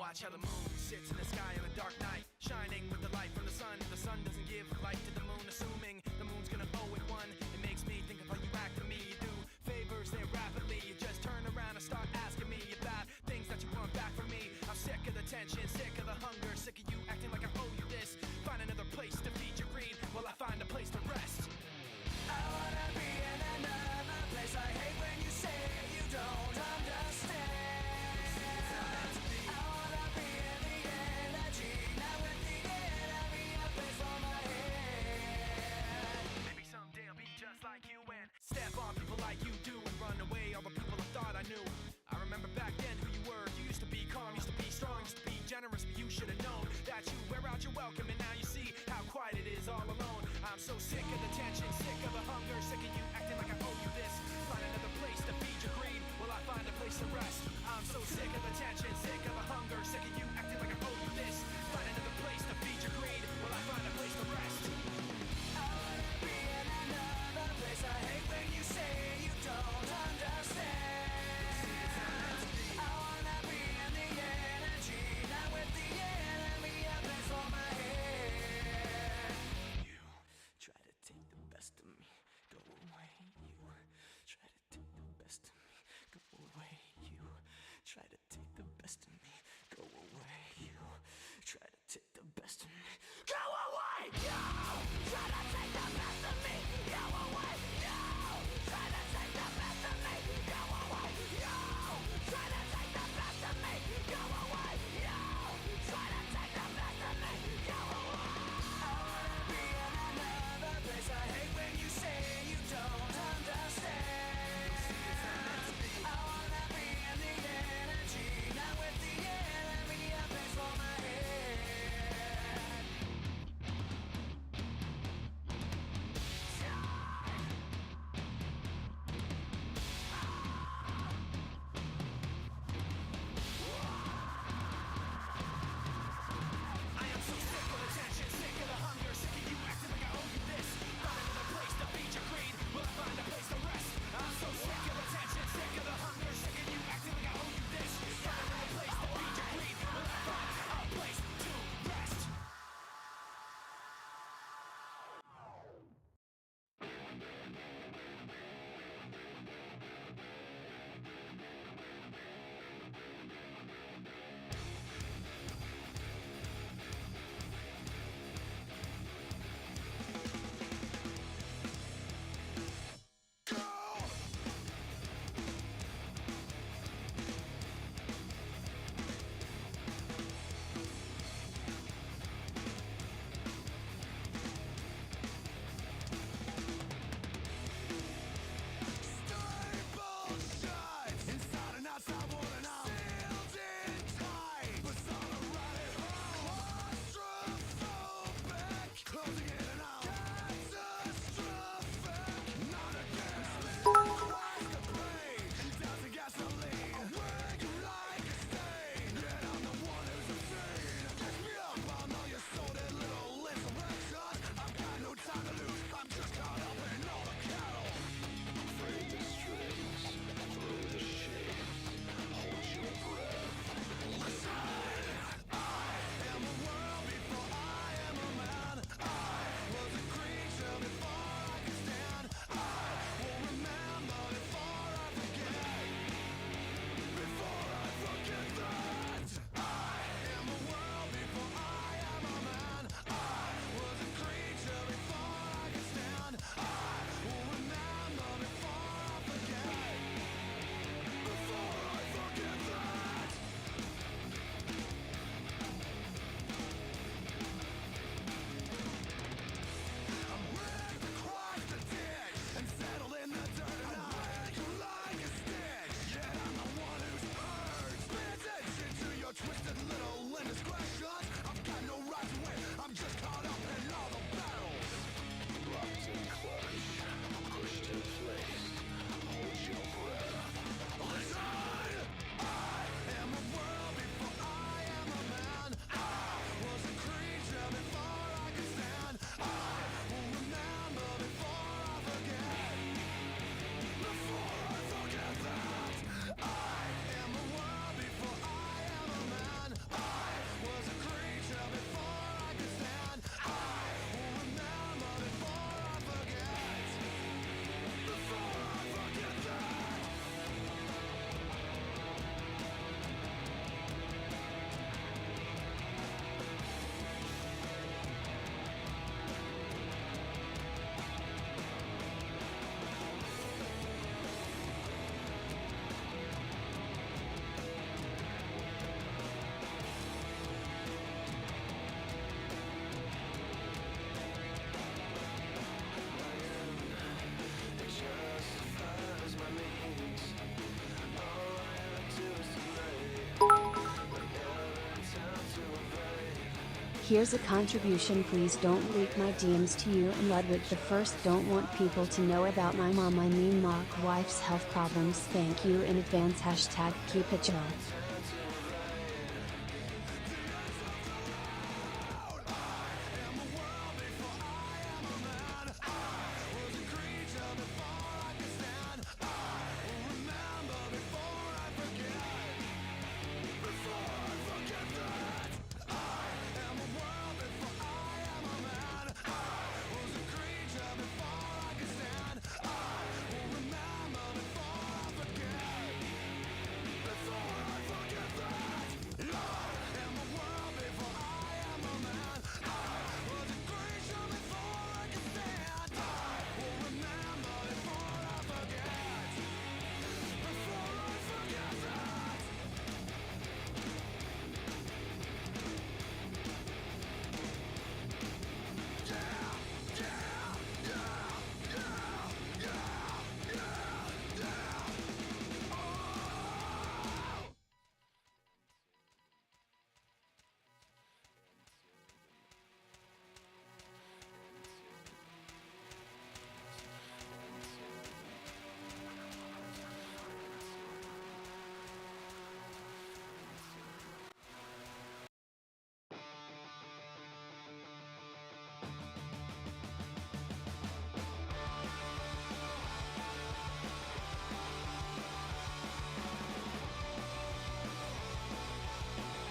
Watch how the moon sits in the sky on a dark night, shining with the light from the sun. The sun doesn't give light to the moon, assuming the moon's gonna owe it one. It makes me think of how you act to me. You do favors there rapidly. You just turn around and start asking me about things that you want back from me. I'm sick of the tension, sick of the hunger, sick of you acting like I owe you this. Find another place to feed your greed while I find a place to rest. I wanna be in another place. I hate when you say you don't understand. I wanna be in the energy, not with the enemy. A place for my head. Maybe someday I'll be just like you and step on people like you do and run away all the people I thought I knew. I remember back then who you were. You used to be calm, used to be strong, used to be generous, but you should have known that you wear out your welcome, and now you see how quiet it is all alone. I'm so sick of the tension, sick of the hunger, sick of you acting like I owe you this. Find another place to feed your greed while I find a place to rest. I'm so sick of the tension, sick of the hunger, sick of you acting like I owe you this. Find another place to feed your greed while I find a place to rest. I wanna be in another place. I hate when you say you don't understand. I wanna be in the energy, not with the enemy. A place for my head. You try to take the best of me, go away. You try to take the best of me, go away. You try to take the best of me. Here's a contribution. Please don't leak my DMs to you and Ludwig the First. Don't want people to know about my mom, I mean Mark wife's health problems. Thank you in advance. Hashtag keep it chill.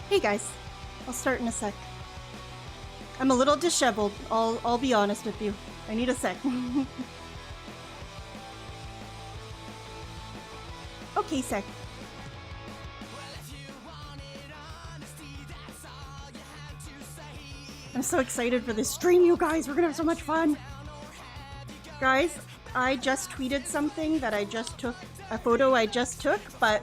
Hey guys, I'll start in a sec. I'm a little disheveled, I'll be honest with you. I need a sec. Okay, sec. I'm so excited for this stream, you guys. We're gonna have so much fun. Guys, I just tweeted something that I just took, a photo I just took, but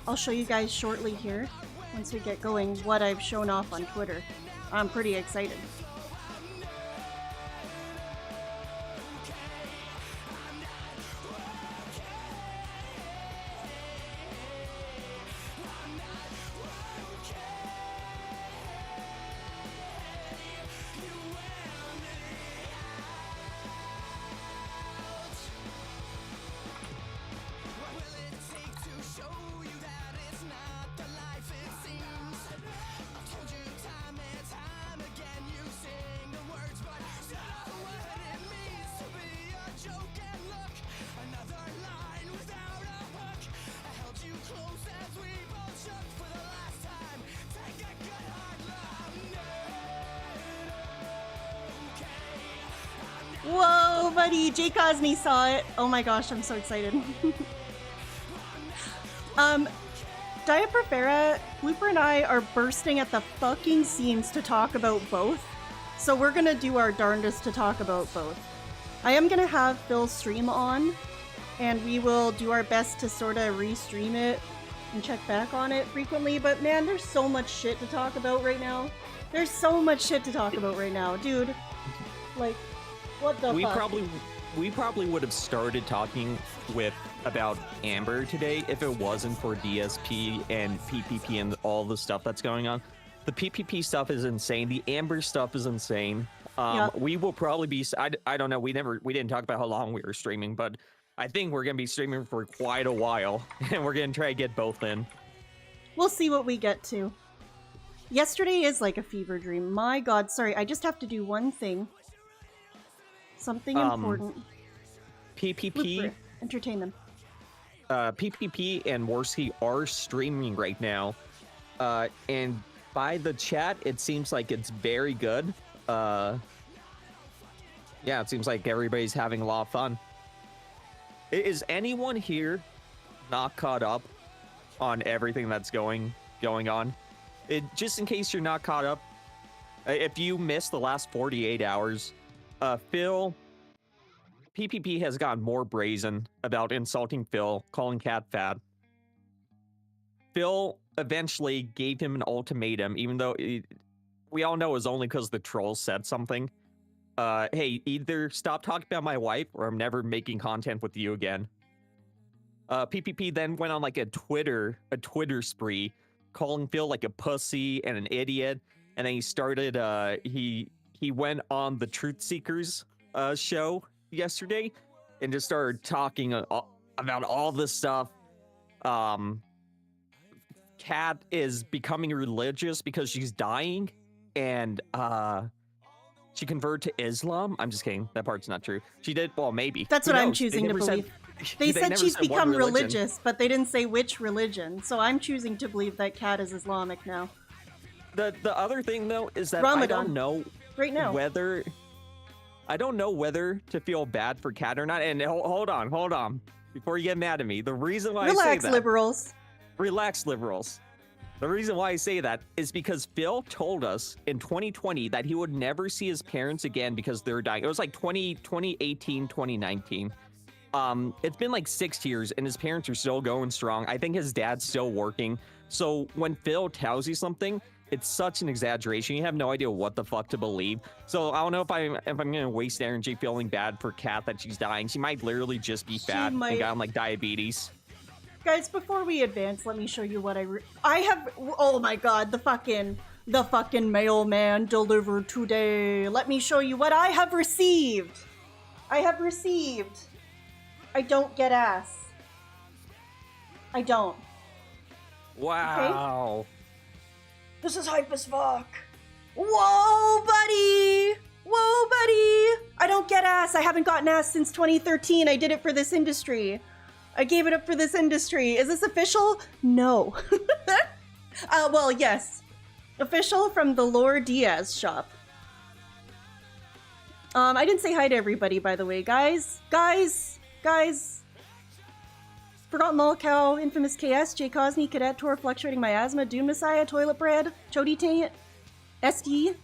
I'll show you guys shortly here, once we get going, what I've shown off on Twitter. I'm pretty excited. Whoa, buddy! Jay Cosme saw it! Oh my gosh, I'm so excited. Diaper Farah, Blooper and I are bursting at the fucking seams to talk about both. So we're gonna do our darndest to talk about both. I am gonna have Phil stream on, and we will do our best to sort of restream it and check back on it frequently, but man, there's so much shit to talk about right now. There's so much shit to talk about right now, dude. Like, what the fuck? We probably would have started talking about Amber today if it wasn't for DSP and PPP and all the stuff that's going on. The PPP stuff is insane. The Amber stuff is insane. We will probably be. I don't know. We didn't talk about how long we were streaming, but I think we're gonna be streaming for quite a while, and we're gonna try to get both in. We'll see what we get to. Yesterday is like a fever dream. My God, sorry. I just have to do one thing. Something important. PPP. Blooper, entertain them. PPP and Worski are streaming right now, and by the chat, it seems like it's very good. Yeah, it seems like everybody's having a lot of fun. Is anyone here not caught up on everything that's going on? Just in case you're not caught up, if you missed the last 48 hours, Phil, PPP has gotten more brazen about insulting Phil, calling Cat fat. Phil eventually gave him an ultimatum, even though we all know it was only because the trolls said something. Hey, either stop talking about my wife or I'm never making content with you again. PPP then went on like a Twitter spree, calling Phil like a pussy and an idiot. and then he started. He went on the Truth Seekers show yesterday, and just started talking about all this stuff. Kat is becoming religious because she's dying, and she converted to Islam. I'm just kidding. That part's not true. She did. Well, maybe. That's Who what I'm knows? choosing to believe. They said never she's said what become religion. religious, but they didn't say which religion. So I'm choosing to believe that Kat is Islamic now. The other thing though is that Ramadan. I don't know Right now. whether to feel bad for Kat or not. And hold on, before you get mad at me. The reason why I say Relax, that, liberals. relax, liberals. The reason why I say that is because Phil told us in 2020 that he would never see his parents again because they're dying. It was like 2018, 2019. It's been like 6 years and his parents are still going strong. I think his dad's still working. So when Phil tells you something, it's such an exaggeration. You have no idea what the fuck to believe. So I don't know if I'm gonna waste energy feeling bad for Kat that she's dying. She might literally just be fat might. and got like diabetes. Guys, before we advance, let me show you what I have. Oh my god, the fucking mailman delivered today. Let me show you what I have received. I don't get ass. I don't. Wow. Okay. This is hype as fuck. Whoa, buddy! I don't get ass. I haven't gotten ass since 2013. I did it for this industry. I gave it up for this industry. Is this official? No. Well, yes. Official from the Lord Diaz shop. I didn't say hi to everybody, by the way. Guys. Forgotten Lolcow, Infamous KS, Jay Cosney, Cadet Tour, Fluctuating Miasma, Doom Messiah, Toilet Bread, Chody Taint, SD,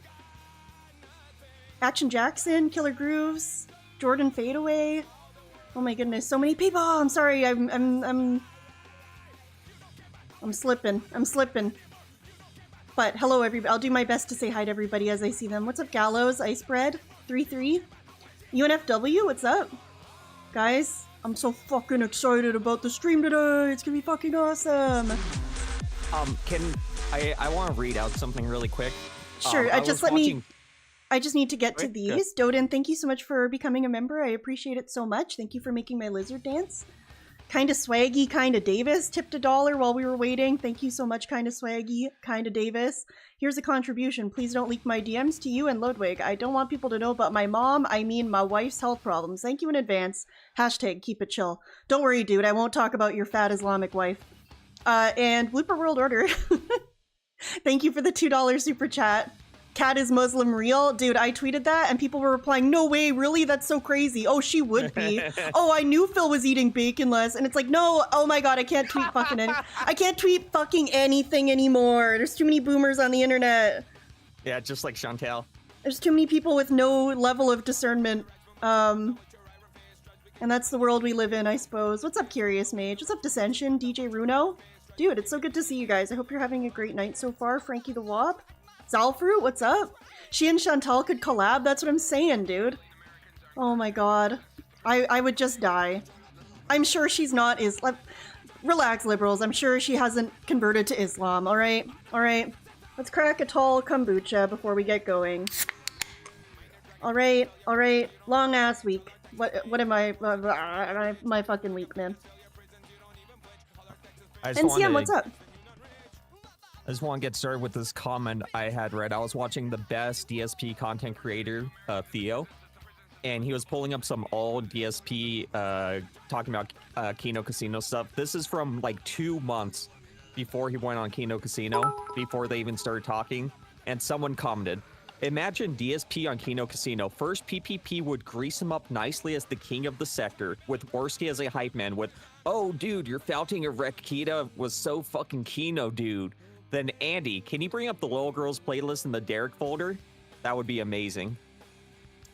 Action Jackson, Killer Grooves, Jordan Fadeaway. Oh my goodness, so many people. Oh, I'm sorry, I'm slipping. But hello everybody. I'll do my best to say hi to everybody as I see them. What's up, Gallows, Ice Bread, 33, UNFW, what's up? Guys, I'm so fucking excited about the stream today. It's gonna be fucking awesome. I want to read out something really quick. Sure, I just need to get to these. Doden, thank you so much for becoming a member. I appreciate it so much. Thank you for making my lizard dance. Kinda Swaggy, Kinda Davis tipped $1 while we were waiting. Thank you so much, Kinda Swaggy, Kinda Davis. Here's a contribution. Please don't leak my DMs to you and Ludwig. I don't want people to know about my mom. I mean my wife's health problems. Thank you in advance. Hashtag keep it chill. Don't worry, dude. I won't talk about your fat Islamic wife. And Blooper World Order. Thank you for the $2 super chat. Kat is Muslim real? Dude, I tweeted that and people were replying, no way, really? That's so crazy. Oh, she would be. Oh, I knew Phil was eating bacon less. And it's like, no, oh my god, I can't tweet fucking I can't tweet fucking anything anymore. There's too many boomers on the internet. Yeah, just like Chantel. There's too many people with no level of discernment. And that's the world we live in, I suppose. What's up, Curious Mage? What's up, Dissension? DJ Runo? Dude, it's so good to see you guys. I hope you're having a great night so far. Frankie the Wop? Zalfruit, what's up? She and Chantal could collab? That's what I'm saying, dude. Oh my god. I would just die. I'm sure she's not relax, liberals. I'm sure she hasn't converted to Islam, alright? Alright. Let's crack a tall kombucha before we get going. Alright, alright. Long ass week. What am I? My fucking week, man. NCM, what's up? I just want to get started with this comment I had read. I was watching the best DSP content creator, Theo, and he was pulling up some old DSP talking about Kino Casino stuff. This is from like 2 months before he went on Kino Casino, before they even started talking, and someone commented, imagine DSP on Kino Casino. First, PPP would grease him up nicely as the king of the sector, with Worski as a hype man with, oh dude, your fouting of Rekita was so fucking Kino, dude. Then Andy, can you bring up the Little Girls playlist in the Derek folder? That would be amazing.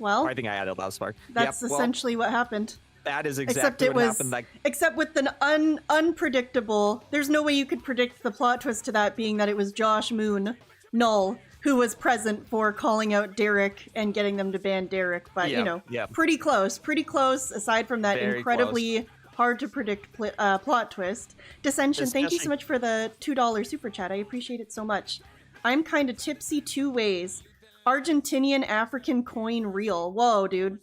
Well, I think I added last part. That's essentially what happened. That is exactly what happened. Like, except with an unpredictable. There's no way you could predict the plot twist to that being that it was Josh Moon, Null, who was present for calling out Derek and getting them to ban Derek. But you know, pretty close. Aside from that very incredibly close. Hard to predict plot twist. Dissension, thank you so much for the $2 super chat. I appreciate it so much. I'm kind of tipsy two ways. Argentinian African coin real. Whoa, dude.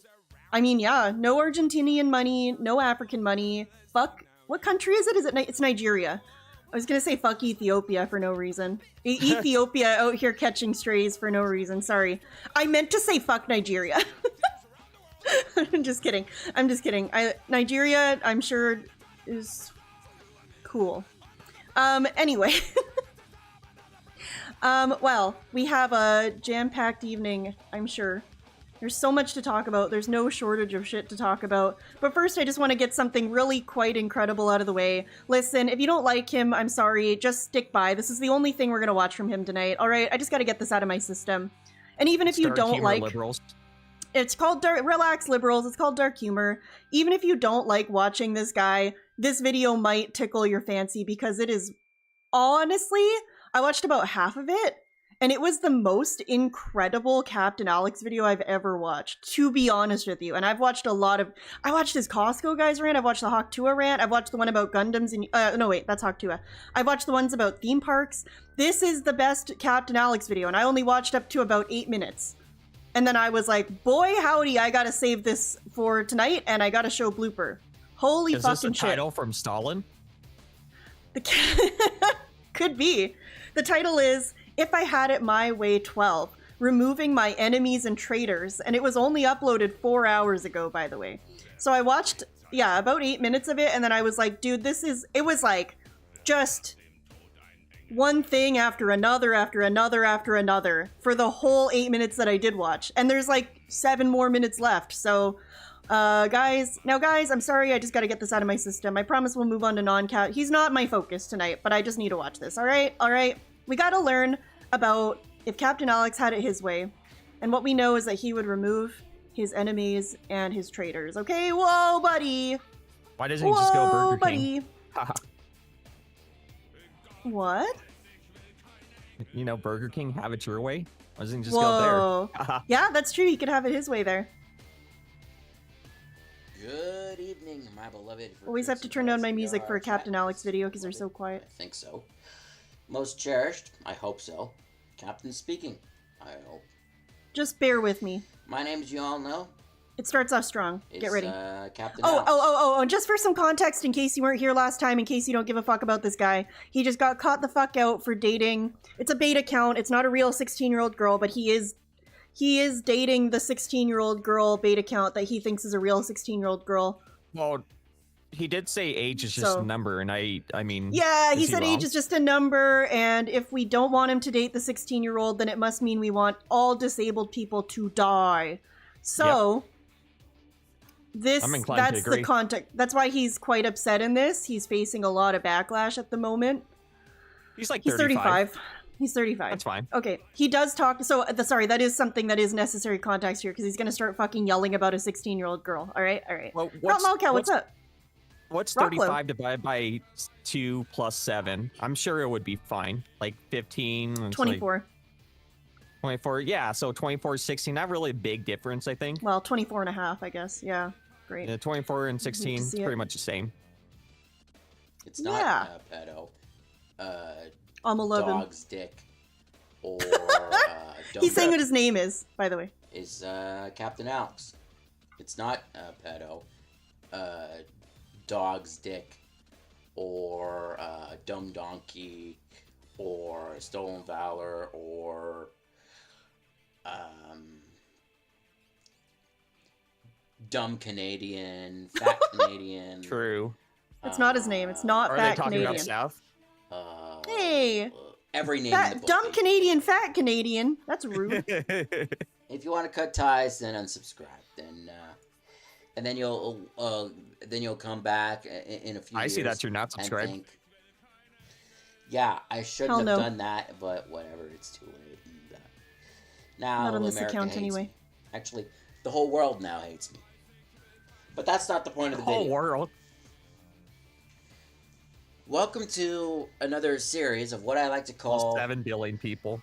I mean, yeah, no Argentinian money, no African money. Fuck. What country is it? It's Nigeria. I was gonna say fuck Ethiopia for no reason. Ethiopia out here catching strays for no reason. Sorry. I meant to say fuck Nigeria. I'm just kidding. Nigeria, I'm sure, is cool. Anyway. Well, we have a jam-packed evening, I'm sure. There's so much to talk about. There's no shortage of shit to talk about. But first, I just want to get something really quite incredible out of the way. Listen, if you don't like him, I'm sorry. Just stick by. This is the only thing we're going to watch from him tonight. All right? I just got to get this out of my system. And even if you don't like... liberals. It's called Relax Liberals. It's called Dark Humor. Even if you don't like watching this guy, this video might tickle your fancy because it is... Honestly, I watched about half of it. And it was the most incredible Captain Alex video I've ever watched, to be honest with you. And I've watched a lot of... I watched his Costco guys rant. I've watched the Hawk Tuah rant. I've watched the one about Gundams. No, wait, that's Hawk Tuah. I've watched the ones about theme parks. This is the best Captain Alex video, and I only watched up to about 8 minutes. And then I was like, boy, howdy, I gotta save this for tonight, and I gotta show blooper. Holy fucking shit. Is this a title from Stalin? Could be. The title is... If I Had It My Way 12, Removing My Enemies and Traitors, and it was only uploaded 4 hours ago, by the way. So I watched, yeah, about 8 minutes of it, and then I was like, dude, it was like, just one thing after another, for the whole 8 minutes that I did watch. And there's like 7 more minutes left, so, guys, I'm sorry, I just gotta get this out of my system. I promise we'll move on to non-cat. He's not my focus tonight, but I just need to watch this, alright? We gotta learn about if Captain Alex had it his way. And what we know is that he would remove his enemies and his traitors. Okay? Whoa, buddy! Why doesn't he just go Burger King? What? You know, Burger King, have it your way? Why doesn't he just go there? Yeah, that's true. He could have it his way there. Good evening, my beloved. Always have to turn down my music for a Captain Alex video because they're so quiet. I think so. Most cherished, I hope so. Captain speaking, I hope. Just bear with me. My name, as you all know, it starts off strong. Get ready. Captain Alex. Alex. And just for some context, in case you weren't here last time, in case you don't give a fuck about this guy, he just got caught the fuck out for dating. It's a bait account. It's not a real 16-year-old girl, but he is dating the 16-year-old girl bait account that he thinks is a real 16-year-old girl. Well, he did say age is just a number, and I mean... Yeah, he said age is just a number, and if we don't want him to date the 16-year-old, then it must mean we want all disabled people to die. So, that's the context. That's why he's quite upset in this. He's facing a lot of backlash at the moment. He's like 35. He's 35. That's fine. Okay, he does talk... So, sorry, that is something that is necessary context here, because he's going to start fucking yelling about a 16-year-old girl. All right? Well, Lolcow, what's up? What's 35 divided by 2 plus 7? I'm sure it would be fine. Like 15. 24. Like 24, yeah. So 24, 16. Not really a big difference, I think. Well, 24 and a half, I guess. Yeah, great. Yeah, 24 and 16 is pretty much the same. It's not pedo. I'm 11. Dog's dick. Or he's saying what his name is, by the way. Is Captain Alex. It's not pedo. Dog's dick, or dumb donkey, or stolen valor, or dumb Canadian, fat Canadian. True. It's not his name. It's not fat Canadian. Are they talking about South? Hey. Every name in the book. Dumb Canadian, fat Canadian. That's rude. If you want to cut ties, then unsubscribe. And then you'll come back in a few years. I see that you're not subscribed. Yeah, I shouldn't have done that, but whatever, it's too late. And, now not on this America account hates anyway. Me. Actually, the whole world now hates me. But that's not the point of the video. The whole world. Welcome to another series of what I like to call... 7 billion people.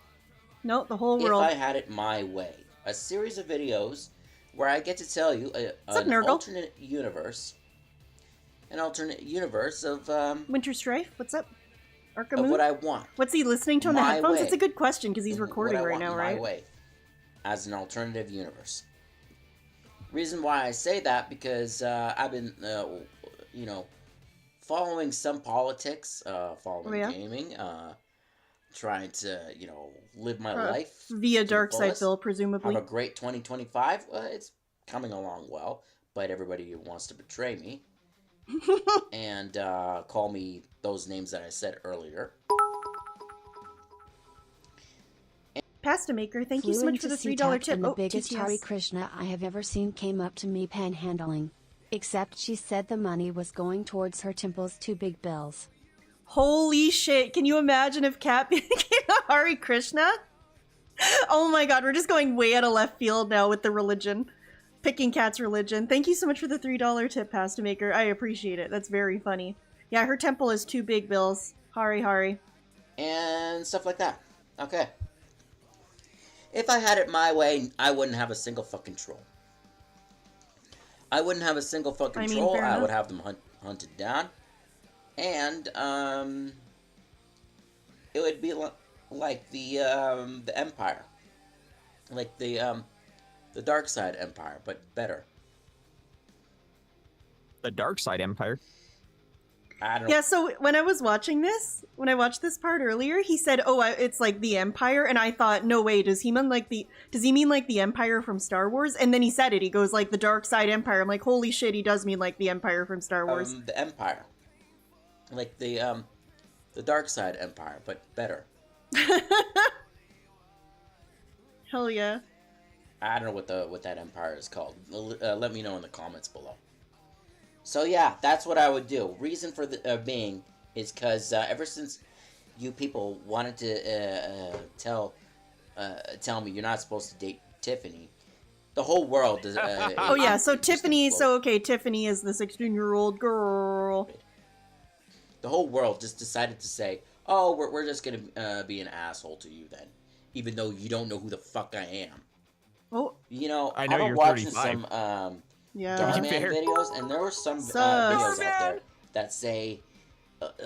No, the whole world. If I Had It My Way. A series of videos where I get to tell you an alternate universe. An alternate universe of... Winter Strife, what's up? Arkham of Moon? what I want. What's he listening to on the My headphones? way. It's a good question because he's What recording I right want now, my right? way, as an alternative universe. Reason why I say that because I've been, you know, following some politics, following gaming, trying to, you know, live my life Via to the Dark Side fullest. Bill, presumably. Have a great 2025. It's coming along well, but everybody wants to betray me and call me those names that I said earlier. Pasta Maker, thank you so much for the $3 tip. And the biggest TTS. Hare Krishna I have ever seen came up to me panhandling. Except she said the money was going towards her temple's 2 big bills. Holy shit, can you imagine if Kat became a Hare Krishna? Oh my god, we're just going way out of left field now with the religion. Picking Kat's religion. Thank you so much for the $3 tip, Pasta Maker. I appreciate it. That's very funny. Yeah, her temple is 2 big bills. Hare Hare. And stuff like that. Okay. If I had it my way, I wouldn't have a single fucking troll. I wouldn't have a single fucking troll. fair I would enough. have them hunted down. And, it would be like the Empire. Like the Dark Side Empire, but better. The Dark Side Empire. I don't Yeah, so when I was watching this, when I watched this part earlier, he said, "Oh, it's like the Empire," and I thought, "No way, does he mean like the Empire from Star Wars?" And then he said it. He goes like the Dark Side Empire. I'm like, "Holy shit, he does mean like the Empire from Star Wars." the Empire. Like the Dark Side Empire, but better. Hell yeah. I don't know what that empire is called. Let me know in the comments below. So yeah, that's what I would do. Reason for the being is because ever since you people wanted to tell me you're not supposed to date Tiffany, the whole world does. Oh yeah, so Tiffany. So okay, Tiffany is the 16-year-old girl. The whole world just decided to say, "Oh, we're just gonna be an asshole to you then," even though you don't know who the fuck I am. Oh, You know, I know I've been you're watching 35. some yeah. Darman Fair. videos, and there were some Sus. videos out there that say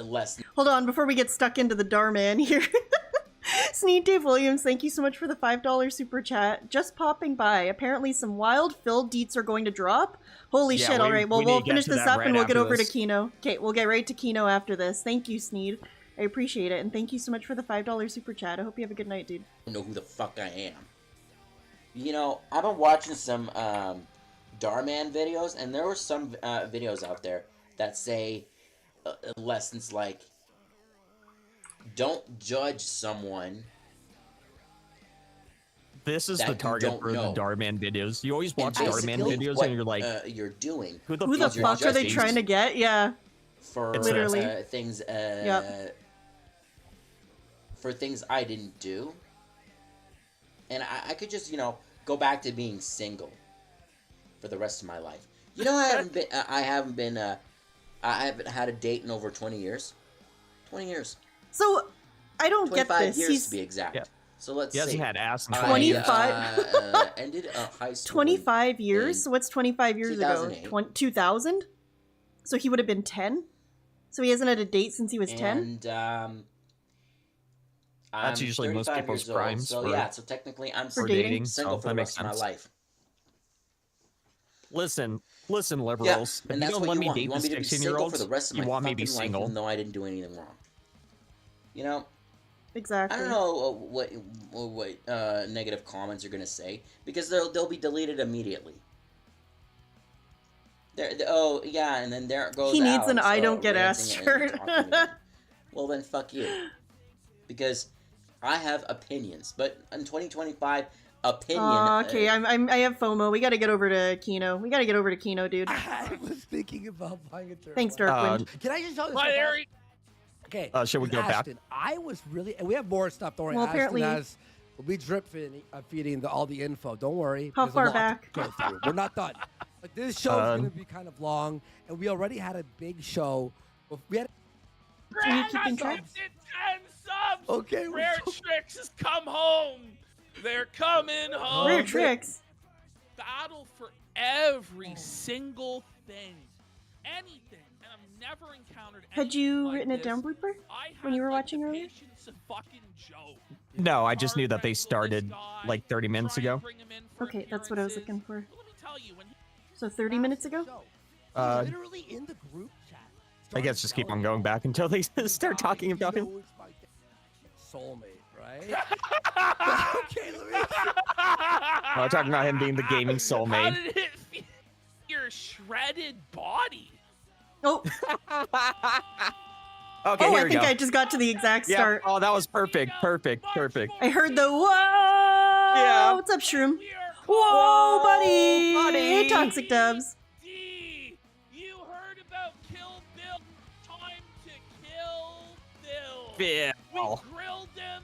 less. Hold on, before we get stuck into the Darman here. Sneed Dave Williams, thank you so much for the $5 super chat. Just popping by. Apparently some wild Phil deets are going to drop. Holy Yeah, shit, we- alright. Well, we need we'll to get finish to this that up right and we'll get after over this. to Kino. Okay, we'll get right to Kino after this. Thank you, Sneed. I appreciate it. And thank you so much for the $5 super chat. I hope you have a good night, dude. I don't know who the fuck I am. You know, I've been watching some Darman videos, and there were some videos out there that say lessons like, don't judge someone. This is That the you target don't for know. the Darman videos. You always watch And Darman basically videos what, and you're like, you're doing who the Who the Because you're fuck are they judging trying to get? Yeah. for It's Literally. things Yep. for things I didn't do, and I could just, you know, go back to being single for the rest of my life. You know, I haven't had a date in over 20 years. 20 years. So, I don't get 25 this. years He's to be exact. Yeah. So let's he hasn't see. had ass in I, 25 ended high school. 25 years? in So what's 25 years ago? 2008. 2000? So he would have been 10? So he hasn't had a date since he was 10? And That's I'm usually most 35 people's years old, primes So for- yeah, so technically I'm For single, dating. single So for that the makes rest of my sense. life. listen, liberals. And If that's you don't what let you me want. date You the want me to be single 16-year-olds, for the rest of my you want me to be fucking life, single. even though I didn't do anything wrong. You know, Exactly. I don't know what negative comments are gonna say, because they'll be deleted immediately. Oh yeah, and then there goes He needs an Alex, I don't get ranting ass and shirt. talking again. Well then, fuck you, because I have opinions, but in 2025, opinion. Okay, I have FOMO. We gotta get over to Kino. We gotta get over to Kino, dude. I was thinking about buying a turtle. Thanks, Darkwind. Can I just tell you Hi, something? Harry. Okay. Shall we with go back? Ashton, I was really, and we have more stuff. Don't worry. Well, Ashton apparently- has, we'll be drip feeding all the info. Don't worry. How There's a far lot to back? go through. We're not done. But this show is going to be kind of long, and we already had a big show. We had. Are you keeping I track? gifted 10 subs. Okay. we're Rare so- Tricks has come home. They're coming home. Rare tricks. Battle for every single thing. Anything. And I'm never encountered. Had you anything like written it this. down, Blooper? I when you had, were like, watching the earlier? patience of fucking Joe. No, I just knew that they Hard started wrestle this guy, like 30 minutes try and ago. bring him in for Okay, that's what I was appearances. looking for. But let me tell you, when he So 30 minutes ago? Uh, Literally in the group chat. I guess just keep on going back until they start talking about him. Soulmate, right? Okay, let me. Oh, talking about him being the gaming How soulmate. did it feel? Your shredded body. Oh, Okay, oh, here I we think go. I just got to the exact Yeah. start. Oh, that was perfect. Perfect. Perfect. I heard the whoa. Yeah. What's up, Shroom? We are Whoa, buddy. buddy. Hey, Toxic Dubs. D. You heard about Kill Bill? Time to kill Bill. Bill. We grilled him,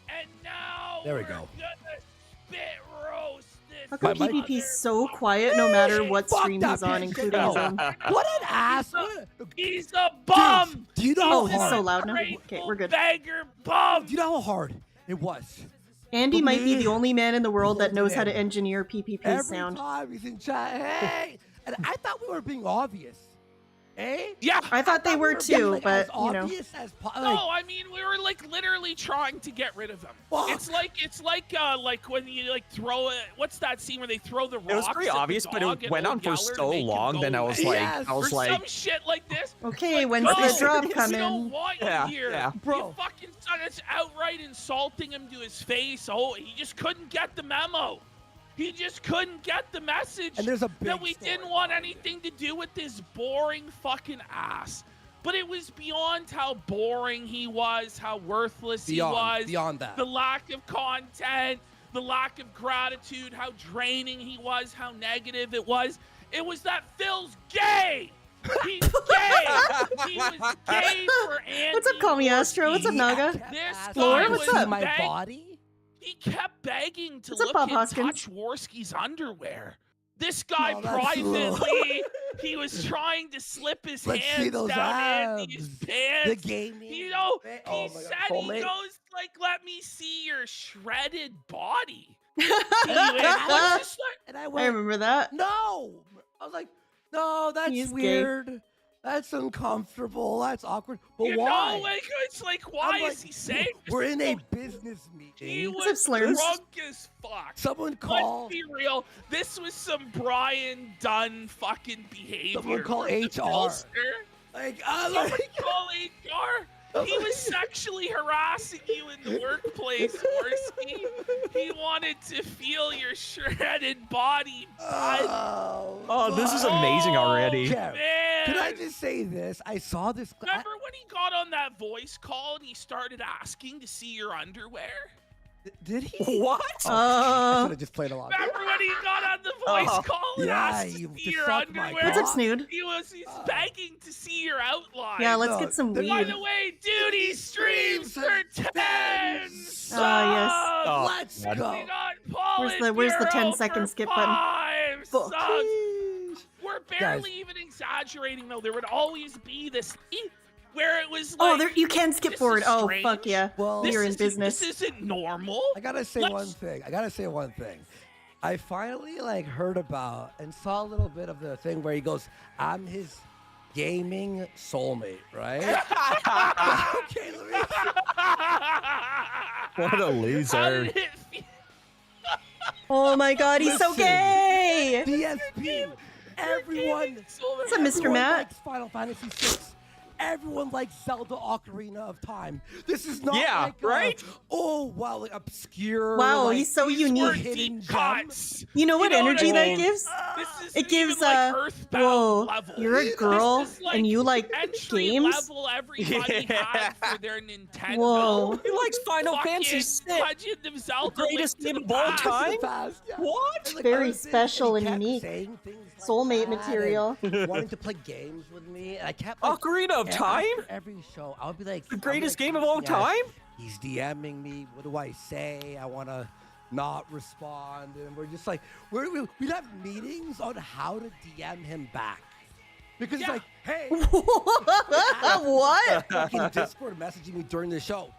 and now There we we're go. gonna spit roast this. How come My- PPP's so quiet no matter what Fuck stream that he's on, bitch. including his own? What an ass! He's a bum. Do you know Oh, how he's hard? so loud now. Grateful Okay, we're good. Beggar bum. Do you know how hard it was? Andy might be me. the only man in the world that knows how to Every engineer PPP's Every sound. time he's in chat, hey, and I thought we were being obvious. Eh? Yeah. I thought they were we being, too, like, but as you know. obvious as No, I mean we were like literally trying to get rid of him. Fuck. It's like when you like throw it. What's that scene where they throw the rocks? It was pretty at the obvious, but dog it and went on old for Yeller to so make him long. go Then I was away? like, Yes. I was For like, some shit like this. Okay, Like, when's no, the drop We coming? don't want you Yeah, here. yeah. Bro. You fucking son, it's outright insulting him to his face. Oh, he just couldn't get the memo. He just couldn't get the message And there's a big that we story didn't want behind it. anything to do with this boring fucking ass. But it was beyond how boring he was, how worthless he was. Beyond that. The lack of content, the lack of gratitude, how draining he was, how negative it was. It was that Phil's gay. He's gay. He was gay for Andy. What's up, Call Me Astro? What's up, Naga? This Floor, guy what's was up? My beg- body? He kept begging to What's up, look Bob and Hoskins? touch Worski's underwear. This guy No, that's privately, he was trying to slip his Let's see hands those down Andy's abs. pants. The gaming. You know, Oh he my God, said he soulmate. goes like, "Let me see your shredded body." Anyway, let's just like, And I I went, remember that. no. I was like, no, that's He's gay. weird. That's uncomfortable. That's awkward. But you why? know, like it's like, why I'm like, is he saying? We're in a this? business He meeting. was up, Slurms? drunk as fuck. Someone call. Let's be real. This was some Brian Dunn fucking behavior. Someone call from the HR. pollster. Like, Someone call HR. He was sexually harassing you in the workplace, Horsey. He wanted to feel your shredded body, bud. oh, this is amazing already. Kev, Man. can I just say this? I saw this. Remember when he got on that voice call and he started asking to see your underwear? Did he? What? I should have just played along. Remember when he got on the voice Oh. call and Yeah, asked to you see just your sucked my underwear? What's up, cock. Snood? He's begging to see your outline. Yeah, let's No, get some the- weed. By the way, duty streams for 10 subs. Oh, Let's God. go. We got Paul Where's the and 10 Bureau second for skip button? 5 Fuck. subs. We're barely Guys. even exaggerating, though. There would always be this thing where it was Oh, like, there you can skip this forward. is Oh, strange. fuck yeah. Well, We are in isn't- business. This isn't normal. I gotta say Let's- one thing. I finally heard about and saw a little bit of the thing where he goes, "I'm his gaming soulmate," right? Okay, let me. What a How loser. did it feel? Oh my god, he's so Listen. gay! DSP. Everyone. What's up, Mr. Everyone Matt? likes Final Fantasy VI. Everyone likes Zelda Ocarina of Time. This is not Yeah, like right? like obscure. Wow, like, he's so These unique. were hidden deep gem. cuts. You know what You know what energy I that mean? gives? This isn't It gives even like Earthbound whoa, level. you're a This girl is and you like entry games? level everybody had for their Nintendo. Whoa. He likes Final Fucking Fantasy VI. Legend of Zelda, greatest Link to game the of all Past. time? Fast, yeah. What? And, like, Very other things, special he and kept unique. saying things like Soulmate that material. and wanting to play games with me, and I kept like, Ocarina of after Time? every show, I would be like, The greatest game of all time? He's DMing me. What do I say? I want to not respond, and we're just like, we'd have meetings on how to DM him back. Because it's Yeah. like, hey, What? fucking Discord messaging me during the show.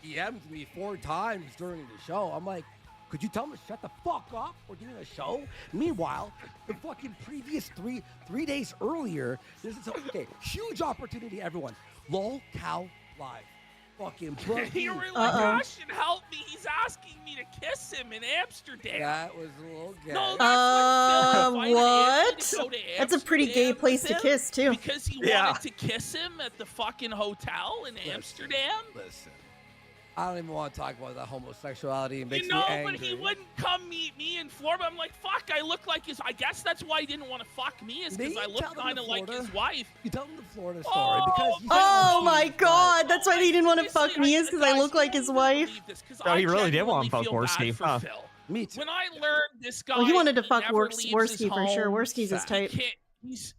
DM'd me 4 times during the show. I'm like, Could you tell him to shut the fuck up? We're doing a show. Meanwhile, the fucking previous three days earlier, this is huge opportunity, everyone. Lolcow live. Fucking bro. You were like, Ashton, help me. He's asking me to kiss him in Amsterdam. That was a little gay. No, that's when Phil invited Anthony what? to go to That's a pretty gay Amsterdam place with to him kiss, too. Because he wanted to kiss him at the fucking hotel in Amsterdam. Listen, I don't even want to talk about that homosexuality. It makes You know, me angry. but he wouldn't come meet me in Florida. I'm like, fuck, I look like his... I guess that's why he didn't want to fuck me, is because Me? I look Tell them kind to of like Florida. his wife. You tell him the Florida story because you Oh my god, that's why I he didn't want to fuck seriously- me is because I guys, look like you his won't wife. believe this, 'cause Oh, I he really did want to genuinely fuck feel bad Worski, for huh? Phil. Me too. When I learned this guy, Well, he wanted to fuck never leaves his Worski for sure. home, Worski's his type.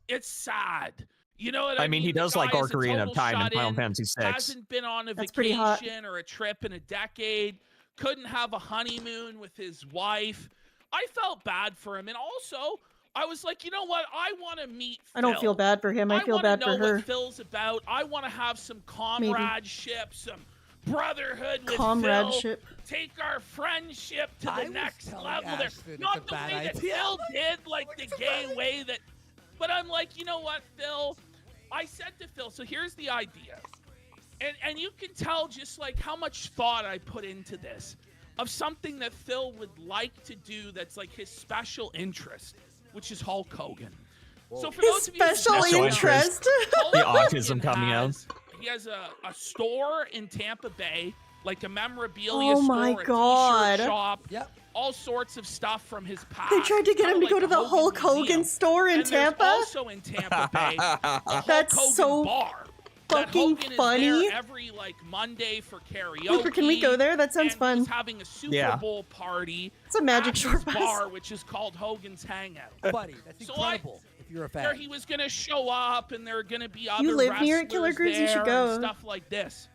it's sad. You know what I I mean, he The does like guy is a Ocarina of total Time and Final shut-in, Fantasy VI. Hasn't been on a That's pretty hot. vacation or a trip in a decade. Couldn't have a honeymoon with his wife. I felt bad for him, and also I was like, you know what? I want to meet Phil. I don't feel bad for him. I feel bad for know her. what Phil's about. I want to have some comradeship, some brotherhood with Comradeship. Phil. Take our friendship to I the was next telling level. There. Ashton it's Not a the bad way that idea. Phil did, like the gay way that. But I'm like, you know what, Phil? I said to Phil, so here's the idea. And you can tell just like how much thought I put into this of something that Phil would like to do that's like his special interest, which is Hulk Hogan. So for His those of you who special don't know, interest. Hulk The Hogan autism coming out. He has a store in Tampa Bay, like a memorabilia Oh store, my a God. t-shirt shop, Yep. all sorts of stuff from his past. They tried to get Kinda him to like go to the Hogan Hulk Hogan Museum. store in And there's Tampa. also in Tampa Bay, a Hulk That's Hogan so bar. That fucking Hogan funny. Is there every like Monday for karaoke. Looper, can we go there? That sounds and fun. He's having a Super Yeah. Bowl party. It's a Magic at Shore his bus. bar, which is called Hogan's Hangout. Buddy, that's So incredible if you're a Where fan. he was gonna show up, and there are gonna be other You live near wrestlers Killer Grooves, you there should go. and stuff like this.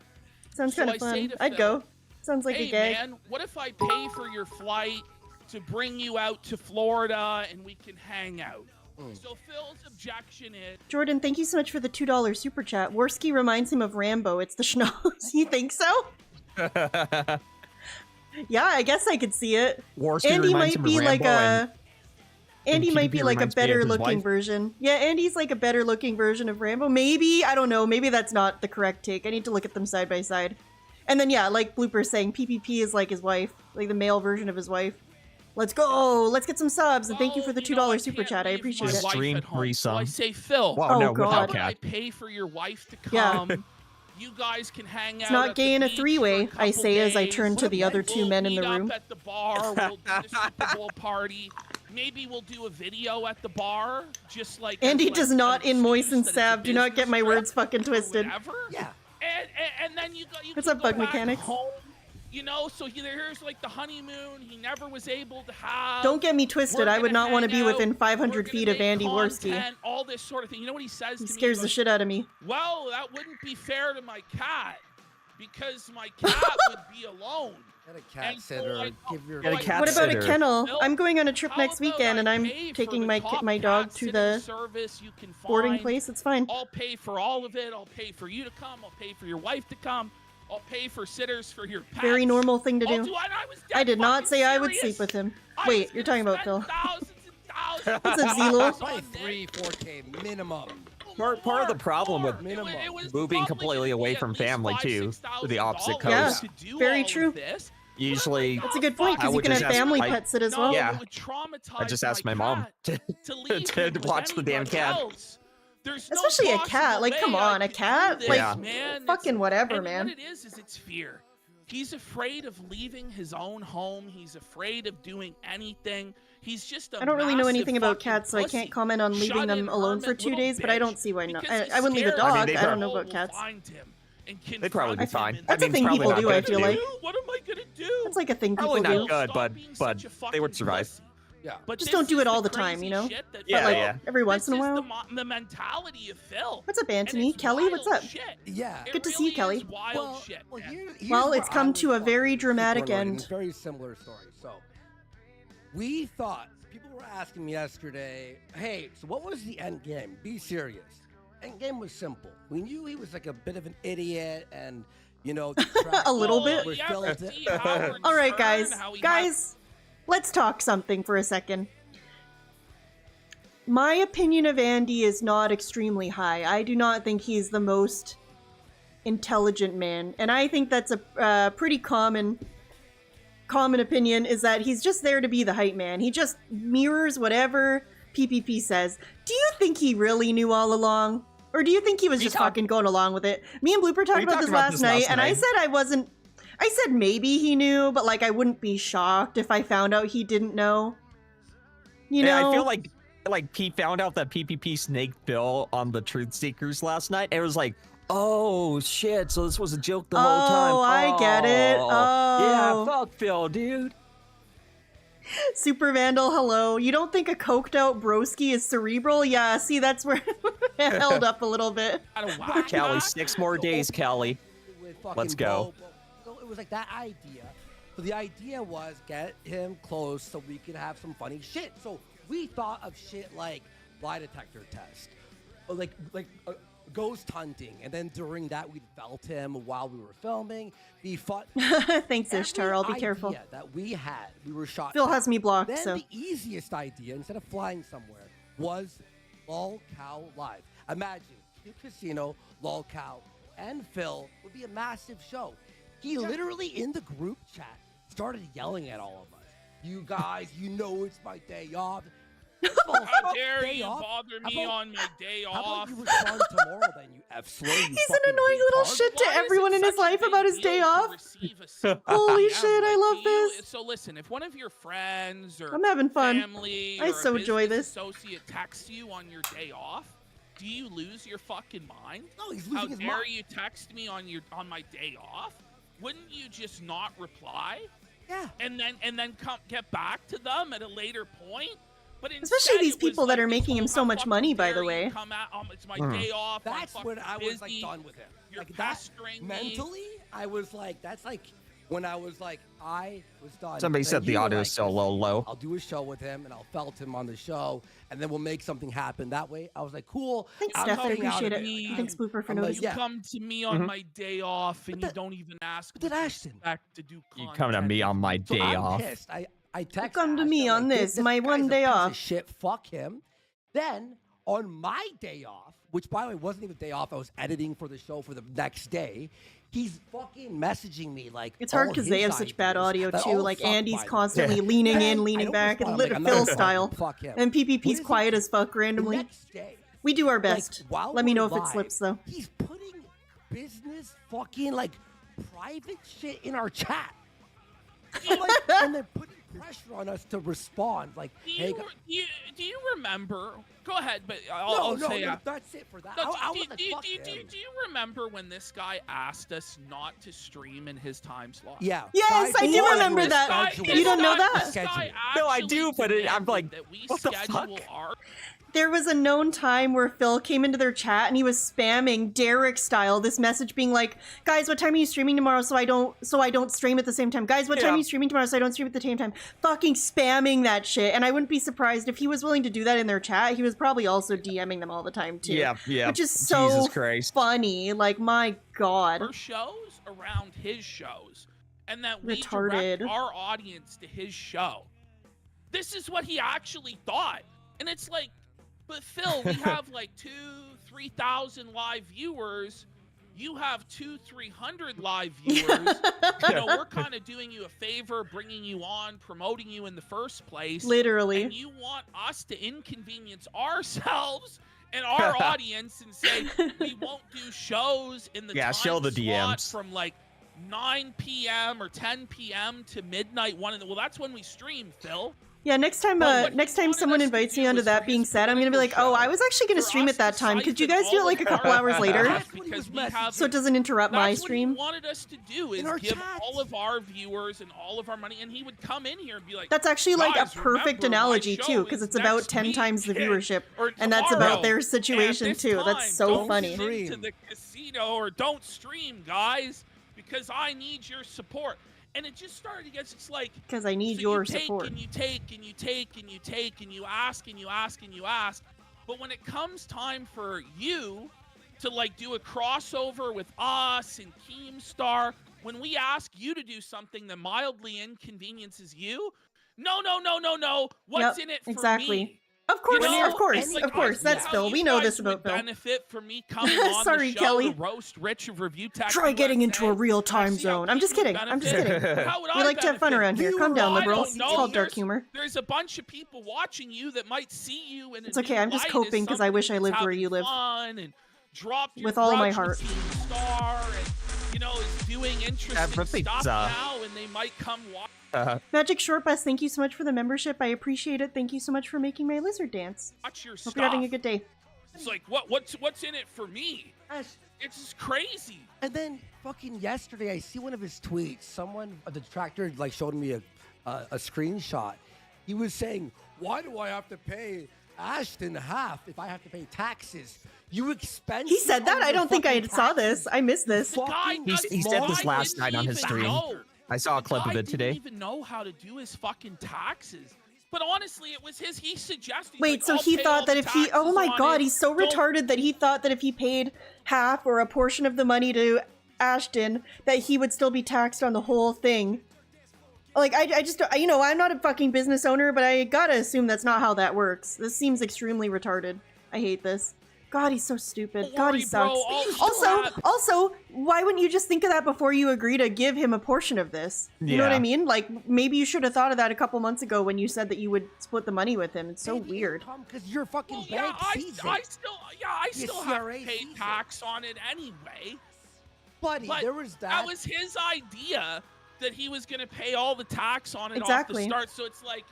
Sounds So kind I of say fun. to I'd Phil, go. Sounds like hey a gag. man, what if I pay for your flight to bring you out to Florida and we can hang out? So Phil's objection is, Jordan, thank you so much for the $2 super chat. Worski reminds him of Rambo. It's the schnoz. You think so? Yeah, I guess I could see it. Worski Andy reminds might him of be like Rambo a. Andy might be PPP like a reminds me of better his looking wife. version. Yeah, Andy's like a better looking version of Rambo. Maybe, I don't know. Maybe that's not the correct take. I need to look at them side by side. And then yeah, like Blooper's saying, PPP is like his wife, like the male version of his wife. Let's go. Let's get some subs, and thank you for the $2 super chat. I appreciate it. Stream So I threesome. say, Phil, Wow, Oh, no, God. how without about I cat. pay for your wife to Yeah. come? You guys can hang out. It's not at gay the in a beach three-way, for a I couple say as I days. turn to the other two We'll men in the meet room. Up at the bar. We'll do the Super Bowl party. Maybe we'll do a video at the bar, just like Andy as, like, does an not in excuse Moist and that it's a Sab. Do not get my business words trip fucking or twisted. whatever. Yeah. And then you What's can up, go Bug back Mechanics? home. You know, so here's like the honeymoon he never was able to have. Don't get me twisted. We're I would gonna not want to hang be out. within 500 We're feet gonna of make Andy Worski. content, all this sort of thing. You know what he says He to me? scares the goes, shit out of me. well, that wouldn't be fair to my cat because my cat would be alone. Get a cat And so sitter. I- Give your Get a cat What about a sitter. kennel? Bill, I'm going on a trip How next about weekend, and I I'm pay for taking the my top my cat dog to sitting the service you can boarding find. place. It's fine. I'll pay for all of it. I'll pay for you to come. I'll pay for your wife to come. I'll pay for sitters for your pets. Very normal thing to I'll do. it. I was I did not fucking say I would serious. sleep with him. I Wait, was you're gonna talking about spend Phil. thousands and thousands What's up, of Zelo? dollars Probably on 3-4K minimum. Part of the problem with Minimum. It was moving probably completely gonna away be at from least family, too, to the opposite $5,000 coast. to do Very all of true. this. Usually, That's a good point, I because you would can have just ask family my- pets sit as No, well. Yeah. it would traumatize I just asked my mom cat to leave to him with watch the damn anybody cat. else. There's no Especially a possible cat. Like, way come I on, a could do cat? this, Like, Yeah. man. fucking It's- whatever, and man. What it is it's fear. He's afraid of leaving his own home. He's afraid of doing anything. He's just a I don't really know massive anything about fucking cats, so I pussy. can't comment on leaving Shut-in them alone for hermit 2 little days, but I bitch don't see why not. because I wouldn't leave a he's dog. scared they I don't know people about will cats. find him and They'd probably be confront him fine. and That's a I mean, thing it's people probably do, not I good feel to like. do. What am I gonna do? That's like a thing Probably people not do. good, Stop but- being but such a they would fucking survive. pussy. Yeah. But Just this don't do is it all the crazy time, you know? shit that Yeah, Phil- yeah. Every once in a this is while. the mentality of Phil. What's up, And Anthony? it's Kelly, what's wild up? shit. Yeah. It Good to see you, really Kelly. is wild shit, man. Here's Well, where it's I come was to a fucking very super dramatic annoyed, and end. It's a very similar story. So, we thought, people were asking me yesterday, hey, so what was the end game? Be serious. End game was simple. We knew he was like a bit of an idiot and, you know, the track A little bit. was you filled have to with- see Howard All right, Stern, guys. how he Guys, let's talk something for a second. My opinion of Andy is not extremely high. I do not think he's the most intelligent man, and I think that's a pretty common opinion, is that he's just there to be the hype man. He just mirrors whatever PPP says. Do you think he really knew all along? Or do you think he was just fucking going along with it? Me and Blooper talked about this last night, and I said maybe he knew, but like I wouldn't be shocked if I found out he didn't know. You know? I feel like he found out that PPP snaked Bill on the Truth Seekers last night. And it was like, oh shit, so this was a joke the whole time. Oh, I get it. Yeah, fuck Phil, dude. Super Vandal, hello. You don't think a coked out broski is cerebral? Yeah, see, that's where it held up a little bit. Callie, 6 more days, Callie. Let's go. So it was like that idea. So the idea was get him close so we could have some funny shit. So we thought of shit like lie detector test, or like ghost hunting, and then during that we felt him while we were filming. Be fun. Thanks, Ishtar. I'll be careful. That we were shot. Phil has me blocked. Then so the easiest idea, instead of flying somewhere, was Lolcow Live. Imagine Q Casino, Lolcow, and Phil would be a massive show. He literally in the group chat started yelling at all of us. You guys, you know it's my day off. How dare you bother me on my day off? How about you respond tomorrow then, you F-slow, you he's an annoying little shit to everyone in his life about his day off. Holy shit, I love this. So listen, if one of your friends or I'm having fun. family I or so a enjoy business this. associate texts you on your day off, do you lose your fucking mind? No, he's losing his mind. How dare you text me on my day off? Wouldn't you just not reply? Yeah. And then get back to them at a later point? But especially these people that are making him "Oh, so much money, by the way. It's my day off. That's when I was like done with him. You're like pestering me. Mentally, I was like, that's like when I was like, I was done. Somebody said the audio is so low. I'll do a show with him and I'll felt him on the show and then we'll make something happen that way. I was like, cool. Thanks, I'm Steph. I coming out appreciate of it. me. Thanks, Blooper, for I'm like, noticing. You come to me on my day off and you don't even ask But then Ashton, to do You coming at me on my day so I'm off. pissed. I text Come to Ashton, me on like, this, guy's my one a day piece of off. Shit, fuck him. Then on my day off, which by the way wasn't even a day off, I was editing for the show for the next day. He's fucking messaging me like It's hard because they have such bad audio too. Like Andy's constantly leaning in, leaning back, and lit Phil style. Fuck him. And PPP's quiet as fuck randomly. The next day, We do our best. while Let me we're know if it live, slips though. He's putting business fucking like private shit in our chat. And they're putting pressure on us to respond. Like, Do hey, you remember? Go ahead, but I'll say that's it for that. No, I was like, fuck do him. you remember when this guy asked us not to stream in his time slot? Yeah. Yes, I do Guys, remember that. You don't know that? No, I do, but I'm like, that we what the schedule fuck? our There was a known time where Phil came into their chat and he was spamming Derek style this message being like, guys, what time are you streaming tomorrow so I don't stream at the same time? Guys, what time are you streaming tomorrow so I don't stream at the same time? Fucking spamming that shit. And I wouldn't be surprised if he was willing to do that in their chat. He was probably also DMing them all the time too. Yeah. Which is so Jesus Christ. funny. Like, my God. our shows around his shows, and that we Retarded. direct our audience to his show. This is what he actually thought. And it's like, but Phil, we have like 2,000-3,000 live viewers. You have 200-300 live viewers. We're kind of doing you a favor, bringing you on, promoting you in the first place. Literally. And you want us to inconvenience ourselves and our audience and say we won't do shows in the time show the slot DMs. from like 9 p.m. or 10 p.m. to midnight. Well, that's when we stream, Phil. Yeah, next time someone invites me onto That Being Said, I'm gonna be like, oh, I was actually gonna stream at that time. Could you guys do it like a couple hours later? So it doesn't interrupt my stream? That's what he wanted us to do, is give all of our viewers and all of our money, and he would come in here and be like, That's actually like a "Guys, perfect remember, analogy my too, show because is it's about next 10 times the week, viewership, or and that's about their tomorrow, situation at this too. That's time. so Don't funny. come into the casino or don't stream, guys, because I need your support." And it just started to get, it's like, Because I need so your you take support. and you take and you take and you take and you ask and you ask and you ask. But when it comes time for you to like do a crossover with us and Keemstar, when we ask you to do something that mildly inconveniences you, No. What's in it for exactly. me? Of course, You know, of course, it's like, of course. That's how Phil. you We know guys this about would Phil. benefit from me coming on Sorry, the show Kelly. to roast Rich of Review Tech. Try getting into a USA. real And time see how zone. I'm he just would kidding. I'm just benefit. kidding. How would We I like to have fun benefit? around here. Calm down, I liberals. don't It's know. called dark There's- humor. There's a bunch of people watching you that might see you in a It's okay, new I'm just light coping as 'cause I wish I somebody lived that's where you having live. fun and dropped your With all my grudge heart. with Team Star and, you know, is doing interesting but stuff it's, now, and they might come watch. Magic Short Bus, thank you so much for the membership. I appreciate it. Thank you so much for making my lizard dance. Watch your Hope stuff. you're having a good day. It's like what's in it for me? Ash, It's just crazy. and then fucking yesterday, I see one of his tweets. Someone, a detractor, like showed me a screenshot. He was saying, "Why do I have to pay Ashton half if I have to pay taxes? You expense." He said that? I don't think I saw this. I missed this. The guy He doesn't- said this the guy last didn't night on his even stream. know. I saw a The clip of guy it today. didn't even know how to do his fucking taxes. But honestly, it was he suggested. Wait, like, so I'll he pay thought all that the if he, oh taxes my on god, it. he's so Don't- retarded that he thought that if he paid half or a portion of the money to Ashton, that he would still be taxed on the whole thing. Like, I just, you know, I'm not a fucking business owner, but I gotta assume that's not how that works. This seems extremely retarded. I hate this. God, he's so stupid. Don't God, he worry, bro. sucks. I'll- Also, why wouldn't you just think of that before you agree to give him a portion of this? You know what I Yeah. mean? Like, maybe you should have thought of that a couple months ago when you said that you would split the money with him. It's so weird. Because your fucking Well, yeah, bank I sees still Your have CRA to pay sees it. tax on it anyway. Buddy, But there was that was his idea that he was going to pay all the tax on it Exactly. off the start. So it's like,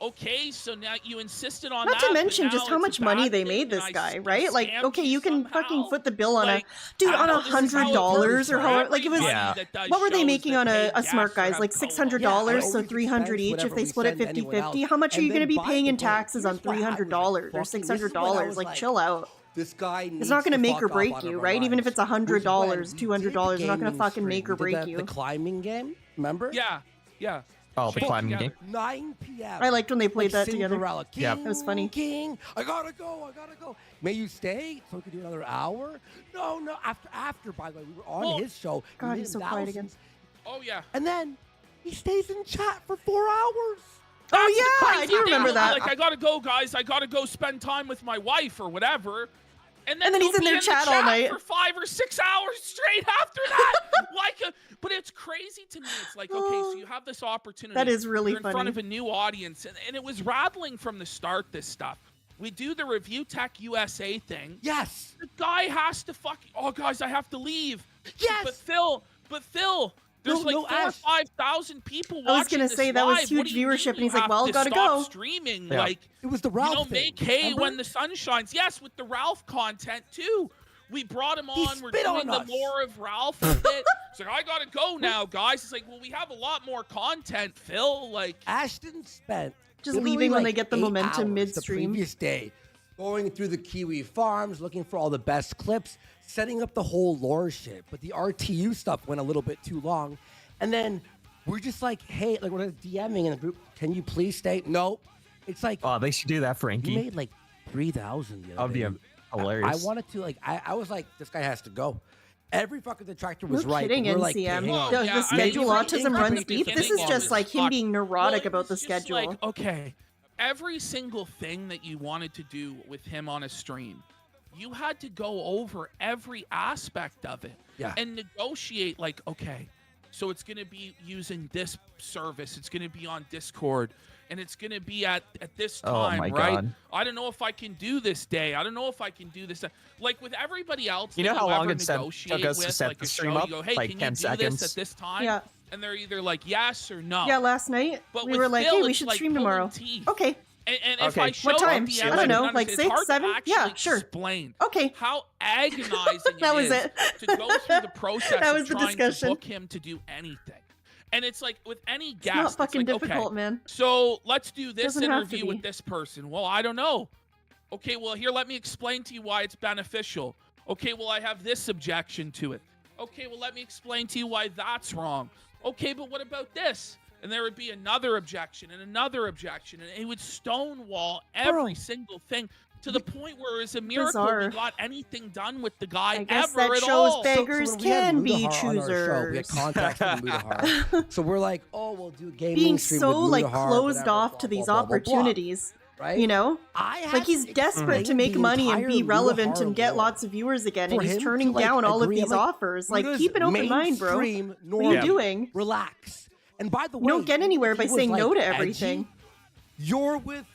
okay, so now you insisted on Not that. to but mention now just how it's a much money bad they thing made and this I guy, right? Like, scammed okay, you can fucking somehow. foot the bill on Like, dude, I on know this is how it $100 works or for how, like, it was, everybody Yeah. that does what were they shows making that on pay a Smart guests or Guys? have Like co-ops. $600, so always $300 each expense if they whatever split it we send 50-50. anyone How much else. are you And gonna then be by paying the in way, taxes on here's what I was like, $300 or fucking- this is what I $600? was Like, like, chill out. This guy It's needs not gonna to make or fuck break off out you, of our right? Even if lives. it's $100, Which when we $200, did it's not the gonna fucking gaming make or stream, we did break the you. climbing game, remember? Yeah. Oh, the Chain climbing together. game. 9 p.m. I liked when they played like that together. Cinderella. King, Yep. That was funny. King, I gotta go. May you stay so we could do another hour? No. After. By the way, we were on Well, his show. We God, made he's him so quiet again. thousands. Oh, yeah. And then he stays in chat for 4 hours. Oh That's the yeah, I crazy do thing. remember He'll be that. Like, I gotta go, guys. I gotta go spend time with my wife or whatever. And then he's he'll in their be chat all night. for 5 or 6 hours straight after that. But it's crazy to me. It's like, okay, so you have this opportunity. That is really You're in front funny. of a new audience, and it was rattling from the start. This stuff. We do the Review Tech USA thing. Yes. The guy has to fucking. Oh, guys, I have to leave. Yes. But Phil. There's No, like 4,000 or Ash. 5,000 people watching. I was gonna this say, that was live. What huge do you viewership, do? and he's You like, have well, to gotta stop go. streaming. Yeah. Like, It was the Ralph thing. make hay remember? when the sun shines. Yes, with the Ralph content too. We brought him He on. We're spit doing on the us. more of Ralph with it. It's like, I gotta go now, guys. It's like, well, we have a lot more content, Phil. Like, Ashton spent Just literally leaving when like they get the 8 momentum hours midstream. The previous day, going through the Kiwi farms, looking for all the best clips, setting up the whole lore shit. But the RTU stuff went a little bit too long, and then we're just like, hey, like we're DMing in the group. Can you please stay? Nope. It's like Oh, they should do that, you Frankie. made like 3,000 the other That'd be day. hilarious. I wanted to like. I was like, this guy has to go. Every fucking detractor was No right. kidding, We're like, NCM. hang on. The, Yeah, the I schedule mean, autism from runs the deep. This beginning, is it just was like him fuck- being neurotic Well, it about the was just schedule. Like, okay, every single thing that you wanted to do with him on a stream, you had to go over every aspect of it Yeah. and negotiate. Like, okay, so it's going to be using this service. It's going to be on Discord. And it's going to be at this Oh, time, my right? God. I don't know if I can do this day. I don't know if I can do this. Like with everybody else, You know that how long ever it negotiate took us to with, set like the a stream show, up? you go, hey, Like can 10 you do seconds? this at this time? Yeah. And they're either like yes or no. Yeah, last night But we with were like, Phil, hey, we it's should like stream pulling tomorrow. teeth. Okay. And if Okay. I show What time? up the I don't know, like it's 6, hard to 7? actually Yeah, sure. Explain Okay. how agonizing That was is it. to go through the process That was of the trying discussion. to book him to do anything. And it's like with any guest, Not it's fucking like, difficult, okay, man. so let's do this Doesn't have to interview be. with this person. Well, I don't know. Okay, well, here, let me explain to you why it's beneficial. Okay, well, I have this objection to it. Okay, well, let me explain to you why that's wrong. Okay, but what about this? And there would be another objection and another objection, and he would stonewall every Bro. single thing to the point where it was a miracle Bizarre. we got anything done with the guy I guess ever that at shows all. beggars when we had can be Mudahar on our show, we had choosers. contacts with Mudahar. So we're like, oh, we'll do gaming Being stream so with like Mudahar, closed whatever, off blah, to blah, these blah, blah, blah, opportunities. right? You know? I had Like he's to desperate to explain make the money and be entire relevant Mudahar and get lore. lots of viewers again, and For he's him turning to, like, down all of agree, I'm these like, offers. Like, Mudah's keep an open mind, bro. mainstream What are you norm. doing? Relax. And by the You way, don't get anywhere by he was, saying no like, to edgy. everything. You're with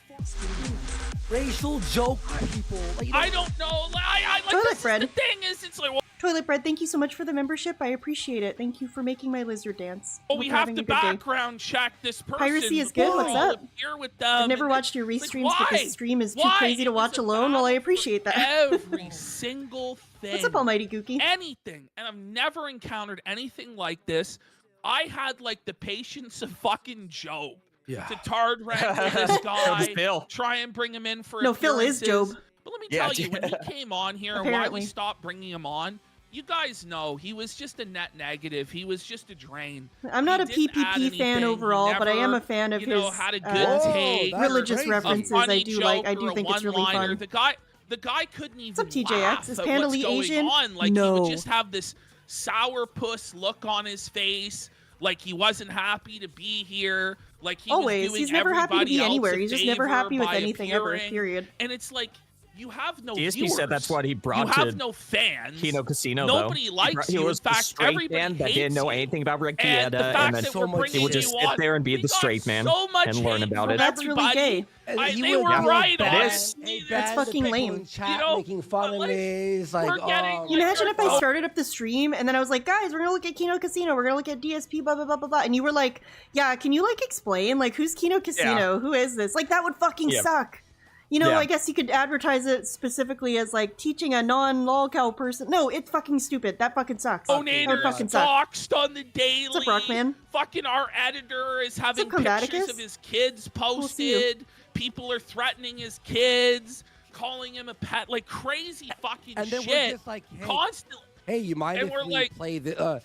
racial joke people. Like, you I don't know. I like Toilet this is bread. the thing is, it's like, well, Toilet Bread, thank you so much for the membership. I appreciate it. Thank you for making my lizard dance. oh, we Hope you're have having to a good day. background check this person. Piracy is good. before What's we all up? appear with them. I've never And watched your like, restreams why? because stream is too Why? crazy to It was watch a alone. Well, I battle appreciate for that. Every single thing. What's up, Almighty Gookie? Anything. And I've never encountered anything like this. I had like the patience of fucking Job Yeah. to tard wrangle this guy, Phil. try and bring him in for No, Phil is appearances. Job. But let me Yeah, tell you, when he came on here and why Apparently. we stopped bringing him on, you guys know he was just a net negative. He was just a drain. I'm not He a didn't add PPP fan anything. He overall, but I am never, a fan of you know, his had a good Whoa, take. that's religious crazy. references. A funny I do like. I joke do or a think it's really one-liner. fun. The guy couldn't even up, TJX? laugh Is at Panda what's Lee going Asian? on. Like he No. would just have this sourpuss look on his face, like he wasn't happy to be here. Like he Always. was doing He's never happy to everybody be else anywhere. a He's just never favor happy with by anything ever. appearing. Period. And it's like you have no DSP viewers. said that's what he brought You have to no fans. Kino Casino. Nobody though. likes he you. was In the fact, straight everybody man that hates didn't know you. anything about Rick And the Pieta, fact and then that so we're much bringing he would you just on, sit there and be we the got straight man so much and learn hate about from it. That's really everybody. gay. And They he would were feel right bad. on. It is. Hey, That's bad, fucking the people lame. in chat You know, making fun of like, me. It's like, we're getting- oh, You imagine if I Oh. started up the stream and then I was like, guys, we're gonna look at Kino Casino, we're gonna look at DSP, blah blah blah blah blah, and you were like, yeah, can you like explain like who's Kino Casino? Who is this? Like that would fucking Yeah. suck. You know, Yeah. I guess you could advertise it specifically as like teaching a non-lolcow person. No, it's fucking stupid. That fucking sucks. That would Donators fucking suck. doxed on the daily. What's up, Rockman? Fucking our editor is having up, pictures Combaticus? of his kids We'll see you. posted. People are threatening his kids, calling him a pet, like crazy fucking and then shit. we're just like, hey, Constantly. hey, you mind And if we're we like- play the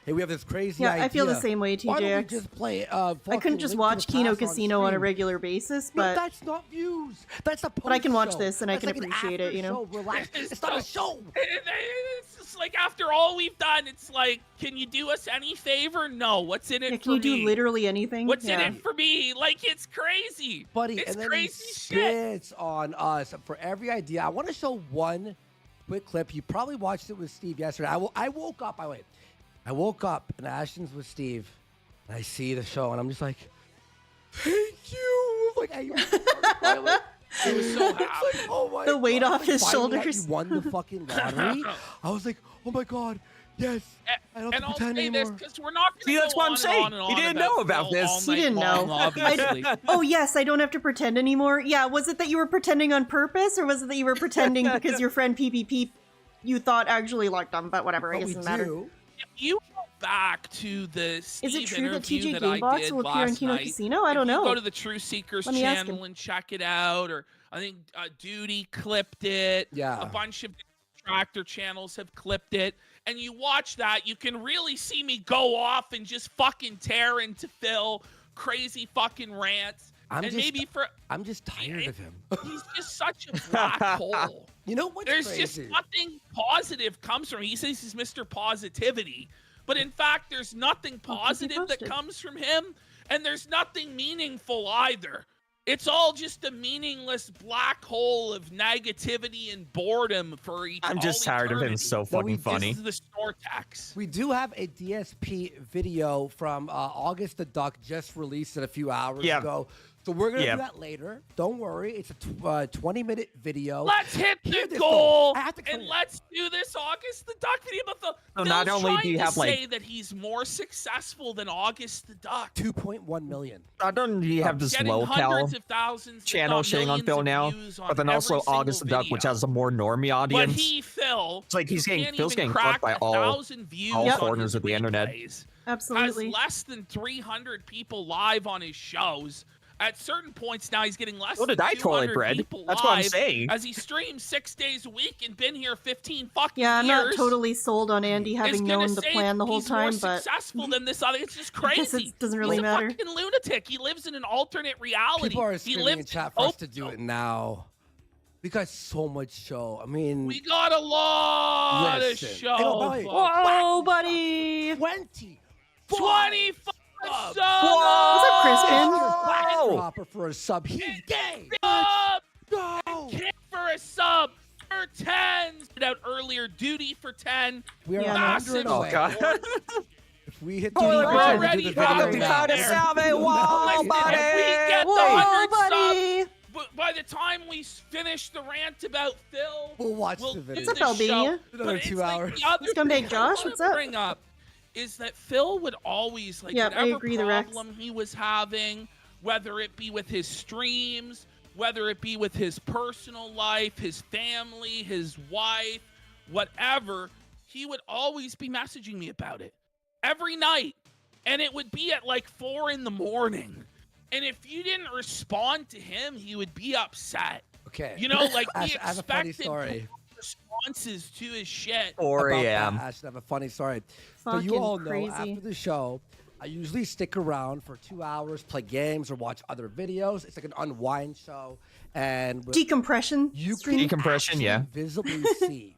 hey, we have this crazy Yeah, idea. I feel the same way, Why don't we TJX. just play I couldn't just watch Kino Casino on a regular basis, No, but that's not views. That's a I can watch post-show. this and I That's can like an appreciate it, you know? after-show. Relax. It's not a show. It's just like after all we've done, it's like, can you do us any favor? No. What's in it yeah, for can you do me? literally anything? What's yeah. in it for me? Like it's crazy, Buddy, It's and then crazy he shit. spits on us for every idea. I want to show one quick clip. You probably watched it with Steve yesterday. I woke up. I woke up and Ashton's with Steve, and I see the show, and I'm just like, thank you. Like, It was so happy. like, oh my The weight God. off his Finally that shoulders. You won the fucking lottery. I was like, oh my God, yes. I don't And have I'll to pretend say this anymore. because we're not going to See, that's go what I'm on saying. and on and He on didn't know about Phil this. all He night didn't long, know. obviously. Oh yes, I don't have to pretend anymore. Yeah, was it that you were pretending on purpose, or was it that you were pretending because your friend PPP you thought actually liked them? But whatever, I But guess it we doesn't matter. do. If you go back to the Steve Is it true that interview TJ that I Gamebox did will appear in last Kino night, Casino? I don't if you know. go to the True Seekers Let me ask channel him. and check it out, or I think Duty clipped it. Yeah. A bunch of tractor channels have clipped it. And you watch that, you can really see me go off and just fucking tear into Phil, crazy fucking rants. I'm just tired of him. He's just such a black hole. You know what's There's crazy? just nothing positive comes from him. He says he's Mr. Positivity, but in fact, there's nothing positive that posted. comes from him, and there's nothing meaningful either. It's all just a meaningless black hole of negativity and boredom for I'm just all tired of him. eternity. So fucking This funny. is the store tax. We do have a DSP video from August the Duck, just released it a few hours Yeah. ago. So we're going to Yeah. do that later. Don't worry. It's a 20-minute video. Let's hit Hear the this, goal though. I have to and clear. let's do this August the Duck video. But So Phil's not only trying do you to have, like- say that he's more successful than August the Duck. 2.1 million. Not only do you have this Getting local hundreds of thousands, if channel not shitting on millions Phil of now, views on but then also every single August the Duck, which video. has a more normie audience. But he, Phil, It's like he's who getting- can't Phil's even getting crack fucked by 1,000 views all on corners his of the internet. replays, Absolutely. has less than 300 people live on his shows. At certain points now, he's getting less So than did I, Toilet 200 Bread. people That's what I'm live saying. as he streams 6 days a week and been here 15 fucking Yeah, I'm years. not totally sold on Andy is having gonna known the say plan the whole he's time, more but successful than this other. It's just I guess crazy. it doesn't really He's matter. a fucking lunatic. He lives in an alternate reality. People are he screaming lives in chat in for us to do it now. We got so much show. I mean, We got a lot listen. of show. Hey, oh, by the way, folks. Whoa, buddy. 25 subs. What's up, Crispin? Dropper for a sub. He's gay. Kick for a sub. For 10. Out earlier. Duty for 10. We are Yeah, massive. 100 Oh, away. God. If we hit Toilet the break. Already do the video got now. there. Whoa, Listen, if we get the Whoa, 100 subs, buddy. but by the time we finish the rant about Phil, We'll watch we'll the do video. What's the up, Albania? show. Another But 2 it's hours. Like the other Scumbag thing I Josh, wanna what's up? Bring up is that Phil would always like Yep, I whatever agree, the Rex. problem he was having, whether it be with his streams, whether it be with his personal life, his family, his wife, whatever, he would always be messaging me about it every night. And it would be at like 4 a.m. And if you didn't respond to him, he would be upset. Okay. You know, like Ash, he I have a funny expected story. responses to his shit. 4 about that, a.m. Ash, I have a funny story. So Fucking you all know crazy. after the show, I usually stick around for 2 hours, play games, or watch other videos. It's like an unwind show. And with- Decompression. you stream. can Decompression, actually yeah. visibly see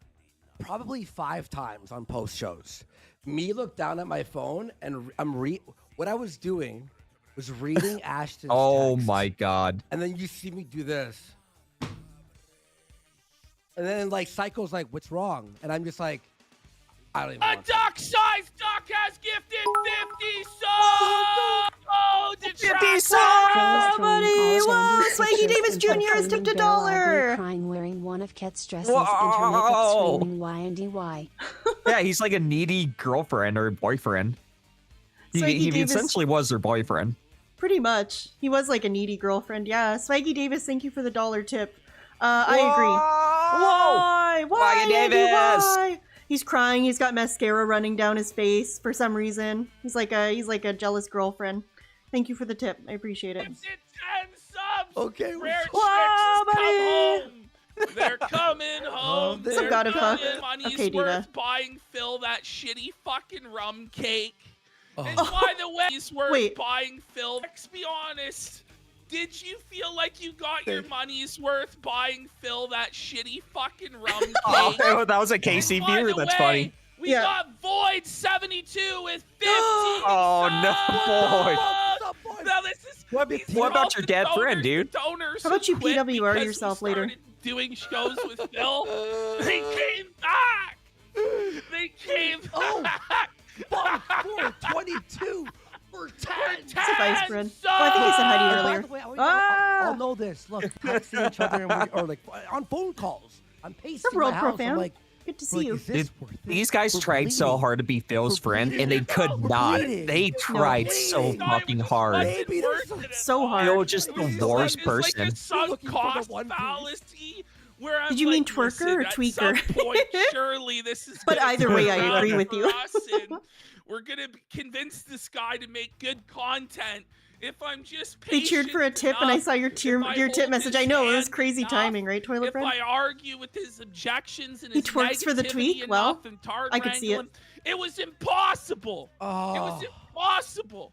probably 5 times on post shows. Me look down at my phone and what I was doing was reading Ashton's Oh text, my God. and then you see me do this. And then like Psycho's like, what's wrong? And I'm just like, I don't even A want to. duck-sized duck has gifted 50 subs! Oh, did 50 subs! Phil's buddy, throwing all whoa, Wendy's Swaggy pictures Davis into Jr. has tipped flaming $1. barrel ugly crying wearing one of Ket's dresses Whoa. into makeup screaming Y&DY. Yeah, he's like a needy girlfriend or boyfriend. Swaggy He Davis- essentially was her boyfriend. Pretty much. He was like a needy girlfriend. Yeah. Swaggy Davis, thank you for the $1 tip. I agree. Why? Why? Swaggy Andy, Davis! why? He's crying. He's got mascara running down his face for some reason. He's like a jealous girlfriend. Thank you for the tip. I appreciate it. Gifted 10 subs! Okay, Rare Chicks Whoa, has buddy! come home! They're coming home! Some They're gotta fuck. coming. Money's Okay, Diva. worth buying Phil that shitty fucking rum cake. Oh. And by the way, it's worth Wait. buying Phil. Let's be honest. Did you feel like you got your money's worth buying Phil that shitty fucking rum cake? Oh, that was a KC And by viewer. the That's way, funny. We Yeah. got Void 72 with 15 Oh, no, Void. What's up, boy? Now this is What these about are all your the dead donors, friend, dude? the donors How about who you quit PWR because yourself we later? started doing shows with Phil. They came back. They came Oh. back. Fuck, 422 for 10. Spice bread. Oh, I think I said hi to you By earlier. the way, Ah! I'll know this. Look, texting each other or like on phone calls. I'm pacing What's up, World my Pro house. fam? I'm like, Good to we're see like, you. is this Dude, worth it? These guys We're tried so bleeding. hard to be Phil's We're friend, and they bleeding. could We're not. bleeding. They tried No, so bleeding. fucking hard. Maybe there's some- So hard. Phil just the It's worst It's like person. a sunk Looking for the cost One Piece. fallacy. Where I'm Did you mean like, twerker listen, or at tweaker? some point, surely this is. But gonna either turn way, I around agree with for you. us, and we're gonna convince this guy to make good content. If I'm just They cheered for a tip, and I saw your tip message. I know it was crazy timing, right, Toilet If Bread? I argue with his objections and He his twerks for the negativity tweak? Well, enough and Tard I could see it. wrangling, it was impossible. Oh, It was impossible.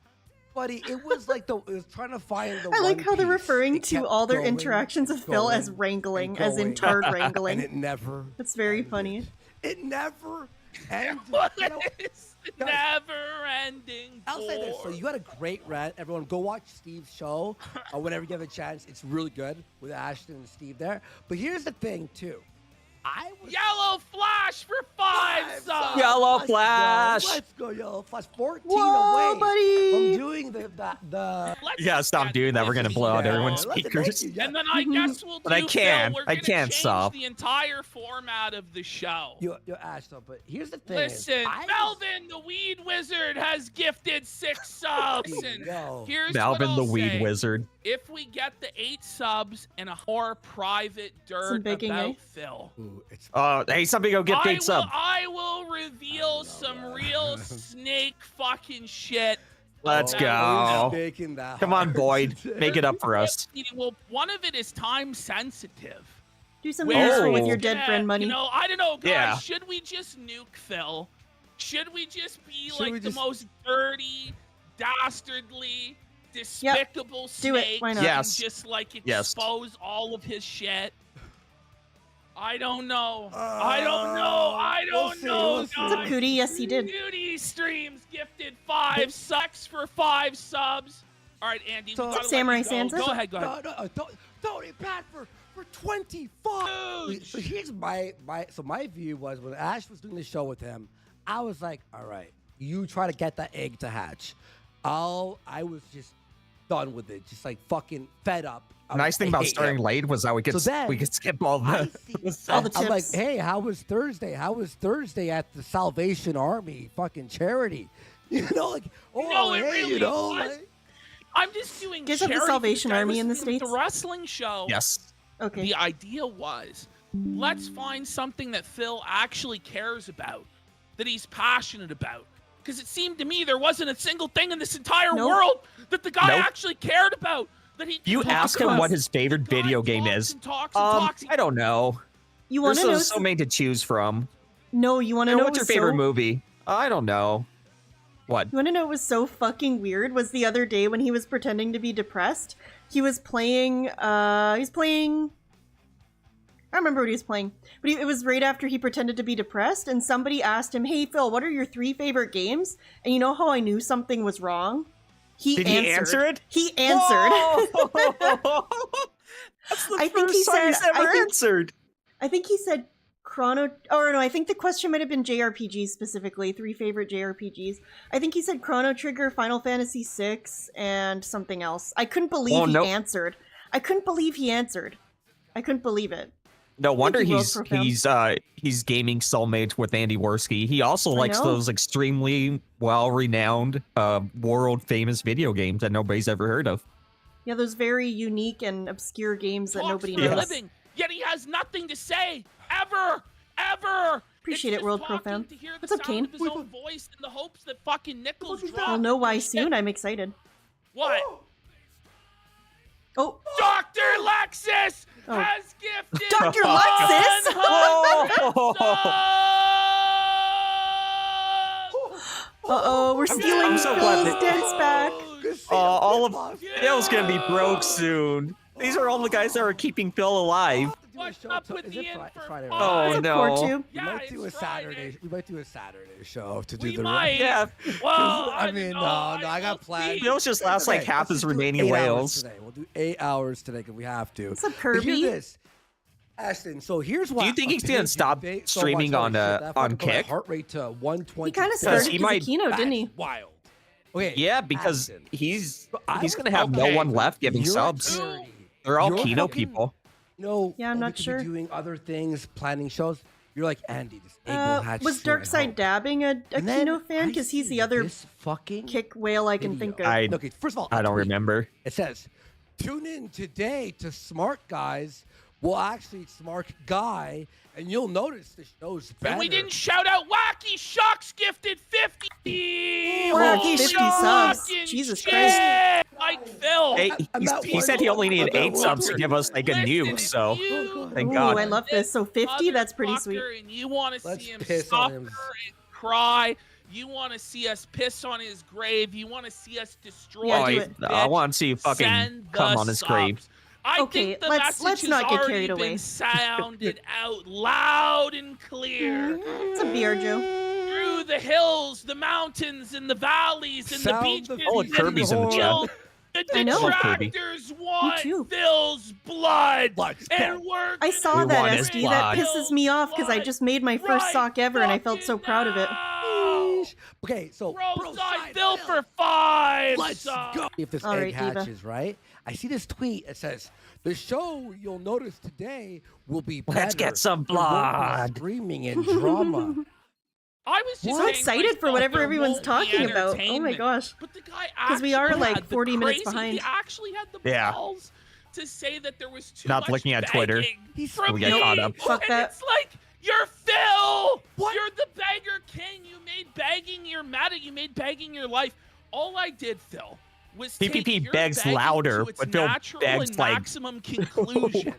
buddy, it was like it was trying to find the I like One how they're Piece. referring It to kept all their going, interactions of Phil as going, wrangling, and as in going. Tard And wrangling. it never. That's very ended. funny. It never ended. What You know, is guys, never-ending? I'll say this. So bore? you had a great rant. Everyone, go watch Steve's show whenever you have a chance. It's really good with Ashton and Steve there. But here's the thing, too. I was Yellow Flash for 5 subs. Yellow Let's go. Flash. Let's go, Yellow Flash. 14 Whoa, away buddy. from doing the Let's You gotta stop get doing that. We're gonna this blow out show. everyone's Listen, speakers. thank you. Yeah. And then I guess we'll But I do can. Phil. We're I gonna can't change stop. the entire format of the show. You're Ash, though. But here's the thing. Listen, I was- Melvin the Weed Wizard has gifted 6 subs. There you And go. here's Malvin what the I'll Weed say. Wizard. If we get the 8 subs and a more private Some dirt baking, about eh? Phil, Ooh, it's Hey, somebody go get Date sub. I will reveal some real snake fucking shit. Let's about go. making that Come on, hard. Boyd. Make it up for us. Well, one of it is time sensitive. Do something Where useful with Oh. your dead friend money. You know, I don't know, guys. Yeah. Should we just nuke Phil? Should we just be Should like we the just- most dirty, dastardly, despicable Do it. snake? Why not? Yes. And just like Yes. expose all of his shit. I don't know. I don't know. I don't know, we'll see. What's up, guys. Cootie? Yes, he did. Beauty Streams gifted 5 sucks for 5 subs. All right, Andy. So- we gotta let Samurai you go. Sansa? Go ahead. Go ahead. No, Tony Pat for 25. Huge. So here's my view was when Ash was doing the show with him, I was like, all right, you try to get that egg to hatch. I was just done with it, just like fucking fed up. Nice thing about hate starting him. late was that we could So we then, could skip all the. All the I'm like, tips. hey, how was Thursday? How was Thursday at the Salvation Army fucking charity? You know, like, oh, No, it hey, really you know, was. like, I'm just doing Guys have the charity Salvation because I Army in the listened to States? The wrestling show. Yes. Okay. The idea was, let's find something that Phil actually cares about, that he's passionate about. Because it seemed to me there wasn't a single thing in this entire Nope. world that the guy Nope. actually cared about. That he You talked ask him about. what his favorite The guy video game talks is. and talks and talks. I don't know. You want There's to know? so many to choose from. No, you want to And know what's your what's favorite so... movie? I don't know. What? You want to know what was so fucking weird? Was the other day when he was pretending to be depressed, he was playing. I don't remember what he was playing, but it was right after he pretended to be depressed, and somebody asked him, "Hey Phil, what are your 3 favorite games?" And you know how I knew something was wrong? Did he answer it? He answered. Whoa! That's the I think first he time said- he's ever I think- answered. I think he said Chrono. Oh no, I think the question might have been JRPGs specifically. 3 favorite JRPGs. I think he said Chrono Trigger, Final Fantasy VI, and something else. I couldn't believe he nope. answered. I couldn't believe he answered. I couldn't believe it. No wonder you, World he's Profound. he's gaming soulmates with Andy Worski. He also likes know. those extremely well-renowned, world-famous video games that nobody's ever heard of. Yeah, those very unique and obscure games that talks nobody for a knows. living, yet he has nothing to say ever. Appreciate It's it, World just talking Profound. to hear the What's up, sound Kane? of his own voice in the hopes that fucking nickels drop. I'll know why soon. I'm excited. What? Oh, Dr. Lexus Oh. has gifted Dr. Lexus? 100 uh-oh, we're stealing I'm so glad Phil's that- dance back. All of Phil's gonna be broke soon. These are all the guys that are keeping Phil alive. What's up with the in for Friday? Oh five? What's up, no! Cortu? We Yeah, might do a it's Saturday. Friday. We might do a Saturday show to do We the might. Yeah, Well, I mean, no, I got plans. Phil's just lost like half let's his just do remaining 8 hours whales. today. We'll do 8 hours today because we have to. What's up, But Kirby? hear this, Ashton. So here's why. Do you think he's gonna stop streaming on, on Kick? Heart rate to 120. He kind of Because started he as might- a Kino, didn't he? That's wild. Okay. Yeah, because Ashton, he's I he's was- gonna have okay. no one left giving you're subs. at 30. They're all You're Kino fucking- people. No. Yeah, I'm we not could sure. Be doing other things, planning shows. You're like Andy. This egg will hatch Was soon, I Darkside hope. Dabbing a And then Kino fan? I Because he's see the other this fucking kick whale I can video. think of. I Okay, first of all, I don't tweet. remember. It says, tune in today to Smart Guys. Well, actually, Smart Guy, and you'll notice the show's better. And we didn't shout out Wacky Shucks gifted 50. We're at Holy 50 subs. fucking Jesus shit. Christ. Like Phil. Hey, I'm he's- not he said he only needed I'm 8 not subs to worried. give us like a Listen, nuke, if so you thank Ooh, God. I love this. So 50, that's pretty motherfucker sweet. And you want to Let's see him piss on suffer him. and cry. You want to see us piss on his grave. You want to see us destroy Yeah, Oh, do his it. I bitch. want to see you fucking Send come the on his subs. grave. I Okay, think the let's message not has get already carried away. been sounded out loud and clear. What's up, BR Joe? Through the hills, the mountains, and the valleys, and the Sound beaches. the Oh, and Kirby's in the chat. hills. The I know. detractors want too. Phil's blood. Let's And go. we're I saw We that, want his SD. That blood. pisses me off because I just made my first sock ever and I felt so proud of it. Okay, so Bro, side side Phil for 5. Let's go. If this All egg right, Diva. hatches, right? I see this tweet. It says, the show you'll notice today will be better. Let's get some There won't be blood. Screaming and drama. I was just So saying excited for myself, whatever there everyone's won't be talking about. Oh my entertainment. gosh. But the guy 'Cause we are, actually like, had the 40 minutes crazy- behind. He actually had the Yeah. balls to say that there was too Not much looking at Twitter. begging He's- from We get me. caught up. Fuck And that. it's like, you're Phil. What? You're the beggar king. You made begging your meta. You made begging your life. All I did, Phil, was PPP take your begs begging louder, to its but Phil natural begs, and like- maximum conclusion.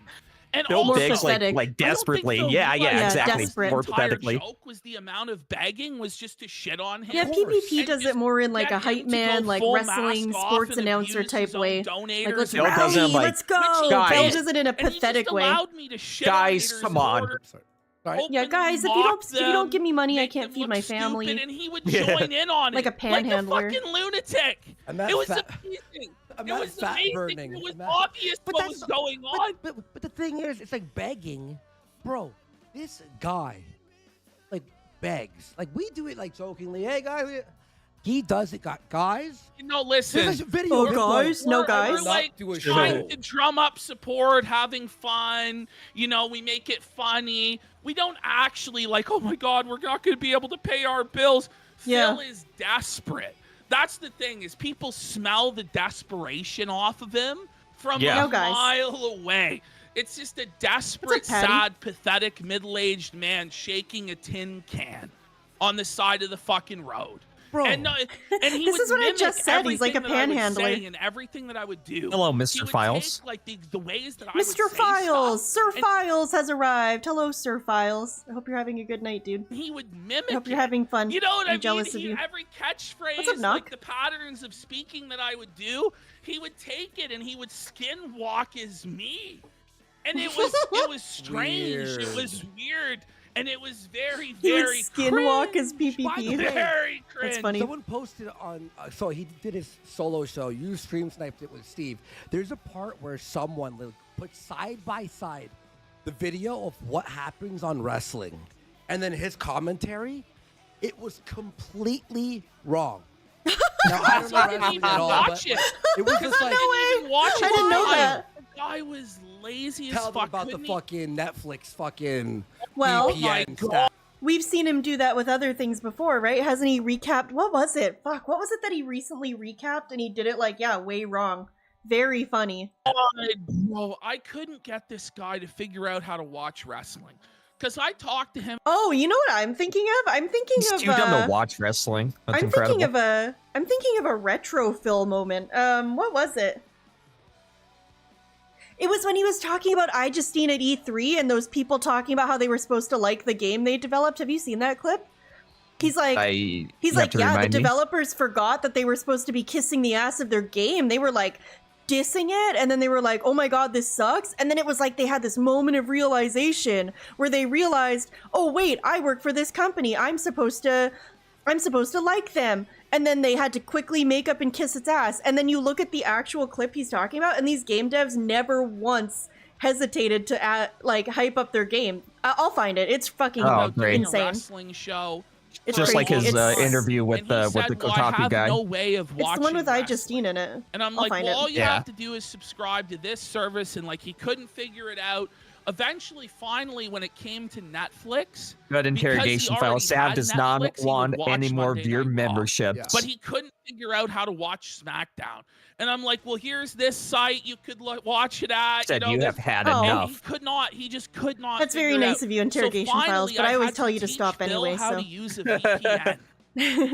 And Phil also, begs pathetic. like I don't think desperately. Phil Yeah, realized yeah, Yeah, exactly. desperate. More the entire pathetically. joke was the amount of begging was just to shit on him. Yeah, PPP And does just it more in like get a him hype to man, go like full wrestling, mask off sports and announcer abuse type his own way. donators Like, let's Phil does it rally, like, let's go. guys- Phil does it in a and he pathetic just way. allowed me to shit Guys, on haters come in on. order Sorry. Yeah, openly guys, if you mock don't them, give me money, I make can't them feed look my stupid, family. and he would Yeah. join in on Like it. a panhandler. Like a fucking lunatic. I'm not It was fat- amazing. I'm It not was fat amazing. burning. It was I'm not- obvious But what that's was going on. But the thing is, it's like begging, bro. This guy, like, begs. Like, we do it like jokingly. Hey, guys, he does it. Guys, Listen. there's a video. Oh, of him going, guys, no We're guys. like do a trying show. to drum up support, having fun. We make it funny. We don't actually like, oh my God, we're not going to be able to pay our bills. Yeah. Phil is desperate. That's the thing, is people smell the desperation off of him from Yeah. a No, guys. mile away. It's just a desperate, Patty? sad, pathetic, middle-aged man shaking a tin can on the side of the fucking road. Bro. And he This would is what I mimic just said. He's like a everything that I would panhandler. say and everything that I would do. Hello, He Mr. would Files. take, like the ways that I would Mr. say Files! stuff, Sir and Files has arrived. Hello, Sir Files. I hope you're having a good night, dude. he would mimic I hope you're it. having fun. You know what I'm I mean? jealous of you. Every catchphrase, What's up, Knock? like the patterns of speaking that I would do, he would take it and he would skinwalk as me. And it was strange. It was weird. And it was very, He would very skinwalk cringe. as PPP. By the way, Very cringe. That's funny. Someone posted on, so he did his solo show. You stream sniped it with Steve. There's a part where someone put side by side the video of what happens on wrestling, and then his commentary. It was completely wrong. Now, I don't know I didn't wrestling even at all, watch but it. it was just like I didn't even watch it. I didn't know live. that. The guy was lazy as tell them fuck. about the Couldn't he- fucking Netflix fucking Well- VPN Oh my stuff. We've seen him do that with other things before, right? Hasn't he recapped? What was it? Fuck, what was it that he recently recapped and he did it way wrong. Very funny. Bro, I couldn't get this guy to figure out how to watch wrestling. Because I talked to him. Oh, you know what I'm thinking of? I'm thinking He's of too dumb to watch wrestling. That's I'm incredible. thinking of a retro Phil moment. What was it? It was when he was talking about iJustine at E3 and those people talking about how they were supposed to like the game they developed. Have you seen that clip? He's like, You he's have like, to yeah, the remind me. developers forgot that they were supposed to be kissing the ass of their game. They were like dissing it, and then they were like, oh my God, this sucks. And then it was like they had this moment of realization where they realized, oh wait, I work for this company. I'm supposed to like them. And then they had to quickly make up and kiss its ass. And then you look at the actual clip he's talking about, and these game devs never once hesitated to hype up their game. I'll find it. It's fucking Oh, great. doing a insane. wrestling show. It's Just like crazy. his It's- interview with And he the said, well, I Kotaku have guy. no way of It's watching the one with wrestling. iJustine in it. And I'm I'll like, find well, it. all you Yeah. have to do is subscribe to this service. And like, he couldn't figure it out. Eventually, finally, when it came to Netflix, Good interrogation file. already Sav had does Netflix, not he would want watch any more Monday of your Night Raw. memberships. Yeah. but he couldn't figure out how to watch SmackDown. And I'm like, well, here's this site you could watch it at. Said you you know, have had Oh. and enough. he could not. He just could not. That's very figure it nice out. of you, interrogation so finally, files, but I always had tell you to teach stop Phil anyway, how so. to use a VPN.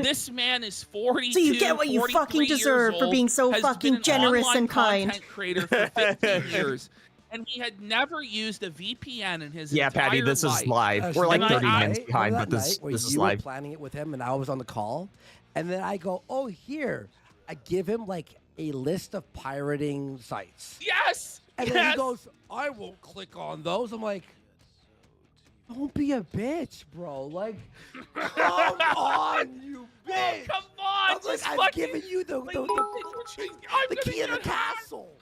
This man is 42. So you get what you 43 fucking years deserve for old, being so has fucking been an generous online and kind. content creator for 15 years, and he had never used a VPN in his Yeah, entire Patty, this life. is live. Uh, We're like and I- 30 minutes Right? behind, Remember but that this night where this is you were live. planning it with him, and I was on the call, and then I go, "Oh, here." I give him like a list of pirating sites, Yes. and yes. then he goes, "I won't click on those." I'm like, "Don't be a bitch, bro! Like, come on, you Oh, bitch!" come on. I'm like, just "I've fucking, given you the like, the, I'm the key of gonna the get castle."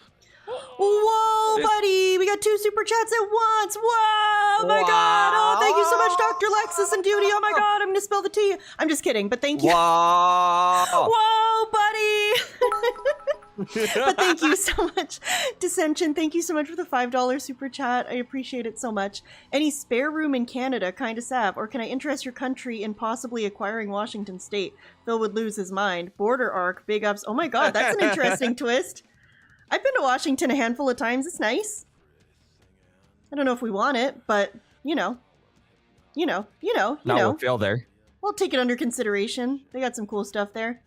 Whoa, This- buddy! We got 2 super chats at once. Whoa, my God! Oh, thank you so much, Dr. Lexus and Duty. Oh my God, I'm gonna spill the tea. I'm just kidding, but thank you. Wow. Whoa, buddy! But thank you so much, Dissension. Thank you so much for the $5 super chat. I appreciate it so much. Any spare room in Canada, kinda sav, or can I interest your country in possibly acquiring Washington State? Phil would lose his mind. Border arc, big ups. Oh my God, that's an interesting twist. I've been to Washington a handful of times. It's nice. I don't know if we want it, but you know, Not with Phil there. we'll take it under consideration. They got some cool stuff there.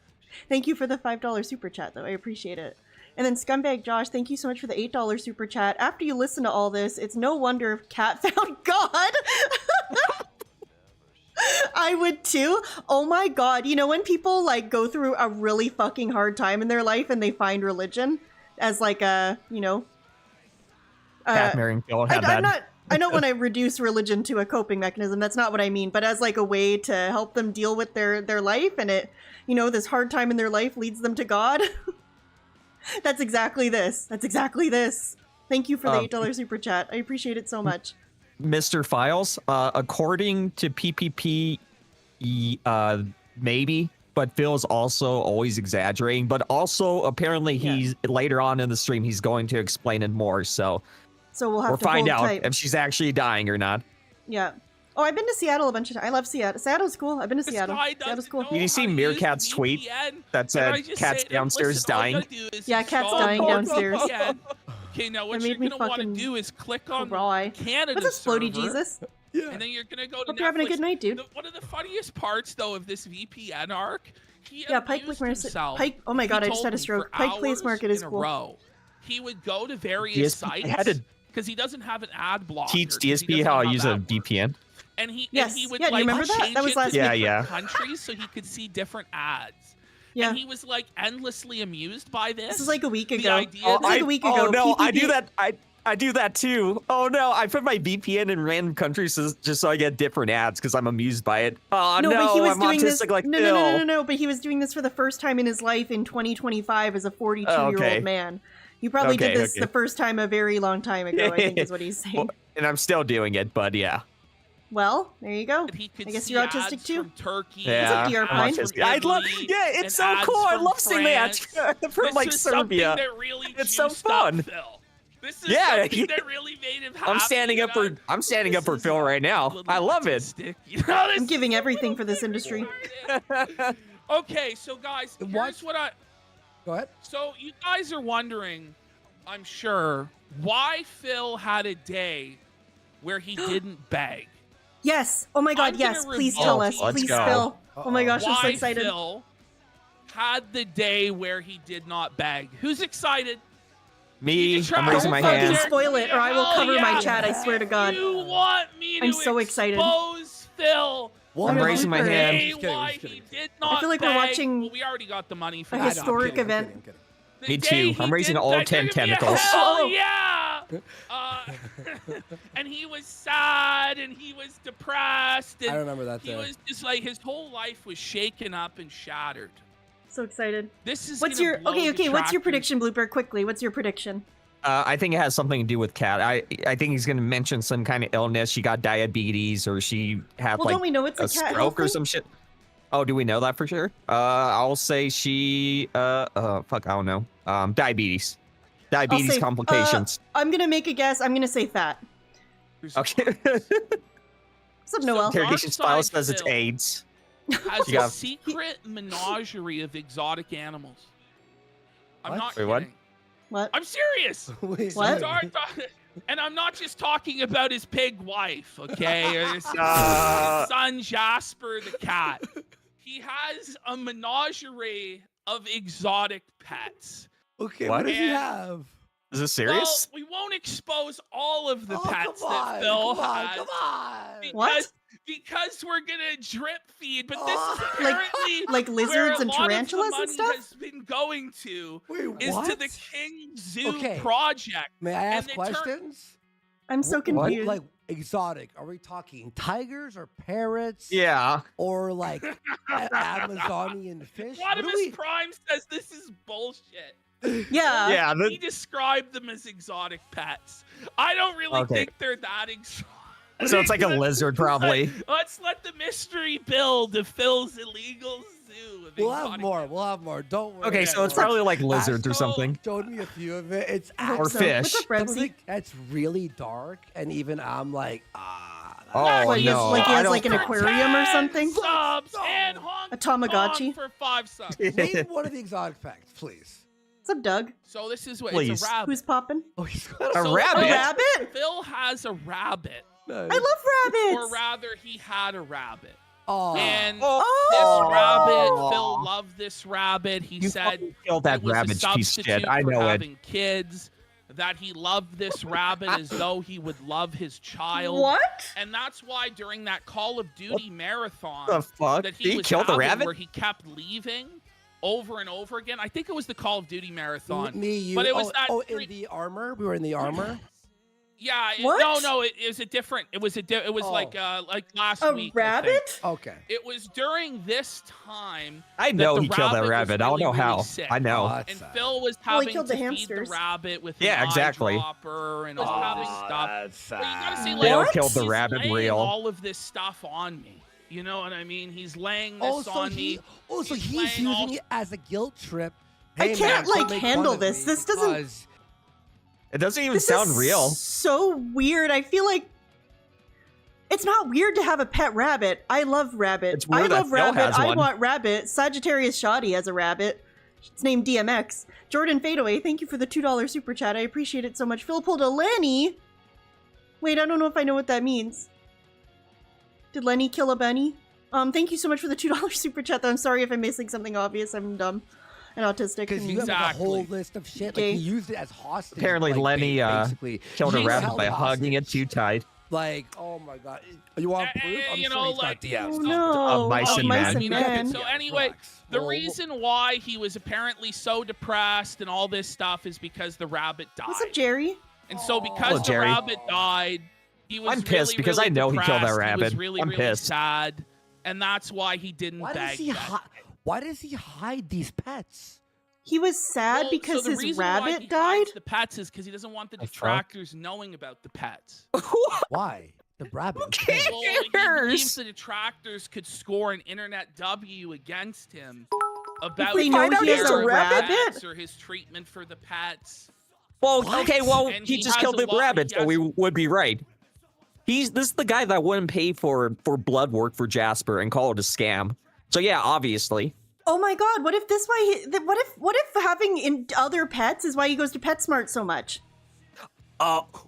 Thank you for the $5 super chat, though. I appreciate it. And then Scumbag Josh, thank you so much for the $8 super chat. After you listen to all this, it's no wonder if Cat found God. I would too. Oh my god. You know when people like go through a really fucking hard time in their life and they find religion as like a, you know... Cat marrying Phil had that. I don't want to reduce religion to a coping mechanism. That's not what I mean. But as like a way to help them deal with their life and it, you know, this hard time in their life leads them to God. That's exactly this. That's exactly this. Thank you for the $8 super chat. I appreciate it so much. Mr. Files, according to PPP, maybe, but Phil's also always exaggerating. But also, apparently, he's later on in the stream, he's going to explain it more. So we'll have to find hold out type. if she's actually dying or not. Yeah. Oh, I've been to Seattle a bunch of times. I love Seattle. Seattle's cool. I've been to This Seattle. guy Seattle's doesn't cool. know Did you see how to Meerkat's use tweet VPN? that Can I said just Cat's say- downstairs listen, all you dying? gotta do is Yeah, Cat's install dying downstairs. VPN. Okay, now what That you're made me gonna want to fucking do is click on cry. Canada What's this, Floaty server, Jesus? and then you're gonna go to Hope you're having a Netflix. good night, dude. One of the funniest parts, though, of this VPN arc, he Yeah, Pike abused Place Market. himself. Pike. Oh my god, He I just had told a me stroke. for Pike Place hours Market is in a cool. row. He would go to various DSP sites had to because he doesn't have an ad blocker. teach 'cause he DSP doesn't how know to use a that works. VPN. And he Yes. and he would Yeah, do you like remember that? change That was it last to week. different Yeah. countries so he could see different ads. Yeah. And he was like endlessly amused by this. This is like a week The ago. idea This is like a week ago. Oh no, I PPP do that. I do that too. Oh no, I put my VPN in random countries just so I get different ads because I'm amused by it. Oh no, but he was I'm doing this. autistic like no, Phil. no. But he was doing this for the first time in his life in 2025 as a 42-year-old Okay. man. You probably did Okay, this okay. the first time a very long time ago. I think is what he's saying. Well, and I'm still doing it, but yeah. Well, there you go. that he could I guess see you're ads autistic too. From Turkey. Yeah, What's up, DR ads Pine? from I love. Italy, Yeah, and it's so ads cool. I from love seeing that France. from This like is Serbia. something that really It's so juiced up fun. Phil. This is Yeah, something yeah. that really made him happy. I'm standing up for. I'm standing up for Phil right now. I love it. I'm giving everything for this industry. Okay, so guys, What? here's what I. Go ahead. So you guys are wondering, I'm sure, why Phil had a day where he didn't beg. Yes. Oh my god, I'm yes. gonna Please reveal tell to us. you Let's Please, go. Phil. Oh my gosh, I'm so Why excited. Phil had the day where he did not beg. Who's excited? Me, try. I'm raising my Don't fucking hand. spoil it, or I will Hell cover my yeah. chat. I swear to God. You want me to I'm so excited. expose Phil? Well, I'm no, raising my Blooper. hand. Hey, Just kidding, why just kidding. he did not feel like we're beg. watching Well, we already got the money for a that. I'm historic kidding, I'm event. kidding, I'm kidding. The Me day too. he I'm raising didn't all beg, 10 they're gonna be a tentacles. Hell Oh. yeah! And he was sad and he was depressed. And I remember that he day. was just like his whole life was shaken up and shattered. So excited. This is What's gonna your blow okay? What's your detractors. prediction, Blooper? Quickly, what's your prediction? I think it has something to do with Kat. I think he's gonna mention some kind of illness. She got diabetes, or she had Well, like don't we know it's a a cat stroke health or thing? some shit. Oh, do we know that for sure? I'll say she. Fuck, I don't know. Diabetes. Diabetes say, complications. I'm gonna make a guess. I'm gonna say fat. Okay. What's up, Noel? Dark Interrogation style Side says it's Phil AIDS. has You a got- secret menagerie of exotic animals. I'm What? not Wait, what? kidding. What? I'm serious. Wait, What? And I'm not just talking about his pig wife, okay? Or his son Jasper the cat. He has a menagerie of exotic pets. Okay, What? what does he And- have? Is this serious? Well, we won't expose all of the Oh, pets come on, that Phil come on, has. come on. What? Because we're gonna drip feed, but this Oh. is apparently Like where lizards a and lot of the tarantulas and money stuff? has been going to Wait, is what? to the King Zoo Okay. project. May I ask they questions? I'm so What- confused. Like exotic? Are we talking tigers or parrots? Yeah. Or like Amazonian fish? What do Rodimus we? Prime says this is bullshit. yeah. Yeah. He described them as exotic pets. I don't really Okay. think they're that exotic. So it's like a lizard, probably. Let's let the mystery build of Phil's illegal zoo. Of We'll have exotic more. We'll have more. Don't worry. Okay, so it's Don't worry. probably like lizards or Astro something. Showed me a few of it. It's I hope Or so. fish. What's up, some of Rebsy? it gets really dark, and even I'm like, Oh, What, he has, no. like he I has don't- like an aquarium or something? Subs and Hong A Tamagotchi? Kong for 5 subs. Name one of the exotic facts, please. What's up, Doug? So this is what Please. it's a rabbit. Who's popping? Oh, he's got A So rabbit? A rabbit? Phil has a rabbit, Nice. I love or rabbits. rather, he had a rabbit. And Oh. this rabbit, Phil loved this rabbit. He You said fucking killed that it was rabbit, a piece of shit. substitute I for know it. having kids, that he loved this rabbit as though he would love his child. What? And that's why during that Call of Duty marathon The fuck? that Did he he was kill the having, rabbit? where he kept leaving over and over again. I think it was the Call of Duty marathon. Me, you. But it was that in the armor. We were in the armor. Yeah, What? no, it was a different. It was like last A week. I think. rabbit? Okay. It was during this time. I that know the he killed that was rabbit. I don't really, know how. really sick. I know. Oh, that's And sad. Phil was Well, he having killed to the feed hamsters. the rabbit with Yeah, an exactly. eyedropper and was having stuff. That's But you gotta sad. see, Leo like, killed the he's rabbit laying real. all of this stuff on me. You know what I mean? He's laying this Oh, so on me. so He's he's laying all- using it as a guilt trip. I Hey, can't, man, don't like, make handle fun of this. me This doesn't- because- It doesn't even This sound is real. so weird. I feel like it's not weird to have a pet rabbit. I love rabbit. It's weird I that love Phil rabbit. has I one. want rabbit. Sagittarius Shoddy has a rabbit. It's named DMX. Jordan Fadeaway, thank you for the $2 super chat. I appreciate it so much. Phil pulled a Lenny. Wait, I don't know if I know what that means. Did Lenny kill a bunny? Thank you so much for the $2 super chat. Though I'm sorry if I'm missing something obvious. I'm dumb and autistic. Because and- you have like, a Exactly. whole list of shit. Like Okay. he used it as hostage. Apparently like, Lenny, basically. Killed a He rabbit held by it hugging it hostage. too tight. Like, oh my god, you want proof? I'm you sure know, he's got like- DMs. Oh no! Mice Oh, and mice men. and You men. know, so anyway, the reason why he was apparently so depressed and all this stuff is because the rabbit died. What's up, Jerry? And so because Hello, the Jerry. rabbit died, he was I'm pissed really, because really I know he killed that depressed. He was rabbit. really, I'm really pissed. sad, and that's why he didn't Why beg does he them. Why does he hide these pets? He was sad Well, because so the his reason why rabbit he died? hides the pets is because he doesn't want the The fuck? detractors knowing about the pets. Why? The rabbit. Well, he cares? believes the detractors could score an internet W against him about they his know care he has a of the rabbit? pets or his treatment for the pets. Well, What? okay, well, And he he just has killed a the lot- rabbit, he so has- we would be right. This is the guy that wouldn't pay for blood work for Jasper and call it a scam. So yeah, obviously. Oh my god, what if this why what if having other pets is why he goes to PetSmart so much?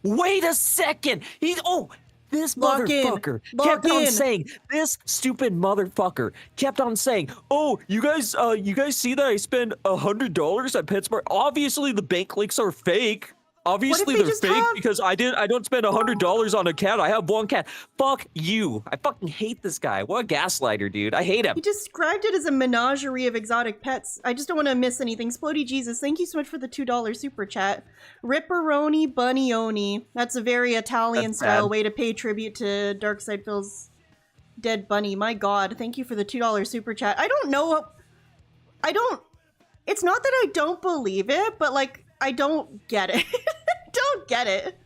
Wait a second. This Log in. motherfucker Log kept on in. saying, this stupid motherfucker kept on saying, oh, you guys see that I spend $100 at PetSmart? Obviously the bank links are fake. Obviously they they're just fake have- because I don't spend $100 on a cat. I have one cat. Fuck you. I fucking hate this guy. What a gaslighter, dude. I hate him. He described it as a menagerie of exotic pets. I just don't want to miss anything. Splody Jesus, thank you so much for the $2 super chat. Ripperoni Bunnyoni. That's a very Italian That's style bad. way to pay tribute to Darkside Phil's dead bunny. My god, thank you for the $2 super chat. It's not that I don't believe it, but like, I don't get it. Don't get it.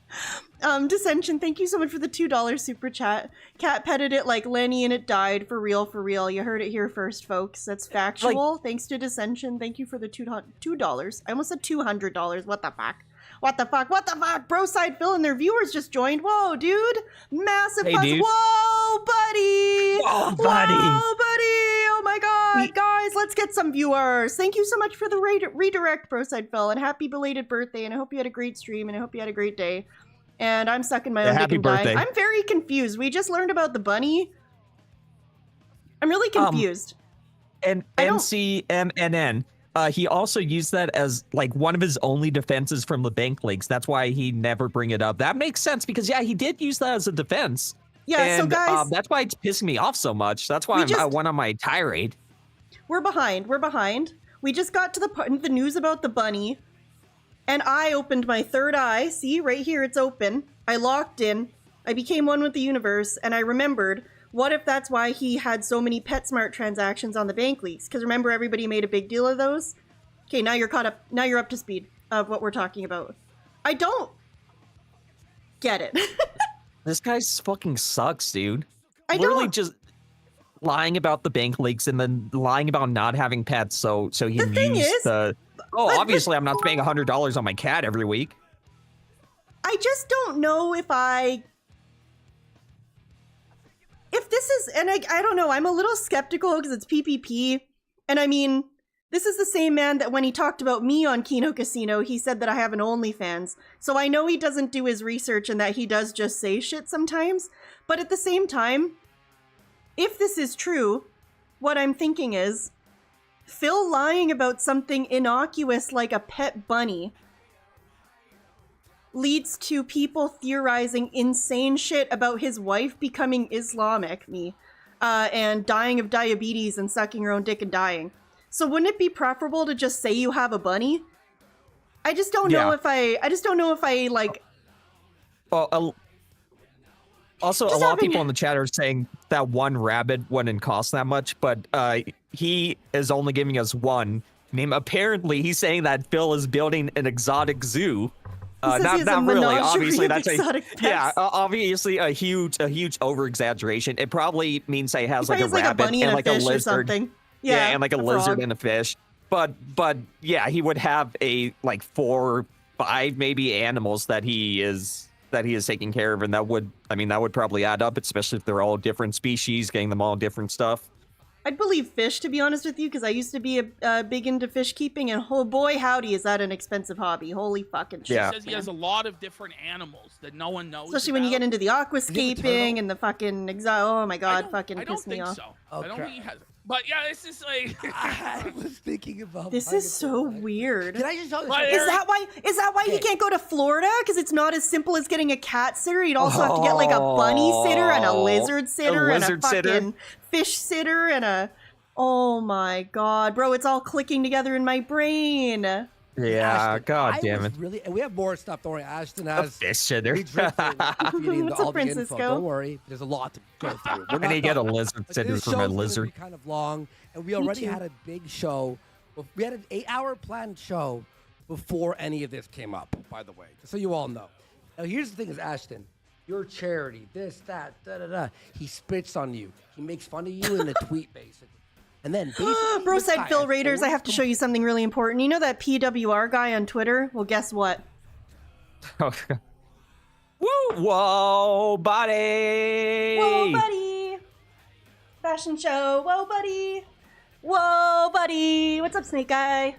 Dissension, thank you so much for the $2 super chat. Cat petted it like Lenny and it died. For real, for real. You heard it here first, folks. That's factual. Thanks to Dissension. Thank you for the $2. I almost said $200. What the fuck? What the fuck? What the fuck? Broside Phil and their viewers just joined. Whoa, dude. Massive Hey, buzz. dude. Whoa, buddy. Whoa, buddy. Whoa, buddy. Oh my god. Guys, let's get some viewers. Thank you so much for the redirect, Broside Phil, and happy belated birthday. And I hope you had a great stream, and I hope you had a great day. And I'm sucking my own dick happy and dying. birthday. I'm very confused. We just learned about the bunny. I'm really confused. And I don't- NCMNN. He also used that as like one of his only defenses from the bank leaks. That's why he never bring it up. That makes sense because yeah, he did use that as a defense. Yeah, so And, guys, that's why it's pissing me off so much. That's why I went on my tirade. we're behind. We're behind. We just got to the news about the bunny, and I opened my third eye. See, right here, it's open. I locked in. I became one with the universe, and I remembered, what if that's why he had so many PetSmart transactions on the bank leaks? Because remember, everybody made a big deal of those? Okay, now you're caught up. Now you're up to speed of what we're talking about. I don't get it. This guy fucking sucks, dude. I Literally don't. just lying about the bank leaks and then lying about not having pets so he The can thing use is- the obviously I'm not spending $100 on my cat every week. I just don't know if this is, and I don't know, I'm a little skeptical because it's PPP, and I mean, this is the same man that when he talked about me on Kino Casino, he said that I have an OnlyFans, so I know he doesn't do his research and that he does just say shit sometimes, but at the same time, if this is true, what I'm thinking is Phil lying about something innocuous like a pet bunny leads to people theorizing insane shit about his wife becoming Islamic, and dying of diabetes and sucking her own dick and dying. So wouldn't it be preferable to just say you have a bunny? I just don't know if I like. Well, also, Just a lot of having- people in the chat are saying that one rabbit wouldn't cost that much, but he is only giving us one. Apparently, he's saying that Phil is building an exotic zoo. says he has a Not really. menagerie Obviously, of that's exotic pets. obviously a huge over exaggeration. It probably means he has like a Probably has, rabbit bunny and and like a a fish or lizard. something. Yeah, and like a lizard frog. and a fish. But yeah, he would have a like 4 or 5 maybe animals that he is taking care of, and that would probably add up, especially if they're all different species, getting them all different stuff. I'd believe fish, to be honest with you, because I used to be a big into fish keeping, and oh boy, howdy, is that an expensive hobby. Holy fucking shit. Yeah. He says he has a lot of different animals that no one knows. Especially when you about. get into the aquascaping turtle? and the fucking oh my god, fucking I don't piss me think off. so. Oh, I don't crap. think he has. But yeah, it's just like. I was thinking about This buying is a so turtle. weird. Can I just tell you Right, something? Is that why he Okay. can't go to Florida? Because it's not as simple as getting a cat sitter. He'd also have to get like a bunny sitter and a lizard sitter and a lizard sitter? fucking fish sitter and a. Oh my god, bro! It's all clicking together in my brain. Yeah, Ashton, god I damn was it. Really, and we have more stuff. Don't worry, Ashton A has. fish sitter. We drip feeding What's all up, the info. Francisco? Don't worry, there's a lot to go through. We're I not need to get a done. lizard But sitter this for show's my gonna lizard. be kind of long, and we already too. had a big show. We had an 8-hour planned show before any of this came up. By the way, just so you all know. Now here's the thing: is Ashton, your charity, this, that, da da da. He spits on you. He makes fun of you in a tweet, basically. And then, basically, Bro this guy said Phil has Raiders, I have to show you something really important. You know that PWR guy on Twitter? Well, guess what? Woo! Whoa, buddy! Whoa, buddy! Fashion show. Whoa, buddy! Whoa, buddy! What's up, Snake Guy?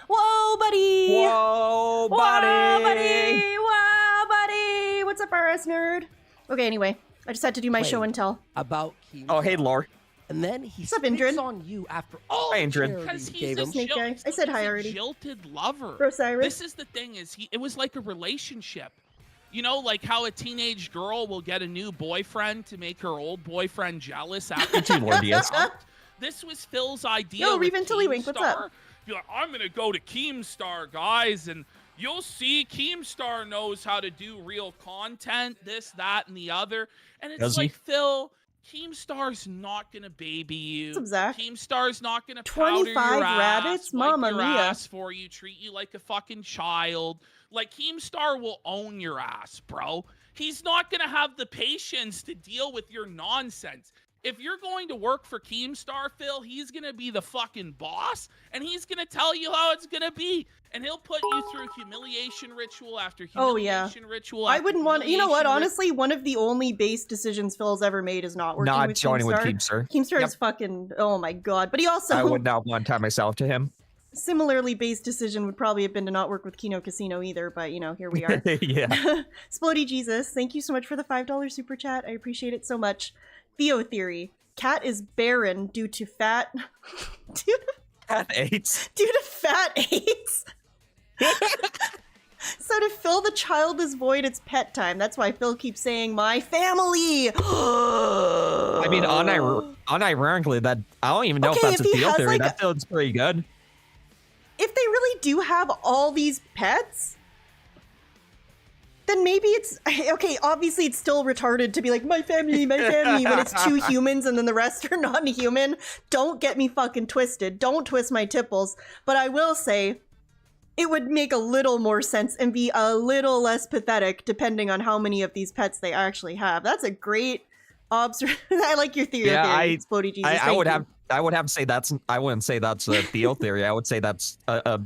Whoa, buddy! Whoa, buddy! Whoa, buddy! Whoa, buddy! What's up, RS nerd? Okay, anyway, I just had to do my Wait. show and tell. about Keem. Oh, hey, Lore. And then he What's up, spits Indrin? on you after all Hi, the Indrin. charity Because you he's gave a him. Snake guy. I said hi he's a already. jilted lover. Bro Cyrus. This is the thing: is it was like a relationship. You know, like how a teenage girl will get a new boyfriend to make her old boyfriend jealous after Too, Lord, yes. This was Phil's idea. Yo, with Reven Tillywink, what's up? Keemstar. Be like, I'm gonna go to Keemstar, guys, and you'll see Keemstar knows how to do real content, this, that, and the other. And it's Does he? like, Phil, Keemstar's not gonna baby you. What's up, Zach? Keemstar's not gonna powder 25 your ass, rabbits? wipe Mamma your mia. ass for you, treat you like a fucking child. Like, Keemstar will own your ass, bro. He's not gonna have the patience to deal with your nonsense. If you're going to work for Keemstar, Phil, he's going to be the fucking boss, and he's going to tell you how it's going to be. And he'll put you through humiliation ritual after Oh, yeah. humiliation ritual I after wouldn't want. You know what? humiliation Honestly, one of the only base decisions Phil's ever made is not working Not with joining with Keemstar. Keemstar. Keemstar Yep. is fucking. Oh my god! But he also I would not want to tie myself to him. similarly based decision would probably have been to not work with Kino Casino either. But you know, here we are. Yeah. Splody Jesus, thank you so much for the $5 super chat. I appreciate it so much. Theo theory: cat is barren due to fat. At 8. Due to fat AIDS. So to fill the childless void, it's pet time. That's why Phil keeps saying, my family! I mean, unironically, that I don't even know Okay, if that's if a he deal has, theory. like, That feels pretty good. If they really do have all these pets, then maybe it's... Okay, obviously it's still retarded to be like, my family, when it's 2 humans and then the rest are non-human. Don't get me fucking twisted. Don't twist my tipples. But I will say, it would make a little more sense and be a little less pathetic depending on how many of these pets they actually have. That's a great observation. I like your theory. Yeah, Splody Jesus. I Thank would you. have. I would have to say that's. I wouldn't say that's a Theo theory. I would say that's a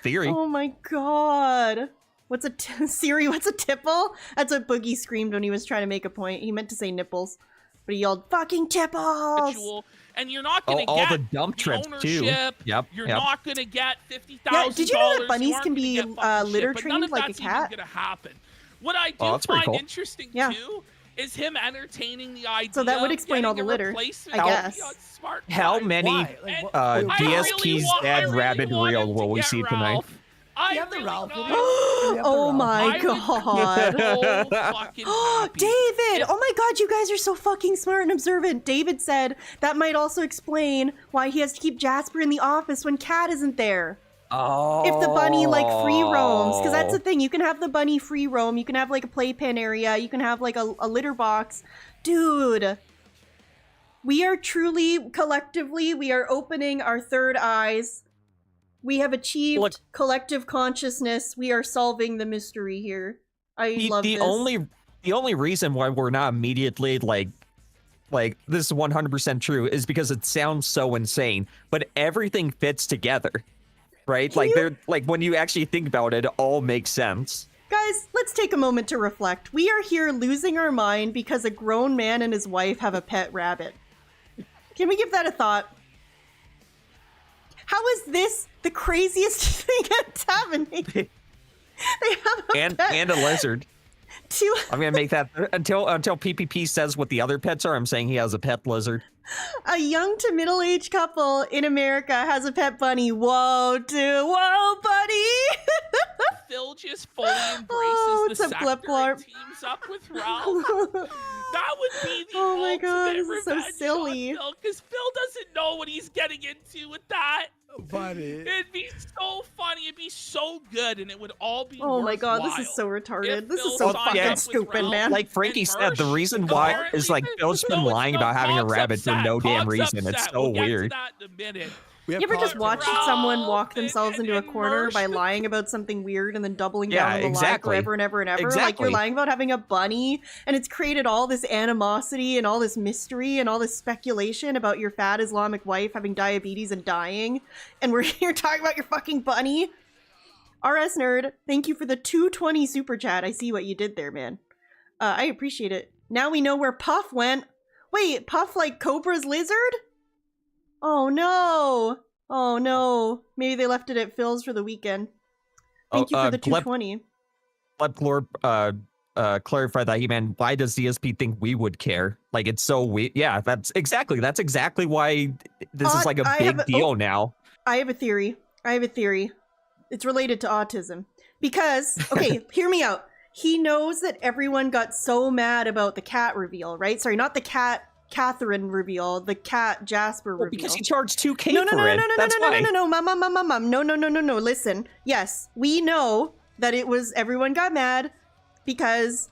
theory. Oh my god. What's a Siri? What's a tipple? That's what Boogie screamed when he was trying to make a point. He meant to say nipples, but he yelled "fucking tipples." ritual. And you're not going to all get the dump trips too. ownership. Yep. You're yep. not going to get $50,000. Yeah, did you know that bunnies You aren't can gonna be, get fucking litter shit, but none trained of like a that's cat? even going to happen. What I do Oh, that's pretty find cool. interesting Yeah. too is him entertaining the idea. So that would of explain all getting the a litter, replacement I for guess. the smart How guy. many Why? Like, And what- I DSP's really want- dead I really rabbit want reel him will to we get see tonight? Ralph. I You have the really Ralph want- video? You have the Oh Ralph my I would be god. so fucking happy. David! If- Oh my god, you guys are so fucking smart and observant. David said that might also explain why he has to keep Jasper in the office when Cat isn't there. Oh. If the bunny like free roams, because that's the thing, you can have the bunny free roam, you can have like a playpen area, you can have like a litter box. Dude, we are truly, collectively, we are opening our third eyes. We have achieved Look- collective consciousness. We are solving the mystery here. I love the this. only reason why we're not immediately like this is 100% true is because it sounds so insane, but everything fits together, right? Like they're like when you actually think about it, it all makes sense. Guys, let's take a moment to reflect. We are here losing our mind because a grown man and his wife have a pet rabbit. Can we give that a thought? How is this the craziest thing that's happening? They have a pet. And a lizard. Two, I'm gonna make that until PPP says what the other pets are. I'm saying he has a pet lizard. a young to middle-aged couple in America has a pet bunny. Whoa, dude. Whoa, buddy. Phil just fully embraces Oh, the it's a sector blip blorp. and teams up with Ralph. That would be the Oh my ultimate God, this is so revenge silly. on Phil, because Phil doesn't know what he's getting into with that. Buddy. It'd be so funny. It'd be so good, and it would all be Oh my god, this is worthwhile. so retarded. If This Phil is so signed fucking up with stupid, Ralph, man. Like Frankie and said, the Mersh, reason why apparently- is like Phil's been No, lying about having a Pog's rabbit for upset. no damn Pog's reason. It's upset. so We'll get to weird. that in a minute. We have You ever just Pog- watched Ralph someone walk and- themselves into a and corner Mersh. by lying about something weird and then doubling Yeah, down on the lie exactly. forever and ever and ever? Like Exactly. you're lying about having a bunny, and it's created all this animosity and all this mystery and all this speculation about your fat Islamic wife having diabetes and dying, and we're here talking about your fucking bunny? RS Nerd, thank you for the 220 super chat. I see what you did there, man. I appreciate it. Now we know where Puff went. Wait, Puff like Cobra's lizard? Oh no. Oh no. Maybe they left it at Phil's for the weekend. Thank you for the 220. Let Glor clarify that. He meant, why does DSP think we would care? Like, it's so weird. Yeah, that's exactly why this is like a I big have deal now. I have a theory. It's related to autism. Because, okay, hear me out. He knows that everyone got so mad about the cat reveal, right? Sorry, not the cat Catherine reveal, the cat Jasper reveal. Because he charged $2K no, for it. That's why. Mom. No. Listen. Yes, we know that it was everyone got mad because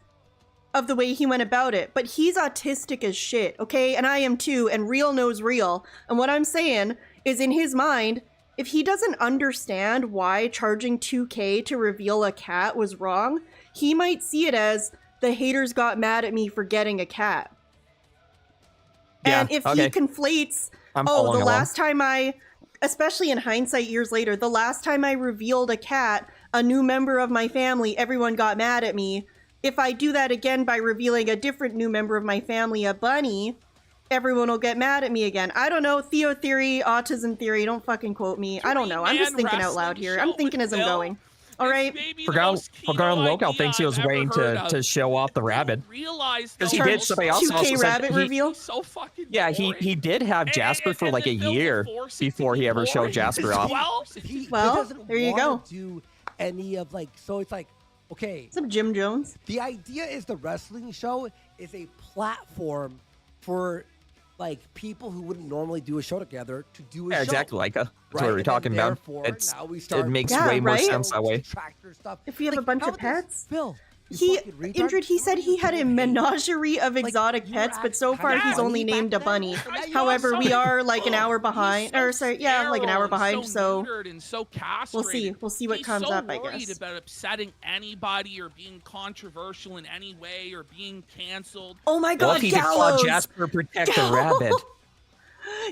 of the way he went about it. But he's autistic as shit, okay? And I am too, and real knows real. And what I'm saying is, in his mind, if he doesn't understand why charging $2K to reveal a cat was wrong, he might see it as the haters got mad at me for getting a cat. Yeah, And if okay. he conflates, I'm the following along. last time especially in hindsight years later, the last time I revealed a cat, a new member of my family, everyone got mad at me. If I do that again by revealing a different new member of my family, a bunny, everyone will get mad at me again. I don't know. Theo theory, autism theory, don't fucking quote me. I don't know. I'm just thinking out loud here. I'm thinking as I'm going. All right. Forgot Lolcow thinks he was waiting to show off the rabbit. Because he did. Somebody else 2K also said rabbit reveal? So fucking Yeah, he did have Jasper for like a year before he ever showed Jasper off. Well, doesn't there you wanna go. Do any of like, so it's like, okay, Some Jim Jones. the idea is the wrestling show is a platform for like people who wouldn't normally do a show together to do a Yeah, show. exactly. Like that's Right? what we're And talking then about. therefore, It's now we it start makes Yeah, way more right? sense that way. Tractor stuff. If we have a bunch how of does pets? Phil, you He, fucking retard, Indrid, he you said know he had a you hate? menagerie of Like, exotic you pets, were but so act- far kinda he's only back named a then, bunny. but now you However, are we so- are like an hour behind, or sorry, yeah, like an hour behind, so we'll see. We'll see what He's comes so up, I worried guess. about upsetting anybody or being controversial in any way or being canceled. Oh my Well, god, if he declawed Gallows! Jasper protect the Gallows! rabbit.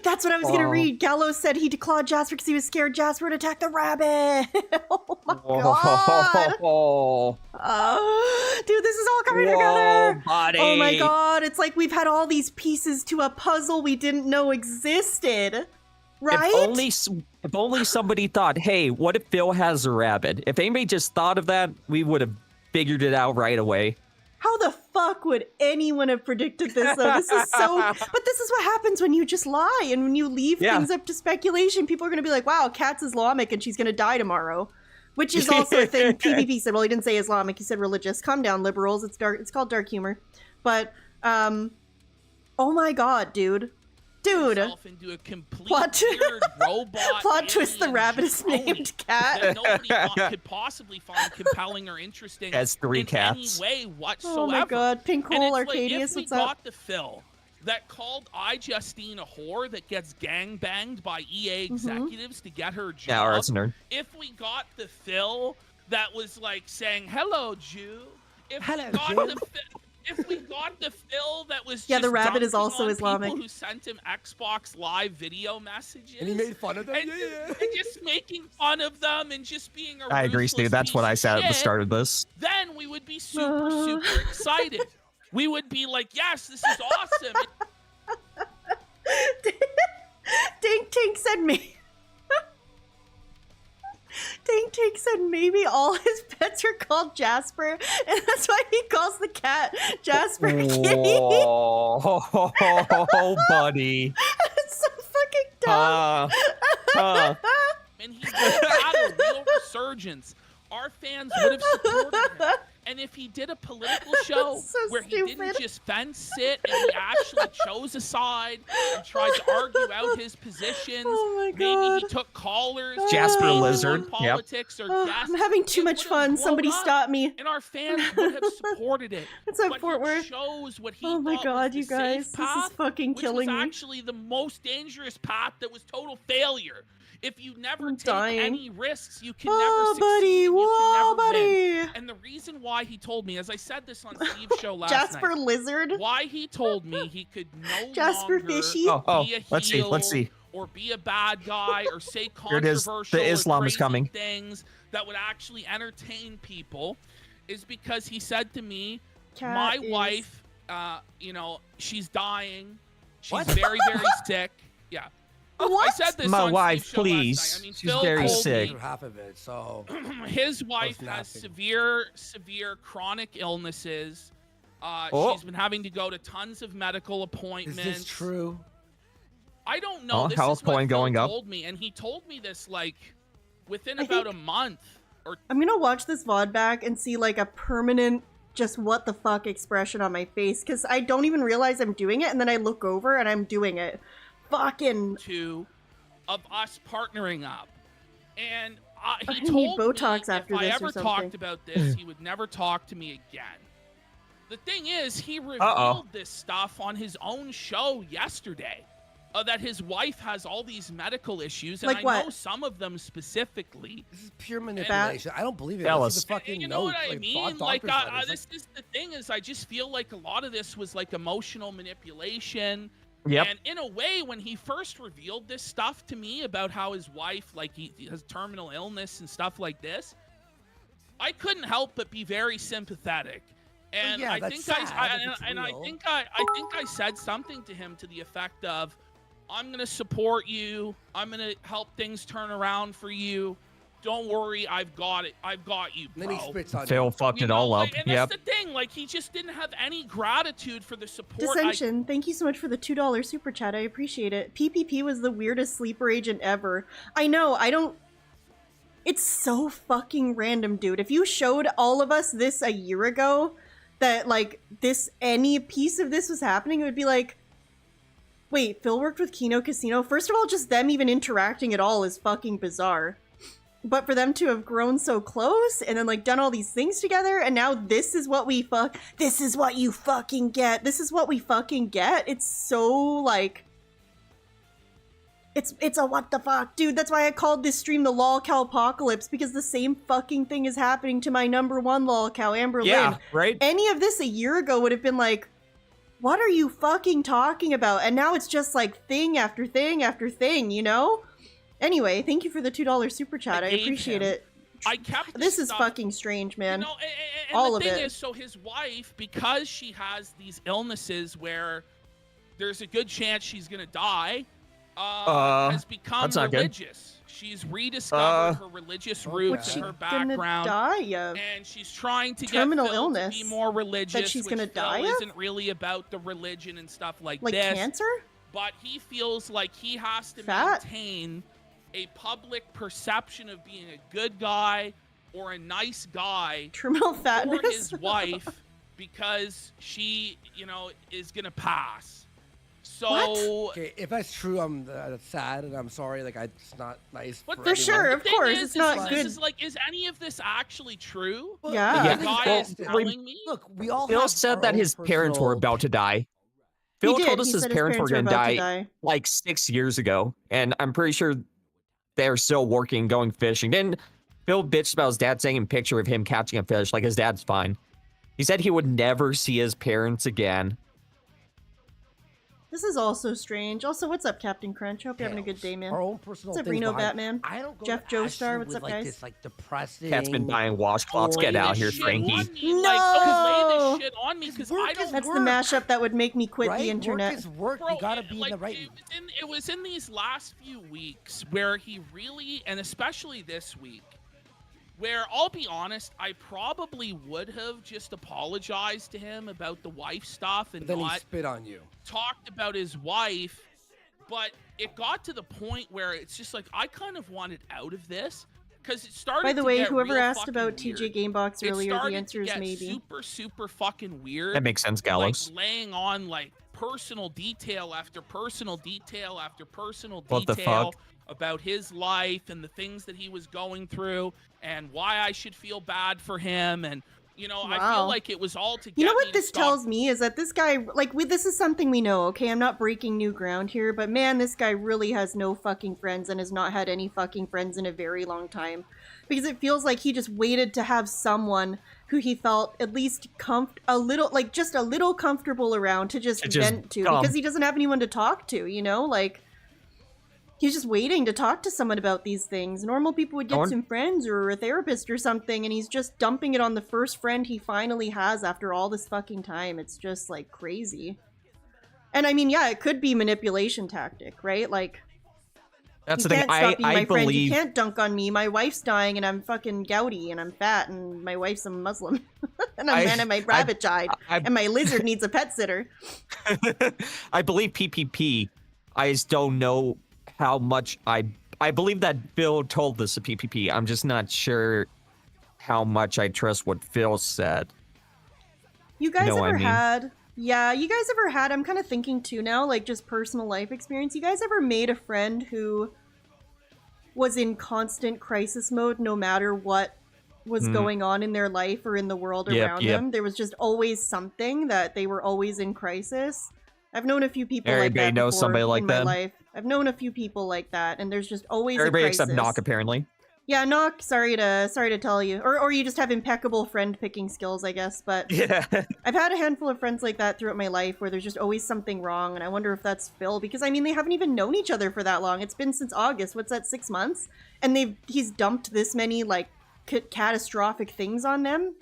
That's what I was gonna Oh. read. Gallows said he declawed Jasper because he was scared Jasper would attack the rabbit. Oh my god! Oh, Dude, this is all coming whoa, together. buddy. Oh my god, it's like we've had all these pieces to a puzzle we didn't know existed. Right? If only somebody thought, hey, what if Phil has a rabbit? If anybody just thought of that, we would have figured it out right away. How the fuck fuck would anyone have predicted this, though? This is so... But this is what happens when you just lie, and when you leave things up to speculation, people are going to be like, wow, Kat's Islamic, and she's going to die tomorrow. Which is also a thing PPP said. Well, he didn't say Islamic, he said religious. Calm down, liberals. It's dark. It's called dark humor. But, oh my god, dude. Into a complete weird robot plot twist, the rabbit is jabroni named Cat. that nobody could possibly find compelling or interesting Has 3 in cats. any way whatsoever. Oh my god, Pink And Hole it's Arcadius, like, what's if we up? got the Phil that called iJustine a whore that gets gangbanged by EA executives to get her job. Yeah, that's a nerd. If we got the Phil that was like saying, hello, Jew. If we got the Phil that was Yeah, the just rabbit is dunking also on Islamic. people who sent him Xbox Live video messages. And he made fun of them? And, and just making fun of them and just being a I agree, ruthless Steve. That's piece what I of said at the shit, start of this. then we would be super excited. We would be like, yes, this is awesome. Dink Tink said me. Dink Tink said maybe all his pets are called Jasper, and that's why he calls the cat Jasper Kitty. Oh, buddy. It's so fucking dumb. And he would have had a real resurgence. Our fans would have supported him. And if he did a political show So where he stupid. didn't just fence sit and he actually chose a side and tried to argue out his positions, Oh my maybe God. he took callers, Jasper speeches Lizard, on politics or Oh, guests. I'm having too it much would have fun. blown Somebody up, stop me. And our fans would have supported it. It's at But Fort he Worth. chose what he Oh my thought god, was the you guys. safe This is path, fucking which killing was me. actually the most dangerous path that was total failure. If you never I'm take dying. any risks, you can Oh, never succeed. buddy. And you Whoa, can never buddy. win. And the reason why he told me, as I said this on Steve's show last Jasper night, Lizard. why he told me he could no Jasper longer Fishy. be a let's see, let's heel see. or be a bad guy or say Here it is. controversial The Islam or is crazy coming. things that would actually entertain people is because he said to me, Cat my is- wife, she's dying. She's What? very, very sick. Yeah. What? I said this My on wife, Steve's show last please. night. I mean, She's Phil very told sick. me Half of it, so his wife has napping. severe chronic illnesses. Oh. She's been having to go to tons of medical is appointments. this true? I don't know. Oh, This health is what point Phil going up. told me, and he told me this like within I about think- a month. Or I'm gonna watch this VOD back and see like a permanent just what the fuck expression on my face, because I don't even realize I'm doing it, and then I look over and I'm doing it. Fucking two of us partnering up, and I he need told Botox me after if I this or ever something. talked about this, he would never talk to me again. The thing is, he revealed Uh-oh. this stuff on his own show yesterday. That his wife has all these medical issues, and Like I what? know some of them specifically. This is pure manipulation. I don't believe it. Tell This us. is the fucking You know what notes, I like, mean? doctor's Like, letters. this is the thing is, I just feel like a lot of this was like emotional manipulation. Yep. And in a way, when he first revealed this stuff to me about how his wife, like, he has terminal illness and stuff like this, I couldn't help but be very sympathetic. And yeah, I that's think sad if it's I real. think I said something to him to the effect of, I'm gonna support you. I'm gonna help things turn around for you. Don't worry, I've got it. I've got you, And bro. then he spits on Phil you. fucked You it know, all up. like, and Yep. that's the thing. Like, he just didn't have any gratitude for the support. Dissension, thank you so much for the $2 super chat. I appreciate it. PPP was the weirdest sleeper agent ever. I know, I don't... It's so fucking random, dude. If you showed all of us this a year ago, that, like, any piece of this was happening, it would be like, wait, Phil worked with Kino Casino? First of all, just them even interacting at all is fucking bizarre. But for them to have grown so close and then like done all these things together, and now this is what we this is what you fucking get. This is what we fucking get. It's so like it's a what the fuck, dude. That's why I called this stream the Lolcow-pocalypse, because the same fucking thing is happening to my number one Lolcow, Amber Yeah, Lynn. right? Any of this a year ago would have been like, what are you fucking talking about? And now it's just like thing after thing after thing, you know? Anyway, thank you for the $2 super chat. I gave appreciate him. it. I kept This is stuff, fucking strange, man. You know, and All the of thing it. is, so his wife, because she has these illnesses where there's a good chance she's gonna die, has become that's not good. religious. She's rediscovered her religious roots and her Gonna background. die of And she's trying to terminal get Phil illness to be more religious. that she's gonna which Phil die of? isn't really about the religion and stuff like this. cancer. But he feels like he has to Fat? maintain a public perception of being a good guy or a nice guy Terminal for fatness. his wife because she, is gonna pass. So, Okay, if that's true, I'm sad and I'm sorry. Like, it's not nice. but for For the anyone. sure, of thing course, is, it's not is, good. Is any of this actually true? Yeah. The guy is telling me. Look, we all Phil have said our that own his parents were personal- about to die. He Phil did. told us He his said parents were going to about to die like 6 years ago, and I'm pretty sure they're still working, going fishing. Then Phil bitched about his dad saying a picture of him catching a fish, like his dad's fine. He said he would never see his parents again. This is also strange. Also, what's up, Captain Crunch? Hope you're having a good day, man. Our own personal What's up, things Reno behind- Batman? I don't go Jeff to Joestar, Ashley what's with, up, like, guys? This, like, depressing. Cat's been buying washcloths. Get Lay out this here, shit Frankie. on me. Like, No! don't lay this shit on me because Work I is don't. That's work. the mashup that would make me quit right? the internet. Work is work. Bro, You gotta be like, in the right. It was in these last few weeks where he really, and especially this week, where I'll be honest, I probably would have just apologized to him about the wife stuff and Then he not spit on you. talked about his wife. But it got to the point where it's just like I kind of wanted out of this because it started. By the to way, get whoever real asked fucking about weird. TJ Gamebox It earlier, the started answer to is get maybe. super fucking weird. That makes sense, Gallows. Like laying on like personal detail after personal detail after personal What the detail fuck? about his life and the things that he was going through and why I should feel bad for him. And I Wow. feel like it was all to get You know me what to this stop. tells me is that this guy, this is something we know, okay? I'm not breaking new ground here, but man, this guy really has no fucking friends and has not had any fucking friends in a very long time. Because it feels like he just waited to have someone who he felt at least just a little comfortable around to just vent to. dumb. Because he doesn't have anyone to talk to, He's just waiting to talk to someone about these things. Normal people would get some friends or a therapist or something, and he's just dumping it on the first friend he finally has after all this fucking time. It's just, like, crazy. And I mean, yeah, it could be manipulation tactic, right? Like, That's you the thing. can't stop being I my friend. You believe. can't dunk on me. My wife's dying, and I'm fucking gouty, and I'm fat, and my wife's a Muslim, and my rabbit died, and my lizard needs a pet sitter. I believe PPP. I just don't know how much I believe that Phil told us to PPP. I'm just not sure how much I trust what Phil said. You guys know what I ever mean? had? Yeah, you guys ever had? I'm kind of thinking too now, like just personal life experience. You guys ever made a friend who was in constant crisis mode, no matter what was going on in their life or in the world around them? There was just always something that they were always in crisis. I've known a few people like Everybody that knows before somebody like in my that. life. I've known a few people like that, and there's just always Everybody a crisis. except Knock, apparently. Yeah, Knock, sorry to tell you. Or you just have impeccable friend picking skills, I guess. But Yeah. I've had a handful of friends like that throughout my life where there's just always something wrong, and I wonder if that's Phil, because I mean they haven't even known each other for that long. It's been since August. What's that, 6 months? And he's dumped this many like catastrophic things on them,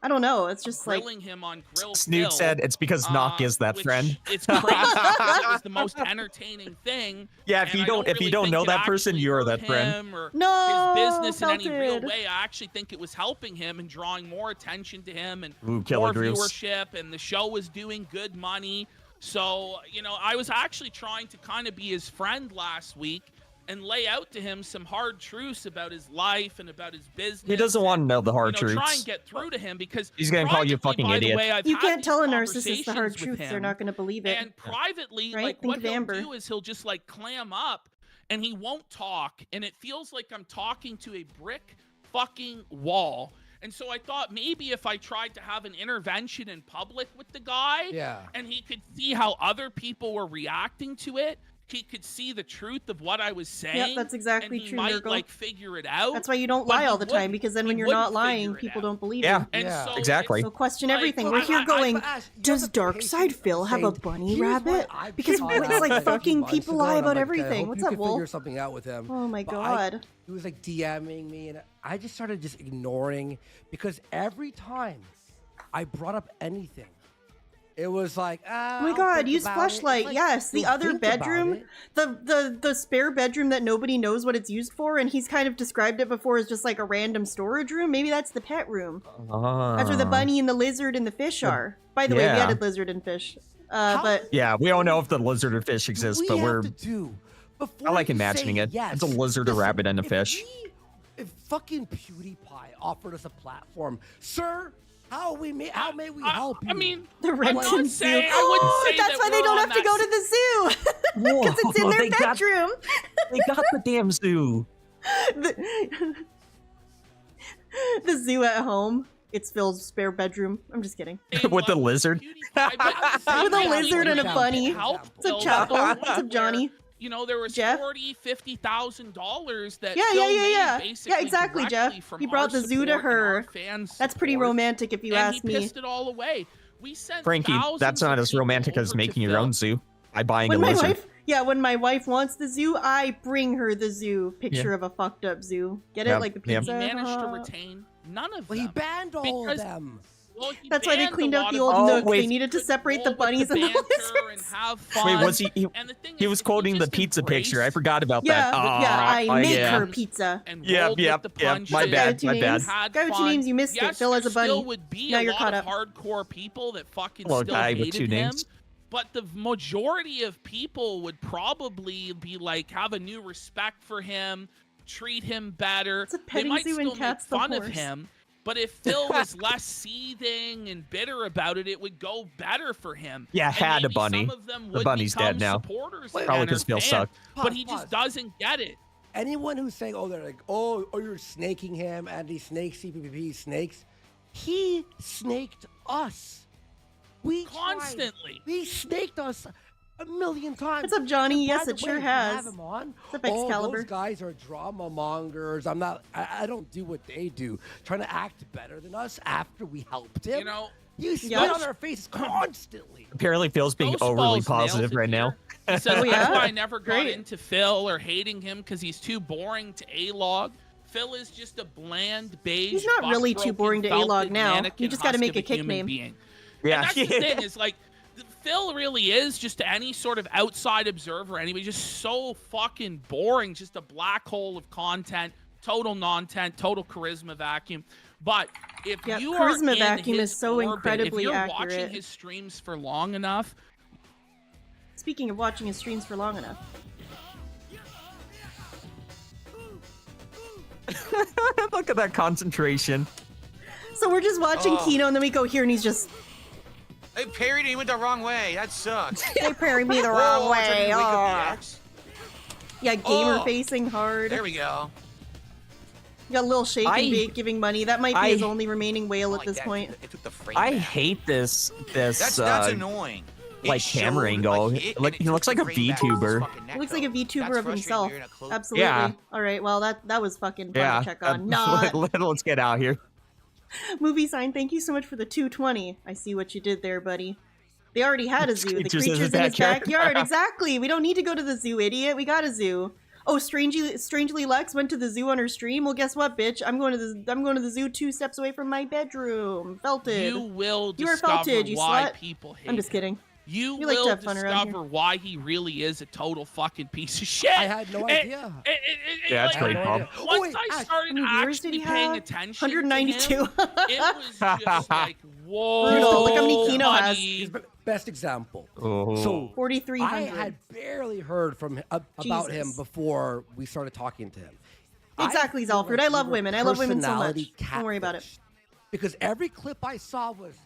I don't know. It's just like Grilling him on Grill Snoot Phil, said it's because Knock is that which friend. It's crazy because it was the most entertaining thing. Yeah, if and you I don't really know think it that person, actually you're hurt that friend. him or No, his business in any real Felted. way. I actually think it was helping him and drawing more attention to him and Ooh, Killer more Drews. viewership, and the show was doing good money. So, I was actually trying to kind of be his friend last week and lay out to him some hard truths about his life and about his business. He doesn't want to know the hard Try and truths. get through to him because He's gonna call you a privately, fucking by the idiot. way, I've you had can't these tell a narcissist the hard conversations with truth. They're him, not going to believe it. and privately, Right? like Think what of he'll Amber. do is he'll just like clam up and he won't talk, and it feels like I'm talking to a brick fucking wall. And so I thought maybe if I tried to have an intervention in public with the guy, Yeah. and he could see how other people were reacting to it, he could see the truth of what I was saying. that's exactly and he true, might Nurgle. like figure it out. That's why you don't but lie he all the time, wouldn't. because then when He you're not wouldn't lying, figure it people out. don't believe Yeah. you. And Yeah. so Exactly. So question like, everything. well, We're here I- going, Ash, you does have the Darkside patience Phil of have a saying, bunny "Here's rabbit? what I've Because found it's out like a few fucking months people ago," lie and I'm about like, everything. I hope What's you up, can Wolf? figure something out with him. Oh my But god. he was like DMing me, and I just started just ignoring, because every time I brought up anything, It was like, Oh my god, use flashlight. Yes, the other bedroom, the spare bedroom that nobody knows what it's used for, and he's kind of described it before as just like a random storage room. Maybe that's the pet room. That's where the bunny and the lizard and the fish are. By the way, we added lizard and fish. But yeah, we don't know if the lizard or fish exists, but we're. I like imagining it. Yes, it's a lizard, a rabbit, and a fish. If fucking PewDiePie offered us a platform, sir. How may we help you? I mean, the Renton Zoo. I wouldn't say that's why they don't have to go to the zoo. Because it's in their bedroom. They got the damn zoo. The zoo at home. It's Phil's spare bedroom. I'm just kidding. With the lizard? With a lizard and a bunny. What's up, Chapel? What's up, Johnny? You know, there was Jeff? $40,000-$50,000 that yeah, basically exactly, Jeff. He brought the zoo to her. That's pretty romantic, if you ask me. And he pissed it all away. We sent Frankie, that's not as romantic as making your own zoo by buying a lizard. When my wife wants the zoo, I bring her the zoo. Picture of a fucked up zoo. Get it? Like the pizza? He managed to retain none of them. Well, he banned all of them. Well, that's why they cleaned out the old nook. They needed to separate the bunnies and the lizards. Wait, was he was quoting the pizza picture. I forgot about that. I make her pizza. Yeah. My bad. Guy with 2 names, you missed it. Phil as a bunny. Now you're caught up. Hardcore people that fucking Hello, still guy hated with 2 names. But the majority of people would probably be like, have a new respect for him, treat him better. They might still make fun of him. But if Phil was less seething and bitter about it, it would go better for him. Yeah, had a bunny. The bunny's dead now. Probably because Phil sucked. But he just doesn't get it. Anyone who's saying, they're like, you're snaking him, and he snakes, CPPP snakes. He snaked us. Constantly. He snaked us a million times. What's up, Johnny? Yes, it sure has. Have him on. What's up, Excalibur? Those guys are drama mongers. I don't do what they do. Trying to act better than us after we helped him. You know, you spit on our faces constantly. Apparently, Phil's being overly positive right now. He says, that's why I never got into Phil or hating him because he's too boring to A-log. Phil is just a bland, beige, he's not really too boring to A-log now. You just got to make a kick name. Yeah. And that's the thing is, like, Phil really is just any sort of outside observer anyway, just so fucking boring, just a black hole of content, total non-tent, total charisma vacuum. But if you are charisma vacuum is so incredibly if you're accurate. watching his streams for long enough. Speaking of watching his streams for long enough. Look at that concentration. So we're just watching Kino, and then we go here, and he's just... They parried and he went the wrong way. That sucks. They parried me the wrong way. Yeah, gamer facing hard. There we go. You got a little shake and bake giving money. That might be his only remaining whale at this point. It took the frame I back. hate this. That's annoying. Like camera angle. He looks like a VTuber. He looks like a VTuber of himself. Absolutely. Yeah. All right. Well, that was fucking fun to check on. Let's get out here. Movie sign, thank you so much for the 220. I see what you did there, buddy. They already had a zoo. The creatures in his backyard. Exactly. We don't need to go to the zoo, idiot. We got a zoo. Oh, strangely Lex went to the zoo on her stream. Well, guess what, bitch? I'm going to the zoo 2 steps away from my bedroom. Felted. You will you are discover felted, you why slut. people hate I'm just kidding. You like will to have fun discover why he really is a total fucking piece of shit. I had no idea. Yeah, that's great, Bob. Once I started actually paying attention 192. to him, it was just like, whoa. Brutal. Look how many Kino buddy. has. His best example. So 4,300. I had barely heard from about him before we started talking to him. Exactly, Zalford. I love women. I love women so much. Don't worry about it. Because every clip I saw was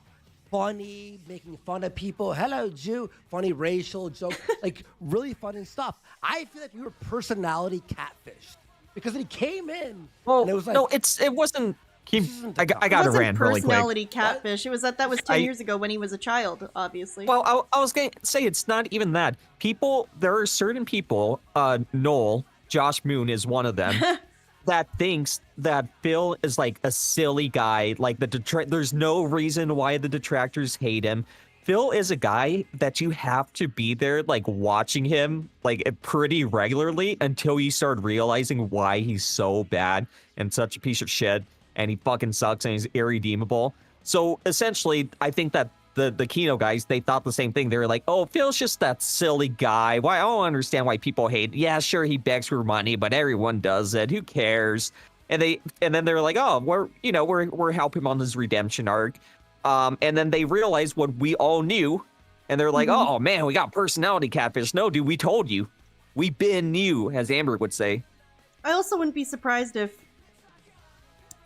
funny, making fun of people. Hello, Jew. Funny racial jokes. Like, really funny stuff. I feel like you were personality catfished. Because he came in, and it was like... No, it wasn't... I got to rant really quick. Personality catfish. It was that was 10 years ago when he was a child, obviously. Well, I was going to say it's not even that. There are certain people, Noel, Josh Moon is one of them, that thinks that Phil is like a silly guy. Like there's no reason why the detractors hate him. Phil is a guy that you have to be there, like watching him like pretty regularly until you start realizing why he's so bad and such a piece of shit. And he fucking sucks and he's irredeemable. So essentially, I think that the Kino guys, they thought the same thing. They were like, "Oh, Phil's just that silly guy. Why? I don't understand why people hate. Yeah, sure, he begs for money, but everyone does it. Who cares?" And then they were like, "Oh, we're helping him on his redemption arc." And then they realized what we all knew, and they're like, "Oh man, we got personality catfish." No, dude, we told you. We been knew, as Amber would say. I also wouldn't be surprised if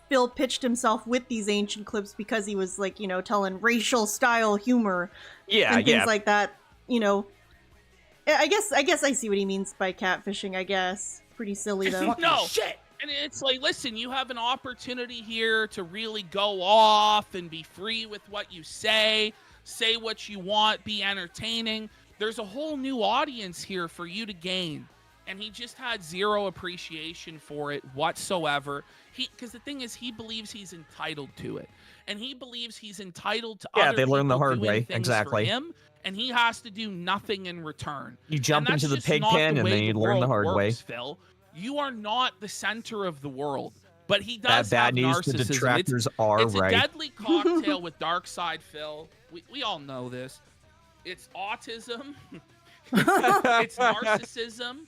Phil pitched himself with these ancient clips because he was like, telling racial style humor and things like that. I guess I see what he means by catfishing. I guess pretty silly though. No shit. And it's like, listen, you have an opportunity here to really go off and be free with what you say what you want, be entertaining. There's a whole new audience here for you to gain. And he just had zero appreciation for it whatsoever. Because the thing is, he believes he's entitled to it. And he believes he's entitled to other they learn the people hard doing way. things Exactly. for him, and he has to do nothing in return. You jump And that's into the just pig not pen, the and way then you the learn the world hard way. works, Phil. You are not the center of the world. But he does Bad have news, narcissism. the detractors are it's right. a deadly cocktail with dark side, Phil. We all know this. It's autism. It's narcissism.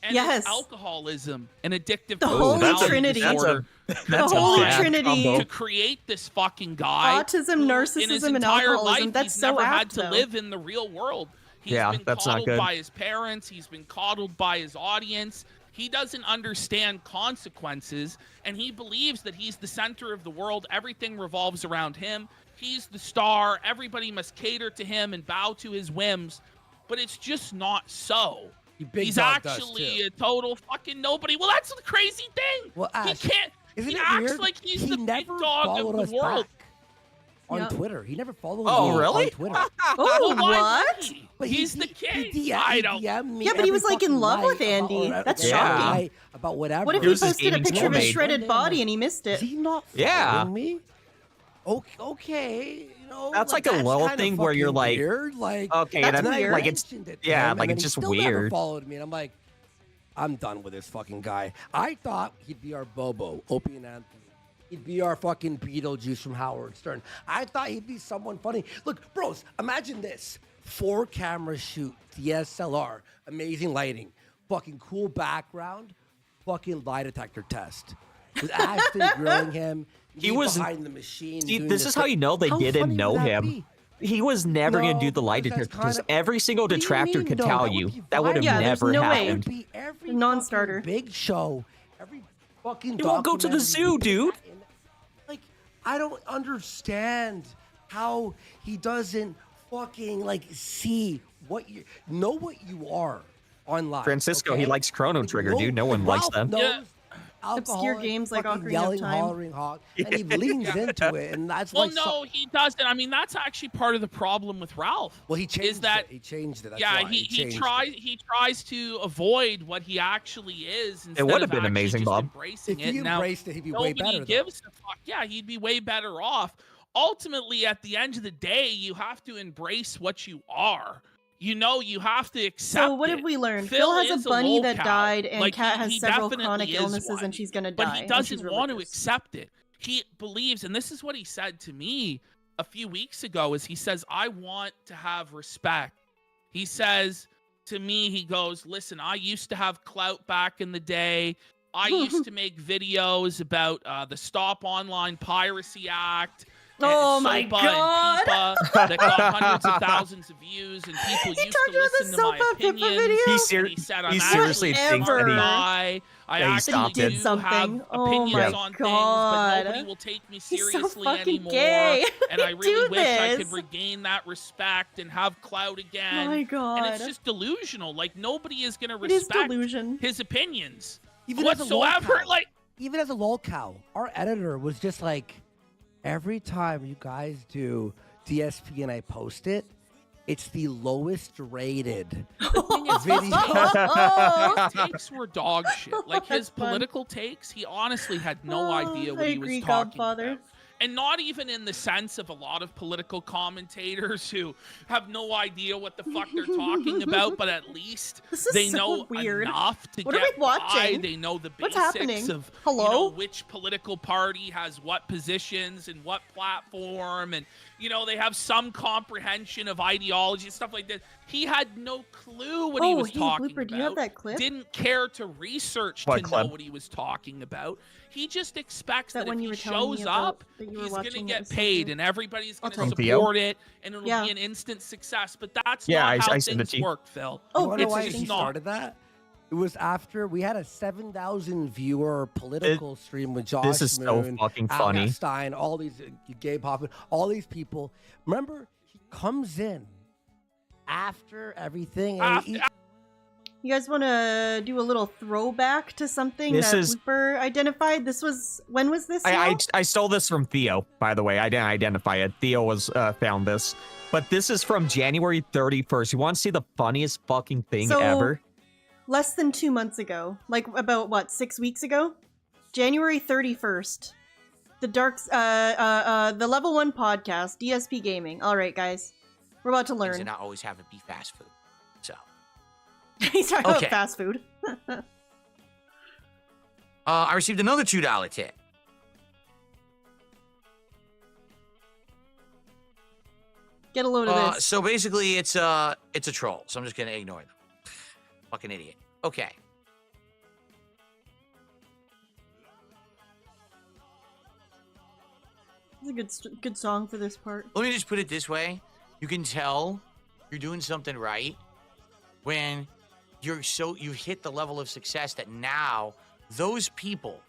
And Yes. it's alcoholism, an addictive The Holy personality Trinity. disorder. The Holy bad Trinity. combo. To create this fucking guy. Autism, who, narcissism, in his and entire alcoholism. life, That's he's so never had apt, to though. live in the real world. He's Yeah, been that's not coddled good. by his parents. He's been coddled by his audience. He doesn't understand consequences, and he believes that he's the center of the world. Everything revolves around him. He's the star. Everybody must cater to him and bow to his whims. But it's just not so. He's actually a total fucking nobody. Well, that's the crazy thing. Well, he Ash, can't. Isn't He it acts weird? like he's He the big never dog followed of us the world. back on Yep. Twitter. He never followed Oh, me really? on Twitter. Oh, Well, why what? would he? But He's the king. He I don't. DM'd me Yeah, but he every was, like, in fucking love with night Andy. about- That's shocking. night about whatever. What if It he was his posted a gaming picture of his soulmate. shredded body and he missed Is it? he not Yeah. following me? Okay, That's like a little kinda thing where you're fucking like, weird. Like, okay, That's that's weird. like it's mentioned it to yeah, him, like and then it's he just still never weird. followed me, and I'm like, I'm done with this fucking guy. I thought he'd be our Bobo, Opie and Anthony. He'd be our fucking Beetlejuice from Howard Stern. I thought he'd be someone funny. Look, bros, imagine this: 4-camera shoot, DSLR, amazing lighting, fucking cool background, fucking lie detector test. With Ashton grilling him, He me was- behind the machine. See, doing this is how you know they How didn't funny would know that him. be? He was never going to do the lie No, that's detector because kinda- every single What do you detractor mean, could no? tell That would you be that would have viral. Yeah, there's never no way. It happened. would be every Non-starter. fucking big show, every fucking. He won't go to the documentary zoo, would put dude. that in. Like, I don't understand how he doesn't fucking like see what you know what you are online. Francisco, okay? he likes Chrono Trigger, Ro- dude. No one likes Ralph them. knows Yeah. Obscure alcoholic, games like fucking Ocarina of yelling, Time. hollering hog, and he leans into it, and that's Well, why. no, he doesn't. I mean, that's actually part of the problem with Ralph. Well, he changed that- it. He changed it. That's Yeah, why. he changed tries to avoid what he actually is. Instead would have of been actually amazing, just Bob. Embracing If it. he Now, embraced it, he'd be way nobody better. though. gives a fuck. Yeah, he'd be way better off. Ultimately, at the end of the day, you have to embrace what you are. You know, you have to accept. So what it. have we learned? Phil Phil has is a bunny that lolcow. died, and Like, Kat he has several definitely chronic is illnesses, one. and she's gonna But die. he and doesn't she's want to religious. accept it. He believes, and this is what he said to me a few weeks ago, is he says, I want to have respect. He says to me, he goes, listen, I used to have clout back in the day. I used to make videos about the Stop Online Piracy Act. and Oh my SOPA God. And PIPA that got hundreds of thousands of views, and people He used talked to about the listen to my SOPA PIPA opinions. video? And he said, I'm he actually seriously a thinks smart that he- guy. I that he actually stopped do it. Did something. have Oh opinions my on things, God. but nobody will take me He's so seriously fucking anymore. gay. And I Do really wish I could this. regain that respect and have clout again. My God. And it's just delusional. Like, nobody is going to It is respect delusion. his opinions Even as a whatsoever. lolcow. Like, Even as a lolcow, our editor was just like, every time you guys do DSP and I post it, it's the lowest rated video. Oh, his takes were dog shit. Like, his That's fun. political takes, he honestly had no Oh, idea what I he was agree, talking Godfather. about. And not even in the sense of a lot of political commentators who have no idea what the fuck they're talking about, but at least they know enough to What are get we watching? by. They know the What's basics happening? of Hello? which political party has what positions and what platform, and they have some comprehension of ideology and stuff like that. He had no clue what he was talking Blooper, about. do you have that clip? Didn't care to research What to clip? know what he was talking about. He just expects That that when if you he were telling me shows about up, that you were he's going to watching get this paid video. and everybody's going to I'll take it. support it, and it'll Yeah. be an instant success. But that's Yeah, not how I sent it things to you. work, Phil. Oh, You wanna know it's why just he not. started that? It was after we had a 7,000 viewer political stream with Josh This is so Moon, fucking Al funny. Stein, all these gay pop, all these people. Remember, he comes in after everything, and he, You guys want to do a little throwback to something This that is- Blooper identified? When was this? I stole this from Theo, by the way. I didn't identify it. Theo was found this. But this is from January 31st. You want to see the funniest fucking thing So- ever? Less than 2 months ago, like about what, 6 weeks ago, January 31st. The the Level 1 podcast, DSP Gaming. All right, guys, we're about to And learn. not always have it be fast food. So He's talking Okay. about fast food. I received another $2 tip. Get a load of this. So basically, it's a troll. So I'm just gonna ignore them. Fucking idiot. Okay. It's a good song for this part. Let me just put it this way: you can tell you're doing something right when you've hit the level of success that now those people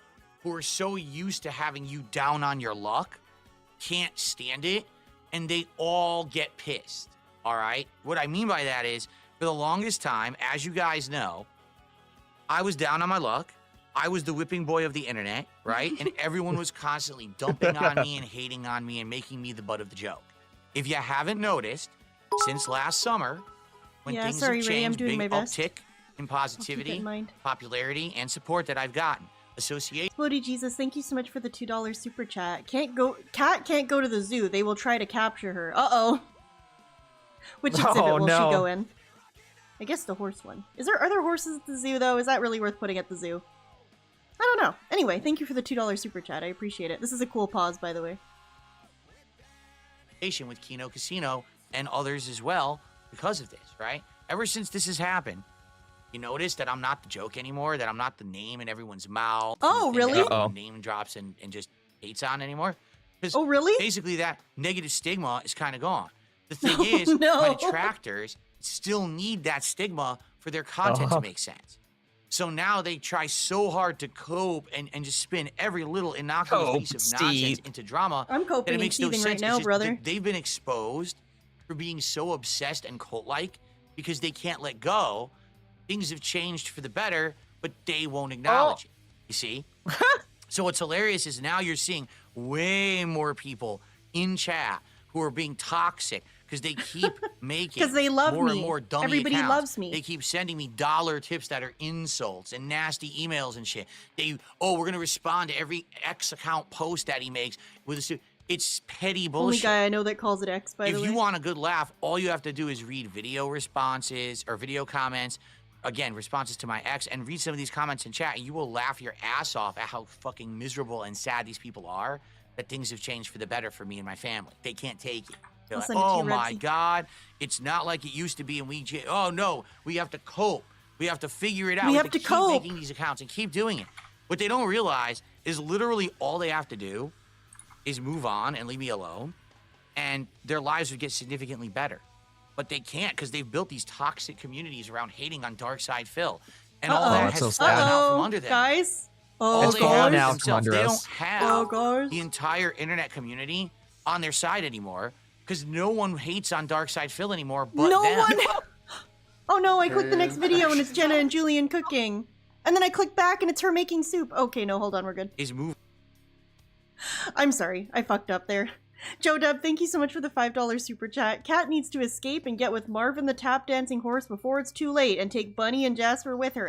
who are so used to having you down on your luck can't stand it, and they all get pissed. All right. What I mean by that is, for the longest time, as you guys know, I was down on my luck. I was the whipping boy of the internet, right? And everyone was constantly dumping on me and hating on me and making me the butt of the joke. If you haven't noticed, since last summer, when Yeah, things sorry, have Ray, I'm changed, doing big my best. uptick in in positivity, mind. popularity, and support that I've gotten. Association. Floaty Jesus, thank you so much for the $2 super chat. Cat can't go to the zoo. They will try to capture her. Uh-oh. Which exhibit will no. she go in? I guess the horse one. Are there horses at the zoo, though? Is that really worth putting at the zoo? I don't know. Anyway, thank you for the $2 super chat. I appreciate it. This is a cool pause, by the way. With Kino Casino and others as well because of this, right? Ever since this has happened, you notice that I'm not the joke anymore, that I'm not the name in everyone's mouth. Oh, and the thing that really? everyone name drops and just hates on anymore. 'Cause Oh, really? basically that negative stigma is kind of gone. The thing is, no. my detractors still need that stigma for their content to make sense. So now they try so hard to cope and just spin every little innocuous piece of nonsense into drama. I'm that coping it and makes no seething sense. right It's now, just brother. They've been exposed for being so obsessed and cult-like because they can't let go. Things have changed for the better, but they won't acknowledge it. You see? So what's hilarious is now you're seeing way more people in chat who are being toxic because they keep making 'Cause they love more me. and more dummy Everybody accounts. loves me. They keep sending me dollar tips that are insults and nasty emails and shit. We're gonna respond to every X account post that he makes with a. It's petty bullshit. Only guy I know that calls it X, by the If way. you want a good laugh, all you have to do is read video responses or video comments. Again, responses to my ex, and read some of these comments in chat, and you will laugh your ass off at how fucking miserable and sad these people are, that things have changed for the better for me and my family. They can't take it. They're I'll like, send it to oh you, my Redsy." God, it's not like it used to be, and oh no, we have to cope. We have to figure it out. We have to keep cope. making these accounts and keep doing it. What they don't realize is literally all they have to do is move on and leave me alone, and their lives would get significantly better. But they can't because they've built these toxic communities around hating on Dark Side Phil. And all that That's so has sad. fallen out from under them. guys. All Oh, It's they have fallen is out from themselves. under They us. don't have Oh, guys. the entire internet community on their side anymore because no one hates on Dark Side Phil anymore but No them. one. Oh no! I clicked the next video and it's Jenna and Julian cooking, and then I click back and it's her making soup. Okay, no, hold on, we're good. Is move. I'm sorry, I fucked up there. Joe Dub, thank you so much for the $5 super chat. Kat needs to escape and get with Marvin the tap dancing horse before it's too late, and take Bunny and Jasper with her.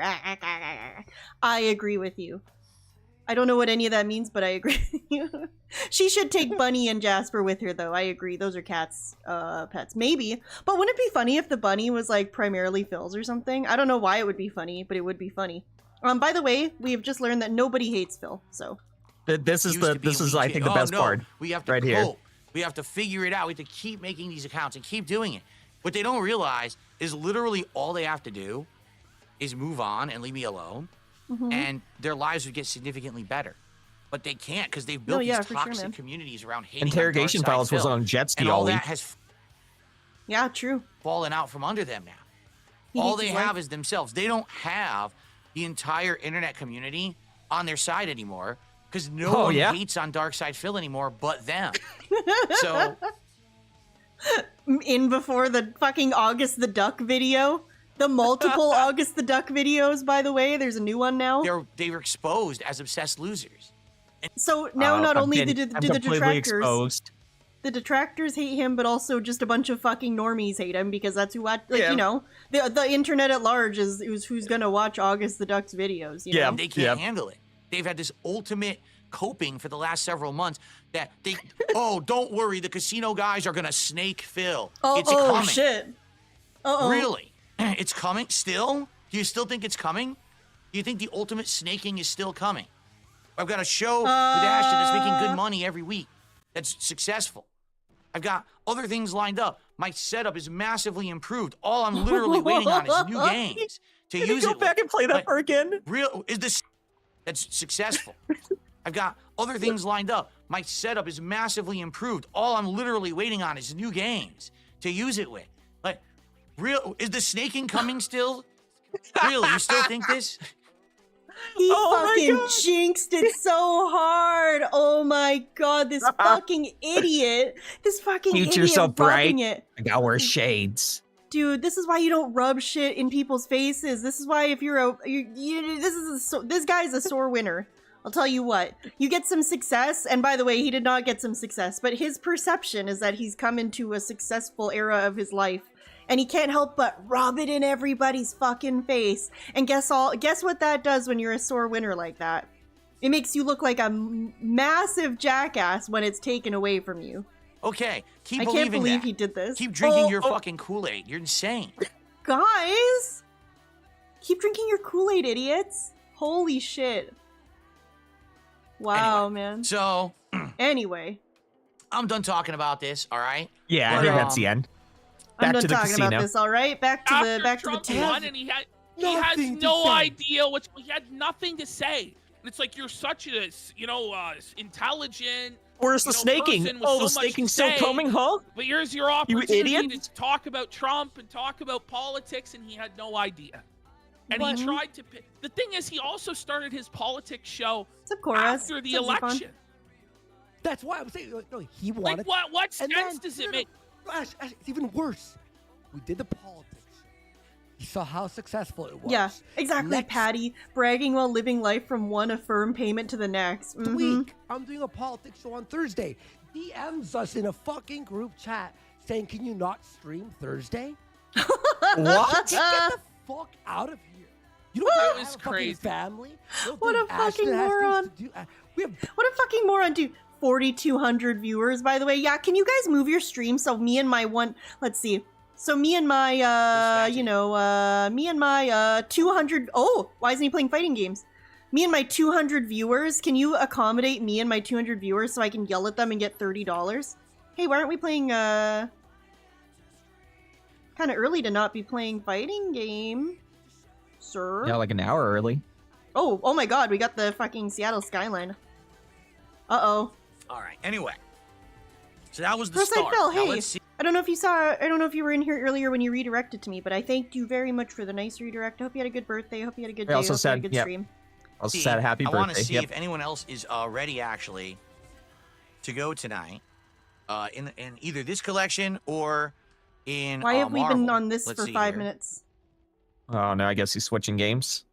I agree with you. I don't know what any of that means, but I agree. She should take Bunny and Jasper with her, though. I agree. Those are cats' pets. Maybe. But wouldn't it be funny if the bunny was, like, primarily Phil's or something? I don't know why it would be funny, but it would be funny. By the way, we've just learned that nobody hates Phil, so. This is I think the best part. We have to right here. We have to figure it out. We have to keep making these accounts and keep doing it. What they don't realize is literally all they have to do is move on and leave me alone, and their lives would get significantly better. But they can't because they've built these toxic communities around hating Interrogation Files was on jet ski all week. That has true. fallen out from under them now. All they have is themselves. They don't have the entire internet community on their side anymore because no one hates on Dark Side Phil anymore but them. So in before the fucking August the Duck video. The multiple August the Duck videos, by the way. There's a new one now. They were exposed as obsessed losers. So now not only do the the detractors hate him, but also just a bunch of fucking normies hate him because that's who watch. Like you know, the internet at large is who's gonna watch August the Duck's videos. You know? They can't handle it. They've had this ultimate coping for the last several months that they. Oh, don't worry, the casino guys are gonna snake Phil. It's coming. Shit. Really? It's coming still? Do you still think it's coming? Do you think the ultimate snaking is still coming? I've got a show with Ashton that's making good money every week. That's successful. I've got other things lined up. My setup is massively improved. All I'm literally waiting on is new games to use it. Go back and play that part again. That's successful. I've got other things lined up. My setup is massively improved. All I'm literally waiting on is new games to use it with. Like, is the snaking coming still? Really? You still think this? He fucking jinxed it so hard. Oh my god, this fucking idiot. This fucking idiot yourself rubbing it. I gotta wear shades. Dude, this is why you don't rub shit in people's faces. This is why if you're this guy's a sore winner. I'll tell you what. You get some success, and by the way, he did not get some success, but his perception is that he's come into a successful era of his life. And he can't help but rub it in everybody's fucking face. And guess what that does when you're a sore winner like that? It makes you look like a massive jackass when it's taken away from you. Okay, keep I believing can't believe that. he did this. Keep drinking your fucking Kool-Aid. You're insane. Guys! Keep drinking your Kool-Aid, idiots. Holy shit. Wow, anyway, man. So, anyway. I'm done talking about this, all right? Yeah, I think that's the end. I'm Back done to the talking casino. about this, all right? Back to the Trump table. won and he has no idea he had nothing to say. And it's like you're such a intelligent. Where's the snaking? The snaking's still coming, huh? But here's your opportunity idiot. to talk about Trump and talk about politics, and he had no idea. And he tried to. The thing is, he also started his politics show after the election. That's why I'm saying, no, he wanted. Like, what sense does it make? Ash, it's even worse. We did the politics. You saw how successful it was. Yeah, exactly, Patty. Bragging while living life from one affirmed payment to the next. Week, I'm doing a politics show on Thursday. DMs us in a fucking group chat saying, can you not stream Thursday? What? Get the fuck out of here. You don't have a fucking family. What a fucking moron. What a fucking moron, dude. 4,200 viewers, by the way. Yeah, can you guys move your stream so me and my let's see. So me and my, 200, why isn't he playing fighting games? Me and my 200 viewers, can you accommodate me and my 200 viewers so I can yell at them and get $30? Hey, why aren't we playing, kind of early to not be playing fighting game, sir? Yeah, like an hour early. Oh my god, we got the fucking Seattle skyline. Uh-oh. All right. Anyway, so that was the start. Phil, now hey, let's see. I don't know if you were in here earlier when you redirected to me, but I thanked you very much for the nice redirect. I hope you had a good birthday. I hope you had a good day. I hope you had a good stream. Also said happy birthday. I want to see if anyone else is ready actually to go tonight in either this collection or in Why have we Marvel. been on this Let's for see 5 here. minutes? Oh no, I guess he's switching games.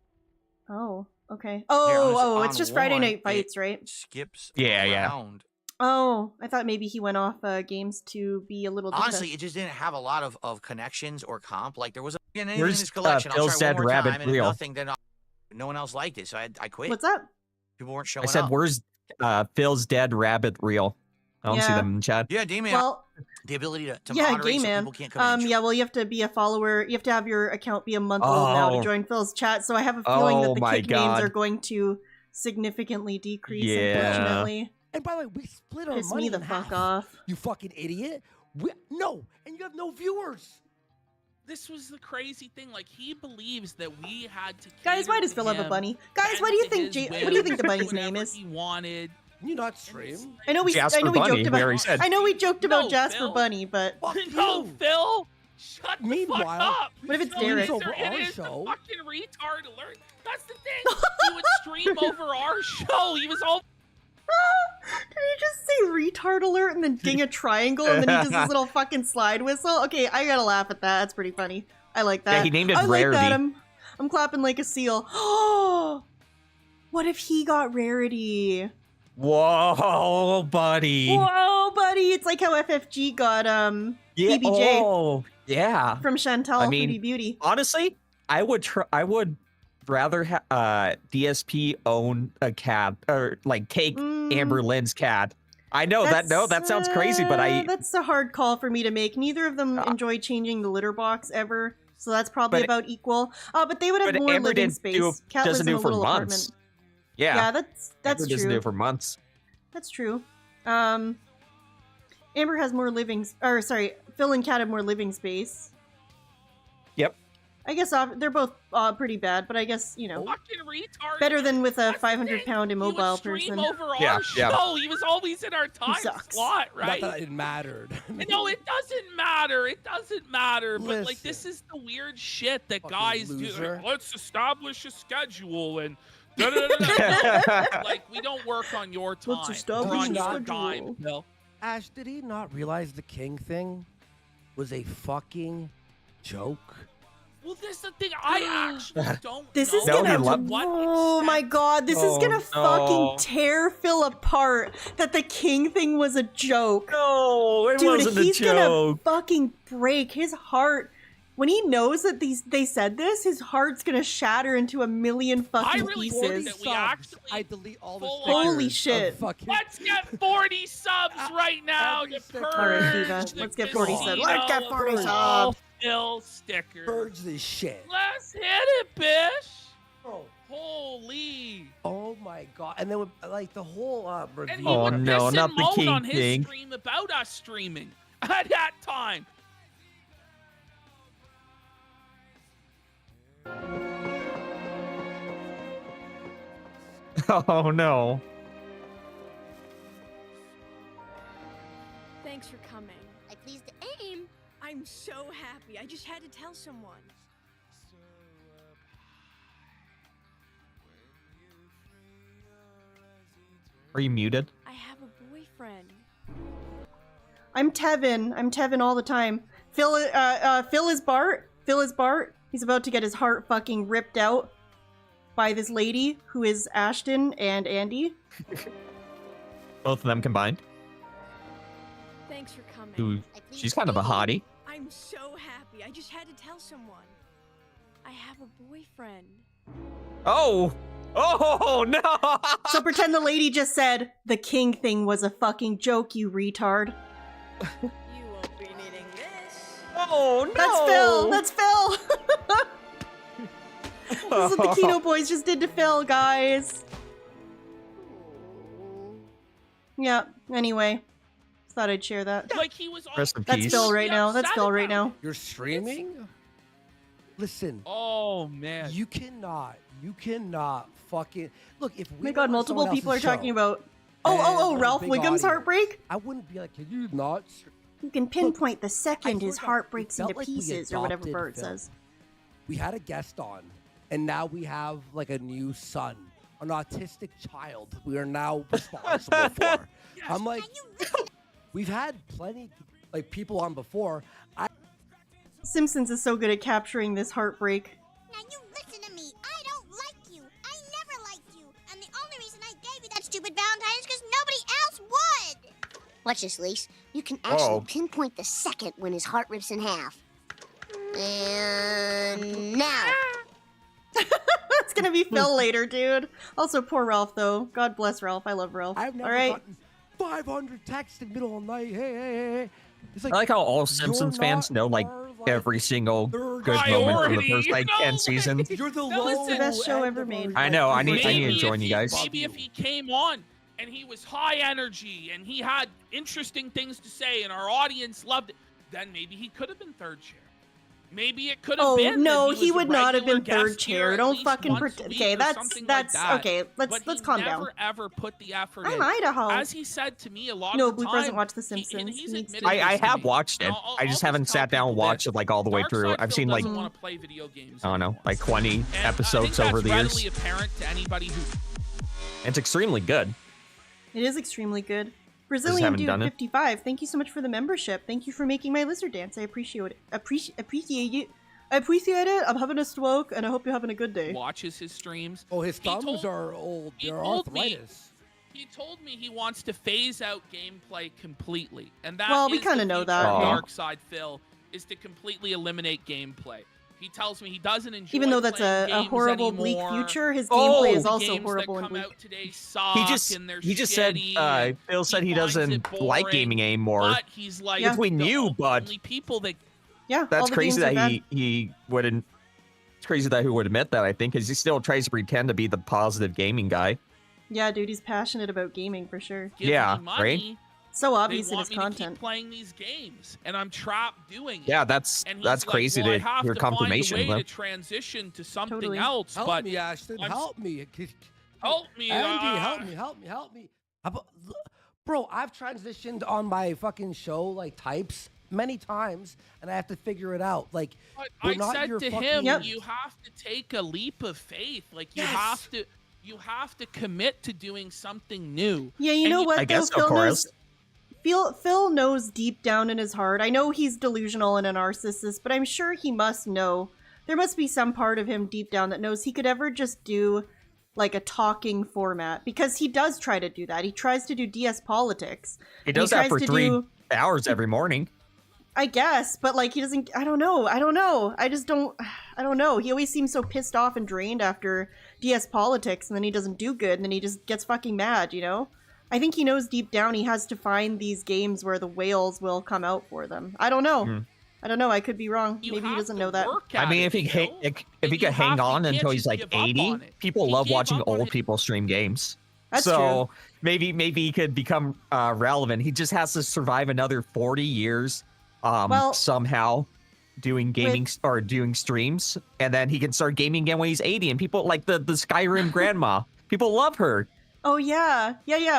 Oh, okay. Here, It's on just Friday one, night fights, right? Skips Yeah. around. Oh, I thought maybe he went off games to be a little. Honestly, it just didn't have a lot of connections or comp. Like there was in Where's, this collection. I'll Phil's try one Dead more Rabbit time, and if Reel? nothing, then no one else liked it, so I quit. What's up? People weren't showing I said, up. where's Phil's dead rabbit reel? I don't see Yeah. them in chat. Yeah, D-Man. Well, the ability to yeah, moderate gay so man. people can't come in. Yeah, well, you have to be a follower. You have to have your account be a month old now to Oh. join Phil's chat. So I have a feeling that Oh the my kick names God. are going to significantly decrease. Yeah. Unfortunately, And by the way, we split our piss money me the in fuck half. off. You fucking idiot. No, and you have no viewers. This was the crazy thing. Like, he believes that we had to. Guys, why cater does to Phil have a him, bunny? Guys, bend what do you to think? his What do you think the whims, bunny's name whatever is? He wanted. Can you not stream? I know we Jasper joked Bunny, we about. already said. I know we joked about No, Jasper Phil. Bunny, but Fuck No, you. Phil. Shut the Meanwhile, fuck up. what if it's No, Derek? It over our is the show. fucking retard alert. That's the thing. He would stream over our show. He was all. Did he just say retard alert and then ding a triangle and then he does his little fucking slide whistle? Okay, I gotta laugh at that. That's pretty funny. I like that. Yeah, he named it I like that. Rarity. I'm clapping like a seal. Oh, what if he got Rarity? Whoa, buddy. Whoa, buddy! It's like how FFG got Yeah. PBJ Oh, yeah. from Chantal I mean, Foodie Beauty. Honestly, I would rather DSP own a cat or like take Amber Lynn's cat. I know that sounds crazy, but that's a hard call for me to make. Neither of them enjoy changing the litter box ever, so that's probably But- about equal. But they would have but more Amber living didn't space. Cat lives doesn't in do a it for little months. apartment. Yeah, Yeah, that's Amber doesn't do true. it for months. That's true. Amber has more Phil and Cat have more living space. Yep. I guess they're both pretty bad, but I guess, you know, Fucking retard. better than with a That's the 500-pound thing. immobile He would stream person. over our Yeah, show. yeah. He was always in our time sucks. slot, right? Not that it mattered. No, it doesn't matter. It doesn't matter. But like, this Listen. is the weird shit that Fucking guys loser. do. Let's establish a schedule and. da-da-da-da-da. Like, we don't work on your time. Let's We're establish on a your schedule. time, Bill. Ash, did he not realize the king thing was a fucking joke? Well, this is the thing. I actually don't This know is No, gonna. he loved- to what Oh my extent- god, this is Oh, gonna no. fucking tear Phil apart. That the king thing was a joke. No, it Dude, wasn't he's a gonna joke. fucking break his heart. When he knows that they said this, his heart's gonna shatter into a million fucking I really pieces. think that we actually I delete all the full stickers on- Holy of shit. fucking- Let's get 40 subs right now every to sticker. purge All right, Diva, the let's get 40 subs. Let's casino get 40 of all subs. Phil stickers. Purge this shit. Let's hit it, bitch. Bro. Holy. Oh my god. And then with, like the whole And review. he Oh, would no, piss not and the moan king on his thing. stream about us streaming at that time. Oh no. Thanks for coming. I pleased the aim. I'm so happy. I just had to tell someone. Are you muted? I have a boyfriend. I'm Tevin. I'm Tevin all the time. Phil is Bart. Phil is Bart. He's about to get his heart fucking ripped out by this lady who is Ashton and Andy. Both of them combined. Thanks for coming. Who? I pleased She's kind of a the aim. hottie. I'm so happy. I just had to tell someone. I have a boyfriend. Oh. Oh no. So pretend the lady just said the king thing was a fucking joke, you retard. You won't be needing this. Oh no. That's Phil. This is what the Kino boys just did to Phil, guys. Yeah. Anyway, thought I'd share that. Like, he was all Rest in That's peace. Phil right now. That's upset Phil right about now. You're streaming? Listen, Oh man. you cannot fucking look. If we Oh my god, were on multiple someone people are else's talking show, about. and Oh, a Ralph big Wiggum's audience, heartbreak. I wouldn't be like, can you not? You can pinpoint the second I his swear to God, heart it breaks felt into like we pieces, or whatever adopted Bert Phil. says. We had a guest on, and now we have like a new son, an autistic child. We are now responsible for. I'm like, we've had plenty like people on before. Simpsons is so good at capturing this heartbreak. Now you listen to me. I don't like you. I never liked you. And the only reason I gave you that stupid Valentine is because nobody else would. Watch this, Lise. You can actually pinpoint the second when his heart rips in half. And now. It's gonna be Phil later, dude. Also, poor Ralph, though. God bless Ralph. I love Ralph. I've never All right. gotten 500 texts in the middle of the night. Hey. It's I like how all Simpsons fans know like every single good moment from the first like 10 seasons. You're the It's the best show ever made. I know. I need Maybe to join if you guys. Maybe if he came on and he was high energy and he had interesting things to say and our audience loved it, then maybe he could have been third chair. Maybe it could have been. Oh no, that he was a would not have regular been third guest here chair. at Don't least fucking once a pretend. week Okay, or that's something like that. okay. Let's But calm he down. never ever put the effort I'm in. Idaho. As he said to me a lot No, of the Blue time. doesn't watch The and Simpsons. he's He needs to. admitted I this to have me. watched it. I'll I just just haven't tell sat down and people watched this. it like all the way Dark through. Side I've Phil seen like doesn't want to play video games I don't know, anymore. like 20 And episodes I think over the that's years. readily apparent to anybody who. It's extremely good. It is extremely good. Brazilian haven't Dude done it. 55. Thank you so much for the membership. Thank you for making my lizard dance. I appreciate it. Appreciate it. I appreciate it. I'm having a stroke, and I hope you're having a good day. Watches his streams. Oh, his thumbs are old. They're arthritis. He told me he wants to phase out gameplay completely, and that Well, we is kinda the know future that, of yeah. Dark Side Phil is to completely eliminate gameplay. He tells me he doesn't enjoy Even though that's playing a games horrible, bleak anymore. future, his Oh! gameplay is The also games horrible that and come bleak. out today suck He and they're just said shitty, and Phil said he finds it doesn't like boring, gaming anymore. But he's like, Yeah. Which we the knew, but only people that Yeah, all that's the crazy games are that bad. he wouldn't. It's crazy that he would admit that. I think because he still tries to pretend to be the positive gaming guy. Yeah, dude, he's passionate about gaming for sure. give Yeah, me money. right? So They obvious in want his me to keep content. playing these games, and I'm trapped doing it. Yeah, that's And he's that's like, crazy well, I to have hear to find a confirmation. way though. to transition to something Totally. else, Help but me, Ashton. I'm s- Help me. help me, Andy, help me. How about, bro, I've transitioned on my fucking show like types many times, and I have to figure it out. Like, But we're I not said your to fucking- him, Yep. you have to take a leap of faith. Like you Yes. have to commit to doing something new. Yeah, you And know what? I though? guess so, Phil Chorus. knows. Phil knows deep down in his heart. I know he's delusional and a narcissist, but I'm sure he must know. There must be some part of him deep down that knows he could ever just do like a talking format, because he does try to do that. He tries to do DS politics. He and does that tries for to 3 hours every morning. I guess, but like he doesn't. I don't know. I just don't. I don't know. He always seems so pissed off and drained after DS politics, and then he doesn't do good, and then he just gets fucking mad. You know. I think he knows deep down he has to find these games where the whales will come out for them. I don't know. Hmm. I don't know. I could be wrong. You Maybe he have doesn't to know that. work I at mean, it, if he you know? if And he you could hang have to- on you until can't he's just like give up 80, on it. people He love gave watching up on old it. people stream games. That's so maybe he could become relevant. He just has to survive another 40 years Well, somehow doing gaming or doing streams, and then he can start gaming again when he's 80. And people like the Skyrim grandma. People love her. Oh yeah.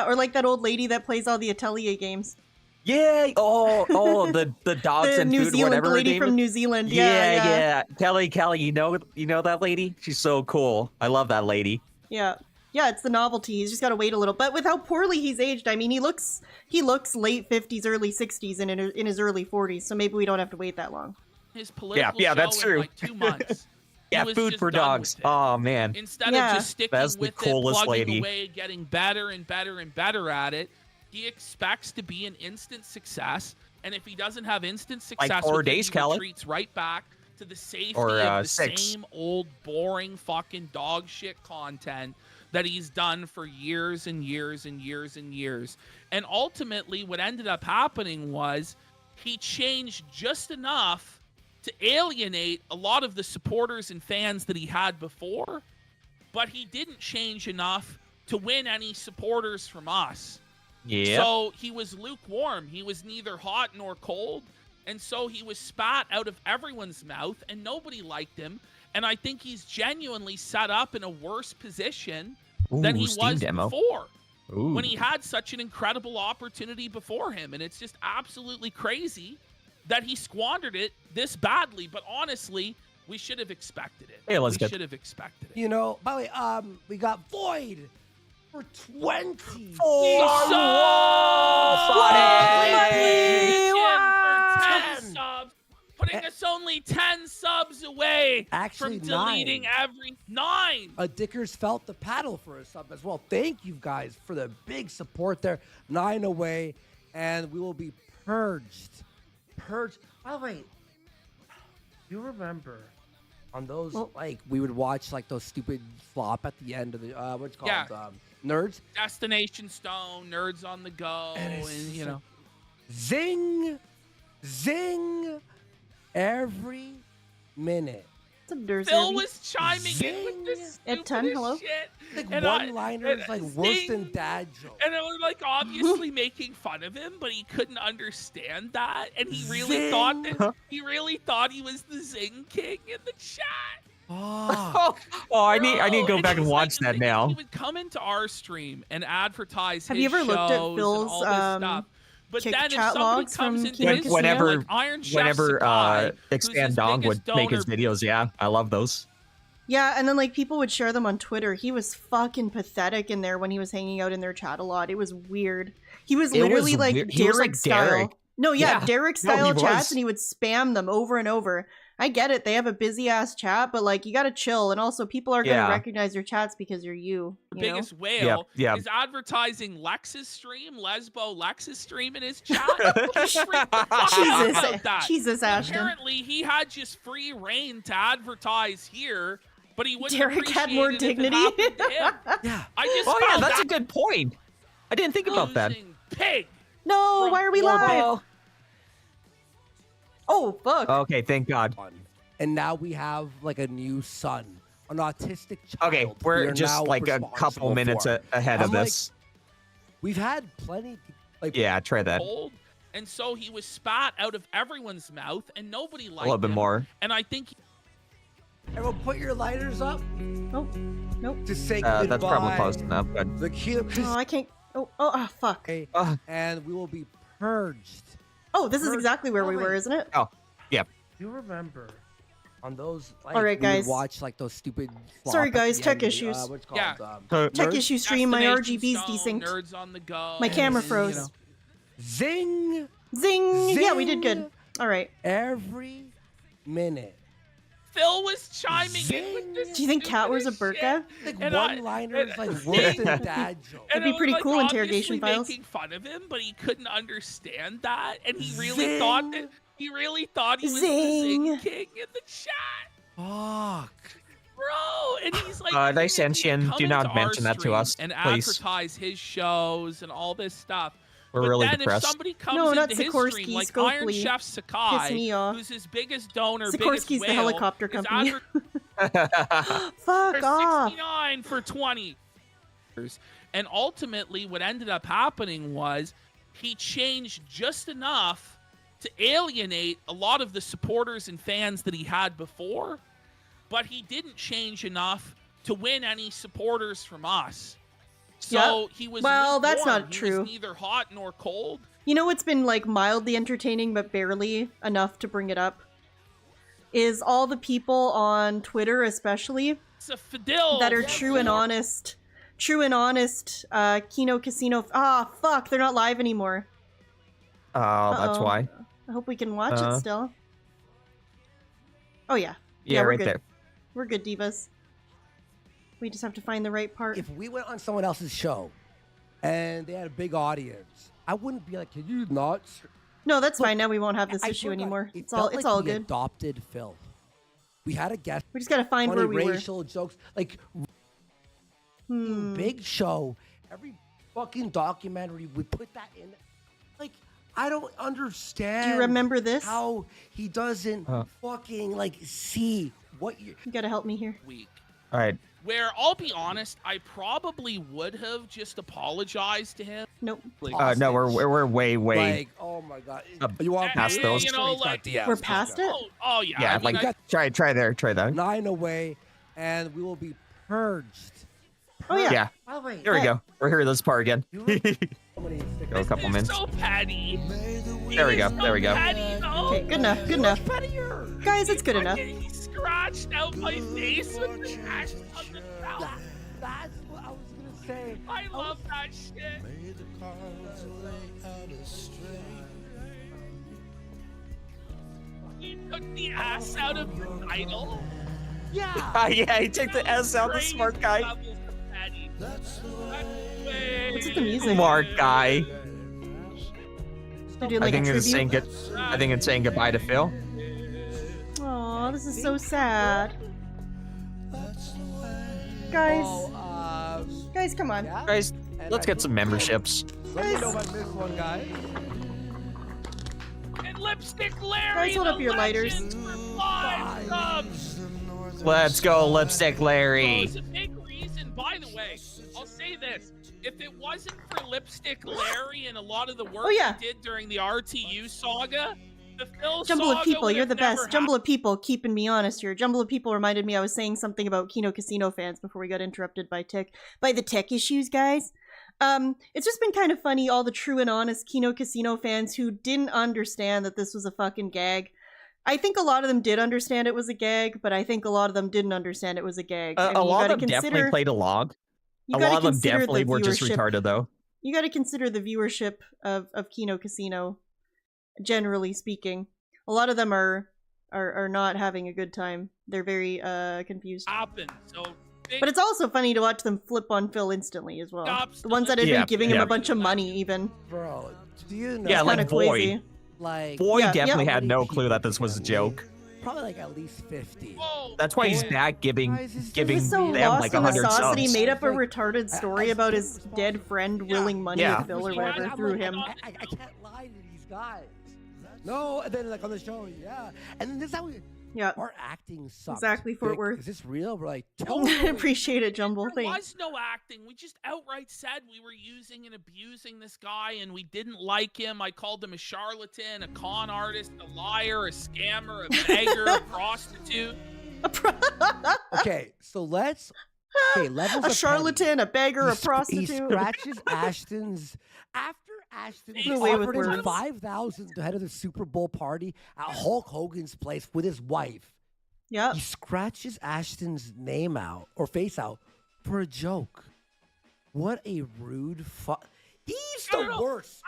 Or like that old lady that plays all the Atelier games. Yeah. Oh, the dogs The and New food, Zealand whatever her lady name from is. New Zealand. Yeah. Kelly, you know that lady? She's so cool. I love that lady. Yeah, it's the novelty. He's just got to wait a little. But with how poorly he's aged, I mean, he looks late 50s, early 60s, and in his early 40s. So maybe we don't have to wait that long. His political Yeah, that's show true. in like 2 months. He Yeah, was food just for done dogs. with it. Oh man. Instead Yeah. of just sticking That's the with coolest it, plugging lady. away, getting better and better and better at it, he expects to be an instant success. And if he doesn't have instant success, 4 with it, days, he Kelly. retreats right back to the safety Or, of the 6. same old boring fucking dog shit content that he's done for years and years and years and years. And ultimately, what ended up happening was he changed just enough to alienate a lot of the supporters and fans that he had before, but he didn't change enough to win any supporters from us. Yeah. So he was lukewarm. He was neither hot nor cold. And so he was spat out of everyone's mouth, and nobody liked him. And I think he's genuinely set up in a worse position than he Steam was demo. before, Ooh. when he had such an incredible opportunity before him. And it's just absolutely crazy that he squandered it this badly. But honestly, we should have expected it. Hey, Elizabeth. We should have expected it. You know, by the way, we got Void for 20. Putting us only 10 subs away Actually, from deleting 9. every 9. Dickers felt the paddle for a sub as well. Thank you guys for the big support there. 9 away, and we will be purged. By the way, you remember on those, Well- like, we would watch, like, those stupid flop at the end of the, what's it called? Yeah. Nerds. Destination Stone, Nerds on the Go, and you know. Zing! Zing! Every minute. What's up, Dersey? Phil was chiming in with this At 10, stupidest hello? shit. Like, And one-liners, like, worse than Zing! dad jokes. And it was like obviously making fun of him, but he couldn't understand that, and he really Zing! thought that he was the Zing King in the chat. Oh, I need to go back and he's watch that now. He would come into our stream and advertise. Have his you ever looked at shows and Phil's, all this stuff. But kick then if chat somebody logs comes from into Kino his Casino? stream, like Iron Chef Sakai, who's Expand his Dong biggest would make his donor, videos, yeah, I love those. Yeah, and then like people would share them on Twitter. He was fucking pathetic in there when he was hanging out in their chat a lot. It was weird. He was It was literally like weird. Derek He was like style. Derek. No, yeah, Yeah. Derek No, he style chats, was. and he would spam them over and over. I get it; they have a busy ass chat, but like you gotta chill. And also, people are gonna Yeah. recognize your chats because you're you. the You know? biggest whale, Yep. is advertising Lex's stream, Lex's stream in his chat. He's freaked the fuck out Jesus, about that. Jesus, Ashton. Apparently, he had just free reign to advertise here, but he wouldn't Derek had more appreciate it if it dignity. happened to him. yeah. I just Oh yeah, found that's a that good point. I didn't think about that. losing pig. No, From why are we live? Well, Oh fuck! okay, thank God. And now we have, like, a new son, an autistic child. Okay, we we're are just now like a couple responsible minutes for. ahead I'm of like, this. We've had plenty, like, Yeah, try that. Old, and so he was spat out of everyone's mouth, and nobody A liked little bit him. more. And I think everyone put your lighters up Oh, nope. to say goodbye. That's probably close enough. But The Kino Oh, I can't. Oh, fuck. and we will be purged. Oh, this is Purged. exactly where we Oh, were, wait. isn't it? You remember on those, like, All right, we would guys. watch, like, those stupid flop Sorry, at the guys, end tech of the, issues. what's it Yeah. called? Tech Nerds? issue stream. My Destination RGB's Stone, desynced. Nerds on the Go. My camera and, froze. you know. Zing! Zing! Yeah, we did good. Zing! All right. Every minute. Phil was chiming in with this. Do you think Kat wears a stupidest burqa? shit. Like, And one-liners, and- like, and- worse than and dad jokes. It'd be it was, pretty like, cool, interrogation obviously files. making fun of him, but he couldn't understand that, and he really Zing! thought that he was the Zing! Zing King in the chat, Fuck. bro. And he's like, Nice he'd Senshin, come do not into our mention that to stream us, and please. advertise his shows and all this stuff. We're But really then depressed. if somebody comes No, not into his Sikorsky, stream, like Scopely. Iron Chef Piss Sakai, me off. who's his biggest donor, Sikorsky's biggest the whale, helicopter is company. adver- Fuck for off. 69 for 20. And ultimately, what ended up happening was he changed just enough to alienate a lot of the supporters and fans that he had before, but he didn't change enough to win any supporters from us. So he was Well, that's lukewarm. not He true. was neither hot nor cold. You know what's been like mildly entertaining but barely enough to bring it up? Is all the people on Twitter, especially, It's a Fidel that are true and honest. Kino Casino. Ah, fuck, they're not live anymore. Oh, that's Uh-oh. why. I hope we can watch it still. Oh, yeah. Yeah, we're right good. there. We're good, divas. We just have to find the right part. If we went on someone else's show and they had a big audience, I wouldn't be like, can you not? No, that's fine. Now we won't have this I issue forgot. anymore. It It's all felt it's like all we good. adopted Phil. We had a guest. We just gotta find funny where we were. racial jokes, like big show. Every fucking documentary, we put that in. Like, I don't understand. Do you remember this? How he doesn't fucking like see what you. You gotta help me here. Week. All right. Where I'll be honest, I probably would have just apologized to him. Nope. No, we're way. Like, oh my god, you want past those? You know, like We're past it? Oh yeah. Yeah, I mean, like try that. 9 away, and we will be purged. Oh yeah. Yeah. By the way, Here we go. We're here this part again. You Go a couple It's minutes. so petty. There we go. There we go. Petty, though. Okay, good enough. Good enough. Guys, it's good enough. He scratched out my face with the axe on the belt. That's what I was gonna say. I love that shit. He took the ass out of the title. Yeah. Yeah, he took the S out, the Crazy smart guy. levels of petty. What's with the music? Smart guy. They're doing I like a think it's tribute. saying it's saying goodbye to Phil. Aw, Oh, this is so sad. Guys, guys, come on. Yeah? Guys, And let's I get some think- memberships. Let me know if I missed one, guys. And Lipstick Larry, Guys, hold the up your lighters. legend for 5 subs. Let's go, Lipstick Oh, Larry. it's a big reason. By the way, I'll say this. If it wasn't for Lipstick Larry and a lot of the work Oh, yeah. he did during the RTU saga, the Phil Jumble saga of people, would you're have the best. never Jumble of people, keeping me honest here. Jumble of people reminded me I was saying something about Kino Casino fans before we got interrupted by the tech issues, guys. It's just been kind of funny, all the true and honest Kino Casino fans who didn't understand that this was a fucking gag. I think a lot of them did understand it was a gag, but I think a lot of them didn't understand it was a gag. I mean, A you lot gotta of them definitely consider- played along. you A gotta lot of them consider definitely the were just viewership. retarded, though. You got to consider the viewership of Kino Casino, generally speaking. A lot of them are not having a good time. They're very confused. happened. So big But it's also funny to watch them flip on Phil instantly as well. Stops The ones that had Yeah, been giving him yeah. a bunch of money, even. Bro, do you know? Yeah, It's like kinda Boy. crazy. like Boy Yeah, definitely yeah. had no clue that this was a joke. probably like at least 50. Whoa, That's why he's Boy. back giving Guys, it's giving He was so them lost like in the 100 sauce that he subs. made up a Like, retarded story about his dead friend willing money Yeah. to Phil or Yeah. whatever I'm through like, him. I can't lie to these guys. No, and then like on the show, yeah. And then this is how we, Yeah. our acting sucks. Exactly, Fort Dick, Worth. Is this real? We're like, I totally. appreciate it, Jumble. there Thanks. was no acting. We just outright said we were using and abusing this guy, and we didn't like him. I called him a charlatan, a con artist, a liar, a scammer, a beggar, a prostitute. Okay, so let's. Okay, levels A of charlatan, a beggar, petty. a He prostitute. scratches Ashton's. After Ashton Get away with offered him words. $5,000 to head to the Super Bowl party at Hulk Hogan's place with his wife. Yep. He scratches Ashton's name out or face out for a joke. What a rude fuck. He's I don't the know. worst.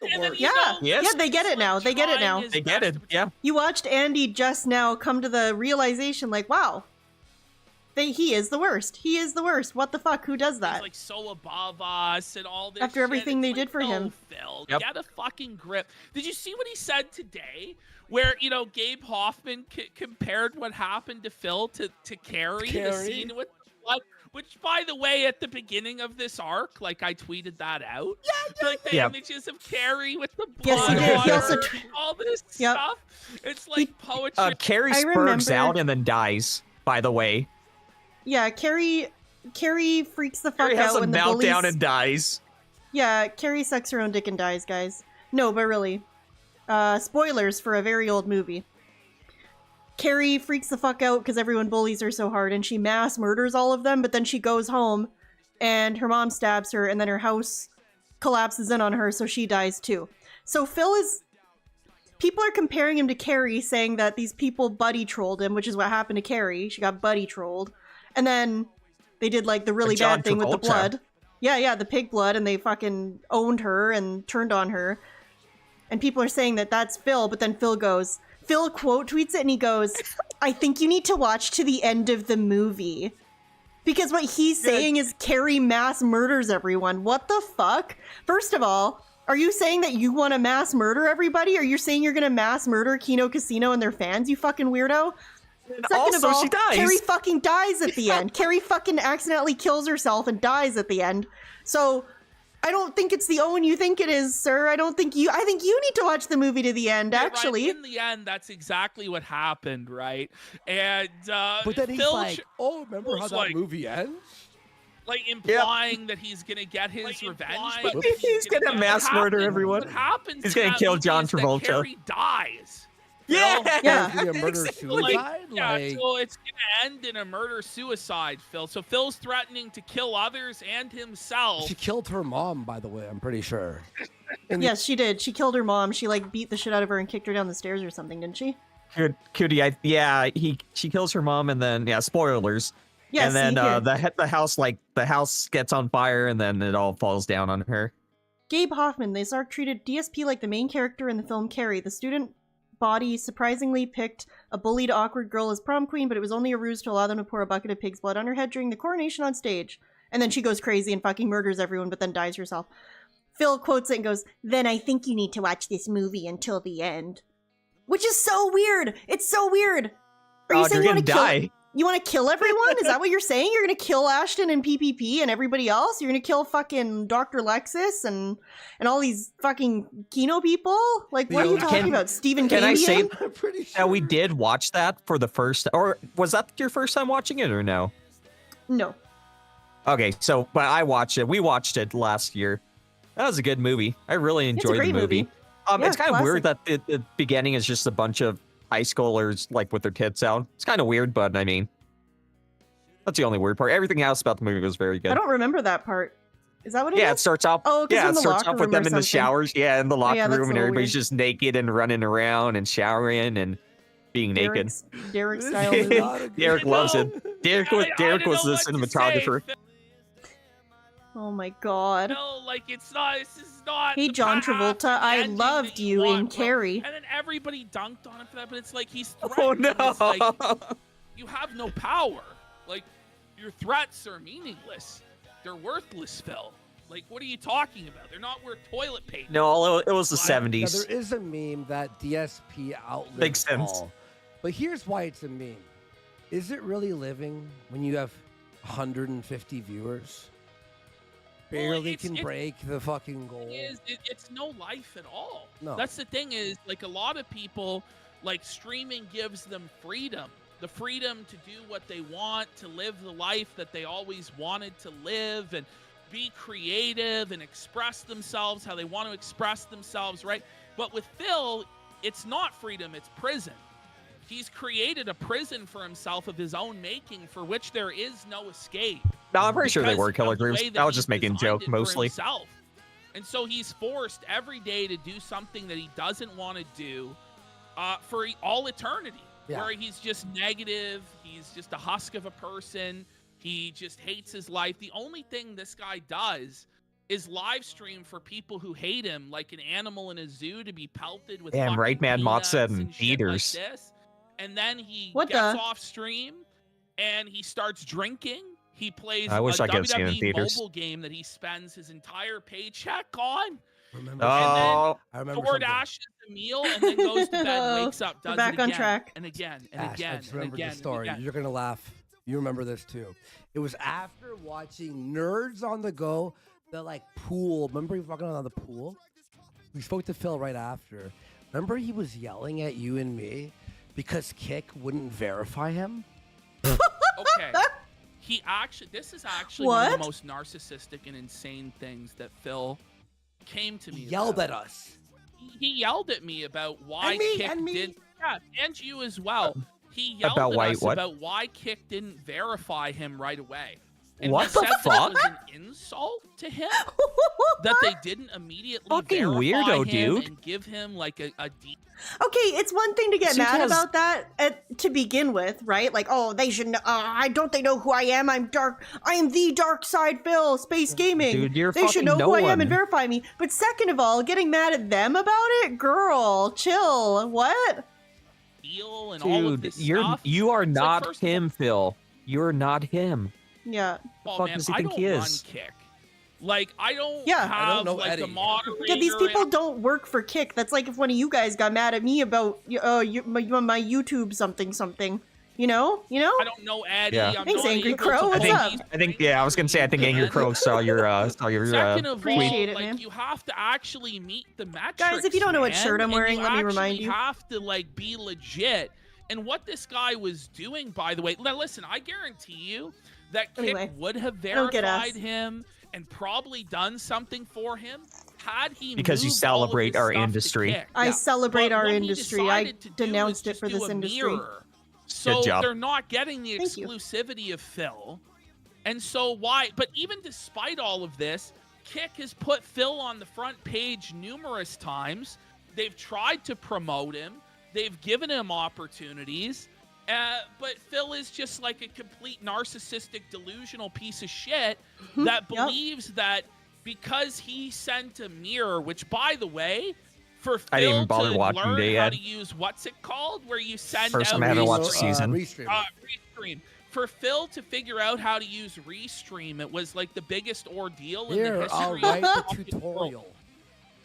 And then, worst. you Yeah. know, Yes. Yeah, they get it now. They get it now. trying his They get best it, to yeah. You watched Andy just now come to the realization, like, wow, he is the worst. He is the worst. What the fuck? Who does He's that? like so above us and all this. After shit. everything It's they like, did for no, him. Phil, Yep. get a fucking grip. Did you see what he said today? Where Gabe Hoffman compared what happened to Phil to Carrie, the Carrie? scene with blood. Which, by the way, at the beginning of this arc, like I tweeted that out. Yeah, like the Yeah. images of Carrie with the blood. Yes, he did. on He also her, tw- all this Yep. stuff. It's like poetry. Carrie I spurgs remember- out and then dies, by the way. Yeah, Carrie freaks the fuck Carrie has out a when the meltdown bullies. and dies. Yeah, Carrie sucks her own dick and dies, guys. No, but really. Spoilers for a very old movie. Carrie freaks the fuck out because everyone bullies her so hard, and she mass murders all of them, but then she goes home, and her mom stabs her, and then her house collapses in on her, so she dies too. So Phil is... People are comparing him to Carrie, saying that these people buddy trolled him, which is what happened to Carrie. She got buddy trolled. And then they did, like, the really John bad thing with the Travolta. blood. Yeah, the pig blood, and they fucking owned her and turned on her. And people are saying that that's Phil, but then Phil quote tweets it, and he goes, I think you need to watch to the end of the movie. Because what he's saying is Carrie mass murders everyone. What the fuck? First of all, are you saying that you want to mass murder everybody? Or you're saying you're going to mass murder Kino Casino and their fans, you fucking weirdo? Second Also, of all, she dies. Carrie fucking dies at the end. Carrie fucking accidentally kills herself and dies at the end. So I don't think it's the Owen you think it is, sir. I think you need to watch the movie to the end, Yeah, right, actually. in the end, that's exactly what happened, right? And But then he's Phil like, oh, remember how Phil's that like- movie ends? like implying that he's gonna get his revenge, but He's gonna what mass murder happens- everyone. What happens? He's in gonna that kill movie John is that Travolta. Carrie dies. Yeah! Yeah. Is it a murder suicide? Yeah, Like, so it's gonna end in a murder-suicide, Phil. So Phil's threatening to kill others and himself. she killed her mom, by the way, I'm pretty sure. And Yes, she did. She killed her mom. She, like, beat the shit out of her and kicked her down the stairs or something, didn't she? Cootie, she kills her mom and then spoilers. Yes, and then see, here. the house gets on fire and then it all falls down on her. Gabe Hoffman, this arc treated DSP like the main character in the film Carrie. The student body surprisingly picked a bullied, awkward girl as prom queen, but it was only a ruse to allow them to pour a bucket of pig's blood on her head during the coronation on stage. And then she goes crazy and fucking murders everyone, but then dies herself. Phil quotes it and goes, then I think you need to watch this movie until the end. Which is so weird! It's so weird! Are you Oh, saying you're you gonna want to kill? die. You want to kill everyone? Is that what you're saying? You're gonna kill Ashton and PPP and everybody else? You're gonna kill fucking Dr. Lexus and all these fucking Kino people? Like, what are you talking about? Stephen Can I Cambian? say I'm pretty sure. that we did watch that for the first, or was that your first time watching it or no? No. Okay, so but I watched it. We watched it last year. That was a good movie. I really It's a enjoyed the great movie. Yeah, It's kind of weird classic. that the beginning is just a bunch of high schoolers like with their tits out. It's kind of weird, but I mean, that's the only weird part. Everything else about the movie was very good. I don't remember that part. Is that what it is? Yeah, it starts off. Oh, 'cause yeah, in it the starts locker off with room them or in the something. showers. Yeah, in the locker that's room, a and little everybody's weird. just naked and running around and showering and being naked. Derek style This is movie. not a good- Derek loves it. Derek was I don't was know the what to cinematographer. say. Oh my god. No, like it's not. This is not. Hey, the John path to Travolta, the I ending loved that you in want, bro. Carrie. And then everybody dunked on him for that, but it's like he's Oh threatening. no! It's like you have no power. Like your threats are meaningless. They're worthless, Phil. Like what are you talking about? They're not worth toilet paper. No, it was the Now, '70s. there is a meme that DSP outlived Makes sense. all. But here's why it's a meme. Is it really living when you have 150 viewers? Barely it's- can it's- break the fucking goal. It's no life at all. No. That's the thing is, like, a lot of people, like, streaming gives them freedom. The freedom to do what they want, to live the life that they always wanted to live, and be creative and express themselves how they want to express themselves, right? But with Phil, it's not freedom, it's prison. He's created a prison for himself of his own making for which there is no escape. No, I'm pretty sure they because were of killer the groups. way that I was he's just making a designed joke it for mostly. himself. And so he's forced every day to do something that he doesn't want to do for all eternity. Yeah. Where he's just negative, he's just a husk of a person, he just hates his life. The only thing this guy does is live stream for people who hate him like an animal in a zoo to be pelted with Damn fucking right, man, peanuts Mott said and shit eaters. like this. And then he What gets the? off stream and he starts drinking. He plays I wish a I could have seen it in WWE theaters. mobile game that he spends his entire paycheck on. Remember Oh, I remember Ford something. ashes a meal and then goes to bed, wakes up, We're does back it on again, track. and again, and Ash, again, I just and remembered again, the story. and again. You're gonna laugh. You remember this too. It was after watching Nerds on the Go, the like pool. Remember we were walking on the pool? We spoke to Phil right after. Remember he was yelling at you and me because Kick wouldn't verify him? Okay. This is actually one of What? the most narcissistic and insane things that Phil came to me. He yelled about. at us. He yelled at me about why And me, Kick and me. did. Yeah, and you as well. He yelled About at why us what? about why Kick didn't verify him right away. And What he the said that fuck? it was an insult to him that they didn't immediately Fucking verify weirdo, him dude. and give him like a deep. Okay, it's one thing to get Suit mad has- about that to begin with, right? Like, oh, they should. I don't they know who I am? I'm dark. I am the Dark Side Phil, Space Gaming. Dude, you're they should fucking know no who I am one. and verify me. But second of all, getting mad at them about it, girl, chill. What? Deal and all of dude, this you stuff. are It's like, not first of all, him, Phil. You're not him. Yeah. Oh fuck man, does he I think don't he run is? Kick. Like I don't Yeah. have I don't know like Eddie. a moderator. Yeah, these people and- don't work for Kick. That's like if one of you guys got mad at me about my YouTube something. You know? I don't know Eddie. Yeah. I'm Thanks, not Angry able Crow. to What's believe up? these I think yeah, I was gonna say I think Angry Crow saw your Second of Appreciate all, it, like man. you have to actually meet the metrics. Guys, if you don't know what man, shirt I'm and wearing, let me remind You you. have to like be legit. And what this guy was doing, by the way, now listen, I guarantee you that Kick Anyway, would have don't get us. verified him and probably done something for him had he Because you moved all of celebrate his our stuff to industry. Kick. I celebrate But our what he industry. I decided to do was denounced it just for do this a industry. mirror. So job. they're not getting the Thank you. exclusivity of Phil. And so why? But even despite all of this, Kick has put Phil on the front page numerous times. They've tried to promote him. They've given him opportunities. But Phil is just like a complete narcissistic, delusional piece of shit that Yep. believes that because he sent a mirror, which, by the way, for I didn't Phil even bother to watching learn it how yet. to use what's it called, where you send First out time I haven't watched the season. Restream. Restream. For Phil to figure out how to use Restream, it was like the biggest ordeal in the Here, history I'll of write the fucking world. tutorial.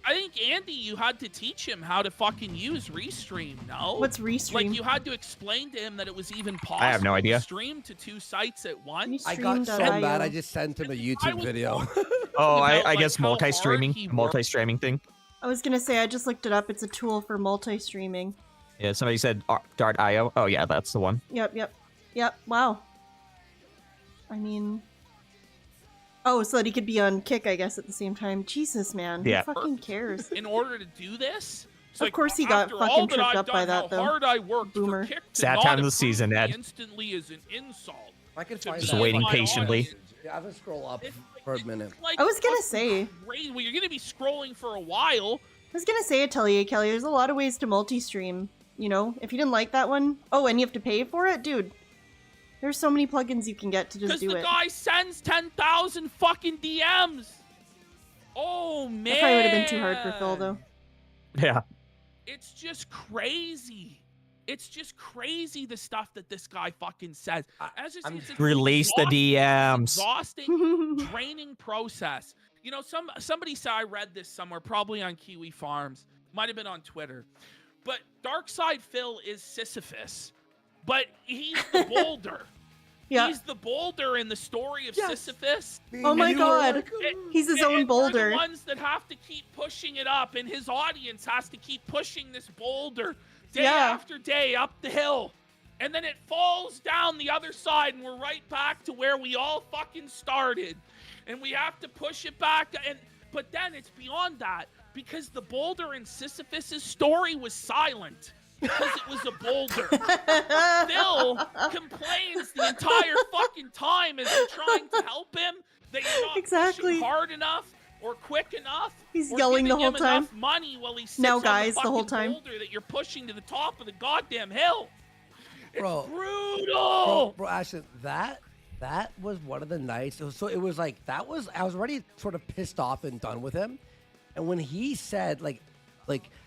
I think Andy, you had to teach him how to fucking use restream. No. What's restream? Like you had to explain to him that it was even possible. I have no idea. To stream to 2 sites at once. I got so mad I just sent him a YouTube video. Oh, about, I guess how hard multi-streaming, he worked. multi-streaming thing. I was gonna say I just looked it up. It's a tool for multi-streaming. Yeah, somebody said Dart.io. Oh yeah, that's the one. Yep. Wow. I mean, oh, so that he could be on Kick, I guess, at the same time. Jesus, man. Yeah. Who fucking cares? In order to do this. It's Of course he got after fucking all that tripped I've up by done, that, how though. hard I worked Boomer. for Kick to Sad not time of the approve season, me Ed. instantly is an insult. I can to find Just that. waiting my patiently. audience. Yeah, I'm gonna scroll up for a minute. Like, I was gonna fucking say. crazy. Well, you're gonna be scrolling for a while. I was gonna say, Atelier Kelly, there's a lot of ways to multi-stream. You know, if you didn't like that one, oh, and you have to pay for it, dude. There's so many plugins you can get to just Because do the it. guy sends 10,000 fucking DMs. Oh man. That probably would have been too hard for Phil, though. Yeah. It's just crazy. It's just crazy the stuff that this guy fucking says. As I say, it's Release the DMs. exhausting, draining process. You know, somebody said, I read this somewhere, probably on Kiwi Farms, might have been on Twitter. But Darkside Phil is Sisyphus, but he's the boulder. Yeah. He's the boulder in the story of Sisyphus. Oh my god. He's his own and we're boulder. the ones that have to keep pushing it up, and his audience has to keep pushing this boulder day after day up the hill. And then it falls down the other side, and we're right back to where we all fucking started. And we have to push it back. But then it's beyond that, because the boulder in Sisyphus's story was silent. Because it was a boulder. Phil complains the entire fucking time as you're trying to help him that you're not pushing hard enough or quick enough. He's or yelling the giving whole him time. enough money while he sits Now, on guys, the the whole fucking time. boulder that you're pushing to the top of the goddamn hill. It's Bro, brutal. Bro, Ashton, that was one of the nights. So it was like I was already sort of pissed off and done with him. And when he said like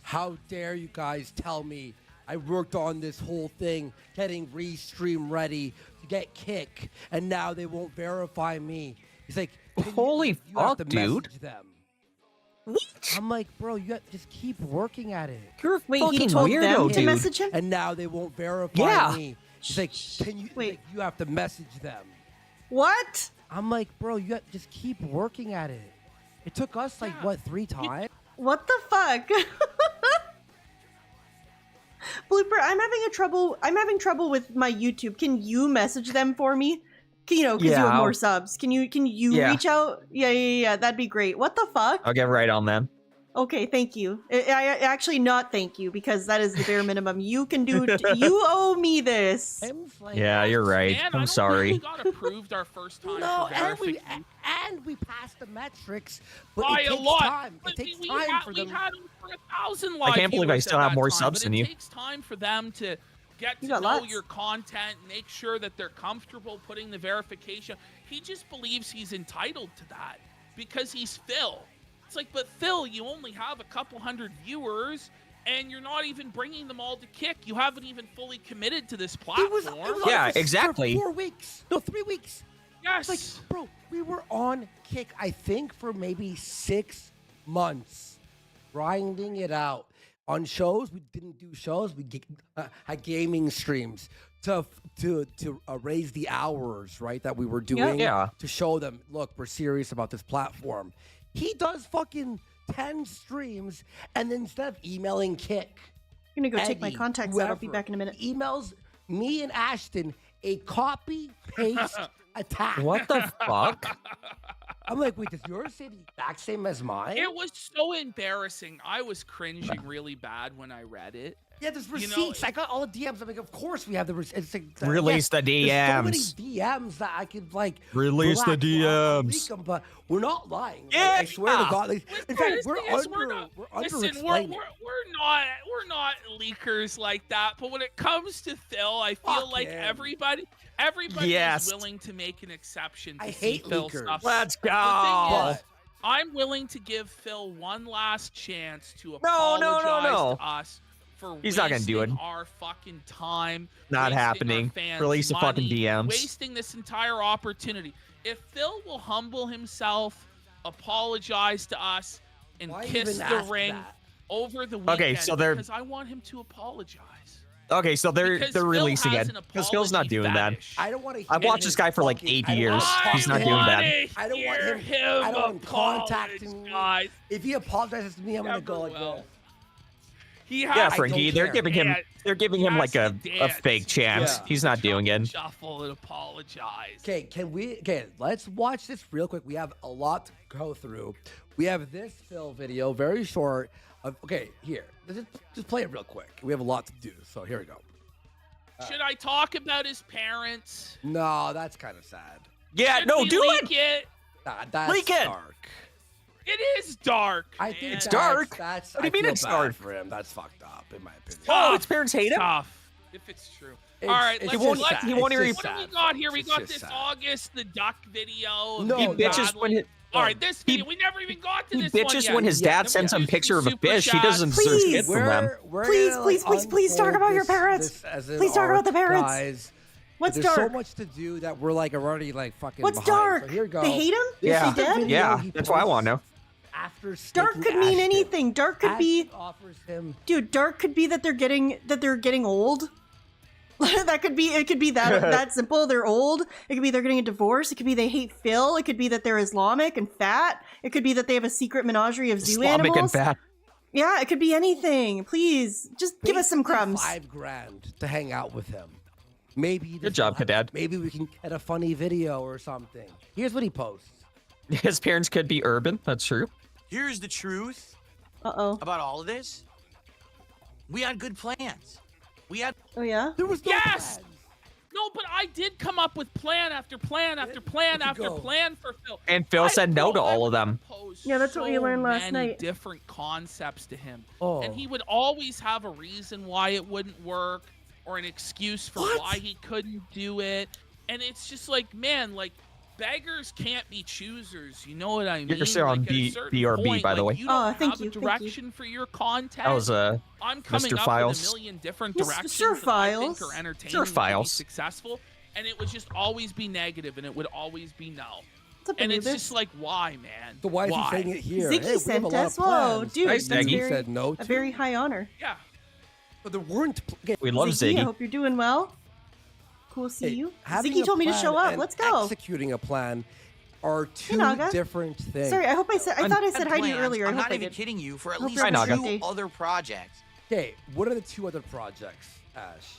how dare you guys tell me I worked on this whole thing, getting restream ready to get Kick, and now they won't verify me. He's like, Holy you have fuck, to dude. message them. What? I'm like, bro, you just keep working at it. You're a Wait, he fucking told weirdo, them to dude. message him? And now they won't verify me. He's like, can you? Wait. Like, you have to message them. What? I'm like, bro, you just keep working at it. It took us like what 3 times? What the fuck? Blooper, I'm having trouble with my YouTube. Can you message them for me? You know, because you have more subs. Can you reach out? Yeah. That'd be great. What the fuck? I'll get right on them. Okay, thank you. I actually not thank you, because that is the bare minimum you can do. You owe me this. Yeah, you're right. Man, I'm sorry. We got approved our first time. No, for and verification. we passed the metrics, but By it a takes lot. time. But It takes we time had, for we them. had over 1,000 live I can't believe I viewers still at have that more time, subs but than you. It takes time for them to get You to got know lots. your content, make sure that they're comfortable putting the verification. He just believes he's entitled to that because he's Phil. It's like, but Phil, you only have a couple hundred viewers, and you're not even bringing them all to Kick. You haven't even fully committed to this platform. It was Yeah, on for exactly. 4 weeks. No, 3 weeks. Yes. Like, bro, we were on Kick, I think, for maybe 6 months, grinding it out. On shows, we didn't do shows. We had gaming streams to raise the hours, right, that we were doing Yeah. to show them, look, we're serious about this platform. He does fucking 10 streams, and then instead of emailing Kick, I'm gonna go check my Eddie, contacts out. I'll be whoever, back in a minute. emails me and Ashton a copy-paste attack. What the fuck? I'm like, wait, does yours say the exact same as mine? It was so embarrassing. I was cringing really bad when I read it. Yeah, there's You receipts. know, I got all the DMs. I'm like, of course we have the receipts. Like, Release the There's so DMs. many DMs that I could like Release the black mark, DMs. leak 'em, but we're not lying. Yeah. Like, I swear to God. Like, in fact, Listen, we're Listen, under-explaining. we're not leakers like that. But when it comes to Phil, I feel Fuck like him. everybody Yes. is willing to make an exception. To I see hate Phil leakers. stuff. Let's The thing go. is, I'm willing to give Phil one last chance to No. apologize to us for He's not gonna do wasting it. our fucking time. Not wasting our happening. fans' Release the fucking money, DMs. Wasting this entire opportunity. If Phil will humble himself, apologize to us, and Why kiss even the ask ring that? over the weekend. Okay, so they're- because I want him to apologize. Okay, so they're Because Phil releasing has it an because Phil's not apology doing that. fetish. I don't want to. I've watched this guy for like 8 years. He's not doing that. I don't want him. I don't want him contacting me. Guys. If he apologizes to me, I'm gonna go like Well, that. He Yeah, has Frankie, don't they're care. giving him Yeah, they're giving he him has like to a dance. fake chance. Yeah. He's not doing it. Shuffle and apologize. Okay, can we? Okay, let's watch this real quick. We have a lot to go through. We have this Phil video, very short. Okay, here, just play it real quick. We have a lot to do, so here we go. Should I talk about his parents? No, that's kind of sad. Yeah, Should no, we do leak it. it. Nah, that's Leak it. dark. It is dark. I think It's that's, dark. That's, What do you I mean feel it's bad dark? for him? That's fucked up, in my opinion. Oh, his parents hate him. Tough. If it's true. It's- All right, it's let's. just let's sad. he won't It's even- just what do we sad. got here? We It's got just this sad. August, the duck video. of No, He him bitches battling- when his All right, this he- video. We never even got to he this one bitches yet. when his Yeah, dad then sends we him a do picture of a super fish. He chats. doesn't deserve Please. shit from them. We're Please, gonna, please, like, please talk unfold about your this- parents. this as an Please talk about the arc, parents. Guys. What's There's dark? so much to do that we're like already like fucking. What's behind. dark? So here we go. They hate him? This Yeah. is the video Yeah, he that's what I want to know. posts After Dark sticking could mean Ashton. anything. Dark could be, Ashton offers him. dude. Dark could be that they're getting old. That could be. It could be that simple. They're old. It could be they're getting a divorce. It could be they hate Phil. It could be that they're Islamic and fat. It could be that they have a secret menagerie of zoo Islamic and animals. fat. Yeah, it could be anything. Please, just give us some Basically crumbs. $5,000 to hang out with him. Maybe. Good job, Haddad. Maybe we can get a funny video or something. Here's what he posts. His parents could be urban. That's true. Here's the truth Uh-oh. about all of this. We had good plans. We had Oh yeah. There was no Yes! plans. No, but I did come up with plan after plan after plan Look, after go. plan for Phil. And Phil said no to all of them. Yeah, that's what we learned last many night. different concepts to him. Oh. And he would always have a reason why it wouldn't work or an excuse for why he couldn't do it. And it's just like, man, like, beggars can't be choosers. You know what I mean? You're still on Like, at a certain BRB, point, by the like, way. You don't Oh, thank have you, a thank you. direction for your content. That was I'm coming Mr. up Files. with a million different Mr. directions Sir that I think Files. are entertaining Sir and could be Files. successful, and it would just always be negative, and it would always be no. What's up, And it's Anubis? just like, why, man? So why is he Why? saying it here? Ziggy Hey, we have sent a lot of us. Whoa, plans. dude, Nice, that's Ziggy. He very, said no a to. very high honor. Yeah. But there weren't. Okay, We love Ziggy, I Ziggy. hope you're doing well. Cool, see hey, you. having Ziggy a told me to plan show up. and Let's go. Executing a plan are two Naga. different things. Sorry, I hope I said. I thought I had said hi to you plans. earlier. I I'm hope not I even did. kidding you for at Hope least you're having a Naga. good day. two other projects. Okay, what are the two other projects, Ash?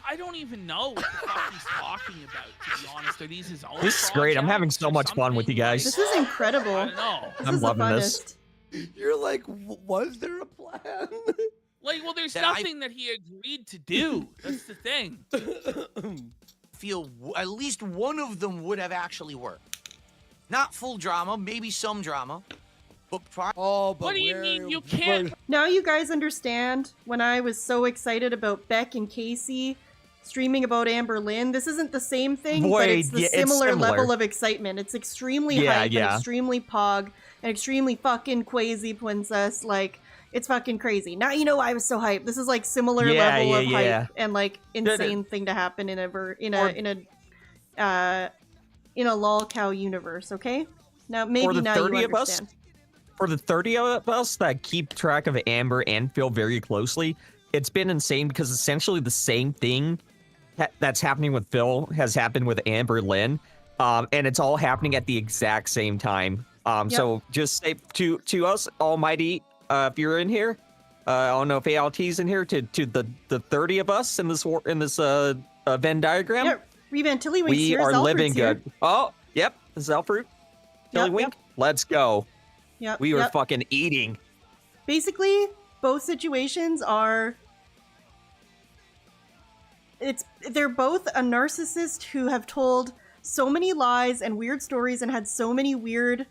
I don't even know what the fuck he's talking about, to be honest. Are these his own This is great. I'm having projects so or much fun with you something? guys. This is incredible. I don't know. This I'm is the loving this. funnest. You're like, was there a plan? Like, well, there's That I- nothing that he agreed to do. That's the thing. Feel at least one of them would have actually worked. Not full drama, maybe some drama, but Oh, but What do you where- mean you can't- Now you guys understand when I was so excited about Beck and Casey streaming about Amber Lynn. This isn't the same thing, but Boy, it's the yeah, it's similar similar. level of excitement. It's extremely Yeah, hype yeah. and extremely pog and extremely fucking quasi princess. Like, it's fucking crazy. Now you know why I was so hyped. This is like similar Yeah, level yeah, of hype yeah. and like insane thing to happen in a Lolcow universe. Okay, now maybe For the now 30 you of us, understand. for the 30 of us that keep track of Amber and Phil very closely, it's been insane because essentially the same thing that's happening with Phil has happened with Amber Lynn, and it's all happening at the exact same time. So just say to us, Almighty, if you're in here, I don't know if ALT's in here, to the 30 of us in this Venn diagram. Yeah, Revan Tillywinks We here. are Zelfrid's living here. good. Oh, yep, Zelfruit, Tillywink. Yep. Let's go. Yep, We were yep. fucking eating. Basically, both situations are they're both a narcissist who have told so many lies and weird stories and had so many weird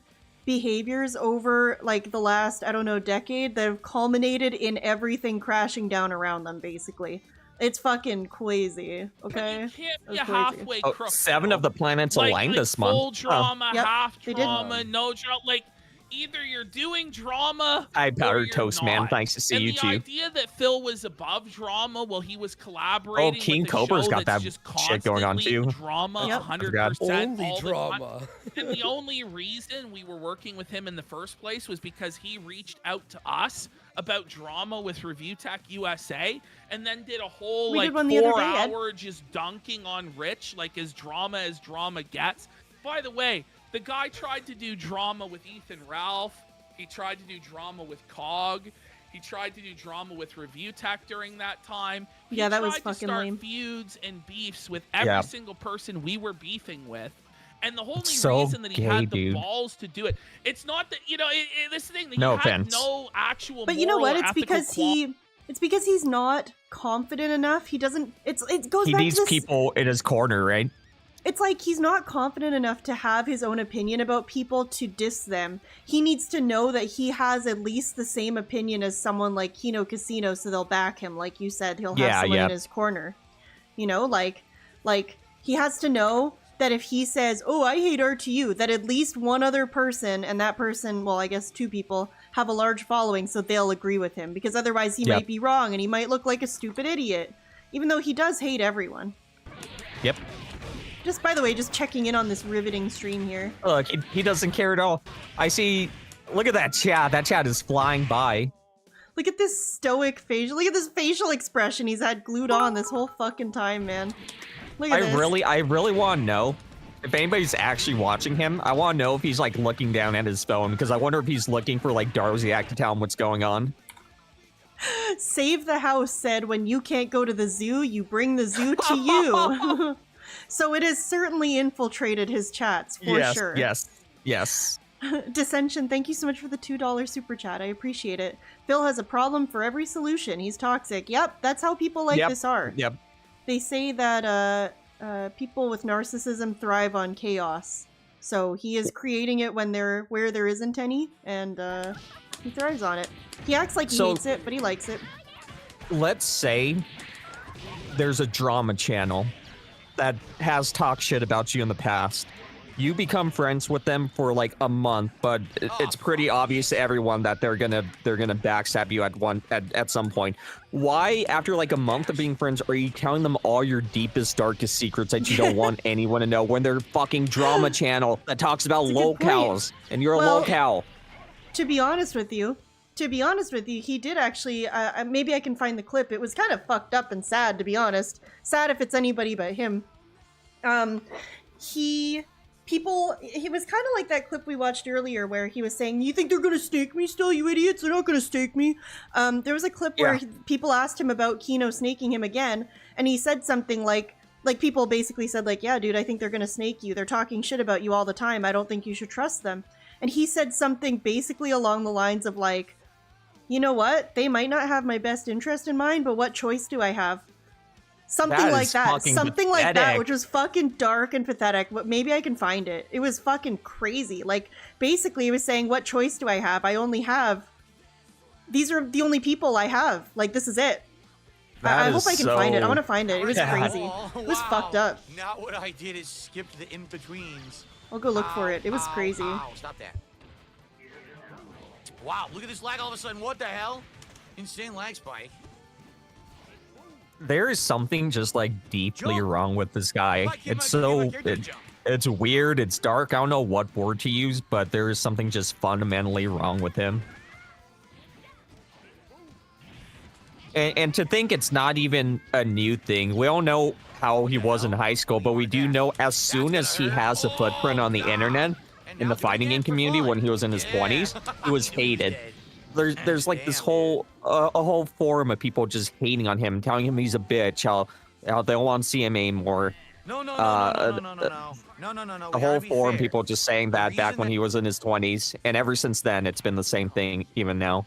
behaviors over like the last, I don't know, decade that have culminated in everything crashing down around them, basically. It's fucking crazy, okay? You can't be That's a crazy. halfway Oh, crook. 7 of the planets like aligned this full month. drama, Yep, half they did. drama, no drama. Like, either you're doing drama Hi, or Powdered you're Toast Man. not. Nice to see and you the too. idea that Phil was above drama while he was collaborating King with a Cobra's show got that's that just shit going on, constantly too. drama Yep. 100% Only all the drama. time. And the only reason we were working with him in the first place was because he reached out to us about drama with Review Tech USA, and then did a whole We like did one the other 4 day, Ed. hour just dunking on Rich, like as drama gets. By the way, the guy tried to do drama with Ethan Ralph. He tried to do drama with Cog. He tried to do drama with Review Tech during that time. He Yeah, that was tried to fucking start lame. feuds and beefs with every Yeah. single person we were beefing with. And the only so reason that he gay, had the dude. balls to do it, it's not that, you know, this thing that No he had offense. no actual But you know moral what? or ethical It's because he's not confident enough. He doesn't. It goes He back needs to this. people in his corner, right? It's like he's not confident enough to have his own opinion about people to diss them. He needs to know that he has at least the same opinion as someone like Kino Casino, so they'll back him. Like you said, he'll have Yeah, someone yeah. in his corner. You know, like he has to know that if he says, "Oh, I hate RTU," that at least one other person, and that person, well, I guess 2 people, have a large following, so they'll agree with him. Because otherwise, he Yep. might be wrong, and he might look like a stupid idiot, even though he does hate everyone. Yep. Just by the way, just checking in on this riveting stream here. Look, he doesn't care at all. I see. Look at that chat. That chat is flying by. Look at this stoic facial. Look at this facial expression he's had glued on this whole fucking time, man. Look at this. I really want to know if anybody's actually watching him. I want to know if he's like looking down at his phone, because I wonder if he's looking for like Darziak to tell him what's going on. Save the House said, when you can't go to the zoo, you bring the zoo to you. So it has certainly infiltrated his chats, for yes, sure. yes. Dissension, thank you so much for the $2 super chat. I appreciate it. Phil has a problem for every solution. He's toxic. Yep, that's how people like this are. Yep. They say that people with narcissism thrive on chaos. So he is creating it where there isn't any, and he thrives on it. He acts like he hates it, but he likes it. Let's say there's a drama channel that has talked shit about you in the past. You become friends with them for like a month, but it's pretty obvious to everyone that they're gonna backstab you at some point. Why, after like a month of being friends, are you telling them all your deepest, darkest secrets that you don't want anyone to know, when they're fucking drama channel that talks about lolcows and you're a lolcow? To be honest with you, he did actually. Maybe I can find the clip. It was kind of fucked up and sad, to be honest. Sad if it's anybody but him. He was kind of like that clip we watched earlier where he was saying, "You think they're gonna stake me still, you idiots? They're not gonna stake me." There was a clip where people asked him about Kino snaking him again, and he said something like people basically said like, "Yeah, dude, I think they're gonna snake you. They're talking shit about you all the time. I don't think you should trust them." And he said something basically along the lines of like, "You know what? They might not have my best interest in mind, but what choice do I have?" Something like that. Something like that, which was fucking dark and pathetic. But maybe I can find it. It was fucking crazy. Like, basically, he was saying, what choice do I have? I only have... These are the only people I have. Like, this is it. I hope I can find it. I want to find it. It was crazy. It was fucked up. Now what I did is skip the in-betweens. I'll go look for it. It was crazy. Ow, stop that. Wow, look at this lag all of a sudden. What the hell? Insane lag spike. There is something just like deeply wrong with this guy. It's weird, it's dark. I don't know what word to use, but there is something just fundamentally wrong with him. And to think it's not even a new thing. We all know how he was in high school, but we do know as soon as he has a footprint on the internet, in the fighting game community when he was in his 20s, he was hated. There's like this whole a whole forum of people just hating on him, telling him he's a bitch, how they don't want to see him anymore. No. A whole forum people just saying that back when he was in his 20s, and ever since then it's been the same thing even now.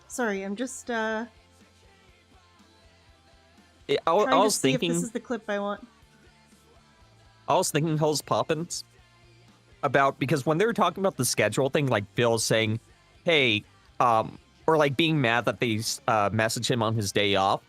Sorry, I'm just I trying was to see thinking if this is the clip I want. I was thinking Hell's Poppins about, because when they were talking about the schedule thing, like Bill saying, hey, or like being mad that they message him on his day off,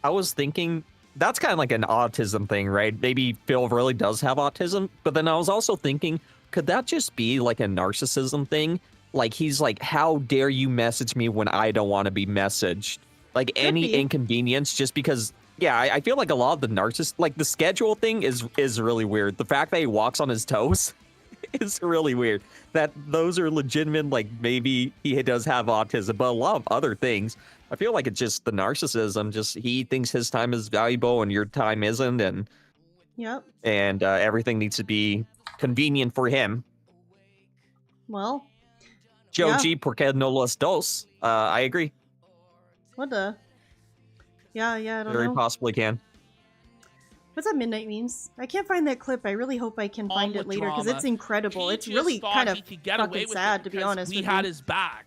I was thinking that's kind of like an autism thing, right? Maybe Phil really does have autism, but then I was also thinking, could that just be like a narcissism thing? Like he's like, how dare you message me when I don't want to be messaged? Like any inconvenience just because. Yeah, I feel like a lot of the narcissist, like the schedule thing is really weird. The fact that he walks on his toes is really weird. That those are legitimate, like maybe he does have autism, but a lot of other things, I feel like it's just the narcissism. Just he thinks his time is valuable and your time isn't, and everything needs to be convenient for him. Well, Joji, porque no los dos? I agree. What the? Yeah, I don't Very know. possibly can. What's that midnight memes? I can't find that clip. I really hope I can find it later because drama. it's incredible. He it's just really thought kind he of could get away fucking with sad, it to be because honest. we with had you. his back.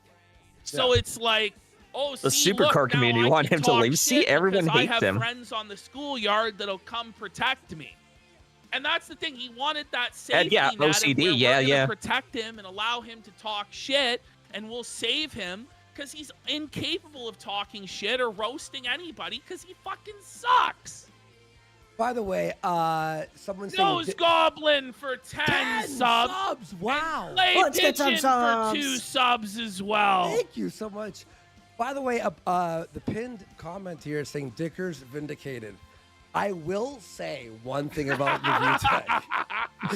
So it's like, oh, The see, super look, car now community I want can him to talk leave. See, shit everyone because hates I have him. friends on the schoolyard that'll come protect me. And that's the thing. He wanted that safety And yeah, net of OCD, where yeah, we're gonna yeah. protect him and allow him to talk shit, and we'll save him because he's incapable of talking shit or roasting anybody because he fucking sucks. By the way, someone saying Nose Goblin for 10 subs. Wow. Let's get some Pigeon subs. for 2 subs as well. Thank you so much. By the way, the pinned comment here is saying Dickers vindicated. I will say one thing about the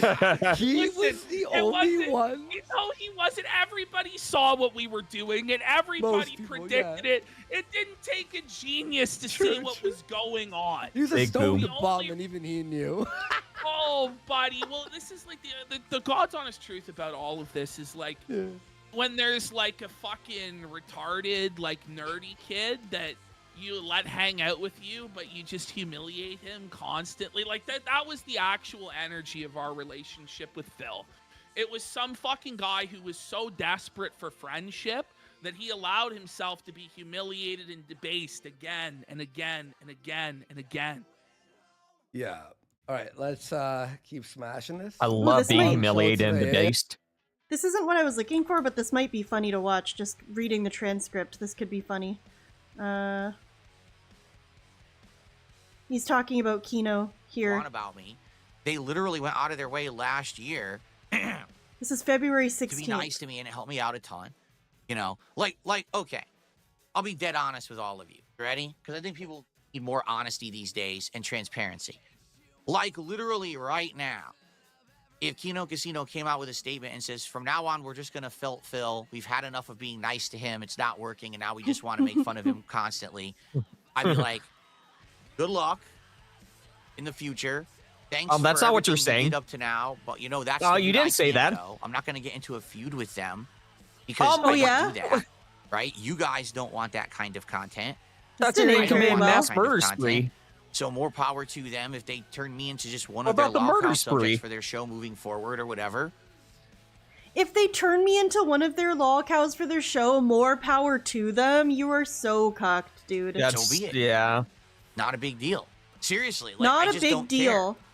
VTech. He was the only one. No, he wasn't. Everybody saw what we were doing, and everybody predicted it. It didn't take a genius to see what was going on. He was a Big stone boom. bomb, and even he knew. Oh, buddy. Well, this is like the God's honest truth about all of this is like when there's like a fucking retarded, like nerdy kid that you let hang out with you, but you just humiliate him constantly. Like that was the actual energy of our relationship with Phil. It was some fucking guy who was so desperate for friendship that he allowed himself to be humiliated and debased again and again and again and again. Yeah. All right, let's keep smashing this. I love this being might- humiliated and debased. This isn't what I was looking for, but this might be funny to watch. Just reading the transcript, this could be funny. He's talking about Kino here. On about me. They literally went out of their way last year This is February to 16th. be nice to me, and it helped me out a ton. You know, like, okay, I'll be dead honest with all of you. Ready? Because I think people need more honesty these days and transparency. Like, literally right now, if Kino Casino came out with a statement and says, from now on, we're just going to fill Phil. We've had enough of being nice to him. It's not working, and now we just want to make fun of him constantly. I'd be like, good luck in the future. Thanks That's for not what you're everything you saying. did up to now, but you know that's. Oh, the you route didn't I say can't that. go. I'm not going to get into a feud with them because Oh, I yeah? won't do that. Right? You guys don't want that kind of content. That's didn't an age very incoming well. mass Kind of murder content. spree. So more power to them if they turn me into just one What of their about the murder Lolcow spree? subjects for their show moving forward or whatever. If they turn me into one of their lolcows for their show, more power to them. You are so cocked, dude. That's, So be it. yeah. Not a big deal. Seriously. Like, Not I a just big don't deal. Care.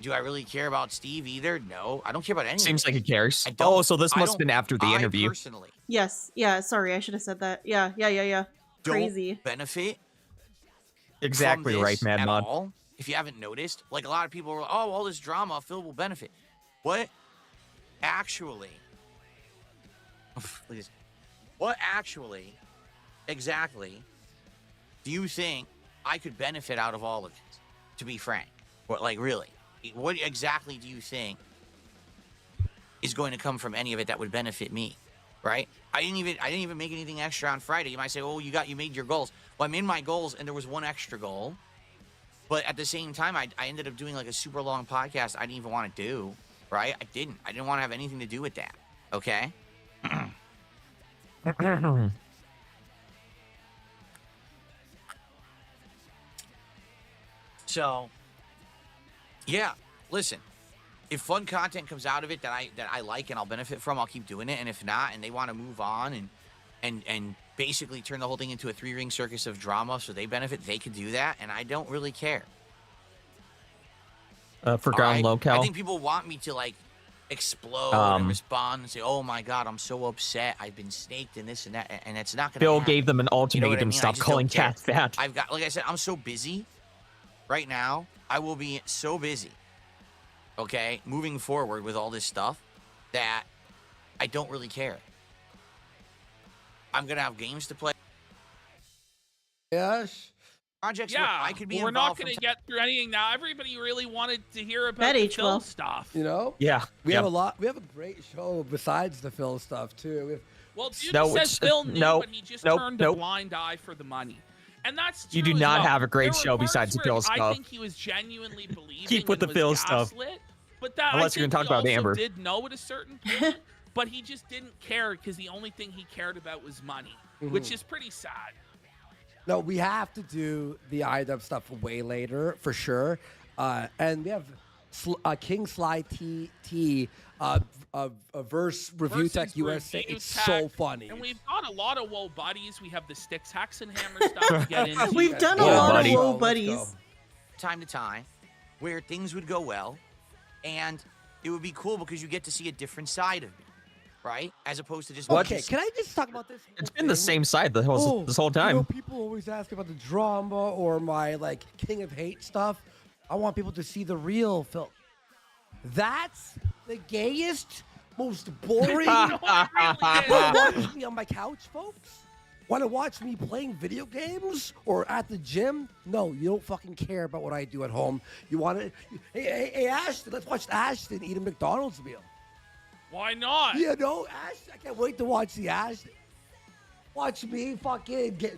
Do I really care about Steve either? No. I don't care about anyone. Seems like he cares. I don't. Oh, so this I must have don't- been after the I interview. personally Yes. Yeah, sorry, I should have said that. Yeah. don't Crazy. benefit Exactly from right, this Mad at Mod. all. If you haven't noticed, like a lot of people are, oh, all this drama, Phil will benefit. What actually? Look at this. What actually, exactly, do you think I could benefit out of all of this? To be frank, what, like, really, what exactly do you think is going to come from any of it that would benefit me? Right? I didn't even make anything extra on Friday. You might say, oh, you made your goals. Well, I made my goals, and there was one extra goal. But at the same time, I ended up doing like a super long podcast I didn't even want to do. Right? I didn't want to have anything to do with that. Okay? So, yeah, listen. If fun content comes out of it that I like and I'll benefit from, I'll keep doing it. And if not, and they want to move on and basically turn the whole thing into a 3-ring circus of drama so they benefit, they could do that, and I don't really care. Forgotten All right? Lolcow. I think people want me to like explode and respond and say, "Oh my God, I'm so upset. I've been snaked and this and that," and it's not gonna. Bill happen. gave them an You know what I ultimatum. mean? I Stop just calling don't care. Cat fat. I've got, like I said, I'm so busy right now, I will be so busy, okay, moving forward with all this stuff that I don't really care. I'm going to have games to play. Yes. Projects where I could be we're not involved going to from get through anything now. Everybody really wanted to hear about Bet the H Phil will. stuff. You know? Yeah. We have a lot. We have a great show besides the Phil stuff too. We have, Well, dude No, says it's- Phil knew, no, but he just nope, turned nope. a blind eye for the money. And that's true You do as not well. have a great There were show besides the parts Phil where stuff. I think he was genuinely believing Keep with and the was Phil stuff. gaslit, but that, Unless I you're think gonna talk about he also Amber. did know at a certain point, but he just didn't care because the only thing he cared about was money, which is pretty sad. no, we have to do the IDub stuff way later for sure. And we have King Sly TT, a verse review Versus tech USA. Review It's Tech, so funny. And we've got a lot of Woe Buddies. We have the Sticks, Hacks, and Hammer stuff to get into. We've done a Whoa, lot buddy. of Whoa Let's go. Buddies. time to time where things would go well, and it would be cool because you get to see a different side of me, right? As opposed to just Okay, can I just talk about this? It's been the same side this whole time. You know, people always ask about the drama or my like King of Hate stuff. I want people to see the real Phil. That's the gayest, most boring. No, it really is. Want to watch me on my couch, folks? Want to watch me playing video games or at the gym? No, you don't fucking care about what I do at home. You want to? Hey, Ashton, let's watch Ashton eat a McDonald's meal. Why not? You know, Ashton, I can't wait to watch the Ashton. Watch me fucking get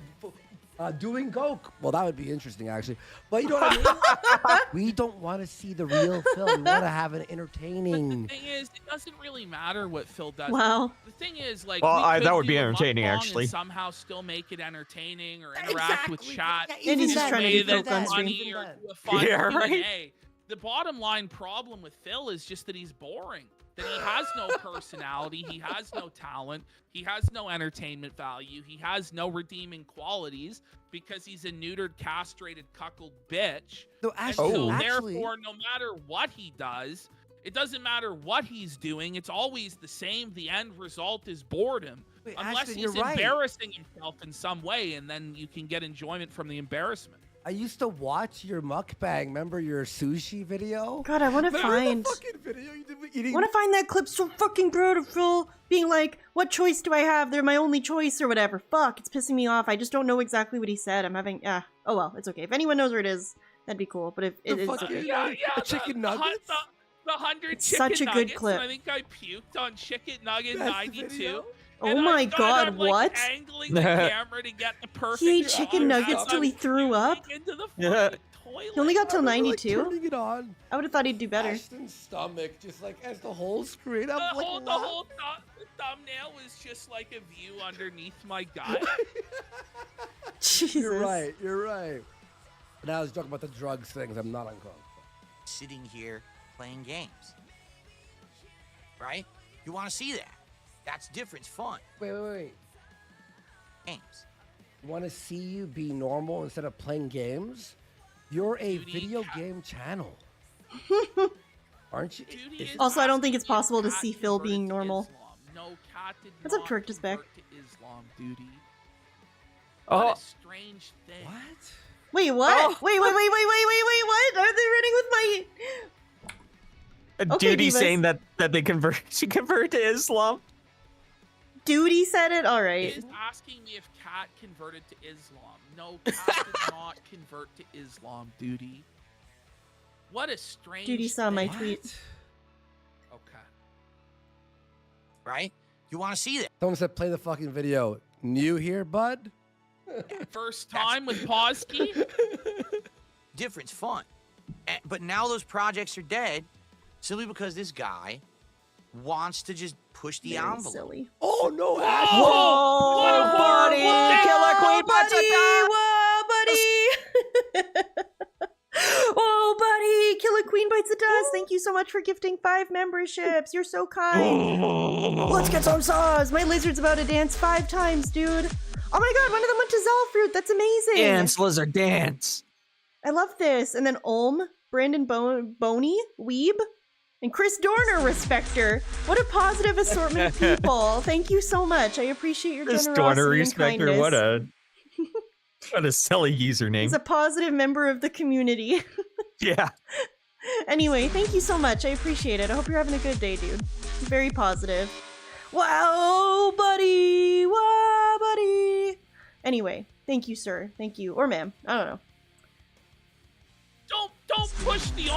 doing coke. Well, that would be interesting, actually. But you know what I mean? We don't want to see the real Phil. We want to have an entertaining. The thing is, it doesn't really matter what Phil does. Wow. The thing is, like, Well, we could that would do be a entertaining, mukbang actually. and somehow still make it entertaining or interact with Exactly. chat. Yeah, And he's in a trying to way do coke that's on funny stream. or do a fun Yeah, right. Q&A. The bottom line problem with Phil is just that he's boring. That he has no personality, he has no talent, he has no entertainment value, he has no redeeming qualities because he's a neutered, castrated, cuckold bitch. No, And actually, so actually, therefore, no matter what he does, it doesn't matter what he's doing, it's always the same. The end result is boredom. Wait, Unless Ashton, he's you're right. embarrassing himself in some way, and then you can get enjoyment from the embarrassment. I used to watch your mukbang. Remember your sushi video? God, I want to Remember find. the fucking video you did with I eating? want to find that clip so fucking proud of Phil being like, "What choice do I have? They're my only choice," or whatever. Fuck, it's pissing me off. I just don't know exactly what he said. I'm having. Oh well, it's okay. If anyone knows where it is, that'd be cool. But if it is, fucking- okay. The chicken nuggets? The 100 It's chicken such a good nuggets, clip. and I think I puked on chicken nugget That's the 92. video? Oh And my God, I'm, like, what? angling the camera to get the perfect He ate shot chicken nuggets as till he I'm threw up? puking into the Yeah. fucking toilet. He only got till I remember, like, 92. turning it on. I would have thought he'd do better. Ashton's stomach, just like as the whole screen. I'm The like, whole, what? the thumbnail was just like a view underneath my gut. Jesus. You're right. You're right. And I was talking about the drugs things. I'm not uncomfortable. sitting here playing games, right? You want to see that. That's different. It's fun. Wait. Games. You want to see you be normal instead of playing games? You're a Duty video cat. game channel. Aren't you? Duty is Also, I don't think asking it's possible to if Kat see Phil converted being to normal. Islam. No, Kat did What's up, not Turk is back? convert to Islam, Duty. Oh. What a strange thing. What? Wait, what? Oh. Wait, what? Are they running with my... Okay, Duty Divas. saying that she converted to Islam. Duty said it? Alright. He's asking me if Kat converted to Islam. No, Kat did not convert to Islam, Duty. What a strange Duty saw my thing. tweet. Okay. Right? You want to see that. Someone said play the fucking video. New here, bud? First time with Posky? Different. It's fun. But now those projects are dead simply because this guy wants to just push the Very envelope. silly. Oh, no, Ash. Whoa, what a buddy! horrible Killer Queen bites a dust. buddy! Oh, buddy! Killer Queen bites the dust. Thank you so much for gifting 5 memberships. You're so kind. Let's get some sauce. My lizard's about to dance 5 times, dude. Oh my god, one of them went to Zalfruit. That's amazing. Dance, lizard, dance. I love this. And then Brandon Boney, Weeb, and Chris Dorner, Respecter. What a positive assortment of people. Thank you so much. I appreciate your This generosity Dorner and respecter, kindness. what a What a silly username. He's a positive member of the community. Yeah. Anyway, thank you so much. I appreciate it. I hope you're having a good day, dude. Very positive. Wow, buddy. Wow, buddy. Anyway, thank you, sir. Thank you. Or ma'am. I don't know. Don't push the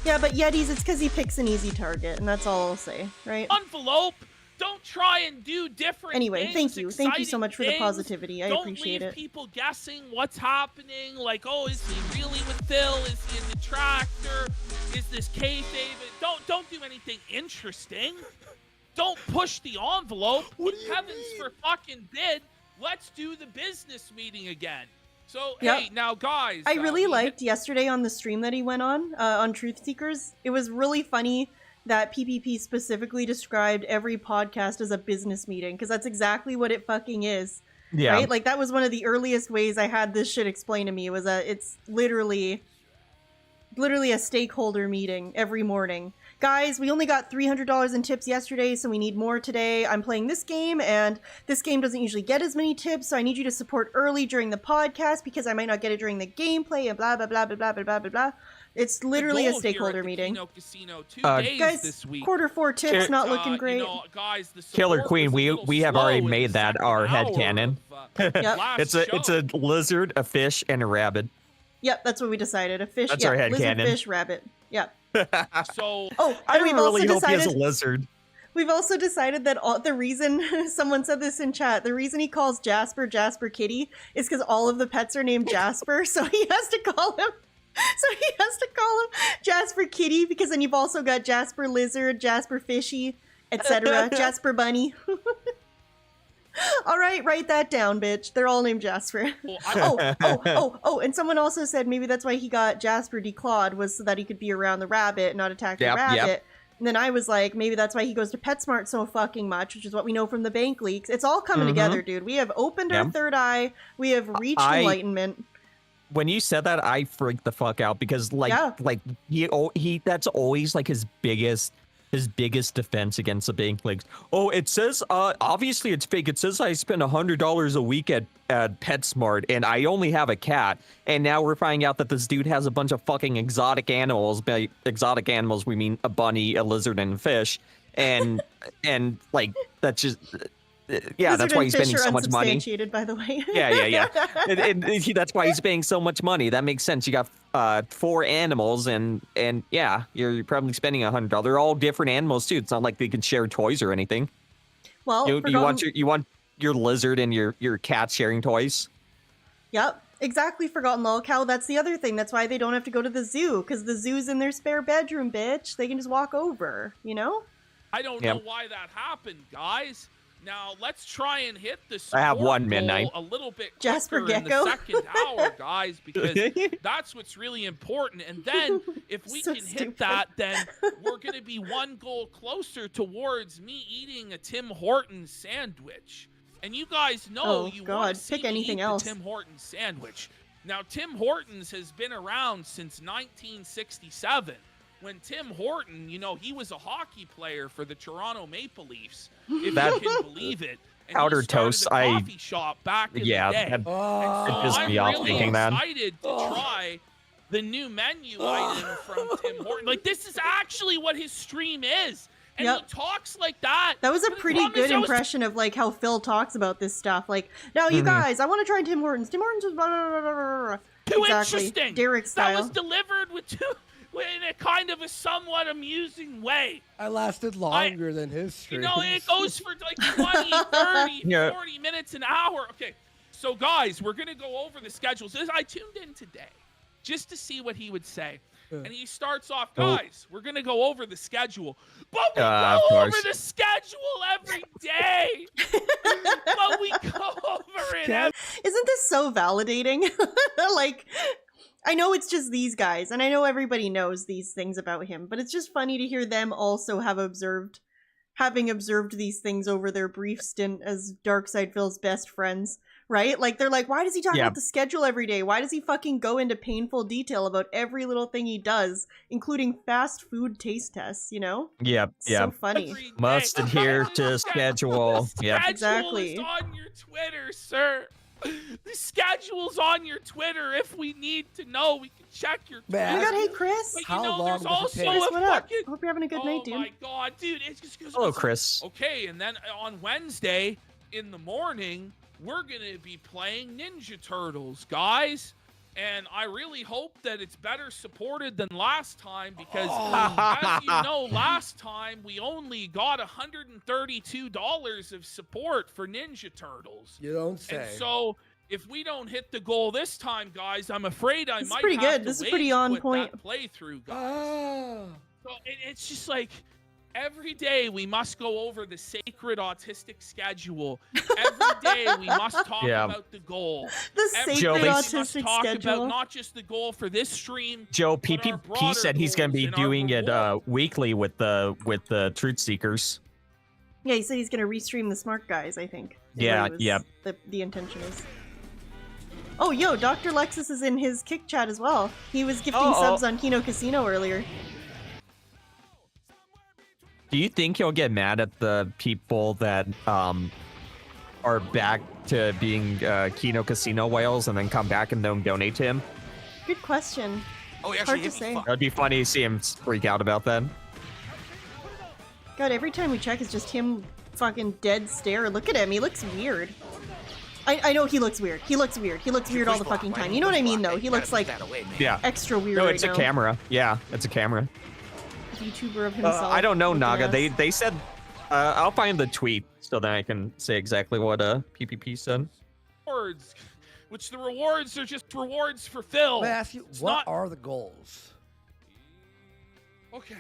Yeah, but Yetis, it's because he picks an easy target, and that's all I'll say, right? envelope. Don't try and do different Anyway, things, thank you. Thank you so exciting much for the things. positivity. I appreciate Don't leave it. people guessing what's happening. Like, oh, is he really with Phil? Is he a detractor? Is this kayfabe? Don't do anything interesting. Don't push the envelope. Heavens for fucking bid. Let's do the business meeting again. So, hey, now, guys. I really liked yesterday on the stream that he went on Truth Seekers. It was really funny that PPP specifically described every podcast as a business meeting, because that's exactly what it fucking is. Yeah. Right? Like, that was one of the earliest ways I had this shit explained to me, was that it's literally a stakeholder meeting every morning. Guys, we only got $300 in tips yesterday, so we need more today. I'm playing this game, and this game doesn't usually get as many tips, so I need you to support early during the podcast because I might not get it during the gameplay, and blah, blah, blah, blah, blah, blah, blah, blah. It's literally a stakeholder meeting. Casino, guys, this week. Q4 tips not looking great. You know, guys, the Killer Queen, we have already made that our headcanon. It's a lizard, a fish, and a rabbit. Yep, that's what we decided. A fish, that's our lizard, headcanon. fish, rabbit. Yep. So I really hope he has a lizard. We've also decided that the reason, someone said this in chat, the reason he calls Jasper Kitty is because all of the pets are named Jasper, so he has to call him Jasper Kitty, because then you've also got Jasper Lizard, Jasper Fishy, etc. Jasper Bunny. All right, write that down, bitch. They're all named Jasper. And someone also said maybe that's why he got Jasper declawed, was so that he could be around the rabbit and not attack the rabbit. Yep. And then I was like, maybe that's why he goes to PetSmart so fucking much, which is what we know from the bank leaks. It's all coming together, dude. We have opened our third eye. We have reached enlightenment. When you said that, I freaked the fuck out because he that's always like his biggest defense against the bank leaks. Oh, it says obviously it's fake. It says I spend $100 a week at PetSmart and I only have a cat. And now we're finding out that this dude has a bunch of fucking exotic animals. By exotic animals, we mean a bunny, a lizard, and a fish. And like that's just. Yeah, that's why he's spending so much money. By the way. Yeah. and that's why he's spending so much money. That makes sense. You got 4 animals, and yeah, you're probably spending $100. They're all different animals too. It's not like they can share toys or anything. Well, you want your lizard and your cat sharing toys. Yep, exactly. Forgotten Lolcow. That's the other thing. That's why they don't have to go to the zoo, because the zoo's in their spare bedroom, bitch. They can just walk over. You know. I don't know why that happened, guys. Now, let's try and hit the I have one midnight. A little bit Jasper quicker in Gecko. the second hour, guys, because that's what's really important. And then, if we can hit that, then we're going to be one goal closer towards me eating a Tim Hortons sandwich. And you guys know want to see pick anything me eat else. the Tim Hortons sandwich. Now, Tim Hortons has been around since 1967. When Tim Horton, he was a hockey player for the Toronto Maple Leafs, if you can believe it. And powder he started toast, a coffee shop back in the day. That pissed me off thinking that. I'm really excited to try the new menu item from Tim Horton. Like, this is actually what his stream is. And he talks like that. That was a pretty good impression of like how Phil talks about this stuff. Like, now you guys, I want to try Tim Hortons. Tim Hortons is blah, blah, blah, blah, blah. Too exactly. interesting. Derek style. That was delivered in a kind of a somewhat amusing way. I lasted longer than his stream. It goes for like 20, 30, 40 minutes, an hour. Okay, so guys, we're going to go over the schedules. I tuned in today just to see what he would say. And he starts off, guys, we're going to go over the schedule. But we go over the schedule every day. But we go over it every Isn't this so validating? Like, I know it's just these guys, and I know everybody knows these things about him, but it's just funny to hear them also having observed these things over their brief stint as Darkside Phil's best friends, right? Like, they're like, why does he talk about the schedule every day? Why does he fucking go into painful detail about every little thing he does, including fast food taste tests, Yep. So funny. Must adhere to schedule. Yep. Exactly. Schedule is on your Twitter, sir. The schedule's on your Twitter. If we need to know, we can check your Twitter. Man. Oh my god, hey Chris. But, How long there's does it also take? Chris, a what up? fucking... Hope you're having a good night, dude. Oh my god, dude. It's just because... Hello, Chris. Okay, and then on Wednesday in the morning, we're going to be playing Ninja Turtles, guys. And I really hope that it's better supported than last time because, as you know, last time we only got $132 of support for Ninja Turtles. You don't say. And so, if we don't hit the goal this time, guys, I'm afraid I This is might pretty have good. to This is rage pretty on quit point. that playthrough, guys. Ah. So it's just like every day we must go over the sacred autistic schedule. Every day we must talk about the goal. The Every sacred day we must autistic talk schedule. about not just the goal for this stream. Joe, but our PPP broader said he's going to be goals and our doing it reward. weekly with the Truth Seekers. Yeah, he said he's gonna restream the smart guys, I think. is Yeah, what he was- yep. The intention is. Oh, yo, Dr. Lexus is in his kick chat as well. He was gifting subs on Kino Casino earlier. Do you think he'll get mad at the people that are back to being Kino Casino whales and then come back and don't donate to him? Good question. Oh, he Hard actually to hit me. say. Fuck. That'd be funny to see him freak out about that. God, every time we check, it's just him fucking dead stare. Look at him. He looks weird. I know he looks weird. He looks weird. He looks weird all the fucking time. You know what I mean, though? He looks like Yeah. extra weird No, right it's now. a camera. Yeah, it's a camera. YouTuber of himself. I don't know, looking Naga. ass. They said I'll find the tweet so that I can say exactly what PPP said. Rewards, which the rewards are just rewards for Phil. May I ask you, It's what not- are the goals? Okay.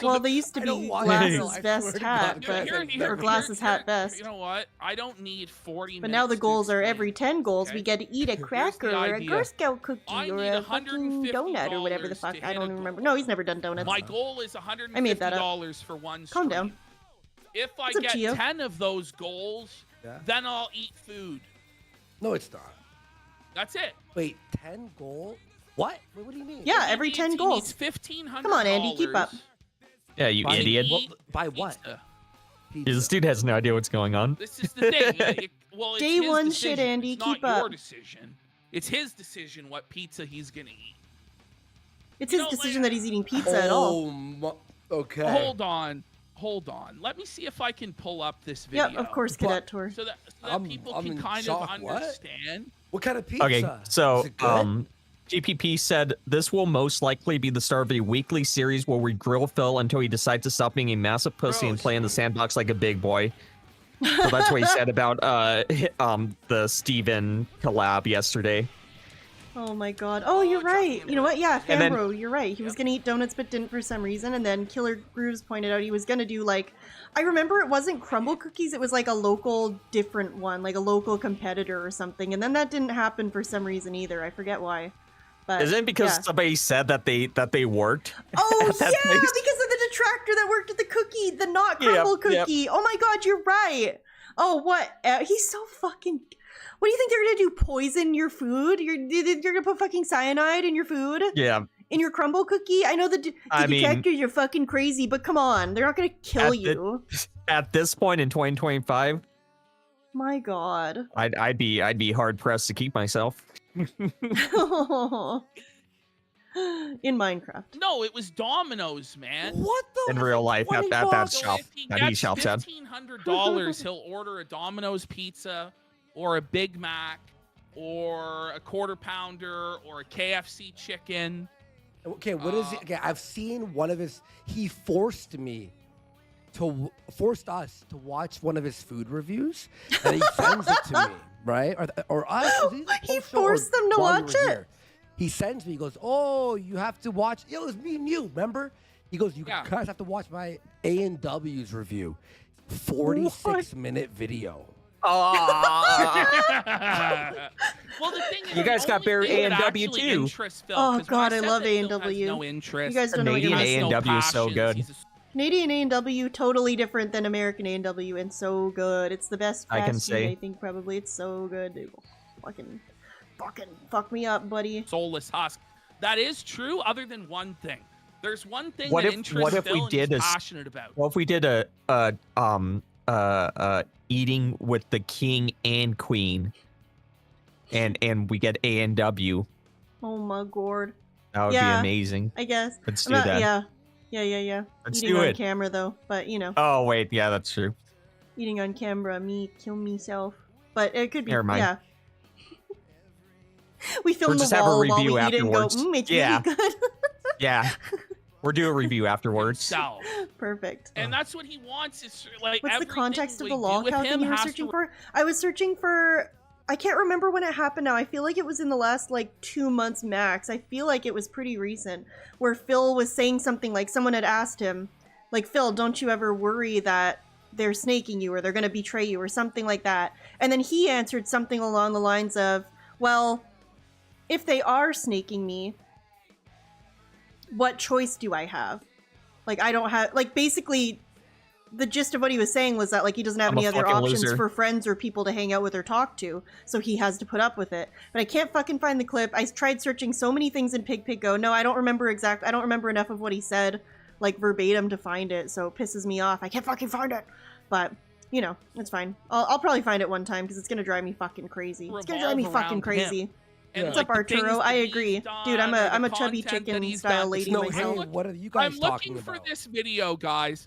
Well, they used to I don't be want to know, I Glasses swear best to hat, God. but or Glasses hat best. You know what? I don't need 40 But now the minutes to goals are explain. every 10 goals we Okay. get to eat a cracker or a idea. Girl Scout cookie I or need a fucking donut or whatever the $150 fuck. to I hit don't a even remember. goal. No, he's never done donuts. My goal is $150 I made that up. for one Calm stream. down. If I What's up, get Gio? 10 of those goals, Yeah. then I'll eat food. No, it's not. That's it. Wait, 10 goal? What? Wait, what do you mean? Yeah, He every needs- 10 he goals. needs $1,500. Come on, Andy, keep up. Yeah, you By- idiot. Well, by what? Pizza. Pizza. This dude has no idea what's going on. This is the thing. Well, it's Day his one decision. shit, Andy, It's keep not your up. decision. It's his decision what pizza he's gonna eat. It's You his know, decision like- that he's eating pizza at all. Okay. Hold on. Let me see if I can pull up this video. Yep, of course, Cadet Tour. So that I'm people in can kind shock. of What? understand. What kind of pizza? Okay, so Is it good? GPP said this will most likely be the start of a weekly series where we grill Phil until he decides to stop being a massive pussy and Gross. play in the sandbox like a big boy. So that's what he said about the Steven collab yesterday. Oh my god. Oh, you're right. You know what? Yeah, And then- Fanbro, you're right. He was gonna eat donuts but didn't for some reason, and then Killer Grooves pointed out he was gonna do like, I remember it wasn't crumble cookies, it was like a local different one, like a local competitor or something, and then that didn't happen for some reason either. I forget why. But Isn't it because yeah. somebody said that they worked? Oh at yeah, that place? because of the detractor that worked at the cookie, the not Yep, crumble yep. cookie. Oh my god, you're right. Oh what? He's so fucking. What do you think they're gonna do? Poison your food? You're gonna put fucking cyanide in your food? Yeah. In your crumble cookie? I know the I mean- detractors are fucking crazy, but come on, they're not gonna kill At the- you. At this point in 2025, My god. I'd be hard pressed to keep myself. In Minecraft. No, it was Domino's, man. What the? In real life, What that bucks? So shop if he that he gets shouts at. $1,500, he'll order a Domino's pizza, or a Big Mac, or a quarter pounder, or a KFC chicken. Okay, what is it? Okay, I've seen one of his. He forced us to watch one of his food reviews, and he sends it to me, right? Or us. He forced them to watch it? Here. He sends me. He goes, "Oh, you have to watch." It was me and you. Remember? He goes, "You Yeah. guys have to watch my A&W's review." 46-minute video. Well, the thing is, You guys the got only Barry thing that A&W actually too. interests Phil, Oh, 'cause when God, I said love that Phil has A&W. no interest, You guys don't know what Canadian you're missing. A&W is so good. Canadian A&W totally different than American A&W and so good. It's the best I fast can food, say. I think probably. It's so good. Dude. Fucking fuck me up, buddy. Soulless husk. That is true, other than one thing. There's one thing What that if- interests what if Phil we and did he's a s- passionate about. Well, if we did a eating with the king and queen, and we get A&W. Oh my god. That would be amazing. I guess. Let's do that. Yeah. Let's Eating do on it. camera though, but you know. Oh wait, yeah, that's true. Eating on camera, me kill myself. But it could be. Never mind. Yeah. We film We'll the just have a wall while review we eat it and go, afterwards. it's Yeah. really good. Yeah. We'll do a review afterwards. So, Perfect. and that's what he wants. Is like What's the everything context of we the do lol with cow him thing you were has searching to- for? I was searching for. I can't remember when it happened now. I feel like it was in the last like 2 months max. I feel like it was pretty recent, where Phil was saying something like someone had asked him, like, Phil, don't you ever worry that they're snaking you or they're going to betray you or something like that. And then he answered something along the lines of, well, if they are snaking me, what choice do I have? Like, I don't have, like, basically, the gist of what he was saying was that, like, he doesn't have I'm a any other fucking options loser. for friends or people to hang out with or talk to, so he has to put up with it. But I can't fucking find the clip. I tried searching so many things in PigPigGo. No, I don't remember enough of what he said, like, verbatim to find it, so it pisses me off. I can't fucking find it! But, you know, it's fine. I'll probably find it one time, because it's gonna drive me fucking crazy. It's gonna drive me Revolve fucking around crazy. him. And, What's like, up, the things Arturo? that I he's agree. done Dude, I'm or a the chubby content that chicken he's style done. lady No, myself. hey, what are you guys I'm talking looking for about? this video, guys,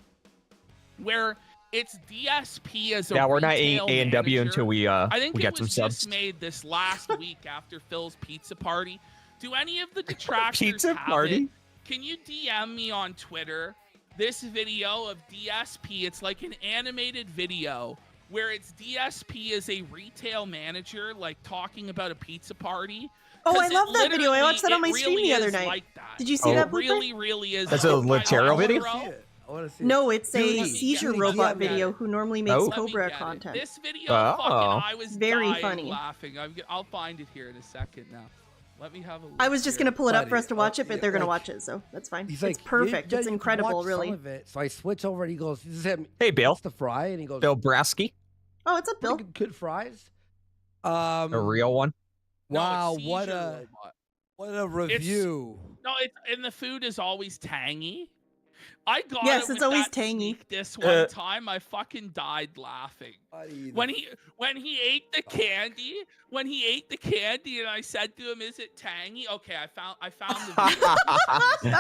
where it's DSP as a Yeah, we're not retail A&W manager. until we I think we it get some was subs. just made this last week after Phil's pizza party. Do any of the detractors Pizza have party? it? Can you DM me on Twitter this video of DSP? It's like an animated video where it's DSP as a retail manager, like talking about a pizza party. Oh, I 'Cause love it that video. I watched that on my literally stream the other is night. like that. Did you see Oh. that, It Blooper? really is. That's a Lotero video? I want to see No, it's a Dude, seizure let me robot get it. video who normally makes Oh. Let me Cobra get it. content. This video, Oh. fucking, I was Very dying funny. laughing. I'll find it here in a second now. Let me have a look. I was just here. gonna pull it up for Buddy, us to watch it, yeah, but they're gonna like- watch it, so that's fine. He's It's like, perfect. yeah, It's you can incredible, watch really. Some of it. So I switch over and he goes, "This is him. Hey, Bill. What's the fry?" And he goes, Bill Brasky, Oh, what's up, Bill? "Pretty good fries." a real one. No, it's Wow, what Seizure a Robot. what a review. No, it's and the food is always tangy. I got Yes, it it's with always that tangy. sneak this one time. I fucking died laughing. Buddy, When he ate the candy, and I said to him, "Is it tangy?" Okay, I found the video.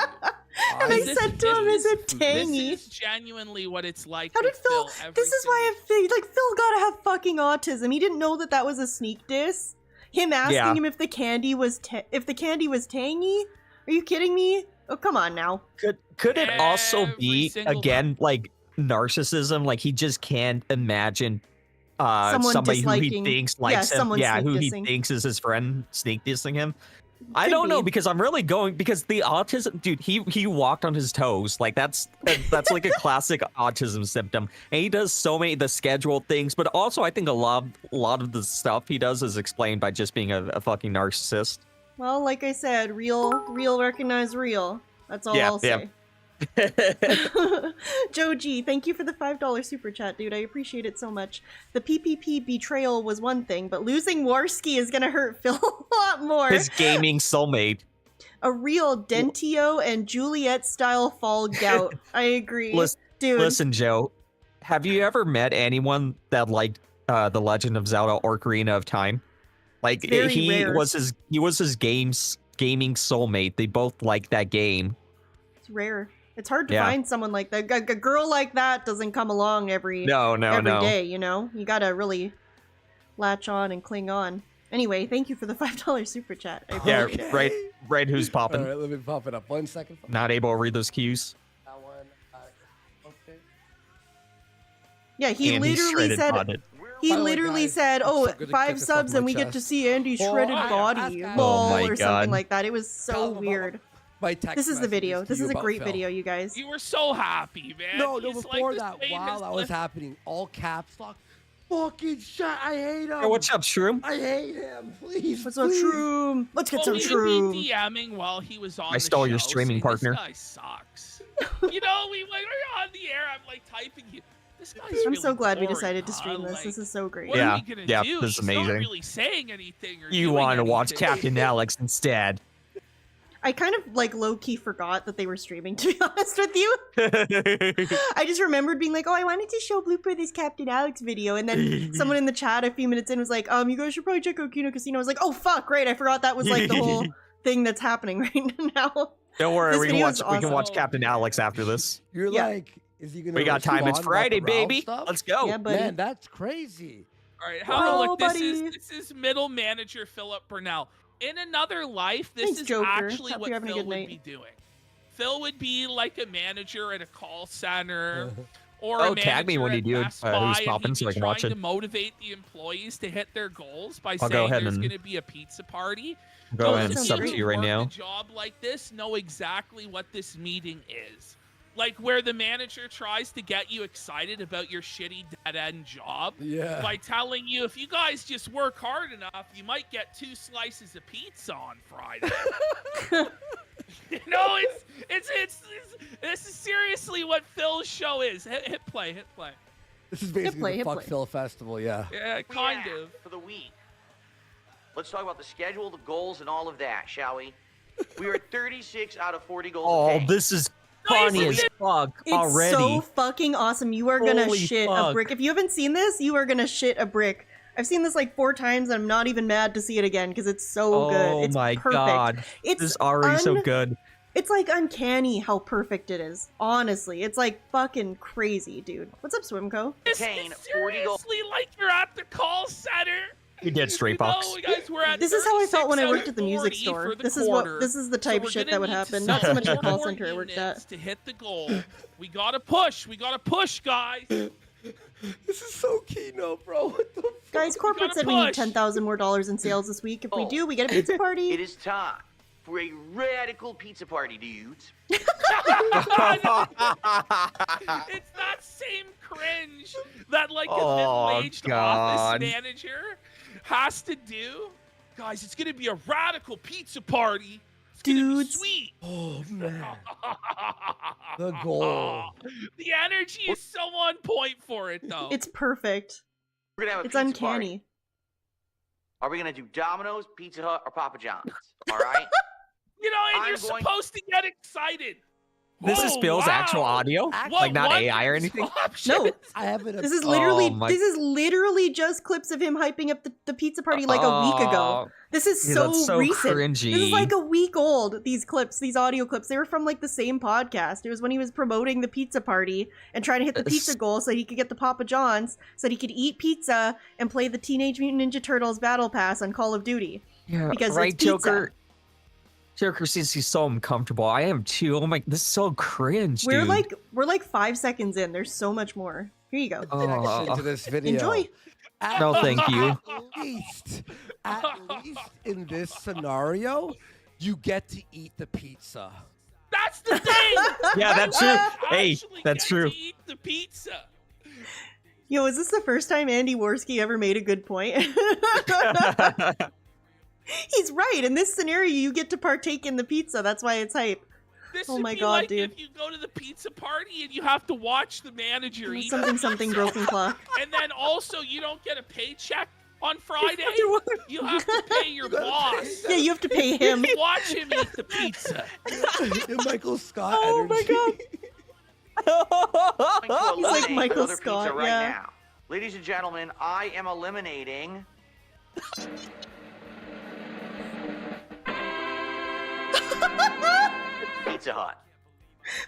And I This- said to him, this "Is it tangy?" This is genuinely what it's like. How to did Phil? fill This is why everything. I feel like Phil gotta have fucking autism. He didn't know that that was a sneak diss. Him asking Yeah. him if the candy was tangy. Are you kidding me? Oh, come on now. Could it also Every be single again like narcissism? Like he just can't imagine Someone somebody who he disliking- thinks yeah, likes him. someone Yeah, sneak who he dissing. thinks is his friend sneak dissing him. I Could don't know be. because I'm really going because the autism dude, he walked on his toes. Like that's like a classic autism symptom. And he does so many the scheduled things, but also I think a lot of the stuff he does is explained by just being a fucking narcissist. Well, like I said, real recognize real. That's all Yeah, I'll yeah. say. Joe G, thank you for the $5 super chat, dude. I appreciate it so much. The PPP betrayal was one thing, but losing Warski is gonna hurt Phil a lot more. His gaming soulmate. A real Dentio and Juliet style fall gout. I agree. Dude, Listen, Joe, have you ever met anyone that liked The Legend of Zelda Ocarina of Time? Like It's very he rare. was his gaming soulmate. They both liked that game. it's rare. It's hard to Yeah. find someone like that. A girl like that doesn't come along every No. day, you know? You gotta really latch on and cling on. Anyway, thank you for the $5 super chat. I Yeah, appreciate it. right. Who's popping? All right, let me pop it up. 1 second. Not able to read those cues. That one. Okay. Yeah, he And he's literally shredded said bodied. he By the way, literally guys, said, I'm "Oh, so good to 5 get this subs off and my we get to chest." see Andy's Oh, shredded I- body, I- lol, Oh my or God. something like that." It was so Tell them weird. My text This is the video. messages to This you is a about great Phil. video, you guys. You were so happy, man. No, He's before like that, this while famous that was list- happening, all caps lock. Fucking shit, I hate him. Hey, what's up, Shroom? I hate him. Please. What's up, please. Shroom? Let's get Well, some we've Shroom. been DMing while he was on I the stole your show, streaming saying, partner. This guy sucks. You know, we were on the air. I'm like typing you. This guy's I'm really so glad we boring, decided to huh? stream this. Like, This is so great. What Yeah, are we gonna yeah, do? this is He's not amazing. really saying anything or You doing want to watch anything. Captain Alex instead? I kind of like low-key forgot that they were streaming, to be honest with you. I just remembered being like, oh, I wanted to show Blooper this Captain Alex video. And then someone in the chat a few minutes in was like, you guys should probably check out Kino Casino. I was like, oh, fuck, right. I forgot that was like the whole thing that's happening right now. Don't worry, This we can video watch. is We can awesome. watch Captain Alex after this. You're Yeah. like, is he gonna? We got time. It's respond about Friday, the Ralph baby. stuff? Let's go. Yeah, buddy. Man, that's crazy. All right, Oh, look, this buddy. is middle manager Philip Burnell. In another life, this Thanks, is Joker. actually Hope what you're having a Phil good would night. be doing. Phil would be like a manager at a call center, or Oh, a tag me manager when you at do it, Best who's Buy, and popping he'd so be I can watch trying it. to motivate the employees to hit their goals by I'll go saying ahead there's and going to be a pizza party. Go Those ahead and of sub you to who you right work now. a job like this know exactly what this meeting is. Like where the manager tries to get you excited about your shitty dead-end job Yeah. by telling you if you guys just work hard enough, you might get 2 slices of pizza on Friday. This is seriously what Phil's show is. Hit play. This is basically the hit Fuck play. Phil festival, yeah. Yeah, kind of. For the week. Let's talk about the schedule, the goals, and all of that, shall we? We are at 36 out of 40 goals. Oh, a day. this is funny as fuck It's already. so fucking awesome. You are gonna Holy shit a fuck. brick. If you haven't seen this, you are gonna shit a brick. I've seen this like 4 times, and I'm not even mad to see it again because it's so good. Oh It's my perfect. god, It's this is already so good. It's like uncanny how perfect it is. Honestly, it's like fucking crazy, dude. What's up, Swimco? This Contain is 40 goals. seriously like you're at the call center. You did straight box. No, guys, we're at This is how I felt when I 36 worked at the music 40 store. for the This quarter. is the type So of shit we're that would gonna need to happen. Not so sell much at the call 4 center I worked units at. to hit the goal. We gotta push, guys. This is so Kino, bro. What the fuck? Guys, corporate gotta said we need push. $10,000 more in sales this week. If we Oh. do, we get a pizza party. It is time for a radical pizza party, dudes. It's that same cringe that like a Oh, middle-aged God. office manager has to do. Guys, it's gonna be a radical pizza party. It's gonna be Dudes. sweet. Oh man, the goal. The energy is so on point for it, though. It's perfect. We're gonna have a It's pizza party. uncanny. Are we gonna do Domino's, Pizza Hut, or Papa John's? All right. You know, and I'm you're going- supposed to get excited. This is Oh, Phil's wow. actual audio, What like not AI or wondrous anything. options. No. I haven't. This is literally Oh my- this is literally just clips of him hyping up the pizza party like a week ago. This is Yeah, so that's so recent. cringy. This is like a week old. These clips, these audio clips, they were from like the same podcast. It was when he was promoting the pizza party and trying to hit the pizza goal so he could get the Papa John's, so that he could eat pizza and play the Teenage Mutant Ninja Turtles Battle Pass on Call of Duty. Yeah, because right, it's pizza. Joker. Joker seems he's so uncomfortable. I am too. Oh my, this is so cringe, We're dude. like 5 seconds in. There's so much more. Here you go. Connection to this video. Enjoy. No, thank you. At least in this scenario, you get to eat the pizza. That's the thing. Yeah, that's true. Hey, Actually that's get true. to eat the pizza. Yo, is this the first time Andy Worski ever made a good point? He's right. In this scenario, you get to partake in the pizza. That's why it's hype. This Oh would my be God, like dude. if you go to the pizza party and you have to watch the manager eat Something, something, broken clock. and then also you don't get a paycheck on Friday. You have to pay your boss. Yeah, you have to pay him. Watch him eat the pizza. Michael Scott Oh my energy. He's Going to like eliminate Michael another Scott, pizza right yeah. now. Ladies and gentlemen, I am eliminating Pizza Hut.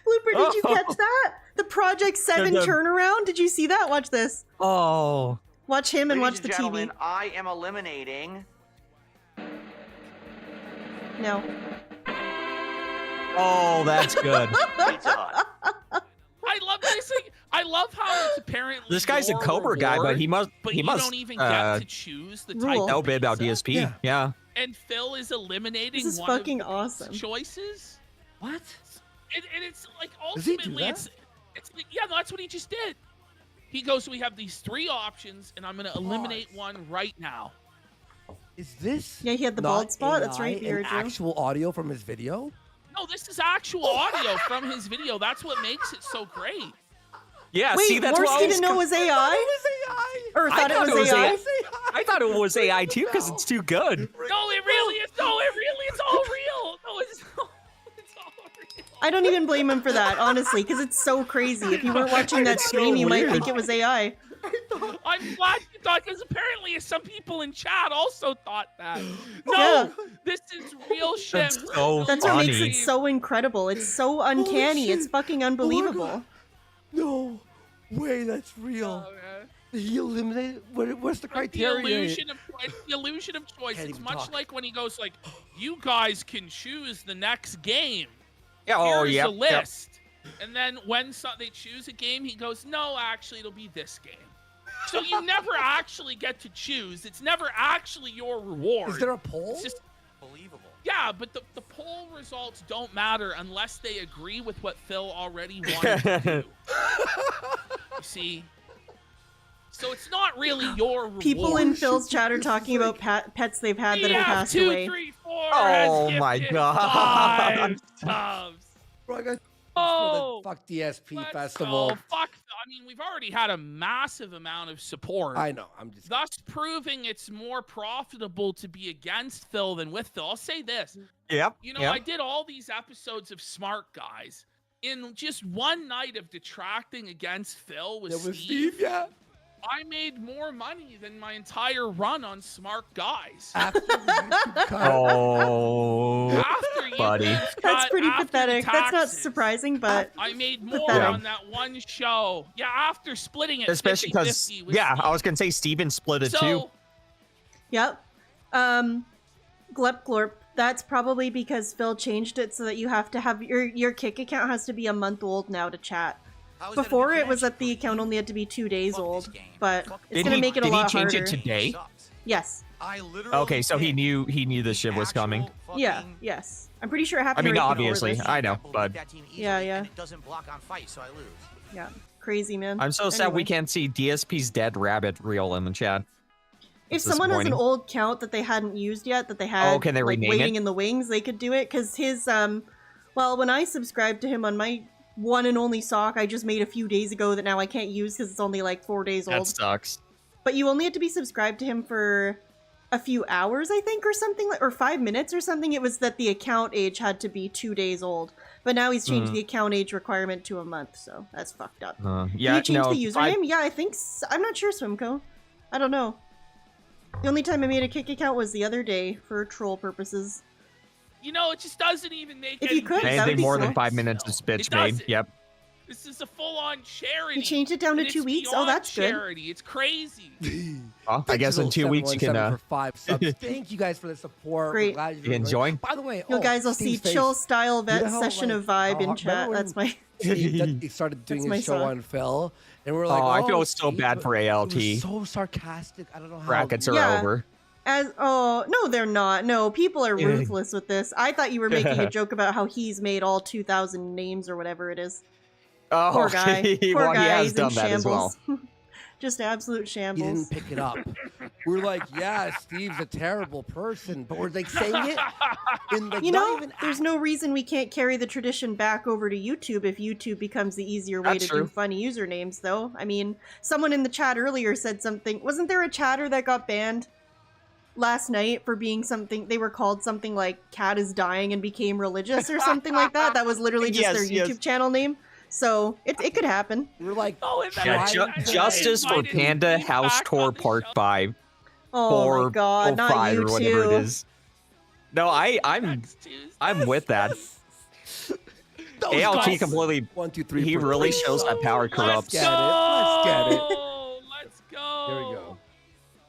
Blooper, did you catch that? The Project 7 No. turnaround? Did you see that? Watch this. Oh, Watch him and Ladies watch the and gentlemen, TV. I am eliminating No. oh, that's good. Pizza Hut. I love this. I love how it's apparently This guy's a your Cobra guy, but reward, he must. but he you must. don't even get to choose the type rule. of know a bit about pizza. DSP. Yeah. And Phil is eliminating This is one of fucking the awesome. choices. What? And it's like Does he do ultimately that? it's yeah, no, that's what he just did. He goes, we have these 3 options, and I'm gonna eliminate one right now. Is this? Yeah, he had the not bald spot. That's AI right, and Vera Joe. actual audio from his video. No, this is actual audio from his video. That's what makes it so great. Yeah. Wait, see, that's what I Worski was. didn't know it was AI? Or I thought it was AI? I thought it was AI too because it's too good. No, it really is. No, it really is all real. No, it's all I don't even blame him for that, honestly, because it's so crazy. If you weren't watching that stream, you might think it was AI. I'm glad you thought, because apparently some people in chat also thought that. No, Yeah. this is real shit. That's so That's what makes it so incredible. It's so uncanny. It's fucking unbelievable. No way, that's real. He eliminated. What's the criteria? The illusion of choice. Can't It's even much talk. like when he goes like, "You guys can choose the next game. Yeah, oh, Here's yep, a list." And then when they choose a game, he goes, "No, actually, it'll be this game." So you never actually get to choose. It's never actually your reward. Is there a poll? It's just Believable. yeah, but the poll results don't matter unless they agree with what Phil already wanted to do. You see? So it's not really your reward. People in Phil's chat are talking about pets they've had that have passed EF2, away. 3, 4 Oh has my gifted God. 5 subs. Bro, I got Oh, for the fuck DSP let's festival. go. Fuck. I mean, we've already had a massive amount of support. I know. I'm just. Thus proving it's more profitable to be against Phil than with Phil. I'll say this. Yep. You know, yep. I did all these episodes of Smart Guys. In just one night of detracting against Phil with There was Steve, Steve, yeah. I made more money than my entire run on Smart Guys. After the YouTube cut. Oh, After buddy. YouTube's That's cut, pretty after the pathetic. That's not taxes, surprising, but I made more pathetic. on that one show. Yeah, after splitting it Especially because, 50-50 with yeah, Steve. I was gonna say Steven split it too. So, yep. Glep Glorp. That's probably because Phil changed it so that you have to have your Kick account has to be a month old now to chat. How is that a Before new it was connection that the for account only had to be 2 days Fuck old, this game. but Fuck it's Did gonna he- make it a did he lot change harder. it today? Sucks. Yes. I literally Okay, so he picked knew the shit was coming. actual Yeah. fucking- Yes. I'm pretty sure it I happened mean, right before obviously, this. I know, Beat but that team easily, Yeah, yeah. And it doesn't block on fight, so I lose. Yeah. Crazy, man. I'm so sad we Anyway. can't see DSP's dead rabbit reel in the chat. If It's someone has an disappointing. old count that they hadn't used yet, that they had can they like, rename waiting it? in the wings, they could do it. Because his, well, when I subscribed to him on my one and only sock, I just made a few days ago that now I can't use because it's only like 4 days That old. sucks. But you only had to be subscribed to him for a few hours, I think, or something, or 5 minutes or something. It was that the account age had to be 2 days old. But now he's changed the account age requirement to a month, so that's fucked up. Yeah, Did he change no, the username? Yeah, I think I'm not sure, Swimco. I don't know. The only time I made a Kick account was the other day for troll purposes. you know, it just doesn't even make If any you could, that would anything be more cool. than 5 minutes is bitch It made. doesn't. Yep. This is a full-on charity. He changed it down to And 2 it's weeks? Oh, beyond that's good. charity. It's crazy. Well, I guess in 2 weeks you can for 5 subs. Thank you guys for the support. We're Great. glad You can join. By the way, You guys will see Steve's face. chill style vet You know how, session like, of vibe how in hard- chat. remember That's my. Steve he started doing That's my his show song. on Phil, and we're like, I feel so Steve, bad for it ALT. was so sarcastic. I don't know how. Brackets are Yeah. over. No, they're not. No, people are ruthless with this. I thought you were making a joke about how he's made all 2,000 names or whatever it is. Oh, Poor guy. Poor well, guy. he has He's in done that as well. shambles. Just absolute He shambles. didn't pick it up. We're like, yeah, Steve's a terrible person, but we're like saying it in like You not know, even there's no reason we can't carry the tradition back over to YouTube if YouTube becomes the easier way That's to do true. funny usernames, though. I mean, someone in the chat earlier said something. Wasn't there a chatter that got banned last night for being something? They were called something like "Cat is dying" and became religious or something like that. That was literally just Yes, their yes. YouTube channel name. So it could happen. We're like, Oh, and then Yeah, I Justice for invited Panda Steve House back Tour on the Part show. 5. Oh my god, not 405 you or whatever two. it is. No, I'm Next Tuesday. with that. those ALT guys- completely. 1, 2, 3. He for really three. shows that power Let's corrupts. get it. Let's get it. go. Let's go. There we go.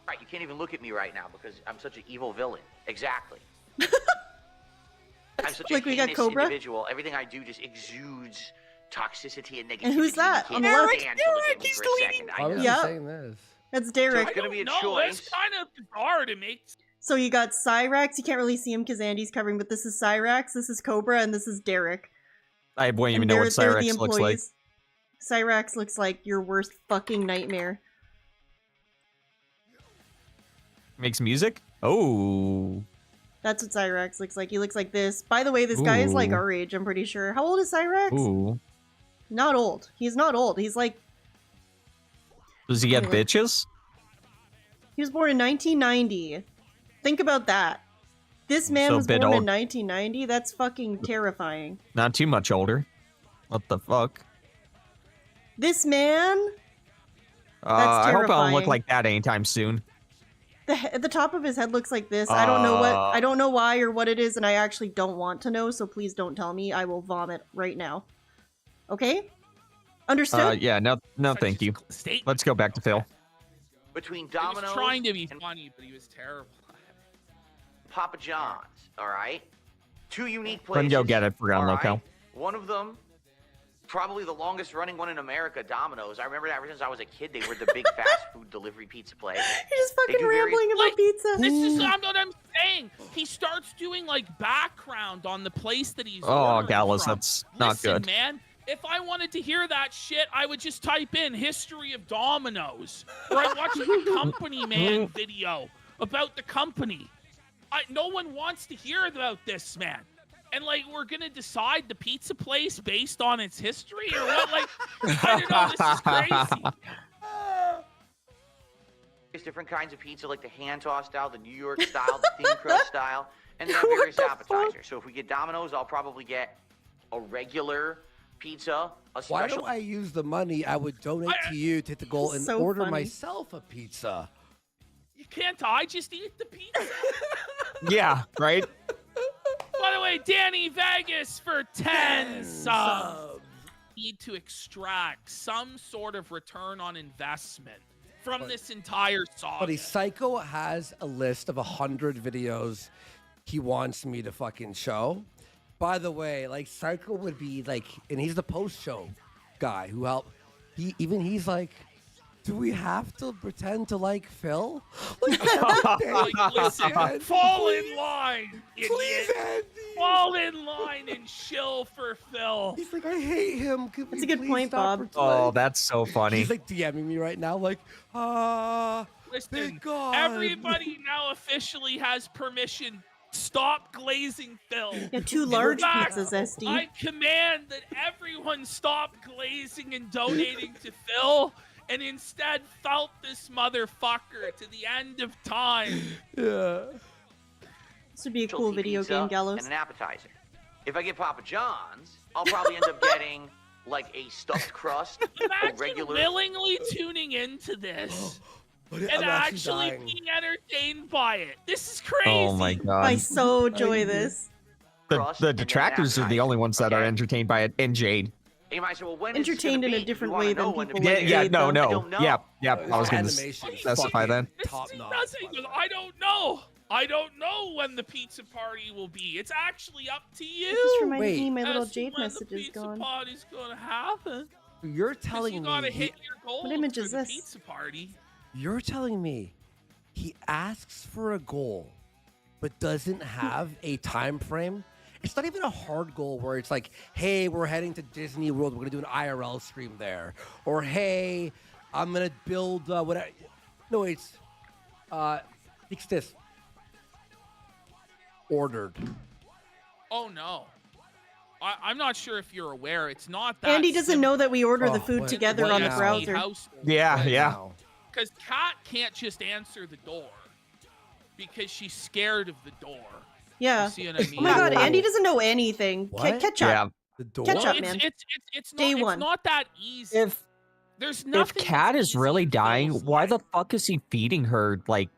Right, you can't even look at me right now because I'm such an evil villain. Exactly. I'm such Like a we got heinous Cobra? individual. Everything I do just exudes toxicity and negativity. And who's that? You On the can't left? stand to look at me for a second. I Why was know. he Yeah. saying this? That's So Derek. it's gonna be a No, choice. it's kind of bizarre to make. So you got Cyrax. You can't really see him because Andy's covering, but this is Cyrax, this is Cobra, and this is Derek. I wouldn't even And know what they're the Cyrex looks like. employees. Cyrax looks like your worst fucking nightmare. Makes music? Oh. That's what Cyrax looks like. He looks like this. By the way, this guy is like Ooh. our age, I'm pretty sure. How old is Cyrax? Ooh. Not old. He's not old. He's like, Does he get Anyway. bitches? he was born in 1990. Think about that. This man So was bit born in old. 1990. That's fucking terrifying. Not too much older. What the fuck? This man. I hope I don't terrifying. look like that anytime soon. The top of his head looks like this. I don't know what. I don't know why or what it is, and I actually don't want to know. So please don't tell me. I will vomit right now. Okay. Understood. Yeah. No. Thank you. Let's go back to Phil. Between He was Domino's trying to be and funny, but he was terrible. Papa John's, all right? Two unique Let places. me go get it for all Lolcow. right? One of them, probably the longest running one in America, Domino's. I remember that ever since I was a kid. They were the big fast food delivery pizza place. You're just They fucking do very- rambling about pizza. This is what I'm saying. He starts doing like background on the place that he's. Oh, ordering Gallus, from. that's not Listen, good. man. If I wanted to hear that shit, I would just type in history of Domino's, or I'd watch like a Company Man video about the company. No one wants to hear about this, man. And like, we're gonna decide the pizza place based on its history, or what? Like, I don't know. This is crazy. There's different kinds of pizza, like the hand-tossed style, the New York style, the thin crust style, and they have various appetizers. So if we get Domino's, I'll probably get a regular pizza, a Why special. don't I use the money I would donate to you to hit the goal and So order funny. myself a pizza? Can't I just eat the pizza? Yeah. Right. By the way, Danny Vegas for 10 subs. Need to extract some sort of return on investment from this entire saga. Buddy, Psycho has a list of 100 videos he wants me to fucking show. By the way, like, Psycho would be like, and he's the post-show guy who helped. He's like, do we have to pretend to like Phil? Like, listen, fall in line, idiot. Please, Andy. Fall in line and chill for Phil. He's like, I hate him. That's a good point, Bob. Oh, that's so funny. He's like DMing me right now, like, Listen, thank God. everybody now officially has permission. Stop glazing Phil. Yeah, two large In fact, pizzas, SD. I command that everyone stop glazing and donating to Phil, and instead felt this motherfucker to the end of time. Yeah. This would be a cool specialty video pizza game, Gallows. and an appetizer. If I get Papa John's, I'll probably end up getting like a stuffed crust, a Imagine regular. willingly tuning into this But and I'm actually dying. being entertained by it. This is crazy. Oh my god. I so enjoy this. The detractors are the only ones that are entertained by it, and Jade. And you might say, well, when Entertained in a is this gonna be? different You wanna way know than when people to like be. Yeah, Jade, no, though. no. I don't know. Yep. I was gonna Animation is specify that. Top He notch. doesn't. He goes, I don't know. I don't know when the pizza party will be. It's actually up to you. It just reminded Wait. me my little as to Jade when message the is pizza gone. party's gonna happen. You're 'Cause telling you me gotta hit your goals What image for is the this? pizza party. You're telling me he asks for a goal but doesn't have a time frame? It's not even a hard goal where it's like, hey, we're heading to Disney World. We're going to do an IRL stream there. Or, hey, I'm going to build whatever. No, it's this. Ordered. Oh no. I'm not sure if you're aware. It's not that. Andy doesn't know that we order the Oh, food what- together what on the now? browser. Yeah, Right yeah. now. Because Kat can't just answer the door because she's scared of the door. Yeah. You see what I mean? Oh my god, Andy doesn't know anything. What? Catch Yeah. up. The door. Catch Well, up, it's, man. it's Day not, one. It's not that easy. If There's nothing. Kat that's is really easy in dying, Phil's why the life. fuck is he feeding her like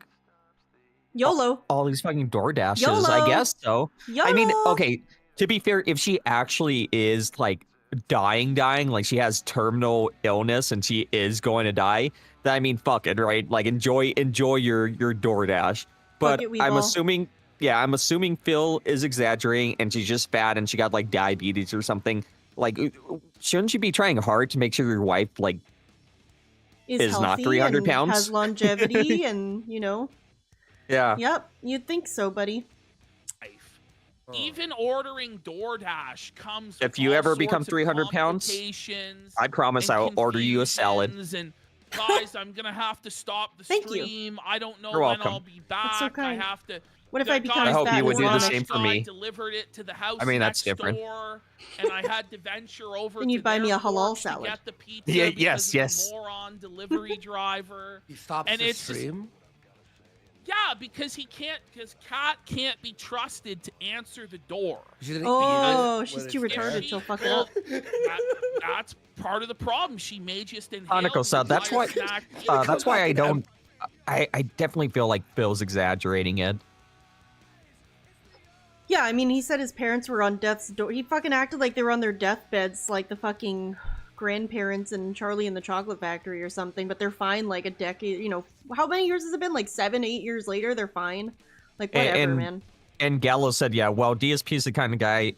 YOLO. all these fucking DoorDashes? YOLO. I guess so. YOLO. I mean, okay, to be fair, if she actually is like dying, like she has terminal illness and she is going to die, then I mean, fuck it, right? Like enjoy your DoorDash. But it, I'm Weeball. assuming Phil is exaggerating and she's just fat and she got like diabetes or something. Like, shouldn't you be trying hard to make sure your wife like is not healthy 300 and pounds? has longevity and, Yeah. Yep, you'd think so, buddy. Life. Even ordering DoorDash comes. If with you all ever become sorts of 300 pounds, complications I promise and I'll order you a salad. confusions and guys, I'm gonna have to stop the Thank you. stream. I don't know You're when welcome. I'll be back. That's so I kind. have to. What if the I become guys I hope fat you would do the and same for me. I delivered it to the house. I mean, that's next different. door, and I had to venture over. Then you'd to buy me their a halal porch to salad. Get the pizza Yeah, because yes, of the yes. moron delivery driver. He stops And the it's just- stream. Yeah, because Kat can't be trusted to answer the door. Oh, she's too retarded. She'll fuck it up. That's part of the problem. She may just inhale. Hanako, so that's why. That's why I don't. I definitely feel like Phil's exaggerating it. Yeah, I mean, he said his parents were on death's door. He fucking acted like they were on their deathbeds, like the fucking grandparents in Charlie and the Chocolate Factory or something, but they're fine like a decade, you know, how many years has it been? Like 7-8 years later, they're fine. Like, whatever, man. And Gallo said, yeah, well, DSP is the kind of guy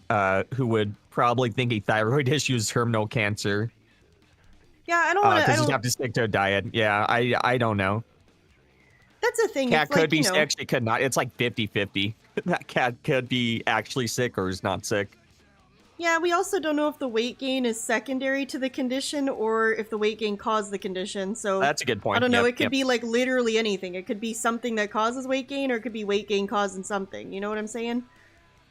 who would probably think a thyroid issue is terminal cancer. Yeah, I don't want to... Because you have to stick to a diet. Yeah, I don't know. That's the thing. Cat could like, be, actually could not. It's like 50-50. That cat could be actually sick or is not sick. Yeah, we also don't know if the weight gain is secondary to the condition or if the weight gain caused the condition. So that's a good point. I don't know. It could be like literally anything. It could be something that causes weight gain, or it could be weight gain causing something. You know what I'm saying?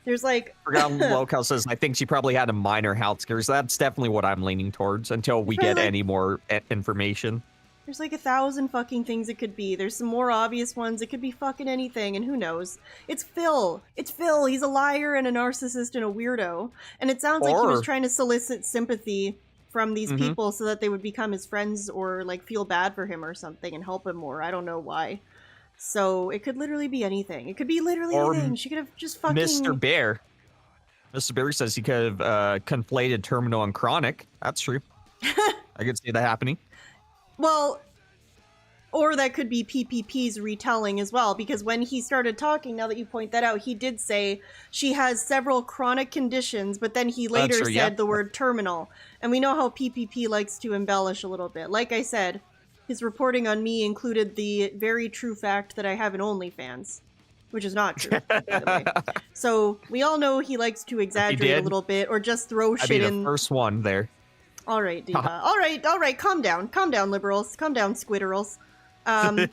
There's like... Lolcow says, I think she probably had a minor health scare. So that's definitely what I'm leaning towards until we get any more information. There's like 1,000 fucking things it could be. There's some more obvious ones. It could be fucking anything, and who knows? It's Phil. It's Phil. He's a liar and a narcissist and a weirdo. And it sounds like he was trying to solicit sympathy from these people so that they would become his friends or like feel bad for him or something and help him more. I don't know why. So it could literally be anything. It could be literally anything. She could have just fucking... Mr. Bear. Mr. Bear says he could have conflated terminal and chronic. That's true. I could see that happening. Well, or that could be PPP's retelling as well, because when he started talking, now that you point that out, he did say she has several chronic conditions, but then he later said the word terminal. And we know how PPP likes to embellish a little bit. Like I said, his reporting on me included the very true fact that I have an OnlyFans, which is not true, by the way. So we all know he likes to exaggerate a little bit or just throw shit in. The first one there. All right, Diva. all right, calm down, liberals, calm down, squitterals. But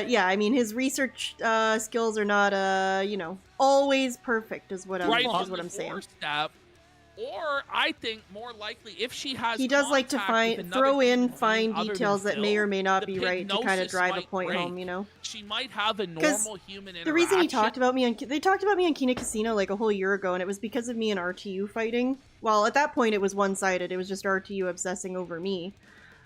yeah, I mean, his research skills are not, you know, always perfect, is what I'm saying. Step, or I think more likely, if she has, he does like to throw in fine details that may or may not be right to kind of drive a point home, you know. She might have a normal human interaction. The reason they talked about me on Kina Casino like a whole year ago, and it was because of me and RTU fighting. Well, at that point, it was one-sided. It was just RTU obsessing over me.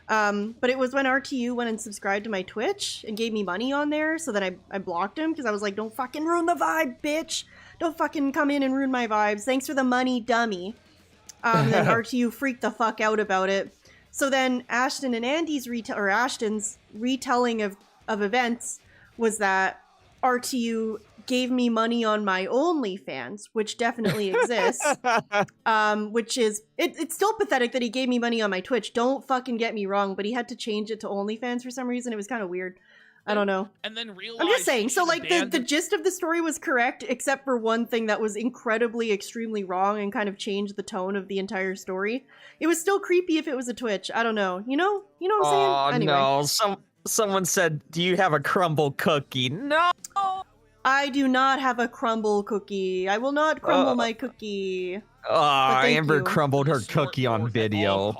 But it was when RTU went and subscribed to my Twitch and gave me money on there, so that I blocked him, because I was like, don't fucking ruin the vibe, bitch! Don't fucking come in and ruin my vibes. Thanks for the money, dummy. And then RTU freaked the fuck out about it. So then Ashton and Andy's Ashton's retelling of events was that RTU gave me money on my OnlyFans, which definitely exists. Which is, it's still pathetic that he gave me money on my Twitch. Don't fucking get me wrong, but he had to change it to OnlyFans for some reason. It was kind of weird. I don't know. And then realized I'm just saying, so like the gist of the story was correct, except for one thing that was incredibly, extremely wrong and kind of changed the tone of the entire story. It was still creepy if it was a Twitch. I don't know. You know what I'm saying? Anyway. No. Someone said, do you have a crumble cookie? No! I do not have a crumble cookie. I will not crumble my cookie. Amber crumbled her cookie on video.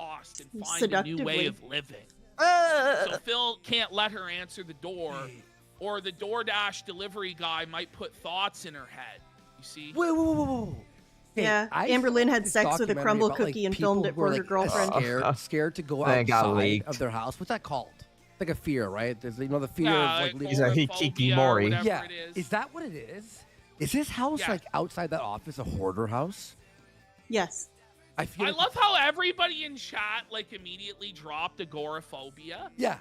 Seductively. A new way of living. So Phil can't let her answer the door, or the DoorDash delivery guy might put thoughts in her head. You see? Whoa. Hey, yeah, Amber Lynn had sex with a crumble cookie and filmed it for her girlfriend. Scared to go outside of their house. What's that called? Like a fear, right? There's the fear of like leaving. He's a hikikomori. Yeah, is that what it is? Is his house like outside that office a hoarder house? Yes. I love how everybody in chat like immediately dropped agoraphobia. Yeah.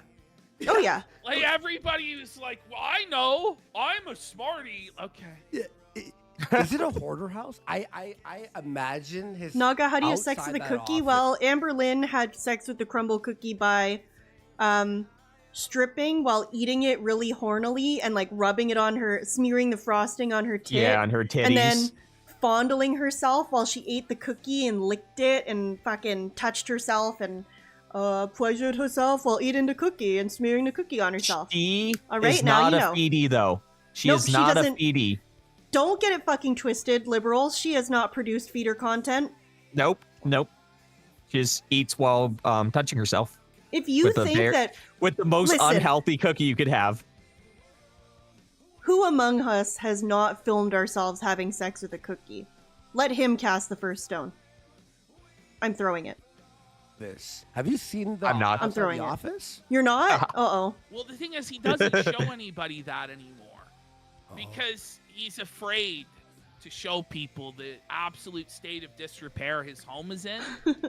Oh yeah. Like everybody was like, "Well, I know, I'm a smarty." Okay. Yeah. Is it a hoarder house? I imagine his. Naga, how do you have sex with a cookie? Well, Amber Lynn had sex with the crumble cookie by, stripping while eating it really hornily and like rubbing it on her, smearing the frosting on her tit. Yeah, on her titties. And then fondling herself while she ate the cookie and licked it and fucking touched herself and pleasured herself while eating the cookie and smearing the cookie on herself. She is not a feedie, though. She is not a feedie. Don't get it fucking twisted, liberals. She has not produced feeder content. Nope. She just eats while touching herself. If you think that... With the most unhealthy cookie you could have. Who among us has not filmed ourselves having sex with a cookie? Let him cast the first stone. I'm throwing it. Have you seen the? I'm not. I'm throwing The it. Office? You're not? Uh-oh. Well, the thing is, he doesn't show anybody that anymore because he's afraid to show people the absolute state of disrepair his home is in.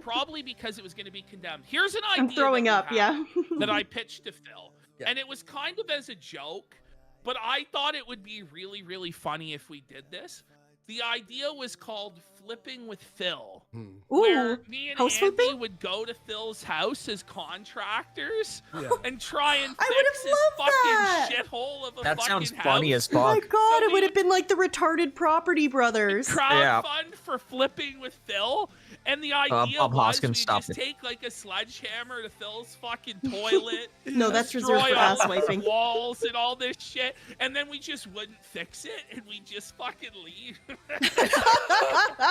Probably because it was going to be condemned. Here's an idea. I'm throwing up, yeah. that I pitched to Phil, and it was kind of as a joke, but I thought it would be really, really funny if we did this. The idea was called Flipping with Phil, where me and house Andy flipping? would go to Phil's house as contractors Yeah. and try and I would fix have his loved that. fucking shithole of a That fucking sounds house. funny as Oh my fuck. god, So it would we have been like the retarded property brothers. Crowdfund for Flipping with Phil, and the idea Bob was Hoskins, we stop just it. take like a sledgehammer to Phil's fucking toilet. No, that's destroy reserved for all ass the wiping. walls and all this shit, and then we just wouldn't fix it, and we just fucking leave.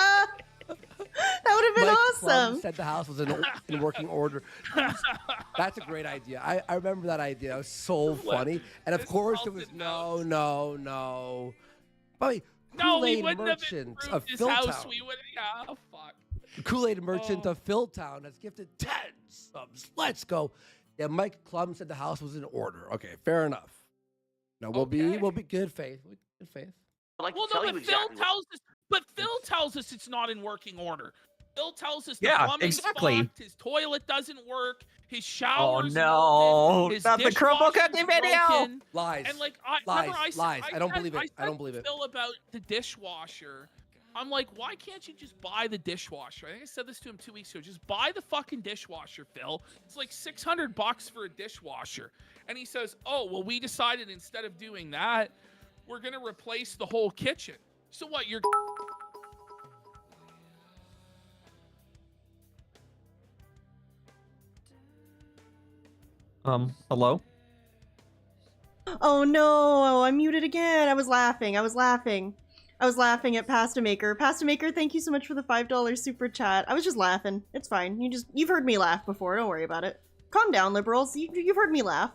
That would have been Mike awesome. Plum said the house was in working order. That's a great idea. I remember that idea. It was so funny. And of This course it was melted no. Probably No, we Kool-Aid wouldn't have merchant improved of his house. Philtown. We would have. Oh, fuck. Kool-Aid merchant Oh. of Philtown has gifted 10 subs. Let's go. Yeah, Mike Klum said the house was in order. Okay, fair enough. No, we'll be good faith. Good faith. I'd like Well, to tell no, you but exactly Phil tells us it's not in working order. Phil tells us the Yeah, plumbing's exactly. fucked, his toilet doesn't work, his shower's no, melted, his not the Chromebook dishwasher's cookie video. broken. Lies. And like, Lies. I don't believe it. I said don't believe to it. Phil about the dishwasher. I'm like, why can't you just buy the dishwasher? I think I said this to him 2 weeks ago. Just buy the fucking dishwasher, Phil. It's like $600 for a dishwasher. And he says, oh, well, we decided instead of doing that, we're going to replace the whole kitchen. So what, you're... Hello? Oh no, I'm muted again. I was laughing at Pasta Maker. Pasta Maker, thank you so much for the $5 super chat. I was just laughing. It's fine. You've heard me laugh before. Don't worry about it. Calm down, liberals. You've heard me laugh.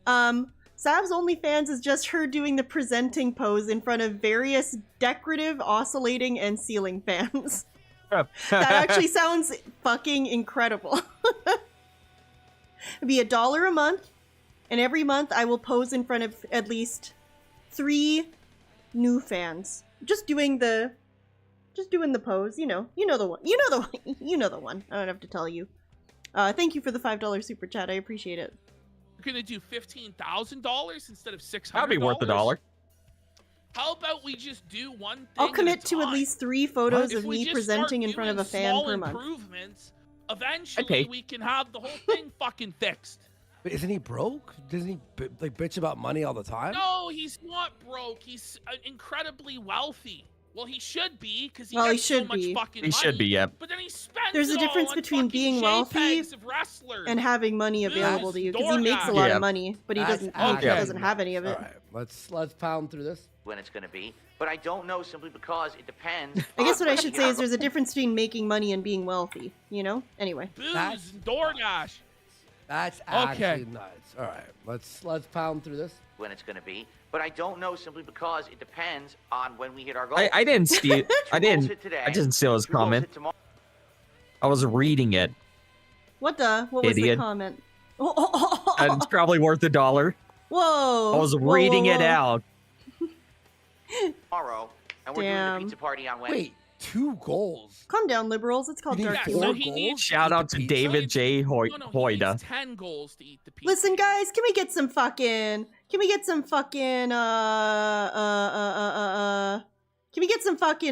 Sav's OnlyFans is just her doing the presenting pose in front of various decorative, oscillating, and ceiling fans. That actually sounds fucking incredible. It'd be $1 a month, and every month I will pose in front of at least 3 new fans. Just doing the pose, you know the one. I don't have to tell you. Thank you for the $5 super chat. I appreciate it. You're gonna do $15,000 instead of $600. That'd be worth $1. How about we just do one thing? I'll commit at a to at time? least 3 photos If of we me just presenting start in front of doing a fan small per month. improvements, eventually pay. we can have the whole thing fucking fixed. But isn't he broke? Doesn't he like bitch about money all the time? No, he's not broke. He's incredibly wealthy. Well, he should be because he Well, he gets so should much be. fucking He money. should be, yep. But then he spends There's a it difference all on between fucking being wealthy JPEGs of wrestlers. and having money Booze, available to you, because he makes a DoorDash. lot Yeah. of money, but he That's doesn't. He actually doesn't have any of it. All right, let's pound through this. when it's going to be, but I don't know simply because it depends. I guess on what I when should we say are is there's a difference between making money and being wealthy. You know. Anyway. Booze That's- and DoorDash. That's Okay. actually nuts. All right, let's pound through this. when it's going to be, but I don't know simply because it depends on when we hit our goal. I didn't steal. I didn't steal his comment. I was reading it. What was Idiot. the comment? And it's probably worth $1. Whoa! I was Whoa, reading whoa, it whoa. out. Tomorrow, and we're doing Damn. the pizza party on Wednesday. Wait, 2 goals. Calm down, liberals. It's called You need dark Yeah, humor. so 4 he goals? needs- Shout out to Pizza? David J. No, he Hoyda. needs 10 goals to eat the pizza. Listen, guys, can we get some fucking can we get some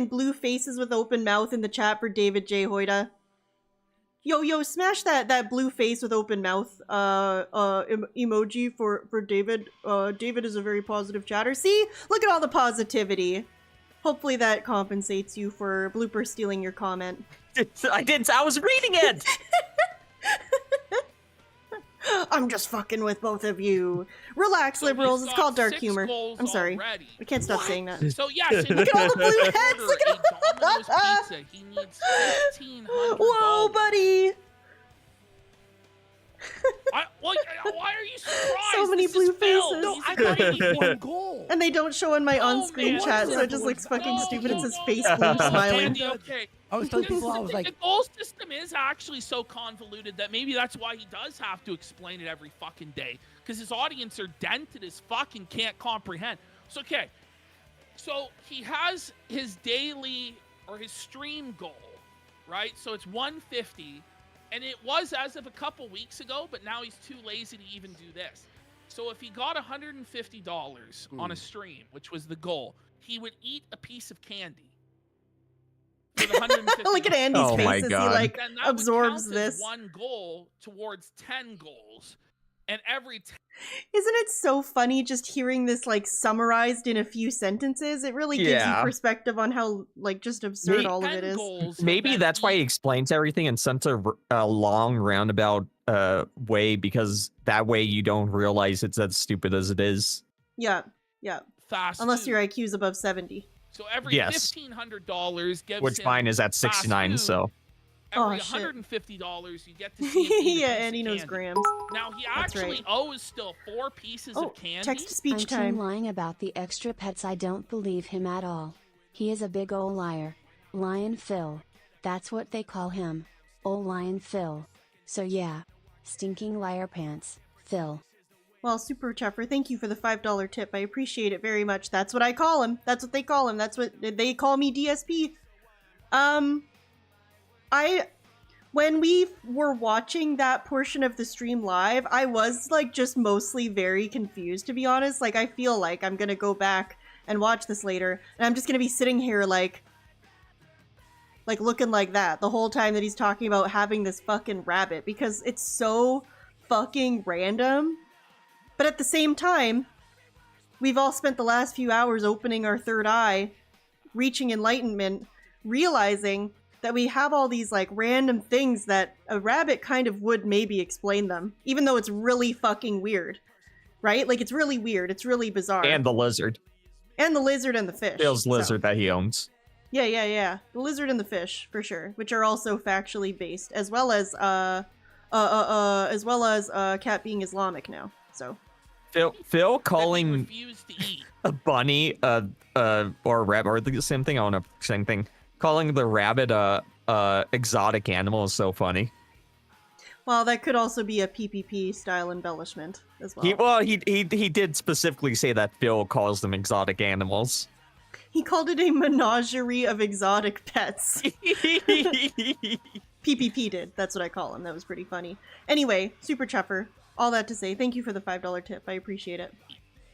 blue faces with open mouth in the chat for David J. Hoyda? Yo, smash that blue face with open mouth emoji for David. David is a very positive chatter. See? Look at all the positivity. Hopefully that compensates you for blooper stealing your comment. I didn't. I was reading it. I'm just fucking with both of you. Relax, So liberals. we've It's got called dark 6 humor. goals I'm sorry. already. I can't stop saying that. So yes, Look at all the blue heads, look at a Domino's pizza. He needs $1,500. Whoa, buddy. Why are you surprised? So many This blue is Phil. faces. No, He's I the thought it buddy. was one goal. And they don't show in my Oh, on-screen man. chat, so it just looks fucking stupid. It's his face blue smiling. Andy, okay. I was telling people, I was The like, goal system is actually so convoluted that maybe that's why he does have to explain it every fucking day. Because his audience are dented as fuck and can't comprehend. So, okay. So, he has his daily or his stream goal, right? So, it's 150. And it was as of a couple weeks ago, but now he's too lazy to even do this. So, if he got $150 on a stream, which was the goal, he would eat a piece of candy. For the 150. Look at Andy's Oh face my as he God. like Then that would absorbs count this. as one goal towards 10 goals. And every Isn't it so funny just hearing this like summarized in a few sentences? It really gives you Yeah. perspective on how like just absurd all of it 10 is. goals. Maybe then that's why he eat- explains everything in such a long roundabout way, because that way you don't realize it's as stupid as it is. Yeah, yeah. fast Unless food. your IQ's above 70. So every Yes. $1,500 gives Which him mine is at fast 69, food. so Every Oh, shit. $150 you get to see him eat a Yeah, piece and he of knows candy. grams. Now he That's actually right. owes still 4 pieces Oh, of candy. text-to-speech I'm time. lying about the extra pets. I don't believe him at all. He is a big ol' liar. Lion Phil. That's what they call him. Ol' Lion Phil. So yeah. Stinking liar pants. Phil. Well, Super Chuffer, thank you for the $5 tip. I appreciate it very much. That's what I call him. That's what they call him. That's what they call me, DSP. When we were watching that portion of the stream live, I was like just mostly very confused, to be honest. Like, I feel like I'm gonna go back and watch this later, and I'm just gonna be sitting here like looking like that the whole time that he's talking about having this fucking rabbit, because it's so fucking random. But at the same time, we've all spent the last few hours opening our third eye, reaching enlightenment, realizing that we have all these like random things that a rabbit kind of would maybe explain them, even though it's really fucking weird, right? Like, it's really weird. It's really bizarre. and the lizard. And the lizard and the fish. Phil's so- lizard that he owns. Yeah. The lizard and the fish, for sure, which are also factually based, as well as cat being Islamic now. So Phil calling refused to eat. a bunny or a rabbit, or the same thing. I don't know, same thing. Calling the rabbit exotic animal is so funny. well, that could also be a PPP style embellishment as well. He did specifically say that Phil calls them exotic animals. He called it a menagerie of exotic pets. PPP did. That's what I call him. That was pretty funny. Anyway, Super Chuffer, all that to say, thank you for the $5 tip. I appreciate it.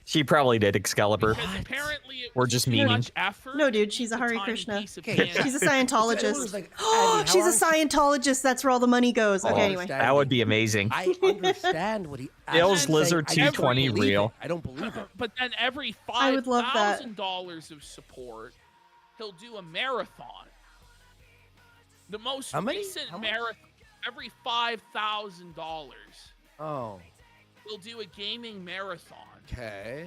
She probably did Excalibur. Because apparently it We're was just too meaning. much effort. No, dude, she's a a Hare tiny Krishna. piece of Okay, candy. She's a It Scientologist. was like, Oh, Andy, how she's a long- Scientologist. That's where all the money goes. Okay, Oh, anyway. That would be amazing. I understand what he. Phil's actually Lizard saying. I don't 220 believe real. it. I don't believe it. But then every I would love that. $5,000 of support, he'll do a marathon. The most How many? recent How much? marathon, every $5,000, Oh, he'll do a gaming marathon okay.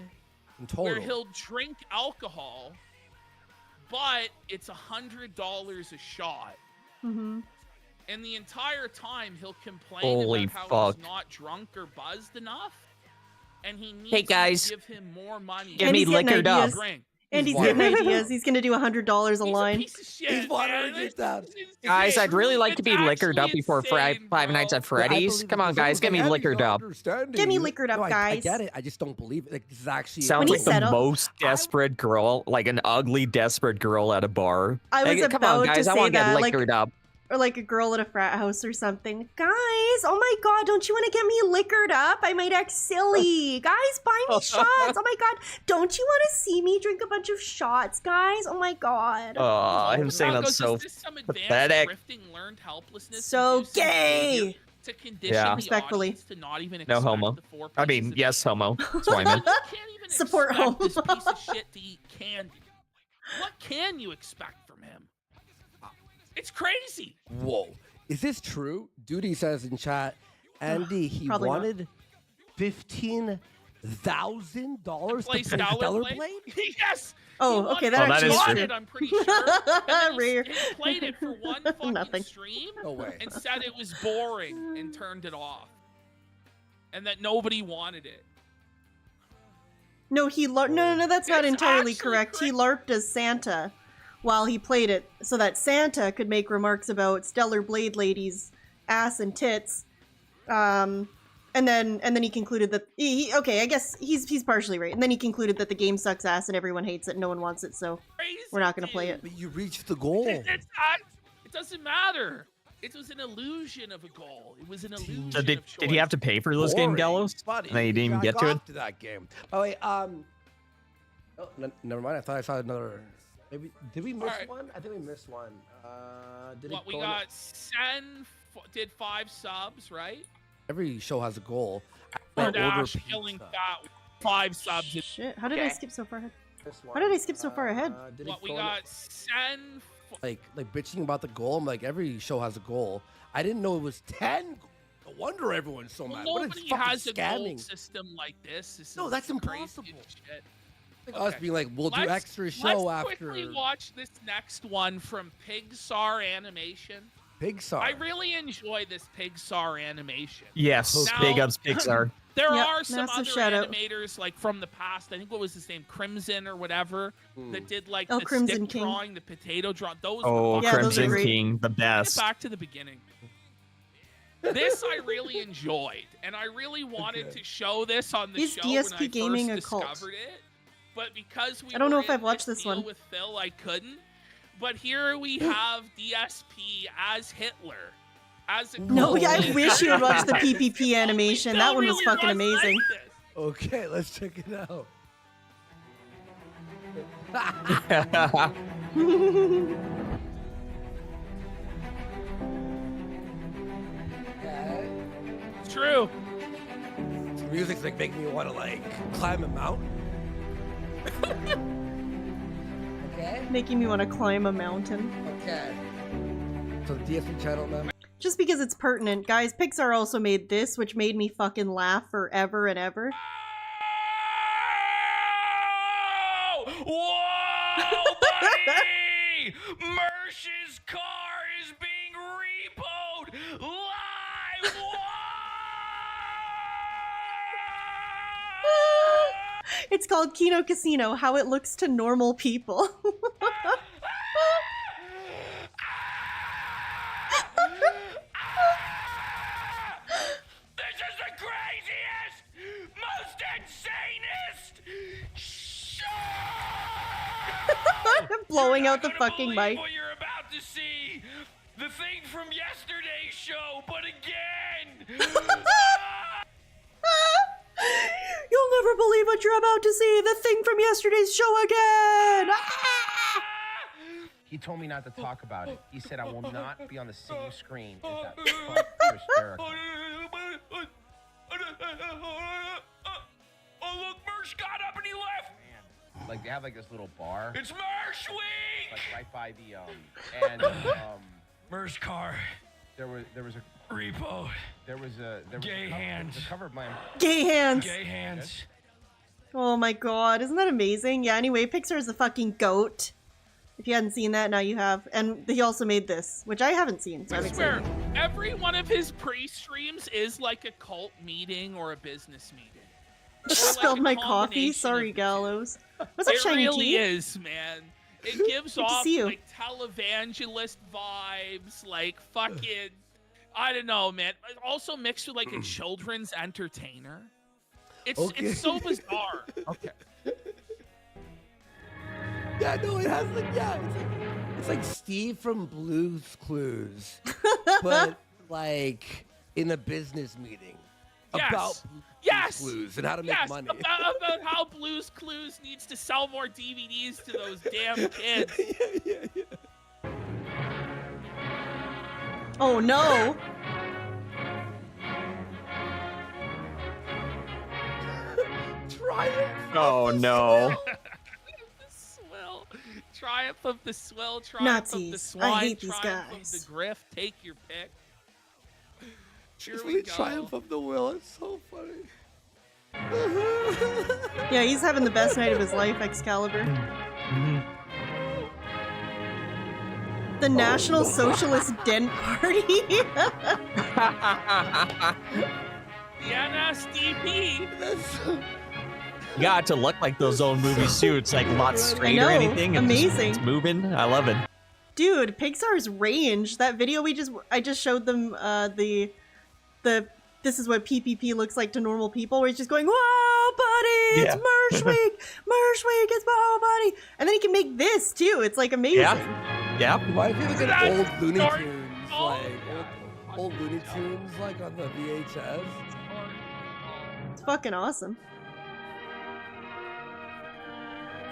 In where total. he'll drink alcohol, but it's $100 a shot. Mm-hmm. And the entire time he'll complain Holy about how fuck. he's not drunk or buzzed enough, and he needs Hey, you guys. to give him more money. Get And me he's getting liquored up. ideas. Drink. And he's He's getting wild. ideas. He's gonna do $100 a He's line. a piece of shit. He's wanting man. to get that. Guys, I'd really like to be It's liquored up actually before insane, Five Nights bro. at Freddy's. Come on, guys, get me liquored up. Get me liquored up, I guys. get it. I just don't believe it. Like, this is actually. Sounds he like said the up- most desperate girl, like an ugly, desperate girl at a bar. I was Like, come on, about to guys, I say want to get that, like- liquored up. Or like a girl at a frat house or something. Guys, oh my god, don't you want to get me liquored up? I might act silly. Guys, buy me shots. Oh my god, don't you want to see me drink a bunch of shots, guys? Oh my god. Oh, him saying Now, that's goes, so is this some advanced pathetic. drifting learned helplessness So inducing behavior gay. to condition Yeah. the Respectfully. audience to not even No expect homo. the 4 I pieces mean, of yes, candy. homo. That's what I meant. You can't even Support expect this homo. piece of shit to eat candy. What can you expect from him? It's crazy. Whoa. Is this true? Duty says in chat, Andy, he Probably not. wanted $15,000 Play to play Stellar Blade? Blade? Yes. Oh, He okay, wanted- that Oh, that actually is is bought true. it, I'm pretty sure. And then Rare. he played it for one fucking Nothing. stream No way. and said it was boring and turned it off. and that nobody wanted it. No, no, that's not It's entirely actually correct. He LARPed as Santa while he played it, so that Santa could make remarks about Stellar Blade Lady's ass and tits. And then he concluded that okay, I guess he's partially right. And then he concluded that the game sucks ass and everyone hates it and no one wants it, so we're not going to play it. But you reached the goal. It doesn't matter. It was an illusion of a goal. It was an illusion So of did choice. he have to pay for this game, Gallows? Buddy, And then he didn't even get to it? To that game. Oh wait, oh, never mind. I thought I saw another. Maybe did we miss Alright. one? I think we missed one. Did What it we go got? Sen did 5 subs, right? Every show has a goal. Dash killing that 5 subs. Shit, how did I Okay. skip so far ahead? How did I skip so far ahead? What we got? Sen. Like bitching about the goal. I'm like, every show has a goal. I didn't know it was 10. No wonder everyone's so Well, mad. What is nobody fucking has a goal scamming? system like this. This No, is that's crazy impossible. shit. Like us being like, we'll do Let's- extra show let's after quickly watch this next one from Pixar Animation. Pixar. I really enjoy this Pixar animation. Yes, Now- big ups Pixar. There Yep, are some massive other shout out. animators like from the past. I think what was his name, Crimson or whatever, that did like Oh, the Crimson stick King. drawing, the potato drawing. Those Oh, were Yeah, those are Crimson great. King, the Get best. back to the beginning. This I really enjoyed, and I really wanted to show this on the Is show DSP when I gaming first a cult? discovered it. But because we I don't know were if I've in watched this deal one. with Phil, I couldn't. But here we have DSP as Hitler. As a No, cult yeah, I leader. wish you would watch the PPP animation. Phil That one was really fucking like amazing. this. Okay, let's check it out. It's true. The music's like making me want to like climb a mountain. Okay. Making me want to climb a mountain. Okay. So the DSP channel now. Just because it's pertinent. Guys, Pixar also made this, which made me fucking laugh forever and ever. Whoa, buddy! Mersh's car is being repoed live! It's called Kino Casino, How It Looks to Normal People. This is the craziest, most insanest show! Blowing out the You're not gonna fucking believe mic. What you're about to see, the thing from yesterday's show, but again. You'll never believe what you're about to see. The thing from yesterday's show again. Ah! He told me not to talk about it. He said I will not be on the same screen as that fuck Chris Jericho. Oh, look, Mersh got up and he left. Like they have like this little bar, It's Mersh Week! like right by the and Mersh car. there was a Repo. there was a Gay hands. the cover of my Gay hands. Gay hands. Oh my god, isn't that amazing? Yeah, anyway, Pixar is a fucking goat. If you hadn't seen that, now you have. And he also made this, which I haven't seen, so I'm I swear, excited. every one of his pre-streams is like a cult meeting or a business meeting. Just Or like spilled a my coffee. combination Sorry, of the two. Gallows. What's up, It Shiny really Tea? is, man. It gives Good to off see you. like televangelist vibes, like fucking, I don't know, man. Also mixed with like a children's entertainer. It's Okay. it's so bizarre. Okay. Yeah, no, it has like it's like Steve from Blue's Clues, but like in a business meeting Yes. about Yes. Blue's Clues and how to make Yes, money. about how Blue's Clues needs to sell more DVDs to those damn kids. Oh no! Triumph. Oh no. The swill. Triumph of the swill, triumph of the Nazis. swine, I hate these triumph guys. of the grift. Take your pick. Here It's we the go. triumph of the will. It's so funny. Yeah, he's having the best night of his life, Excalibur. The National no. Socialist Dent Party. The NSDP. You got it to look like those old movies too. It's like a lot straight or know, anything. And amazing. It's moving. I love it. Dude, Pixar's range. That video I just showed them the this is what PPP looks like to normal people, where he's just going, "Whoa, buddy, it's Mersh Week, it's Whoa, buddy," and then he can make this too. It's like amazing. Yeah. Why do you look at old Looney Tunes, like old Looney Tunes, like on the VHS? It's fucking awesome.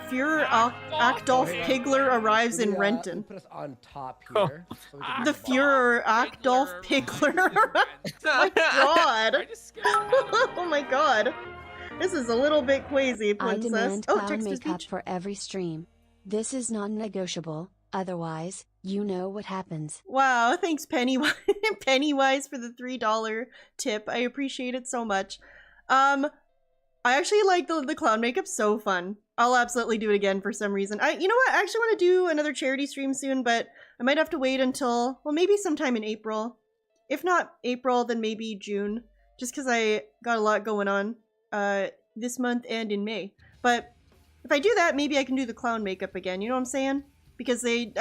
Führer Achdolf Pigler arrives in Renton. Put us on top here. The Führer Achdolf Pigler. Oh my god. Oh my god. This is a little bit crazy, I princess. demand Oh, clown text-to-speech. makeup for every stream. This is non-negotiable. Otherwise, you know what happens. Wow, thanks Pennywise, Pennywise for the $3 tip. I appreciate it so much. I actually like the clown makeup. So fun. I'll absolutely do it again for some reason. You know what? I actually want to do another charity stream soon, but I might have to wait until, well, maybe sometime in April. If not April, then maybe June. Just because I got a lot going on this month and in May. But if I do that, maybe I can do the clown makeup again. You know what I'm saying? Because a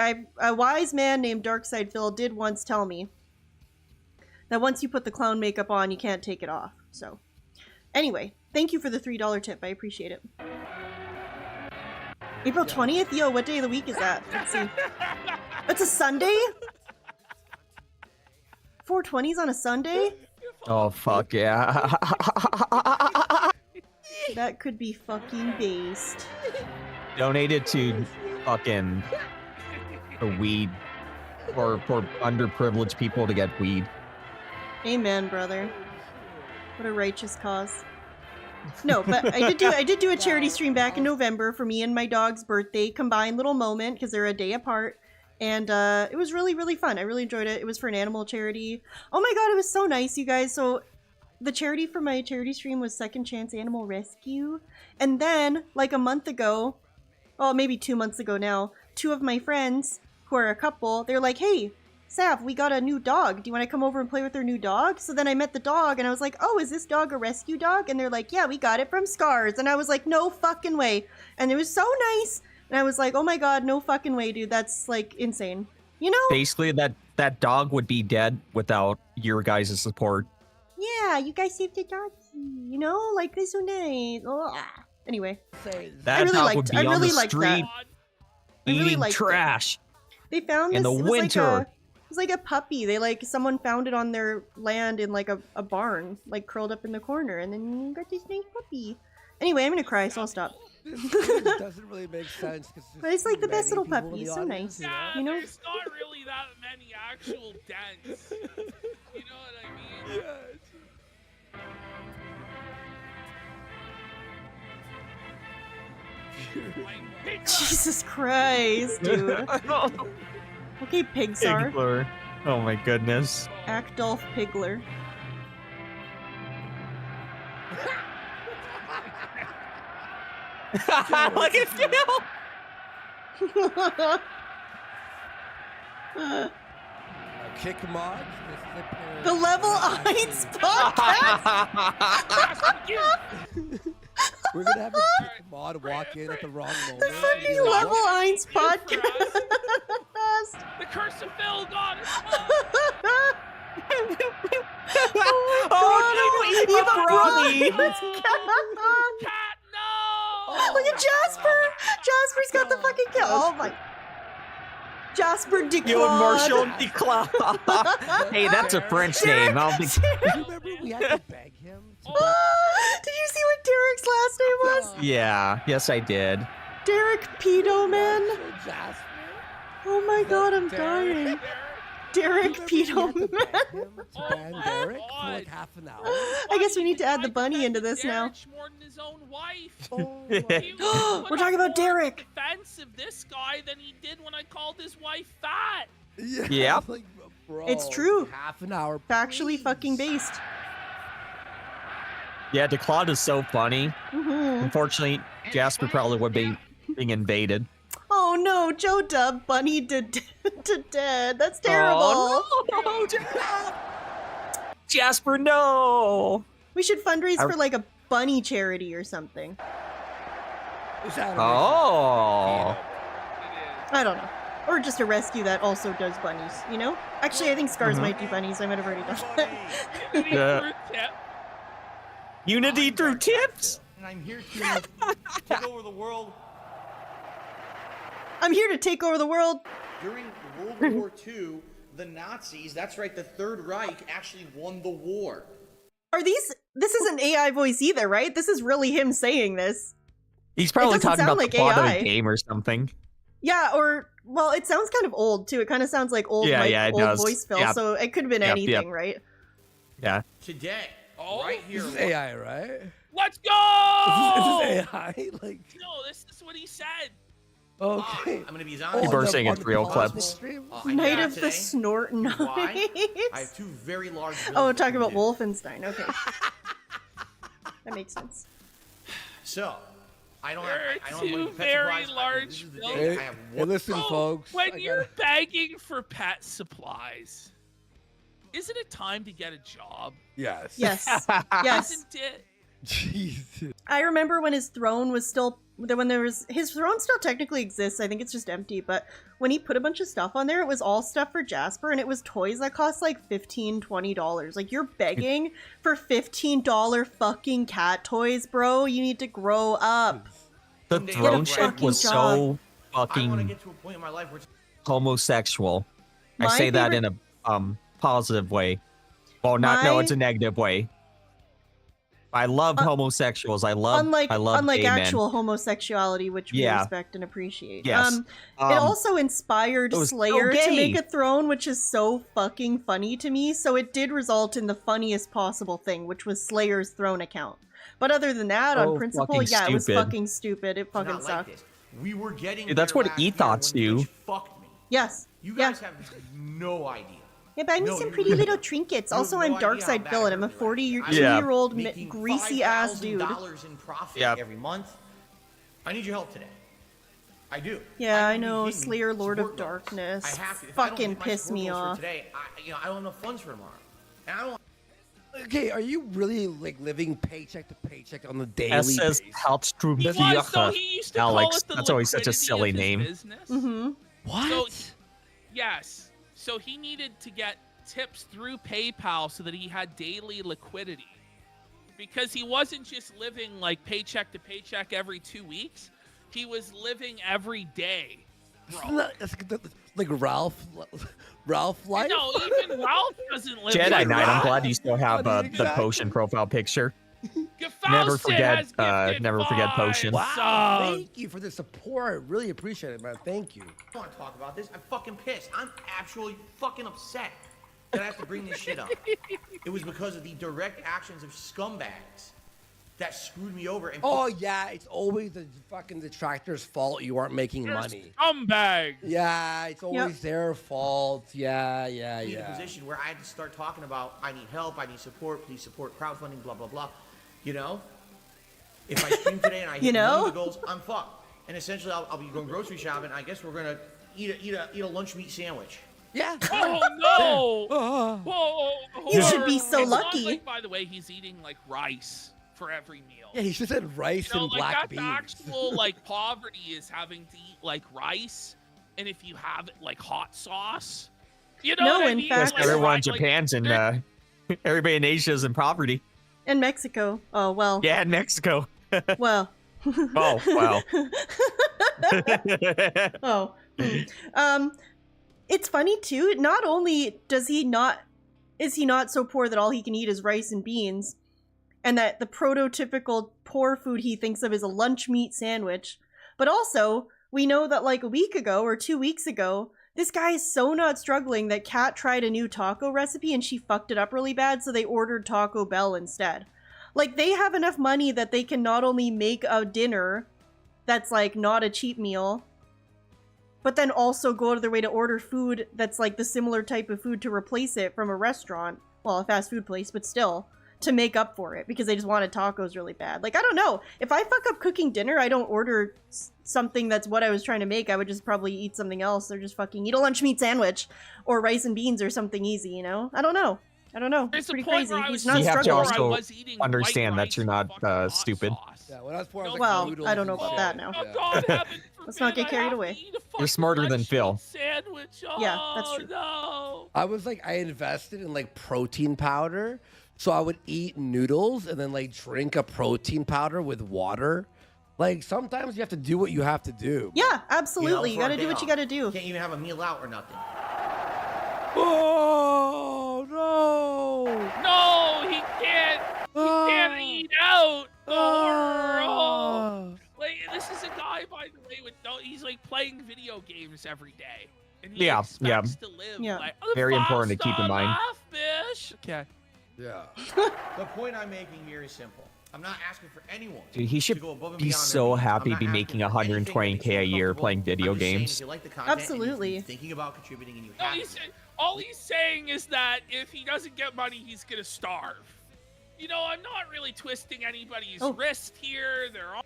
wise man named Darkside Phil did once tell me that once you put the clown makeup on, you can't take it off. So, anyway, thank you for the $3 tip. I appreciate it. April 20th? Yo, what day of the week is that? Let's see. It's a Sunday? 420's on a Sunday? Oh, fuck yeah. That could be fucking based. Donate it to fucking for weed. Or for underprivileged people to get weed. Amen, brother. What a righteous cause. No, but I did do a charity stream back in November for me and my dog's birthday, combined little moment, because they're a day apart. And it was really, really fun. I really enjoyed it. It was for an animal charity. Oh my god, it was so nice, you guys. So the charity for my charity stream was Second Chance Animal Rescue. And then, like a month ago, well, maybe 2 months ago now, two of my friends, who are a couple, they're like, "Hey, Sav, we got a new dog. Do you want to come over and play with our new dog?" So then I met the dog and I was like, "Oh, is this dog a rescue dog?" And they're like, "Yeah, we got it from Scars." And I was like, "No fucking way." And it was so nice. And I was like, "Oh my god, no fucking way, dude. That's like insane." You know? Basically, that dog would be dead without your guys' support. Yeah, you guys saved the dog. You know? Like, this so nice. Ugh. Anyway. That dog would be on the street eating liked trash. They found this in the winter. It was like a puppy. Someone found it on their land in like a barn, like curled up in the corner, and then you got this nice puppy. Anyway, I'm gonna cry, so I'll stop. It doesn't really make sense. But it's like the best little puppy. He's so nice. Yeah, you know? there's not really that many actual dents. You know what I mean? Jesus Christ, dude. Okay, Pixar. Pigler. Oh my goodness. Achdolf Pigler. Look at Phil! Kick mods. The Level Eins podcast. We're gonna have a kick mod walk in at the wrong moment. The fucking Level Eins podcast. The curse of Phil got it. Oh no, Brody. Cat, no! Look at Jasper. Jasper's got the fucking kill. Oh my. Jasper DeClaude. Yo, Marshall DeClaude. Hey, that's a French name. I'll be. Remember we had to beg him? Did you see what Derek's last name was? Yeah. Yes, I did. Derek Pedo Man. Oh my god, I'm dying. Derek Pedo Man. Derek for like half an hour. I guess we need to add the bunny into this now. More than his own wife. We're talking about Derek. Defense of this guy than he did when I called his wife fat. Yeah. Like, bro, It's true. Half an hour. Factually fucking based. Yeah, DeClaude is so funny. Mm-hmm. Unfortunately, Jasper probably would be being invaded. Oh no, Joe Dub bunny to dead. That's terrible. Oh, no. Jasper, no. We should fundraise for like a bunny charity or something. Oh. I don't know. Or just a rescue that also does bunnies, you know? Actually, I think Scars might do bunnies. I might have already done that. Unity through tips? And I'm here to take over the world. I'm here to take over the world. During World War II, the Nazis, that's right, the Third Reich actually won the war. Are these... This isn't AI voice either, right? This is really him saying this. He's probably doesn't talking sound about like the plot of AI. the game or something. Yeah, or... Well, it sounds kind of old, too. It kind of sounds like old, it old does. voice fill, Yep. so it could have been Yep, anything, yep. right? Yeah. Today, right here. This is AI, right? Let's go! Is this AI? Like, No, this is what he said. okay. I'm gonna be as honest. People are saying on it's the real Cosmo clips. stream? I Night got of today. the Snort Knives. Why? I have two very large. Oh, bills talking to about do. Wolfenstein. Okay. That makes sense. So, I don't There have. are I don't two have pet very supplies. large This is the bills. day Hey, I have hey, one. listen, folks. When I you're gotta- begging for pet supplies, isn't it time to get a job? Yes. Yes. Yes. Isn't it? Jesus. I remember when his throne was still... When there was... His throne still technically exists. I think it's just empty. But when he put a bunch of stuff on there, it was all stuff for Jasper. And it was toys that cost like $15, $20. Like, you're begging for $15 fucking cat toys, bro. You need to grow up. The Get a throne shit fucking was so job. I want to fucking get to a point in my life where it's homosexual. I My say that favorite- in a positive way. Well, not no, My- it's a negative way. I love homosexuals. I love Unlike gay men. actual homosexuality, which we Yeah. respect and appreciate. Yes. It also inspired it was so Slayer to gay. make a throne, which is so fucking funny to me. So it did result in the funniest possible thing, which was Slayer's throne account. But other than that, So on principle, fucking yeah, it was stupid. fucking stupid. It fucking not like sucked. this. We were getting. Dude, that's there what last year ethos when do. Twitch fucked me. Yes. You Yeah. guys have no idea. Yeah, buy me No, some you pretty really little don't. trinkets. You have Also, no I'm idea how Darkside bad Bill, and it I'm a hurt me. 40-year-old Making greasy ass dude. $5,000 in profit Yep. every month. I need your help today. I do. Yeah, I need know. hidden Slayer, Lord of support goals. Darkness. I have to. If I don't Fucking hit my piss support me goals for off. Today, I don't have enough funds for tomorrow. And I don't. Okay, are you really like living paycheck to paycheck on the daily S says basis? helps to He was, though. He used to call Alex. it the That's always such a liquidity silly of his name. business. Mm-hmm. What? So, yes. So he needed to get tips through PayPal so that he had daily liquidity. Because he wasn't just living like paycheck to paycheck every 2 weeks. He was living every day. Isn't that- that's like Ralph life? No, even Ralph doesn't live Jedi like Knight. I'm that. glad you still have the Exactly. potion profile picture. Gefaucet Never forget, has gifted never forget 5 potion. Wow, subs. thank you for the support. I really appreciate it, man. Thank you. I want to talk about this. I'm fucking pissed. I'm actually fucking upset that I have to bring this shit up. It was because of the direct actions of scumbags that screwed me over. And Oh yeah, it's always the fucking detractor's fault you aren't making money. Scumbag. Yeah, it's always their fault. Yeah, me in a yeah. position where I had to start talking about I need help, I need support, please support crowdfunding, blah blah blah. You know, if I stream today and I hit You know? none of the goals, I'm fucked. And essentially, I'll be going grocery shopping. I guess we're gonna eat a lunch meat sandwich. Yeah. Oh no! Whoa! You should be so It's not lucky. like, by the way, he's eating like rice for every meal. Yeah, he should have said rice You know, and like black that's beans. actual like poverty is having to eat like rice, and if you have it like hot sauce, you know No, what I in mean? fact- Like, Everyone in like, Japan's in. there- Everybody in Asia is in poverty. And Mexico. Oh, well. Yeah, in Mexico. Well. Oh wow. Oh. It's funny too. Not only is he not so poor that all he can eat is rice and beans, and that the prototypical poor food he thinks of is a lunch meat sandwich, but also we know that like a week ago or 2 weeks ago, this guy is so not struggling that Kat tried a new taco recipe and she fucked it up really bad, so they ordered Taco Bell instead. Like, they have enough money that they can not only make a dinner that's like not a cheap meal, but then also go out of their way to order food that's like the similar type of food to replace it from a restaurant, well, a fast food place, but still, to make up for it because they just wanted tacos really bad. Like, I don't know. If I fuck up cooking dinner, I don't order something that's what I was trying to make. I would just probably eat something else or just fucking eat a lunch meat sandwich or rice and beans or something easy, you know? I don't know. I don't know. There's It's a pretty point crazy. where I He's was not You have to where I struggling. also was eating white understand that rice you're with not fucking hot stupid. sauce. Yeah, when I was poor, I was like Well, noodles I don't know and about shit. that now. Oh, Yeah. God, heaven Let's not forbid get I carried have to away. eat a You're fucking smarter than lunch Phil. meat Sandwich. Oh, Yeah, that's true. No. I was like, I invested in like protein powder. So I would eat noodles and then like drink a protein powder with water. Like sometimes you have to do what you have to do. Yeah, absolutely. You for a gotta do day what you off. gotta do. Can't even have a meal out or nothing. Oh no! No, he can't. He can't eat out. Oh. Like, this is a guy, by the way, with no. He's like playing video games every day, and he Yeah, expects to live. Yeah. Like, Very important to keep in mind. Fish. Okay. Yeah. The point I'm making here is simple. I'm not asking for anyone. Dude, he should to go above and be beyond their so means. I'm happy not be asking making for anything that makes 120K a you year uncomfortable. playing video I'm just saying, games. if you like the content and Absolutely. you're thinking about contributing and you No, have to. all he's saying is that if he doesn't get money, he's gonna starve. You know, I'm not really twisting anybody's wrist here. They're all.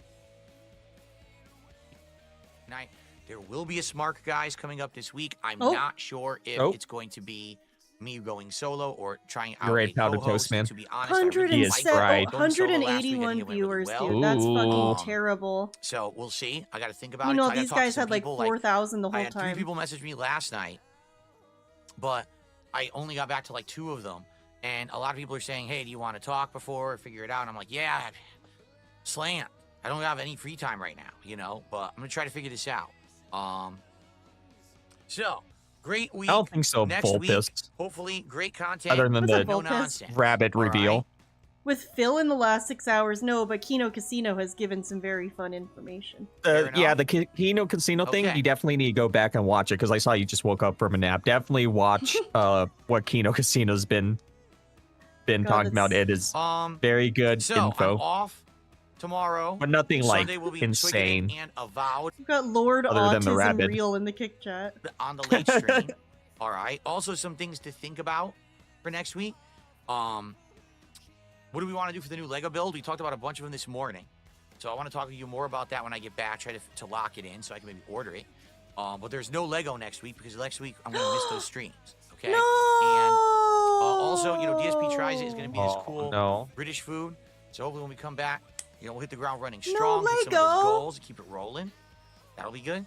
Tonight, there will be a Smart Guys coming up this week. I'm Oh. not sure if Oh. it's going to be me going solo or trying out You're a right, Powder co-host. Toast, man. To be honest, I really He is liked fried. going solo last week. I think 181 it went really viewers, well. dude. That's Ooh. fucking terrible. So we'll see. I got to think about You it. know, I gotta these talk to guys some had like people, 4,000 the I whole had 3 time. people message me last night, but I only got back to like 2 of them. And a lot of people are saying, hey, do you want to talk before or figure it out? And I'm like, yeah, slammed. I don't have any free time right now, you know, but I'm going to try to figure this out. So, great week. I don't think so, Next week, Volpus. hopefully, great content. Other than What's the up, no Volpus? nonsense. rabbit All right? reveal. With Phil in the last 6 hours, no, but Kino Casino has given some very fun information. Fair Yeah, enough. the Kino Casino thing, Okay. you definitely need to go back and watch it because I saw you just woke up from a nap. Definitely watch what Kino Casino's been God, talking about. it's- It is Um, very good so, I'm info, off tomorrow. but nothing like Sunday will be insane. Swiggeted and Avowed We've got Lord Other than the Autism rabbit. Real in the kick chat. on the late stream. All right. Also, some things to think about for next week. What do we want to do for the new Lego build? We talked about a bunch of them this morning. So I want to talk to you more about that when I get back, try to lock it in so I can maybe order it. But there's no Lego next week because next week I'm going to miss those streams. Okay? No! And also, you know, DSP Tries It is going to be this Oh, cool no. British food. So hopefully when we come back, you know, we'll hit the ground running strong, hit some of Lego! those goals, and keep it rolling. That'll be good.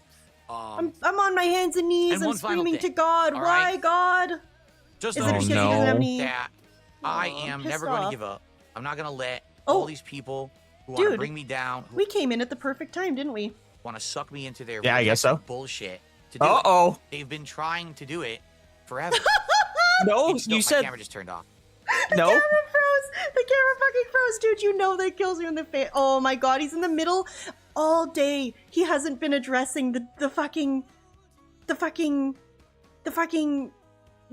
I'm on my hands and knees. and I'm one final screaming thing, to God. all Why, right? God? Just Is it because he understand doesn't have any- that I Oh, I'm am pissed never going to off. give up. I'm not going to let Oh. all these people who want to Dude, bring me down, who We came in at the perfect time, didn't we? want to suck me into their Yeah, I guess so. bullshit to do it. Uh-oh. They've been trying to do it forever. No, And still, you my said camera just turned off. no. Camera froze. The camera fucking froze, dude. You know that kills you in the face. Oh my God, he's in the middle all day. He hasn't been addressing the fucking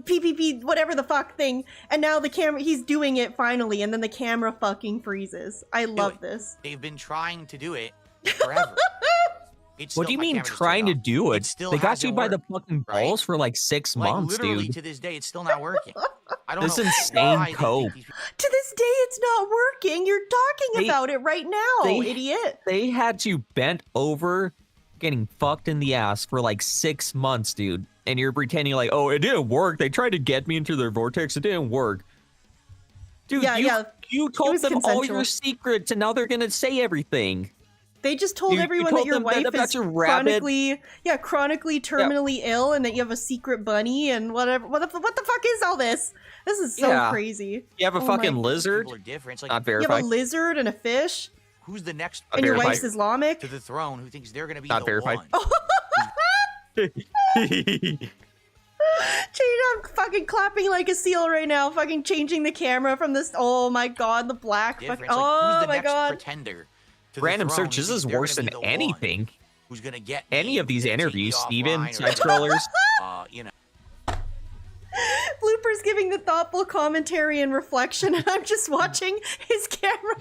PPP, whatever the fuck thing. And now the camera, he's doing it finally, and then the camera fucking freezes. I love it. this. They've been trying to do it forever. It's What still- do you my mean camera just trying to turned off. do it? still They got you hasn't by the worked, fucking right? balls for like 6 Like, months, literally dude. to this day, it's still not working. I don't This know insane why they code. think these people- To this day, it's not working. You're talking They- about it right now, they- idiot. They had you bent over, getting fucked in the ass for like 6 months, dude. And you're pretending like, oh, it didn't work. They tried to get me into their vortex. It didn't work. Dude, Yeah, you, yeah. you It told was them all consensual. your secrets, and now they're gonna say everything. They just told You everyone told that your them that wife about is your rabbit. chronically, terminally ill, and that you have a secret bunny and whatever. What the fuck is all this? This is so Yeah. crazy. You have a Oh fucking my- lizard. People are different. It's like, Not You have verified. a lizard and a fish, who's the next Not and your verified. wife's Islamic. to the throne who thinks they're going to be Not the verified. one? Jade, I'm fucking clapping like a seal right now. Fucking changing the camera from this. Oh my God, the black. Different. Fuck, It's like, who's oh the my next God. pretender to Random the throne search. This who is thinks they're worse gonna than be the one anything. who's going to get Any me, of these who's gonna take me interviews, Steven, offline or side scrollers. you know. Bloopers giving the thoughtful commentary and reflection, and I'm just watching his camera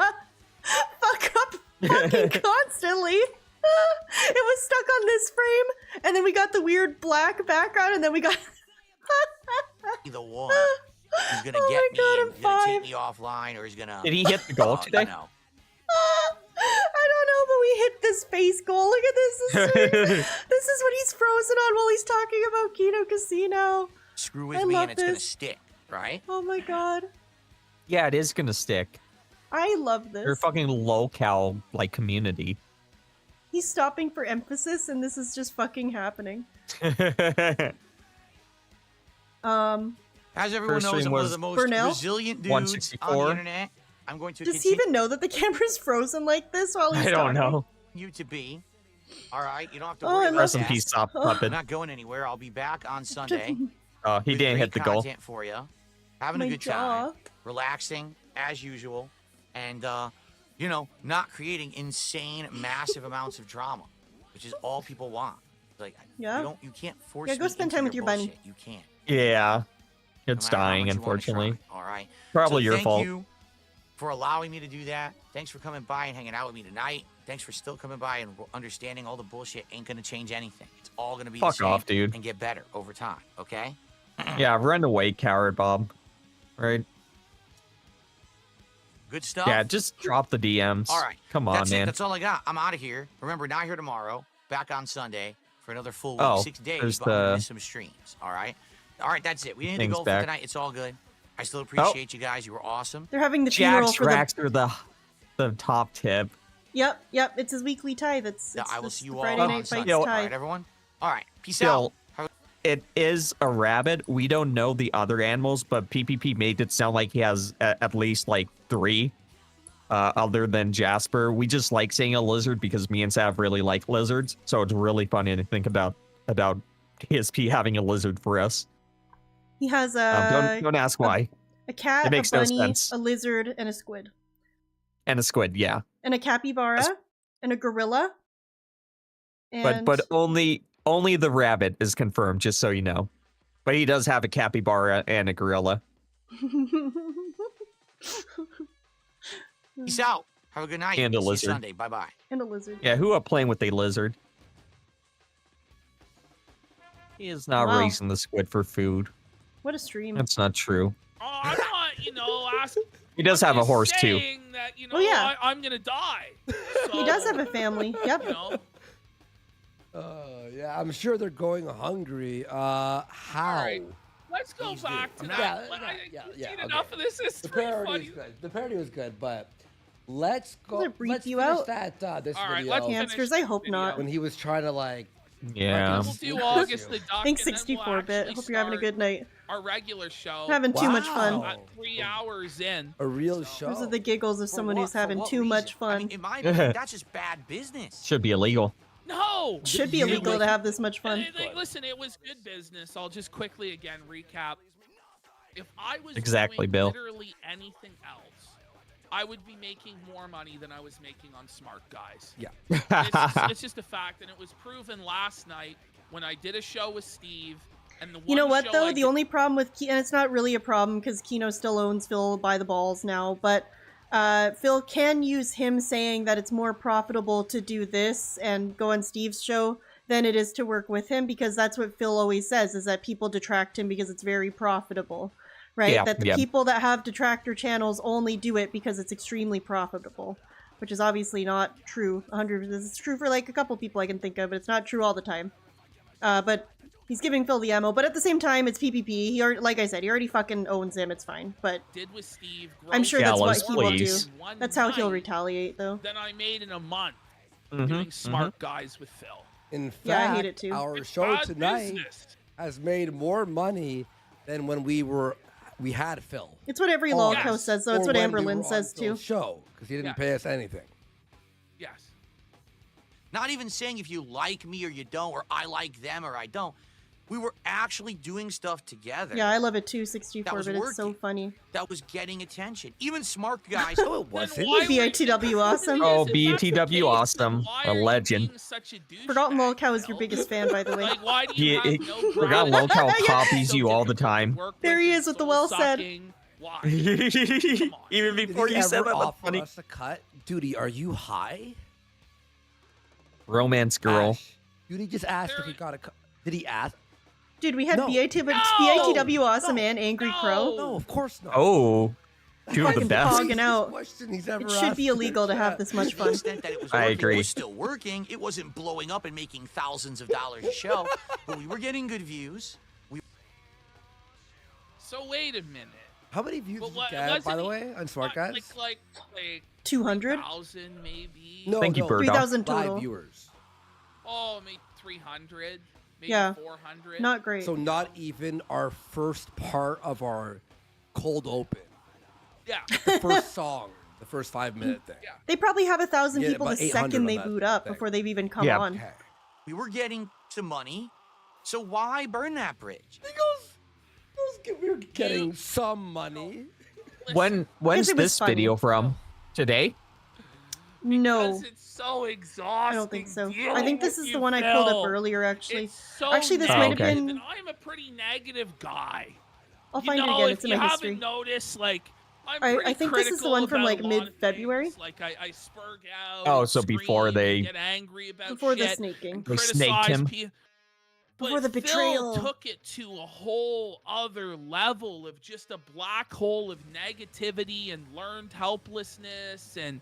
fuck up fucking constantly. It was stuck on this frame, and then we got the weird black background, and then we got. Be the one who's going to Oh get my me God, and I'm gonna take five. me offline or he's going to... Did he hit the goal today? You know. I don't know, but we hit this face goal. Look at this. This is what he's frozen on while he's talking about Kino Casino. Screw with I me love and it's going to this. stick. right? Oh my god. Yeah, it is gonna stick. I love this. You're a fucking Lolcow like community. He's stopping for emphasis, and this is just fucking happening. As everyone First knows, stream I'm one of was the most Burnell? resilient dudes 164. on the internet. I'm going to Does he even know that the camera's frozen like this while he's I don't talking? know. you to be. All right, you don't have to Oh, worry I about love Rest in that. peace, Soft Oh. I'm Puppet. not going anywhere. I'll be back on Sunday. Oh, he with didn't great hit the goal. content for you, having My a good jaw. time, relaxing as usual, and you know, not creating insane, massive amounts of drama, which is all people want. Like, Yeah. you can't force. Yeah, go me spend into time with your your bunny. bullshit. You can't. Yeah. no It's matter how dying, much you wanna unfortunately. try, All right. Probably So your fault. Thank you for allowing me to do that. Thanks for coming by and hanging out with me tonight. Thanks for still coming by and understanding all the bullshit ain't gonna change anything. It's all gonna be the Fuck same off, dude. and get better over time. Okay. Yeah, run away, coward Bob. Right? Good stuff. Yeah, just drop the DMs. All right. Come on, That's it. man. That's all I got. I'm out of here. Remember, not here tomorrow. Back on Sunday for another full week, Oh, 6 days. there's But I'm gonna the miss some streams. All right. All right. That's it. We didn't hit the things goal back. for tonight. It's all good. I still appreciate you guys. You were awesome. They're having the Jack funeral for the... Traxter, the top tip. Yep. It's his weekly tie. That's Yeah, it's I will this- see you the all Friday on Night Sunday. Fights All tie. right, everyone. All right. Peace Still, out. it is a rabbit. We don't know the other animals, but PPP made it sound like he has at least like 3 other than Jasper. We just like saying a lizard because me and Sav really like lizards. So it's really funny to think about DSP having a lizard for us. He has a Don't ask why. a cat, It makes a no bunny, sense. a lizard, and a squid, And a squid, yeah. and a capybara, and a gorilla. And But only the rabbit is confirmed, just so you know. But he does have a capybara and a gorilla. Peace out. Have a good night. And a See you lizard. Sunday. Bye bye. and a lizard. Yeah, who are playing with a lizard? He is not Wow. raising the squid for food. What a stream. That's not true. Oh, I'm not, asking. He does have a just horse too. saying that, Oh, yeah. I'm gonna die. He does have a family. Yep. You know, Yeah, I'm sure they're going hungry. How? right. let's go back to that. Yeah, Seen enough of this. It's The pretty parody funny. is good. The parody was good, but let's go. Does it brief Let's you finish out? that this All right, video. let's Hamsters, finish I hope the not. When he was trying to like. Yeah. We'll do August the Duck. Thanks, and then we'll 64-bit. actually Hope you're having a start good night. Our regular show. Having too much fun. Wow. At 3 hours in. A real show. Those are the giggles of someone who's having too much fun. I mean, in my opinion, that's just bad business. Should be illegal. No. It should be illegal to have this much fun. Listen, it was good business. I'll just quickly again recap. If I was Exactly, doing Bill. literally anything else, I would be making more money than I was making on Smart Guys. Yeah. It's just a fact, and it was proven last night when I did a show with Steve. And the You know one what show though? I The did- only problem with and it's not really a problem because Kino still owns Phil by the balls now, but Phil can use him saying that it's more profitable to do this and go on Steve's show than it is to work with him, because that's what Phil always says, is that people detract him because it's very profitable, right? Yeah, that the yeah. people that have detractor channels only do it because it's extremely profitable, which is obviously not true. 100%. This is true for like a couple people I can think of, but it's not true all the time. But he's giving Phil the ammo, but at the same time, it's PPP. He already, like I said, he already fucking owns him. It's fine. But did with Steve. I'm sure that's what he will do. please. That's how he'll retaliate, though. Than I made in a month Mhm, doing Smart Guys with Phil. In fact, Yeah, I hate it too. our It's show bad tonight business. has made more money than when we had Phil. It's what every on- Lolcow says, though. It's or what when we Amberlyn were on says, too. Phil's show, because he didn't Yeah. pay us anything. Yes. Not even saying if you like me or you don't, or I like them or I don't. We were actually doing stuff together. Yeah, I love it too, That 64, was but it's so working. funny. That was getting attention. Even Smart Guys. No, it wasn't. why BITW awesome. Oh, If that's the BTW case, awesome. then why A are you legend. being such a douchebag, Forgotten Lolcow is your Phil? biggest fan, by the way. Like, why do you He- have no Forgot gratitude? Lolcow Yeah. copies So you all the difficult to time. work There he and is with the well said. soul-sucking. Why? Even Did before he you said ever that, that's offer funny. us a cut? Duty, are you high? Romance girl. Ash, Duty just asked if he got a cut. Did he ask? Dude, we had No. BITW awesome and Angry Crow. No, of course not. Oh, two of the Fucking best. hogging out. Question he's ever It should be asked in illegal to the have chat. this much To the fun. extent that it was I working, agree. It was still working. It wasn't blowing up and making thousands of dollars a show, but we were getting good views. So wait a minute. How many views But did you what- get, by wasn't the he- way, on Smart Guys? Like 200? 1,000 maybe. No, Thank you, no, Birdo. 3,000 live total. viewers. Oh, maybe 300. Maybe Yeah. 400. Not great. So not even our first part of our cold open. Yeah. The first song, the first 5-minute thing. They probably have 1,000 Yeah, people the about 800 second on they that boot up thing. before they've even come Yeah. on. Okay. We were getting some money, so why burn that bridge? We were getting some money. When's Because it was this funny. video from? Today? No, Because it's so exhausting. I don't think so. I dealing think this with is you, the one I pulled Phil. up earlier, actually. It's so Actually, this might have okay. been. And I'm a pretty negative guy. I'll You find it know, again. if It's in you my haven't history. noticed, like, I'm I pretty think this is the critical one from, about like, a lot of mid-February. things. Like, I spurg out. Oh, so before scream, they- get angry about Before the shit, snaking. and They snaked criticize him. Before the Phil betrayal. took it to a whole other level of just a black hole of negativity and learned helplessness and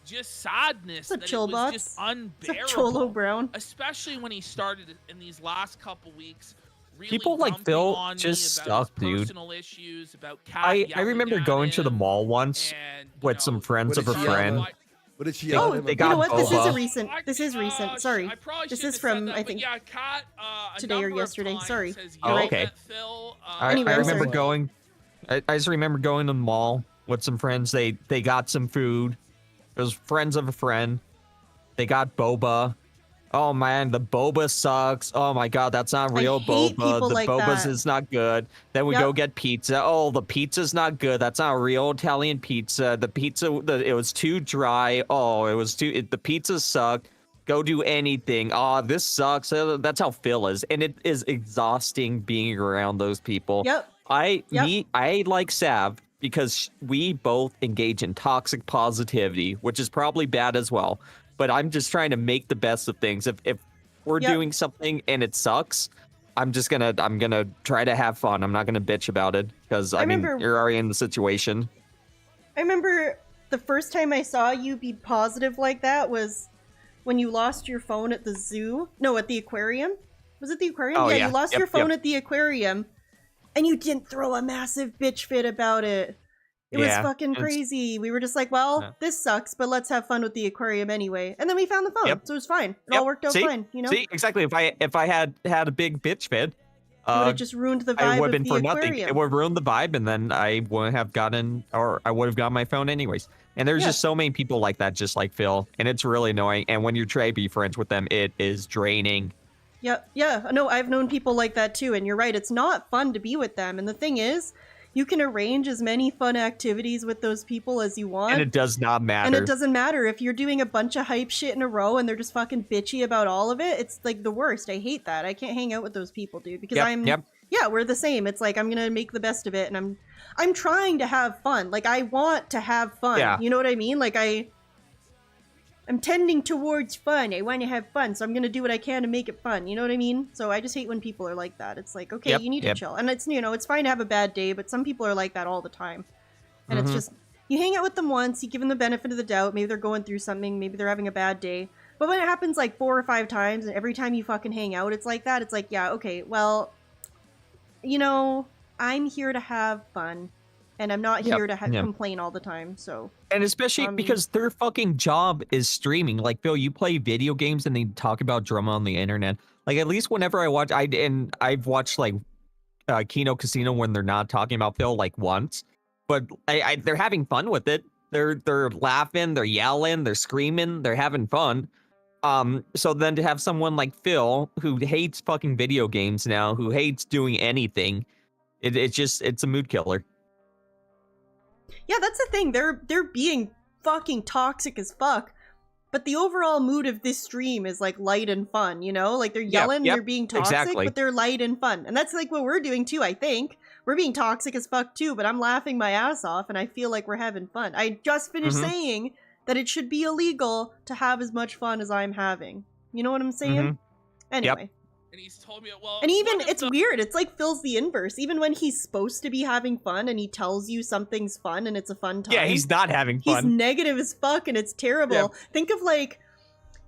just sadness. It's a that chill it was bots. just It's a unbearable. Cholo Brown. Especially when he started in these last couple weeks. Really People like dumping Phil on me just about his suck, dude. personal issues, about Kat I yelling remember at going to the him, mall once and, you with know, some friends What of a did she yell friend. at? What did she They- yell Oh, at him they about? got You know what? This is boba. a recent. This is recent. Sorry. I probably This shouldn't is have said from, that, I but think, yeah, Kat, a today or number of yesterday. times Sorry. has Oh, yelled okay. at Phil, Anyway, I I'm remember sorry. going. I just remember going to the mall with some friends. They got some food. It was friends of a friend. They got boba. Oh man, the boba sucks. Oh my god, that's not real hate boba. people The like boba's that. is not good. Then we Yep. go get pizza. Oh, the pizza's not good. That's not real Italian pizza. The pizza, it was too dry. Oh, it was the pizza sucked. Go do anything. Oh, this sucks. That's how Phil is, and it is exhausting being around those people. Yep. I like Sav because we both engage in toxic positivity, which is probably bad as well. But I'm just trying to make the best of things. If we're Yep. doing something and it sucks, I'm gonna try to have fun. I'm not gonna bitch about it because I mean remember- you're already in the situation. I remember the first time I saw you be positive like that was when you lost your phone at the zoo. No, at the aquarium. Was it the aquarium? Oh, yeah, yeah. you lost Yep, your phone yep. at the aquarium, and you didn't throw a massive bitch fit about it. It was Yeah, fucking it's- crazy. We were just like, well, Yeah. this sucks, but let's have fun with the aquarium anyway. And then we found the phone, Yep. so it was fine. It Yep. all worked out See? fine, you know? See, exactly. If I had a big bitch fit, It would have just ruined the I vibe would of have been the for aquarium. nothing. It would have ruined the vibe, and then I wouldn't have gotten, or I would have gotten my phone anyways. And there's Yeah. just so many people like that, just like Phil, and it's really annoying. And when you try to be friends with them, it is draining. Yeah. No, I've known people like that too, and you're right. It's not fun to be with them. And the thing is, you can arrange as many fun activities with those people as you want. And it does not matter. And it doesn't matter if you're doing a bunch of hype shit in a row and they're just fucking bitchy about all of it. It's like the worst. I hate that. I can't hang out with those people, dude, because Yep. yeah, we're the same. It's like I'm gonna make the best of it, and I'm trying to have fun. Like I want to have fun. Yeah. You know what I mean? Like I'm tending towards fun. I want to have fun, so I'm gonna do what I can to make it fun. You know what I mean? So I just hate when people are like that. It's like, okay, Yep, you need yep. to chill, and it's it's fine to have a bad day, but some people are like that all the time, and it's Mhm. just you hang out with them once, you give them the benefit of the doubt. Maybe they're going through something, maybe they're having a bad day. But when it happens like 4 or 5 times, and every time you fucking hang out, it's like that. It's like, yeah, okay, well, I'm here to have fun, and I'm not Yep, here to yep. complain all the time. So And especially because their fucking job is streaming. Like, Phil, you play video games and they talk about drama on the internet. Like, at least whenever I watch, I've watched like Kino Casino when they're not talking about Phil like once, but they're having fun with it. They're laughing, they're yelling, they're screaming, they're having fun. So then to have someone like Phil who hates fucking video games now, who hates doing anything, it's a mood killer. yeah, that's the thing. They're being fucking toxic as fuck. But the overall mood of this stream is like light and fun, Like they're yelling, yep, they're being toxic, exactly. but they're light and fun. And that's like what we're doing too, I think. We're being toxic as fuck too, but I'm laughing my ass off and I feel like we're having fun. I just finished Mhm. saying that it should be illegal to have as much fun as I'm having. You know what I'm saying? Mhm. Anyway. And he's told me, well, And even, one of it's the- weird, it's like Phil's the inverse. Even when he's supposed to be having fun and he tells you something's fun and it's a fun time. Yeah, he's not having He's fun. negative as fuck and it's terrible. Yeah. Think of like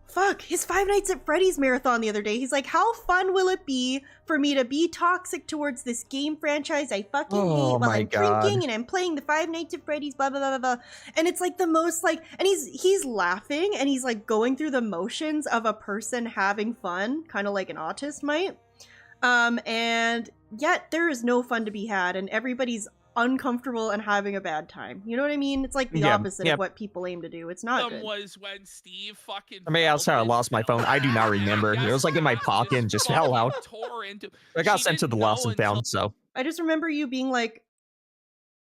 fuck, his Five Nights at Freddy's marathon the other day. He's like, how fun will it be for me to be toxic towards this game franchise I fucking hate while I'm drinking and I'm playing the Five Nights at Freddy's, blah, blah, blah, blah, blah. And it's like the most like, and he's laughing and he's like going through the motions of a person having fun, kind of like an autist might. And yet there is no fun to be had and everybody's uncomfortable and having a bad time. You know what I mean? It's like the opposite of what people aim to do. It's not good. Was when Steve fucking I mean, that's how I lost my phone. I do not remember. It was like in my pocket and just fell out. I got sent to the lost and found, so. I just remember you being like,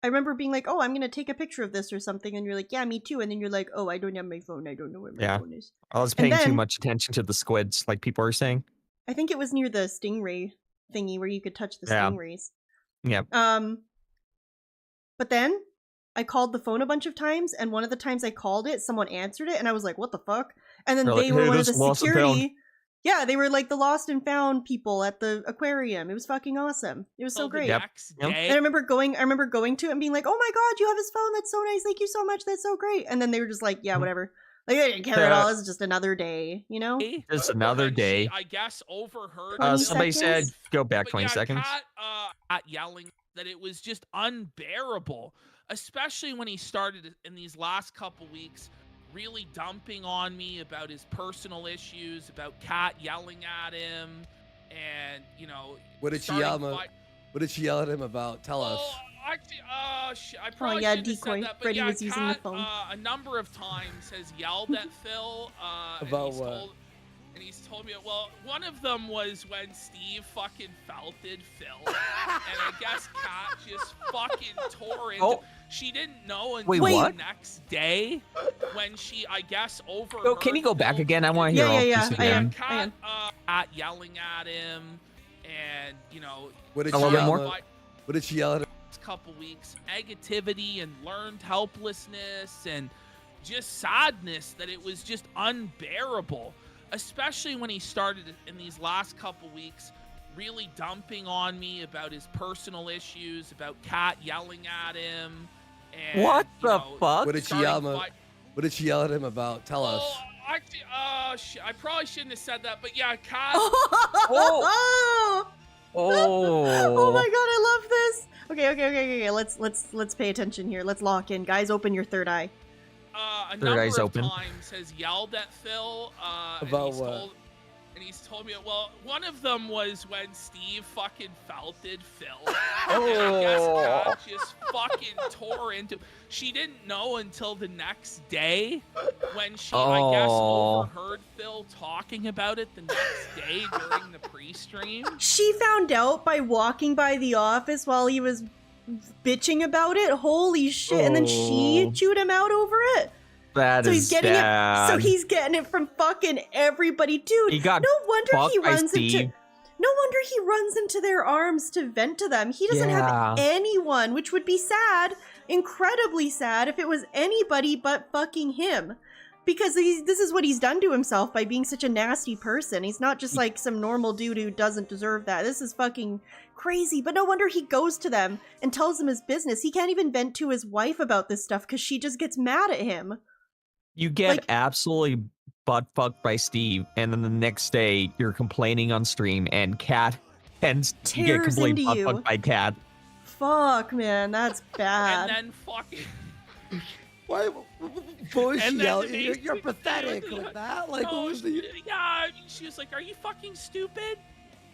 oh, I'm going to take a picture of this or something. And you're like, yeah, me too. And then you're like, oh, I don't have my phone. I don't know where my phone is. I was paying too much attention to the squids, like people are saying. I think it was near the stingray thingy where you could touch the stingrays. Yeah. But then I called the phone a bunch of times, and one of the times I called it, someone answered it, and I was like, what the fuck? And then they were one of the security. Yeah, they were like the lost and found people at the aquarium. It was fucking awesome. It was so great. And I remember going to it and being like, oh my god, you have his phone. That's so nice. Thank you so much. That's so great. And then they were just like, yeah, whatever. Like, I didn't care at all. It's just another day, you know? It's another day. I guess overheard. Somebody said, go back 20 seconds. Kat yelling that it was just unbearable, especially when he started in these last couple weeks really dumping on me about his personal issues, about Kat yelling at him, and, you know... What did she yell at him about? Tell us. Actually, I probably shouldn't have said that, but Freddie was using the phone. A number of times has yelled at Phil. About what? And he's told me, well, one of them was when Steve fucking felted Phil. And I guess Kat just fucking tore into... She didn't know until the next day when she, I guess, overheard... Oh, can you go back again? I want to hear all this again. Kat yelling at him, and, you know... What did she yell at? What did she yell at him? Couple weeks, negativity and learned helplessness and just sadness that it was just unbearable, especially when he started in these last couple weeks really dumping on me about his personal issues, about Kat yelling at him, and what the fuck? What did she yell at him about? Tell us. Actually, I probably shouldn't have said that, but yeah, Kat. Oh my god, I love this. Okay. Let's pay attention here. Let's lock in, guys. Open your third eye. A number of times has yelled at Phil. About what? And he's told me, well, one of them was when Steve fucking felted Phil. Oh. And I guess Kat just fucking tore into... She didn't know until the next day when she, I guess, overheard Phil talking about it the next day during the pre-stream. She found out by walking by the office while he was bitching about it. Holy shit. And then she chewed him out over it. That so is he's getting bad. it. So he's getting it from fucking everybody, dude. He got no wonder he runs Steve. into. No wonder he runs into their arms to vent to them. He doesn't have anyone, which would be sad, incredibly sad, if it was anybody but fucking him. Because this is what he's done to himself by being such a nasty person. He's not just like some normal dude who doesn't deserve that. This is fucking crazy. But no wonder he goes to them and tells them his business. He can't even vent to his wife about this stuff because she just gets mad at him. You get absolutely butt fucked by Steve, and then the next day you're complaining on stream, and Kat, and you get completely butt fucked by Kat. Fuck, man, that's bad. And then fucking... Why was she yelling? You're pathetic with that. Like, what was the... Yeah, I mean, she was like, "Are you fucking stupid?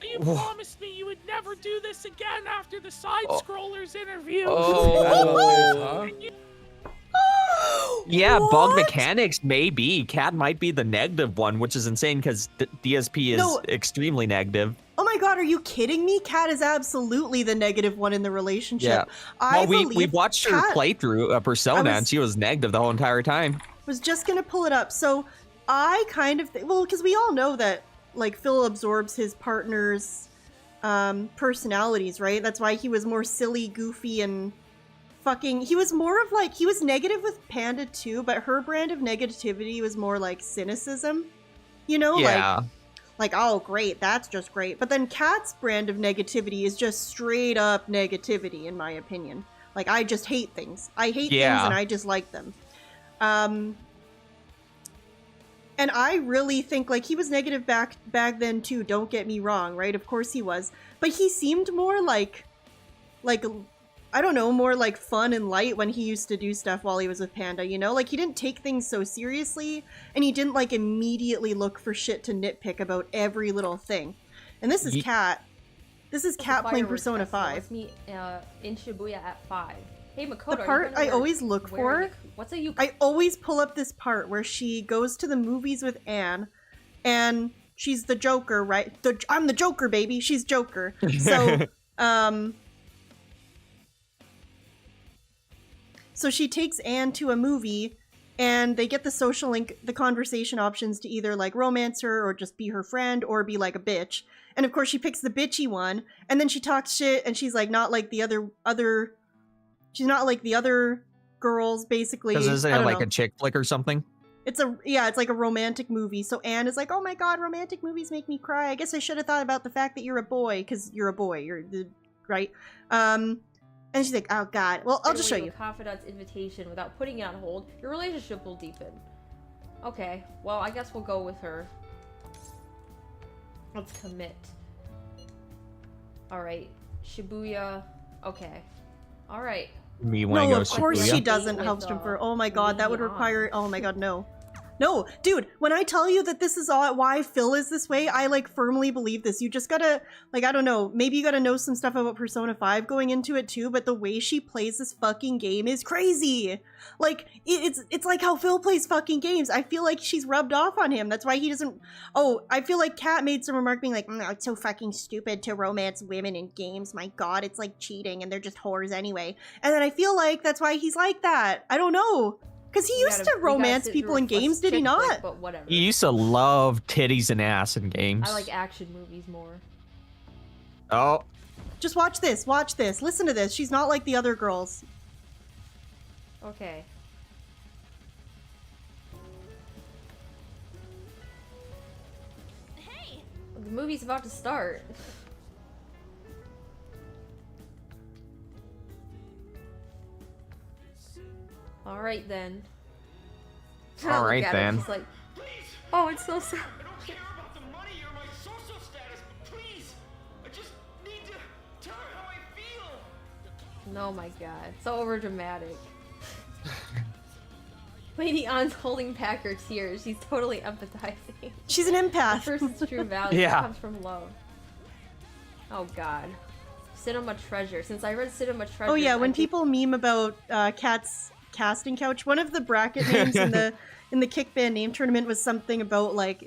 You promised me you would never do this again after the side scrollers interview." Yeah, bug mechanics maybe. Kat might be the negative one, which is insane because DSP is extremely negative. Oh my god, are you kidding me? Kat is absolutely the negative one in the relationship. Yeah. We watched her playthrough Persona, and she was negative the whole entire time. Was just gonna pull it up. So I kind of because we all know that like Phil absorbs his partner's personalities, right? That's why he was more silly, goofy, and fucking... He was more of like... He was negative with Panda too, but her brand of negativity was more like cynicism. You know? Yeah. Like, oh, great, that's just great. But then Kat's brand of negativity is just straight up negativity, in my opinion. Like, I just hate things. I hate things and I just like them. And I really think, like, he was negative back then too, don't get me wrong, right? Of course he was. But he seemed more like, I don't know, more like fun and light when he used to do stuff while he was with Panda, you know? Like, he didn't take things so seriously, and he didn't, like, immediately look for shit to nitpick about every little thing. And this is Kat. This is Kat playing Persona 5. Let's meet in Shibuya at 5. Hey, Makoto, The part I always look for, what's a I always pull up this part where she goes to the movies with Anne, and she's the Joker, right? I'm the Joker, baby. She's Joker. So, so she takes Anne to a movie, and they get the social link, the conversation options to either like romance her or just be her friend or be like a bitch. And of course she picks the bitchy one, and then she talks shit, and she's like not like the other. She's not like the other girls, basically. Because isn't it like know. a chick flick or something? It's like a romantic movie. So Anne is like, oh my god, romantic movies make me cry. I guess I should have thought about the fact that you're a boy, because you're a boy. You're the right. And she's like, oh god. Well, I'll just show you. A confidant's invitation without putting it on hold. Your relationship will deepen. Okay. Well, I guess we'll go with her. Let's commit. All right, Shibuya. Okay. All right. No, of course she doesn't have for. Oh my god, that would require. Oh my god, no. No, dude, when I tell you that this is all why Phil is this way, I like firmly believe this. You just gotta, like, I don't know, maybe you gotta know some stuff about Persona 5 going into it too, but the way she plays this fucking game is crazy. Like, it's like how Phil plays fucking games. I feel like she's rubbed off on him. That's why he doesn't. Oh, I feel like Kat made some remark being like, no, it's so fucking stupid to romance women in games. My god, it's like cheating and they're just whores anyway. And then I feel like that's why he's like that. I don't know. Because he used to romance people in games, did he not? But whatever. He used to love titties and ass in games. I like action movies more. Oh. Just watch this, listen to this. She's not like the other girls. Okay. Hey! The movie's about to start. All right then. All right then. She's like, oh, it's so sad. I don't care about the money or my social status, but please, I just need to tell her how I feel. Oh my god, so over dramatic. Lady Ann's holding back her tears. She's totally empathizing. She's an empath. The person's true value Yeah. comes from love. Oh god. Cinema Treasure. Since I read Cinema Treasure. Oh yeah, when people meme about Kat's casting couch, one of the bracket names in the Kickband name tournament was something about like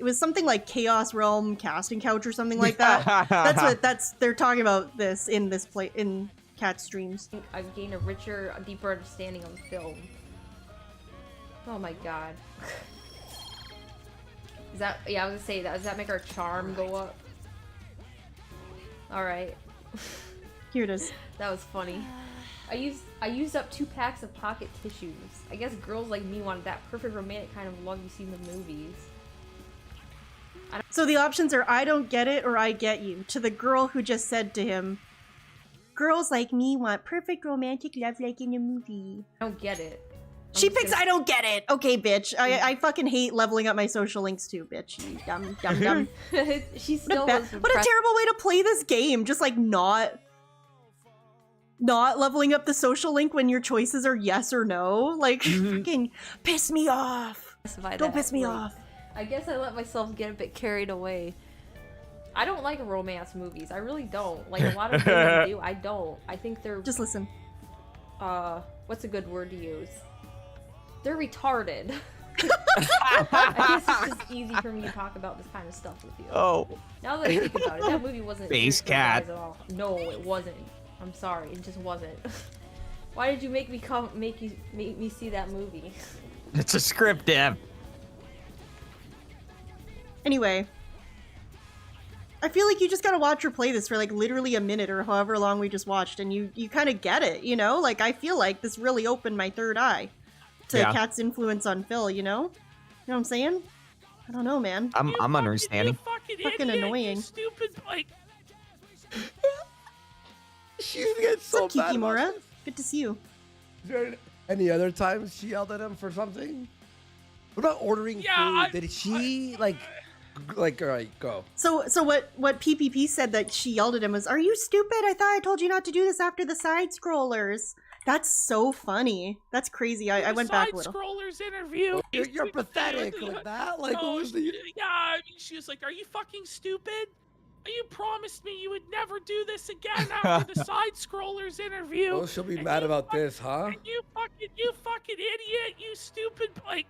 Chaos Realm casting couch or something like that. They're talking about this in Kat's streams. I've gained a richer, a deeper understanding of film. Oh my god. Is that, yeah, I was gonna say that. Does that make our charm go up? Alright. Here it is. That was funny. I used up 2 packs of pocket tissues. I guess girls like me wanted that perfect romantic kind of love you see in the movies. So the options are I don't get it or I get you. To the girl who just said to him, girls like me want perfect romantic love like in a movie. I don't get it. She picks I don't get it. Okay, bitch. I fucking hate leveling up my social links too, bitch. You dumb. She still what a terrible way to play this game. Just like not leveling up the social link when your choices are yes or no. Like, fucking piss me off. Don't piss me off. I guess I let myself get a bit carried away. I don't like romance movies. I really don't. Like a lot of women do. I don't. I think they're... Just listen. What's a good word to use? They're retarded. I guess it's just easy for me to talk about this kind of stuff with you. Oh. Now that I think about it, that movie wasn't... Base cat. At all. No, it wasn't. I'm sorry, it just wasn't. Why did you make me see that movie? It's a script, Dev. Anyway, I feel like you just gotta watch her play this for like literally a minute or however long we just watched, and you kind of get it, you know? Like, I feel like this really opened my third eye to Kat's influence on Phil, you know? You know what I'm saying? I don't know, man. I'm understanding. Fucking annoying. You stupid, like... She's getting so What's up, bad. Kikimora? Good to see you. Is there any other times she yelled at him for something? What about ordering food? Did she like all right, go. So what PPP said that she yelled at him was, "Are you stupid? I thought I told you not to do this after the side scrollers." That's so funny. That's crazy. I went back a little. Scrollers interview. You're pathetic with that. Like, no, what was the... Yeah, I mean, she was like, "Are you fucking stupid? You promised me you would never do this again after the side scrollers interview." Oh, she'll be mad about this, huh? You fucking idiot! You stupid like.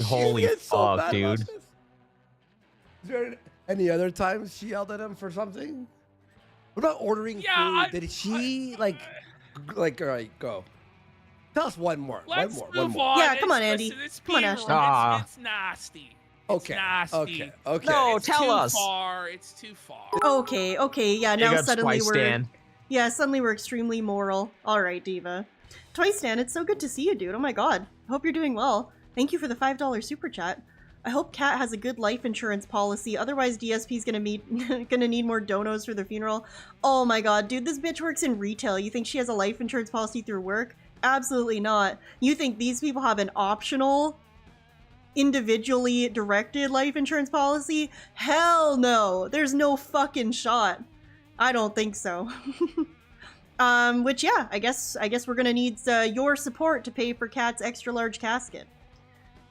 Holy so fuck, dude. Is there any other times she yelled at him for something? What about ordering food? Did she like all right, go. Tell us one more. Let's one move more. on. Yeah, come on, Andy. It's Come on, Peter. Ashley. It's nasty. Okay. It's nasty. Okay. No, It's tell too us. Far. It's too far. Okay, yeah, Big now ups, suddenly Twice we're Stan. suddenly we're extremely moral. All right, Diva. Twice Stan, it's so good to see you, dude. Oh my god. I hope you're doing well. Thank you for the $5 super chat. I hope Kat has a good life insurance policy, otherwise DSP's gonna need more donos for the funeral. Oh my god, dude, this bitch works in retail. You think she has a life insurance policy through work? Absolutely not. You think these people have an optional, individually directed life insurance policy? Hell no! There's no fucking shot. I don't think so. Which yeah, I guess we're gonna need your support to pay for Kat's extra large casket.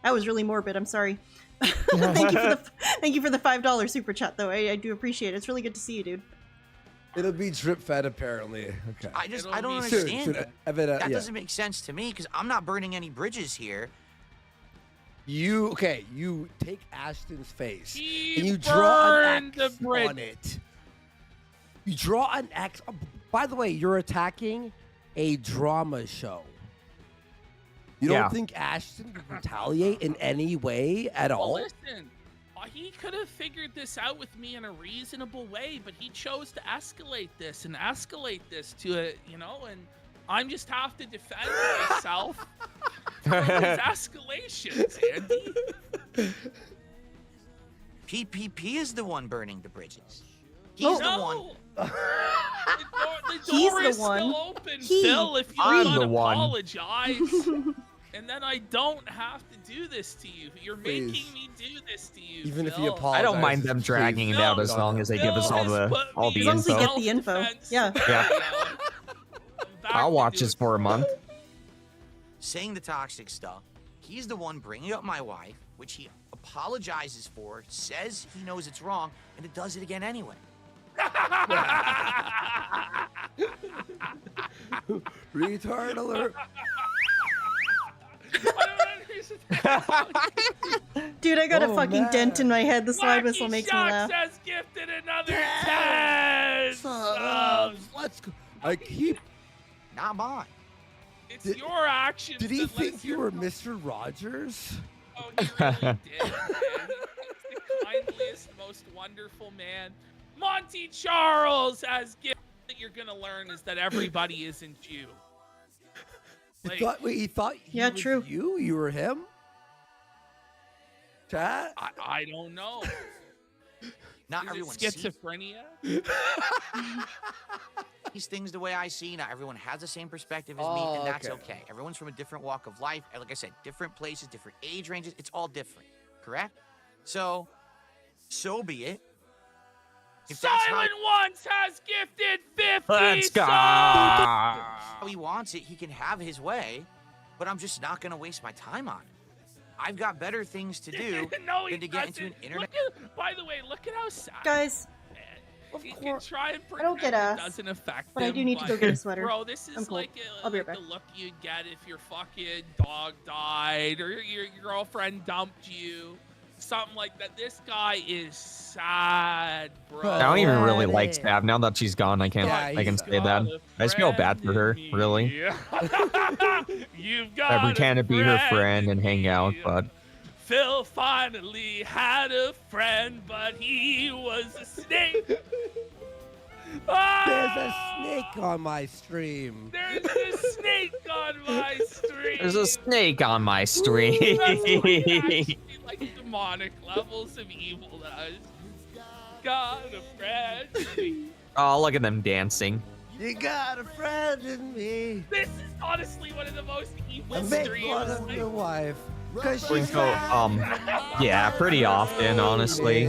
That was really morbid. I'm sorry. Thank you for the $5 super chat though. I do appreciate it. It's really good to see you, dude. It'll be drip fed apparently. Okay. I don't understand. That doesn't make sense to me because I'm not burning any bridges here. You take Ashton's face and you draw an X on it. You draw an X. Oh, by the way, you're attacking a drama show. You don't think Ashton could retaliate in any way at all? Listen, he could have figured this out with me in a reasonable way, but he chose to escalate this to it, and I'm just have to defend myself from his escalations, Andy. PPP is the one burning the bridges. He's the one. The He's door the is one. still open, He- Phil, if you're I'm gonna the one. apologize. And then I don't have to do this to you. You're making me do this to you, Even if Phil. you apologize. I don't mind them dragging it out as long as they give us all the As long as we info. get the info. Yeah. Yeah. I'll watch this for a month. Saying the toxic stuff. He's the one bringing up my wife, which he apologizes for, says he knows it's wrong, and it does it again anyway. Retard alert. Dude, I got a Oh, fucking man. dent in my head. The slide whistle Wacky makes me Sharks laugh. has gifted another 10 subs. Let's go. I keep. Not mine. It's your actions. Did he that think lets you were Mr. Rogers? Oh, he really did, man. He's the kindliest, most wonderful man. Monty Charles has gifted. That you're gonna learn is that everybody isn't you. Like, He thought he Yeah, was true. you? You were him? Chat? I don't know. Not Is everyone it sees schizophrenia? these things the way I see. Not everyone has the same perspective as me, and that's okay. Everyone's from a different walk of life. And like I said, different places, different age ranges. It's all different, correct? So be it. If that's Silent Ones has gifted 50 Let's go. subs. how he wants it, he can have his way, but I'm just not going to waste my time on it. I've got better things to do No, he than to get into an doesn't. internet. By the way, look at how sad. Guys, He can try and I don't pretend get it ass, doesn't affect but I him, do need to go get a sweater. Bro, this I'm is cool. like, I'll be right like back. the look you get if your fucking dog died or your girlfriend dumped you. Something like that. This guy is sad, bro. I don't even really like Stab. Now that she's gone, I can't. Yeah, I can he's say that. I just feel bad for her, really. You've got I pretend to be her friend and hang out, me. but Phil finally had a friend, but he was a snake. There's a snake on my stream. There's a snake on my stream. there's a snake on my stream. That's what actually, like demonic levels of evil does. Got a friend. Oh, look at them dancing. You got a friend in me. This is honestly one of the most evil I make streams. fun of your wife. Cause she's Yeah, pretty often, honestly.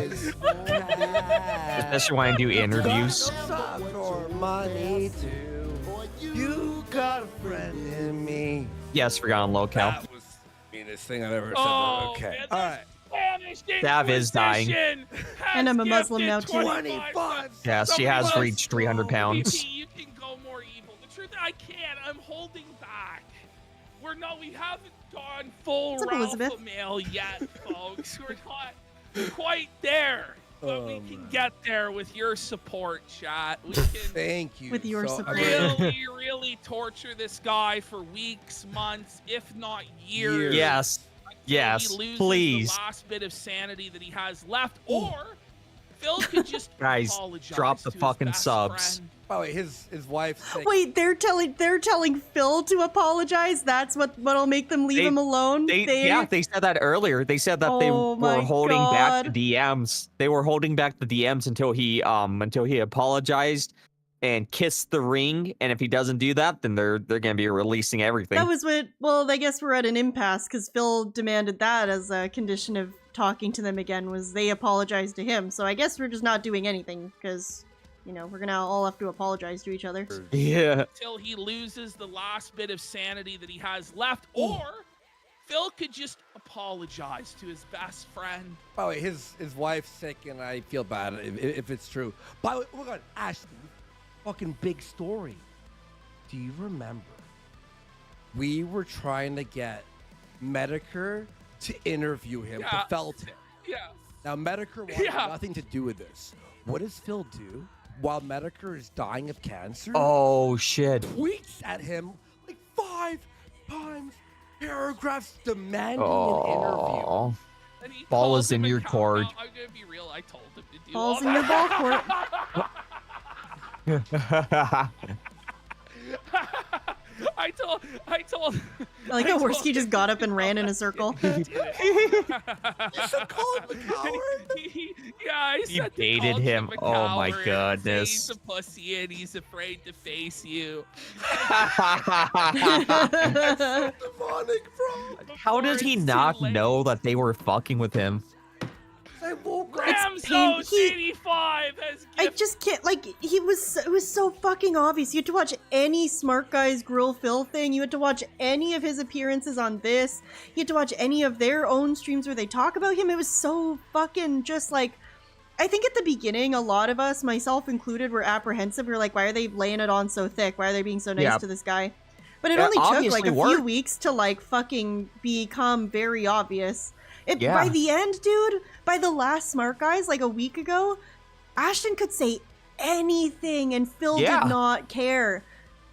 Especially when I do interviews. For money too. You got a friend in me. Yes, forgotten Lolcow. That was the meanest thing I've ever said. Oh, Okay. man, All right. Spanish Dav is dying. Inquisition And I'm a has Muslim now, gifted too. 25 Yeah, she has reached 300 pounds. PP, you can go more evil. The truth, I can't. I'm holding back. We haven't gone full What's up, Ralph Elizabeth? male yet, folks. We're not quite there. But we can get there with your support, chat. We can Thank you. With your support. really torture this guy for weeks, months, if not years. Yes. Yes, He loses please. the last bit of sanity that he has left, or Phil could just Guys, apologize drop the to his fucking best subs. friend. By the way, his wife's sick. Wait, they're telling Phil to apologize. That's what'll make them leave him alone. Yeah, they said that earlier. They said that they Oh my were holding back God. the DMs. They were holding back the DMs until he apologized and kissed the ring. And if he doesn't do that, then they're gonna be releasing everything. That was what. Well, I guess we're at an impasse because Phil demanded that as a condition of talking to them again. Was they apologized to him? So I guess we're just not doing anything because, we're gonna all have to apologize to each other. Yeah. Until he loses the last bit of sanity that he has left, or Phil could just apologize to his best friend. By the way, his wife's sick, and I feel bad if it's true. By the way, oh my God, Ashton, fucking big story. Do you remember? We were trying to get Medicare to interview him Yeah. to Felton. Yeah. Now, Medicare wanted nothing to do with this. What does Phil do while Medicare is dying of cancer? Oh shit. Tweets at him like 5 times, paragraphs demanding an interview. Oh. And he Ball calls is in him a your cow. court. No, I'm gonna be real. I told him to do Ball's all in your ball that. court. I told. I like how Worski just got up and ran in a circle. You should call him a coward. Yeah, I You said baited him. Oh my goodness. He's a pussy and he's afraid to face you. Demonic, bro. How did he not know that they were fucking with him? Ramsos 85 has I just can't, it was so fucking obvious. You had to watch any Smart Guys Grill Phil thing. You had to watch any of his appearances on this. You had to watch any of their own streams where they talk about him. It was so fucking just I think at the beginning, a lot of us, myself included, were apprehensive. We were like, why are they laying it on so thick? Why are they being so nice to this guy? But it only took obviously a few worked. weeks to fucking become very obvious. Yeah. By the end, dude, by the last Smart Guys, a week ago, Ashton could say anything and Phil did not care.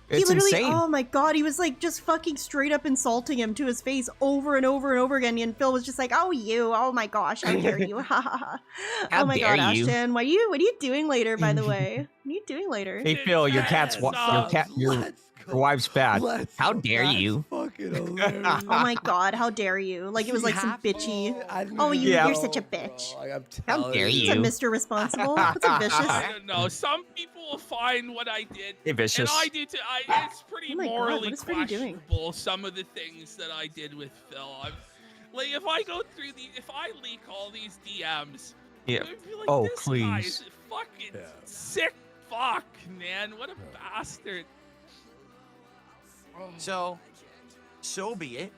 He It's literally, insane. oh my God, he was just fucking straight up insulting him to his face over and over and over again. And Phil was just like, oh, you, oh my gosh, how dare you. Ha ha ha. How Oh my dare God, you. Ashton, what are you doing later, by the way? What are you doing later? Hey Phil, your your wife's bad. How dare you? Fucking hilarious. Oh my God, how dare you. It was some bitchy. Oh, you're such a bitch. How dare It's you? a Mr. Responsible. That's a vicious. I don't know. Some people will find what I did. Hey, vicious. And I do too. It's pretty Oh my God, morally what is Freddie doing? questionable, some of the things that I did with Phil. If I go through if I leak all these DMs, Yeah. I would be like, Oh, this guy please. is a fucking sick fuck, man. What a bastard. So be it.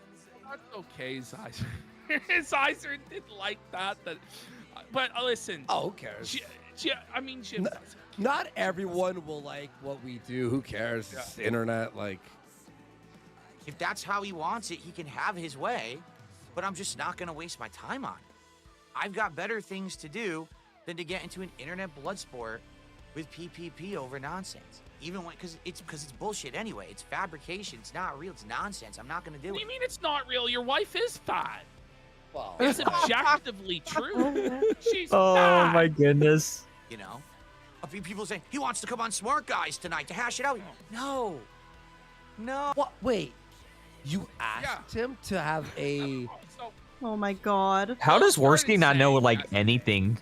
That's okay, Zeiser. Zeiser didn't like that. But listen. Oh, who cares? I mean, Jim doesn't. Not everyone will like what we do. Who cares? It's the internet. If that's how he wants it, he can have his way, but I'm just not going to waste my time on it. I've got better things to do than to get into an internet blood sport with PPP over nonsense. Even when, because it's bullshit anyway. It's fabrication. It's not real. It's nonsense. I'm not going to do What it. do you mean it's not real? Your wife is fat. Well, it's objectively true. She's Oh fat. my goodness. You know? A few people say, he wants to come on Smart Guys tonight to hash it out. No. What? Wait. You asked him to have a... Oh my God. How does Worski not know anything?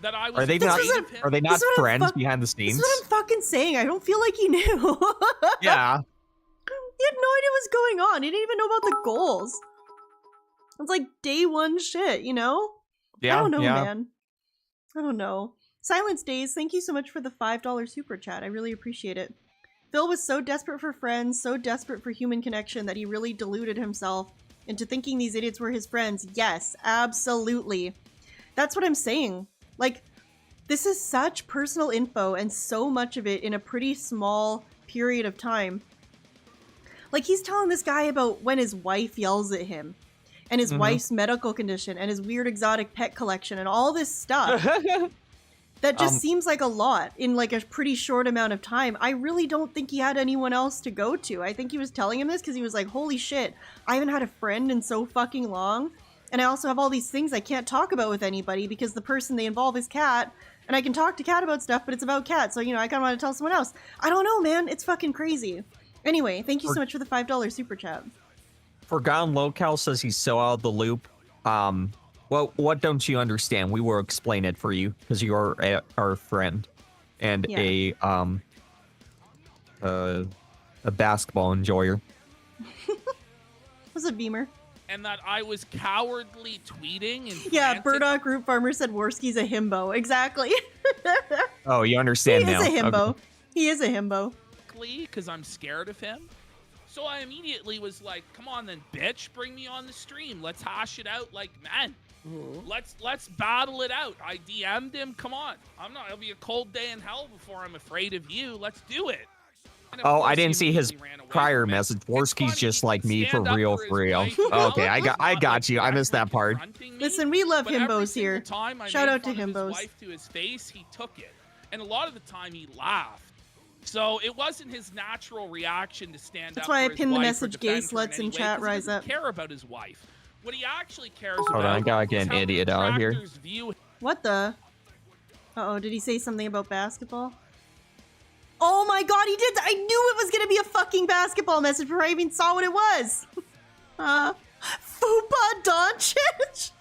that I was Are they afraid not? of him. Are they not This is what I'm friends fuck- behind the This scenes? is what I'm fucking saying. I don't feel like he knew. Yeah. He had no idea what's going on. He didn't even know about the goals. It's like day one shit, you know? Yeah. I don't know, yeah. man. I don't know. Silence Days, thank you so much for the $5 super chat. I really appreciate it. Phil was so desperate for friends, so desperate for human connection that he really deluded himself into thinking these idiots were his friends. Yes, absolutely. That's what I'm saying. Like, this is such personal info and so much of it in a pretty small period of time. Like, he's telling this guy about when his wife yells at him and his wife's medical condition and his weird exotic pet collection and all this stuff. That just seems like a lot in like a pretty short amount of time. I really don't think he had anyone else to go to. I think he was telling him this because he was like, holy shit, I haven't had a friend in so fucking long. And I also have all these things I can't talk about with anybody because the person they involve is Cat. And I can talk to Cat about stuff, but it's about Cat. So, you know, I kind of want to tell someone else. I don't know, man. It's fucking crazy. Anyway, thank you so much for the $5 super chat. Forgotten Lolcow says he's so out of the loop. Well, what don't you understand? We will explain it for you because you are our friend and a basketball enjoyer. What's up, Beamer? And that I was cowardly tweeting and Yeah, Burdock Root Farmer said Worski's a himbo. Exactly. Oh, you understand He now. is a himbo. Okay. He is a himbo. because I'm scared of him. So I immediately was like, come on then, bitch, bring me on the stream. Let's hash it out like men. Let's battle it out. I DM'd him. Come on. It'll be a cold day in hell before I'm afraid of you. Let's do it. Oh, I didn't see his prior message. Worski's just like me for real, for real. Okay, I got you. I missed that part. Listen, we love But every himbos single here. time I Shout made out to fun of his himbos. wife to his face, he took it. And a lot of the time he laughed. So it wasn't his natural reaction to stand That's up why I for his pinned the wife or message, defend gay her sluts any in way, chat, 'cause he rise doesn't up. care about his wife. What he actually cares Hold on, I about gotta is get an how the idiot out here. detractors view What the? Uh-oh, did he say something about basketball? Oh my god, he did! I knew it was gonna be a fucking basketball message before I even saw what it was! Fupa Doncic?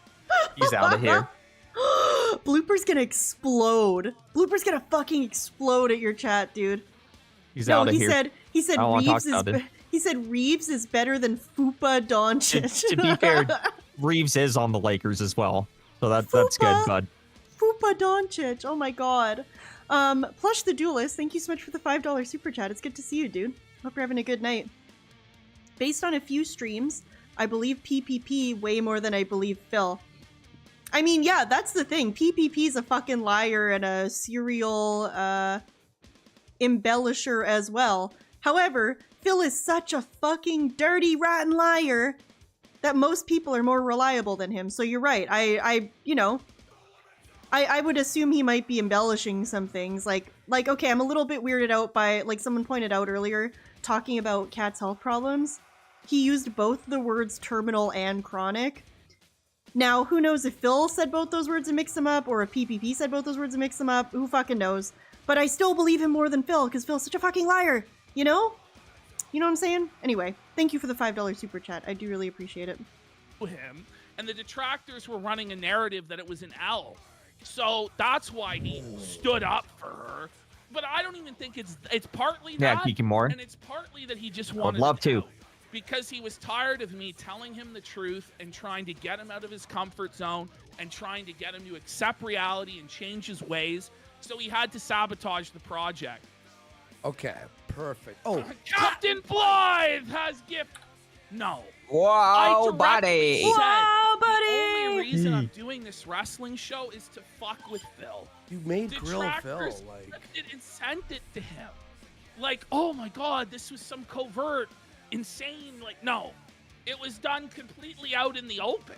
He's out of here. Blooper's gonna explode. Blooper's gonna fucking explode at your chat, dude. He's out of here. He said I don't wanna Reeves talk is about it. he said Reeves is better than Fupa Doncic. To be fair, Reeves is on the Lakers as well. So that's good, bud. Fupa Doncic. Oh my god. Plush the Duelist, thank you so much for the $5 super chat. It's good to see you, dude. Hope you're having a good night. Based on a few streams, I believe PPP way more than I believe Phil. I mean, yeah, that's the thing. PPP's a fucking liar and a serial embellisher as well. However, Phil is such a fucking dirty, rotten liar that most people are more reliable than him. So you're right. I would assume he might be embellishing some things. Like, okay, I'm a little bit weirded out by, like someone pointed out earlier, talking about Cat's health problems. He used both the words terminal and chronic. Now, who knows if Phil said both those words and mixed them up, or if PPP said both those words and mixed them up? Who fucking knows? But I still believe him more than Phil, because Phil's such a fucking liar, you know? You know what I'm saying? Anyway, thank you for the $5 super chat. I do really appreciate it. him, and the detractors were running a narrative that it was an L. So that's why he stood up for her. But I don't even think it's partly that. Yeah, Kiki Moore. And it's partly that he just I'd wanted love to. because he was tired of me telling him the truth and trying to get him out of his comfort zone and trying to get him to accept reality and change his ways. So he had to sabotage the project. Okay, perfect. Oh, Captain Blythe has gift. No. Wow, buddy. Wow, buddy. The only reason I'm doing this wrestling show is to fuck with Phil. you made Grill Phil. Detractors Like, ripped it and sent it to him. Like, oh my god, this was some covert, insane. Like, no. It was done completely out in the open.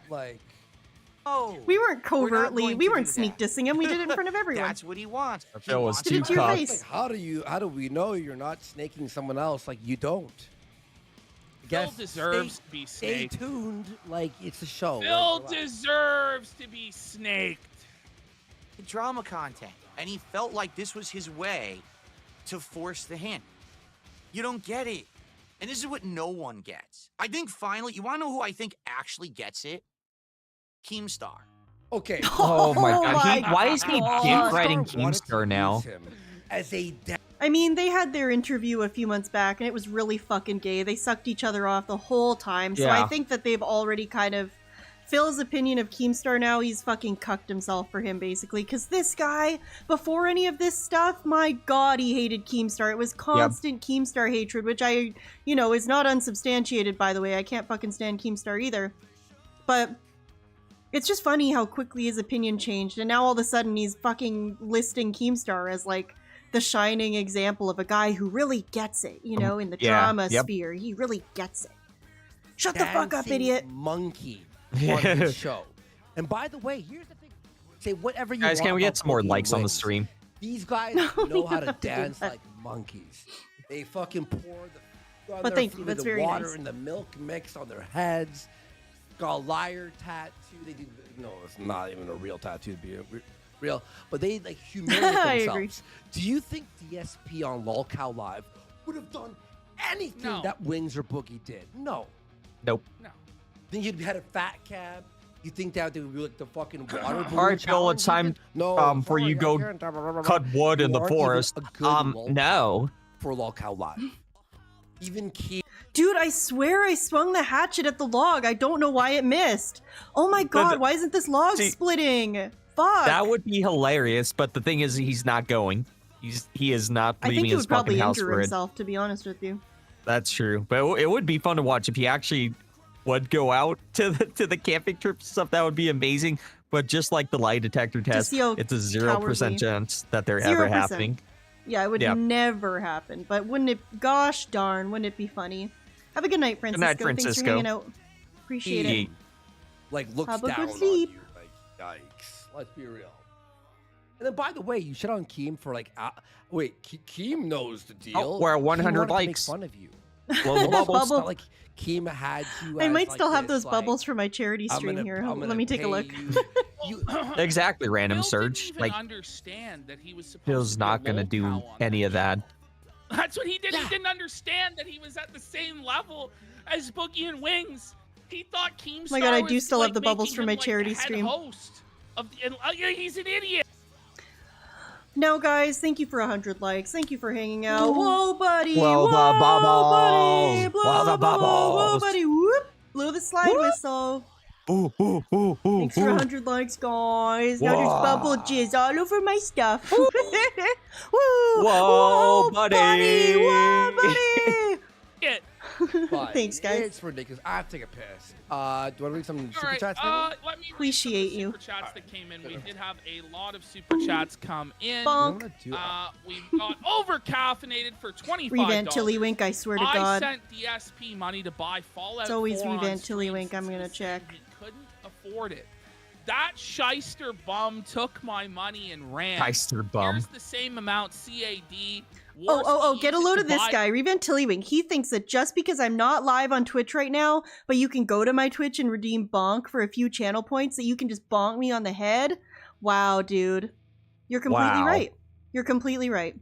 like, Oh, We weren't covertly, going we to weren't do sneak that. dissing him. We did it in front of everyone. That's what he wants. He Phil was wants Did too it to your cocky. face. how do we know you're not snaking someone else? Like, you don't. I Phil guess deserves to be stay snaked. tuned. Like, it's a show. Phil Like, relax. deserves to be snaked. drama content, and he felt like this was his way to force the hint. You don't get it. And this is what no one gets. I think finally, you want to know who I think actually gets it? Keemstar. Okay. Oh my god. my Why is he God. gift writing wanted to Keemstar now? use him as a I mean, they had their interview a few months back, and it was really fucking gay. They sucked each other off the whole time. So I Yeah. think that they've already kind of... Phil's opinion of Keemstar now, he's fucking cucked himself for him, basically. Because this guy, before any of this stuff, my god, he hated Keemstar. It was constant Keemstar hatred, which I, is not unsubstantiated, by the way. I can't fucking stand Keemstar either. But it's just funny how quickly his opinion changed, and now all of a sudden he's fucking listing Keemstar as, like, the shining example of a guy who really gets it, in the drama sphere. He really gets it. Shut the fuck up, dancing idiot. monkey on his show. And by the way, here's the thing. Say whatever you Guys, want can we get about some more Boogie likes on the Wings. stream? These guys know how to dance like monkeys. They fucking pour But thank you, that's the very water nice. and the milk mix on their heads. Got a liar tattoo. They do no, it's not even a real tattoo to be real. But they like humiliate I themselves. agree. Do you think DSP on Lolcow Live would have done anything No. that Wings or Boogie did? No. Nope. No. Think you'd had a fat cab? You think that they would be like the fucking water balloon All right, Phil, it's time challenge? No, for you go cut wood in the You aren't even forest. a good Lolcow No. for Lolcow Live. Even Key. Dude, I swear I swung the hatchet at the log. I don't know why it missed. Oh my god, why isn't this log See, splitting? Fuck. That would be hilarious, but the thing is, he's not going. He is not I think leaving he his would probably fucking house injure for it. himself, to be honest with you. That's true, but it would be fun to watch if he actually would go out to the camping trip stuff. That would be amazing. But just like the lie detector test, see how it's a 0% cowardly- chance that they're ever 0%. happening. Yeah, it would Yeah. never happen. But wouldn't it? Gosh darn, wouldn't it be funny? Have a good night, Francisco. night, Thanks for Francisco. hanging out. Appreciate it. Like looks Have a down good on sleep. you. Like, yikes. Let's be real. And then, by the way, you shit on Keem for like, wait, Keem knows the deal. Oh, we're at He 100 wanted to make likes. fun of you. Blow the bubbles. It's not like Keem had you. I as, might like, still have this, those like, bubbles for my charity I'm stream gonna- here. I'm Let gonna me take a pay look. you- Exactly, random Phil surge. didn't even Like, understand that he was supposed Phil's to be a not gonna do Lolcow on any of that. That's what he did. He didn't understand that he was at the same level as Boogie and Wings. He thought Keemstar Oh my god, I do was, still like, have the bubbles making for him, my like, the charity head stream. host of the, and, he's an idiot. Now, guys, thank you for 100 likes. Thank you for hanging out. Whoa, buddy. Blow the Whoa, bubbles. buddy. Blow Blow the the bubbles. Whoa, bubbles. buddy. Whoop. Blow the slide whistle. Ooh, ooh, ooh, ooh, Thanks for ooh. 100 likes, guys. Now there's Whoa. bubble jizz all over my stuff. Woo. Whoa, buddy. Whoa, buddy. Shit. But Thanks, guys. It's ridiculous. I have to take a piss. Do you want to read some All super right, chats? let me read Appreciate some you. of the super chats that came in. We did have a lot of super chats come in. Bonk. We've got over caffeinated for $25. Revent Tillywink, I swear to I God. sent DSP money to buy Fallout It's always 4 on Revent stream Tillywink. I'm since gonna he check. said He couldn't afford it. That shyster bum took my money and ran. Shyster bum. Here's the same amount CAD. Oh, get a load of this buy- guy. Revent Tillywink. He thinks that just because I'm not live on Twitch right now, but you can go to my Twitch and redeem bonk for a few channel points, that you can just bonk me on the head. Wow, dude. You're completely Wow. right. You're completely right.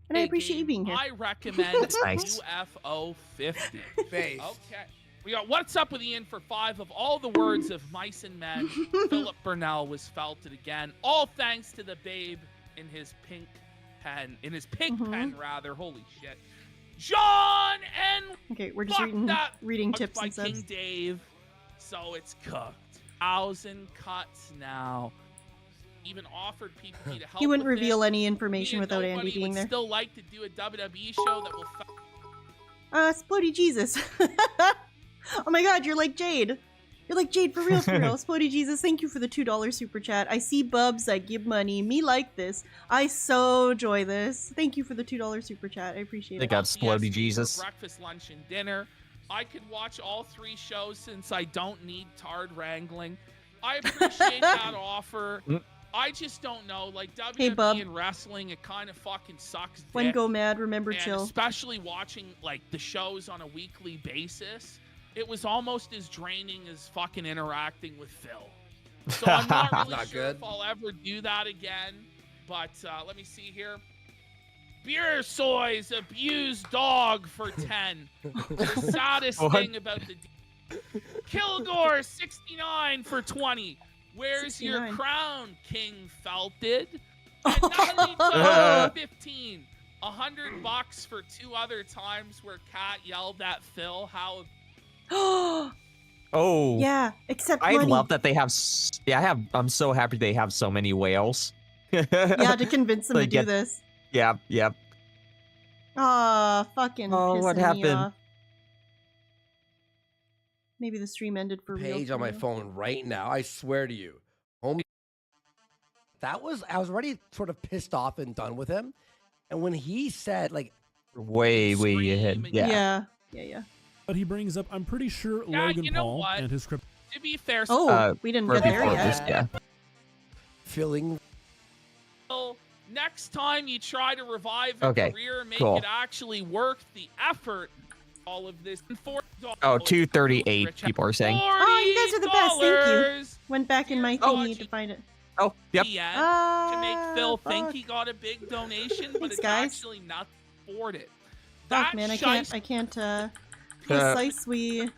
And I Hey, appreciate you Gabe, being here. I recommend That's nice. UFO 50. Face. Okay. We got What's Up with Ian for 5 of all the words of mice and men. Philip Burnell was felted again. All thanks to the babe in his pink pen. In his pink pen, rather. Holy shit. John and Okay, we're just fuck reading that tips by and King subs. Dave. So it's cooked. 1,000 cuts now. Even offered PPP to help He wouldn't with reveal it. any information Me and without Andy nobody being would there. still like to do a WWE show that will Splody Jesus. Oh my god, you're like Jade. You're like Jade for real, for real. Splody Jesus, thank you for the $2 super chat. I see bubs, I give money. Me like this. I so enjoy this. Thank you for the $2 super chat. I appreciate They it. got Splody DSP for Jesus. breakfast, lunch, and dinner. I could watch all 3 shows since I don't need tard wrangling. I appreciate that offer. I just don't know. Like WWE Hey, bub. and wrestling, it kind of fucking sucks. When dick. go mad, remember And chill. especially watching like the shows on a weekly basis, it was almost as draining as fucking interacting with Phil. So I'm not really Not sure good. if I'll ever do that again. But let me see here. Beer Soy's abused dog for 10. The saddest What? thing about the Kilgore 69 for 20. Where's your 69. crown, King Felted? And 15. $100 for 2 other times where Kat yelled at Phil. How? Oh. Yeah, except I money. love that they have. I'm so happy they have so many whales. Yeah, to convince them to Like, do get- this. Yep. Aw, fucking Oh, what pissing me happened? off. Maybe the stream ended for real. Page for on my real. phone right now. I swear to you, homie. I was already sort of pissed off and done with him, and when he said like, Way ahead. Yeah. Yeah. But he brings up, I'm pretty sure Yeah, Logan you know Paul what? and his crypto. To be fair, we didn't right get there before yet. this, yeah. feeling Phil, next time you try to revive a Okay, career, make cool. it actually worth the effort. All of this. Oh, 238 people are saying. Oh, you guys are the best. Thank you. Went back in my thingy to find it. Oh, yep. To make Phil think he got a big donation, but Thanks, it's guys. actually not afford it. Fuck, man, I can't, precisely.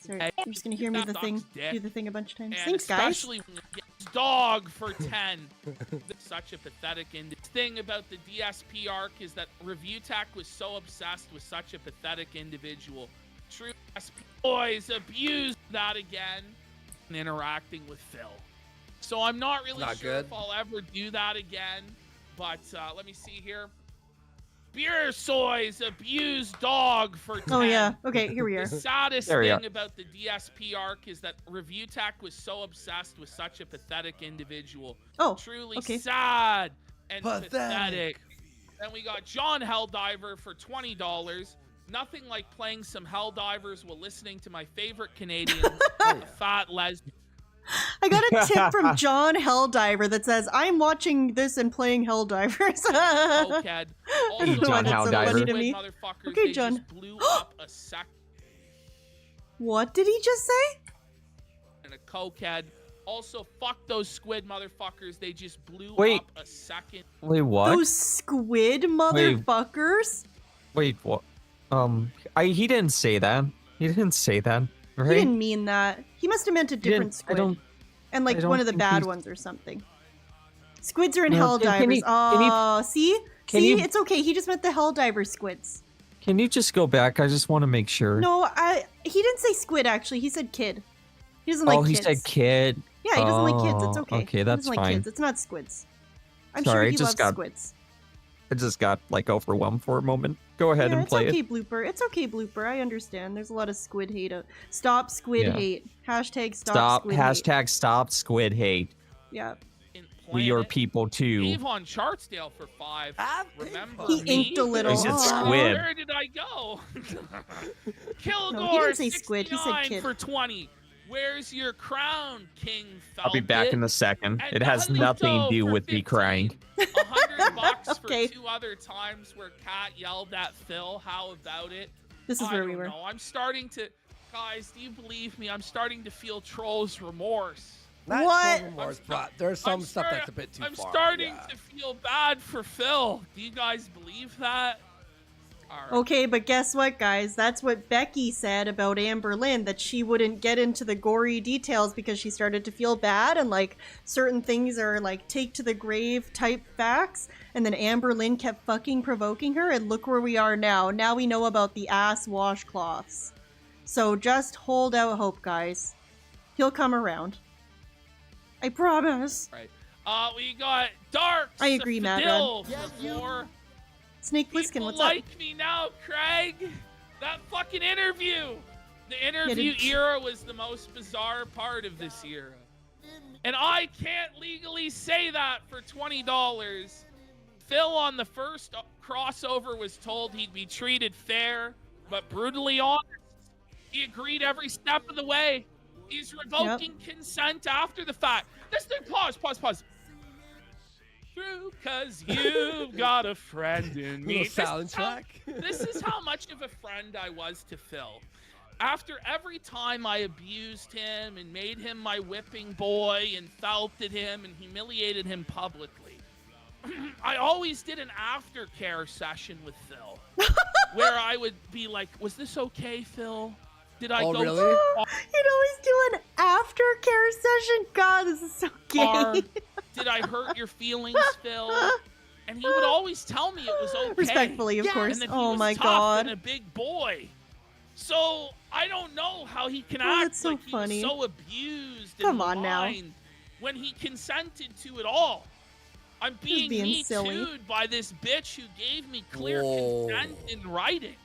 Sorry, you're just gonna hear me do the thing a bunch of times. And Thanks, guys. especially when it gets dog for 10. Such a pathetic thing about the DSP arc is that Review Tech was so obsessed with such a pathetic individual. True DSP boys abused that again in interacting with Phil. So I'm not really Not sure good. if I'll ever do that again. But let me see here. Beer Soy's abused dog for 10. Oh yeah. Okay, here we are. The saddest There we thing are. about the DSP arc is that Review Tech was so obsessed with such a pathetic individual. Oh, Truly okay. sad and Pathetic. pathetic. Then we got John Helldiver for $20. Nothing like playing some Helldivers while listening to my favorite Canadians, the Fat Lesbian. I got a tip from John Helldiver that says, I'm watching this and playing Helldivers. Cokehead. Also, don't know why John that's so funny Helldiver. to me. Motherfuckers, Okay, they John. just blew up a sec What did he just say? and a cokehead. Also, fuck those squid motherfuckers. They just blew Wait. up a second. Wait, what? Those squid motherfuckers? Wait, what? He didn't say that. He didn't say that. Right? He didn't mean that. He must have meant a different I squid. don't- And like I don't one of the think bad he's- ones or something. Squids are in No, can Helldivers. he- Oh, see? can See? you- It's okay. He just meant the Helldiver squids. Can you just go back? I just want to make sure. No, he didn't say squid, actually. He said kid. He doesn't like he kids. said kid. Yeah, he doesn't like kids. It's Oh, okay. Okay, He that's doesn't like fine. kids. It's not squids. I'm Sorry, sure he just loves got- squids. I just got like overwhelmed for a moment. Go ahead Yeah, and it's play okay, it. Blooper. It's okay, Blooper. I understand. There's a lot of squid hate. Stop squid Yeah. hate. Hashtag Stop. squid hate. Hashtag stop squid hate. Yeah. We are people too. Eve on Chartsdale for 5. Remember He me? inked a little. He said Aw. squid. Where did I go? Kilgore No, he didn't say squid, he said 69 kid. for 20. Where's your crown, King Felted? I'll be back in a second. And It has Nalito nothing to do for with me 15. crying. $100 Okay. for 2 other times where Kat yelled at Phil. How about it? This is I where we don't were. know. I'm starting to, guys. Do you believe me? I'm starting to feel trolls remorse. not What? full remorse, but there's some stuff that's a bit too I'm far. starting yeah. to feel bad for Phil. Do you guys believe that? All right. Okay, but guess what, guys? That's what Becky said about Amber Lynn, that she wouldn't get into the gory details because she started to feel bad and like certain things are like take to the grave type facts. And then Amber Lynn kept fucking provoking her, and look where we are now. Now we know about the ass washcloths. So just hold out hope, guys. He'll come around. I promise. Right. We got Dark. I agree, Matt Fidel Red. for 4. Snake Plissken, People what's like up? me now, Craig. That fucking interview. The interview did- era was the most bizarre part of this era. And I can't legally say that for $20. Phil on the first crossover was told he'd be treated fair, but brutally honest. He agreed every step of the way. He's revoking consent after the fact. This thing, pause. Through, cause you've got a friend in me. Little soundtrack. This is how much of a friend I was to Phil. After every time I abused him and made him my whipping boy and felted him and humiliated him publicly, I always did an aftercare session with Phil where I would be like, was this okay, Phil? Did I Oh, go really? too far? He'd always do an aftercare session. God, this is so gay. Did I hurt your feelings, Phil? And he would always tell me it was okay. Respectfully, of course. And that he Oh was my tough God. and a big boy. So I don't know how he can Oh, act that's so like he funny. was so abused Come and on now. maligned when he consented to it all. I'm being being silly. Me-too'd by this bitch who gave me clear Whoa. consent in writing.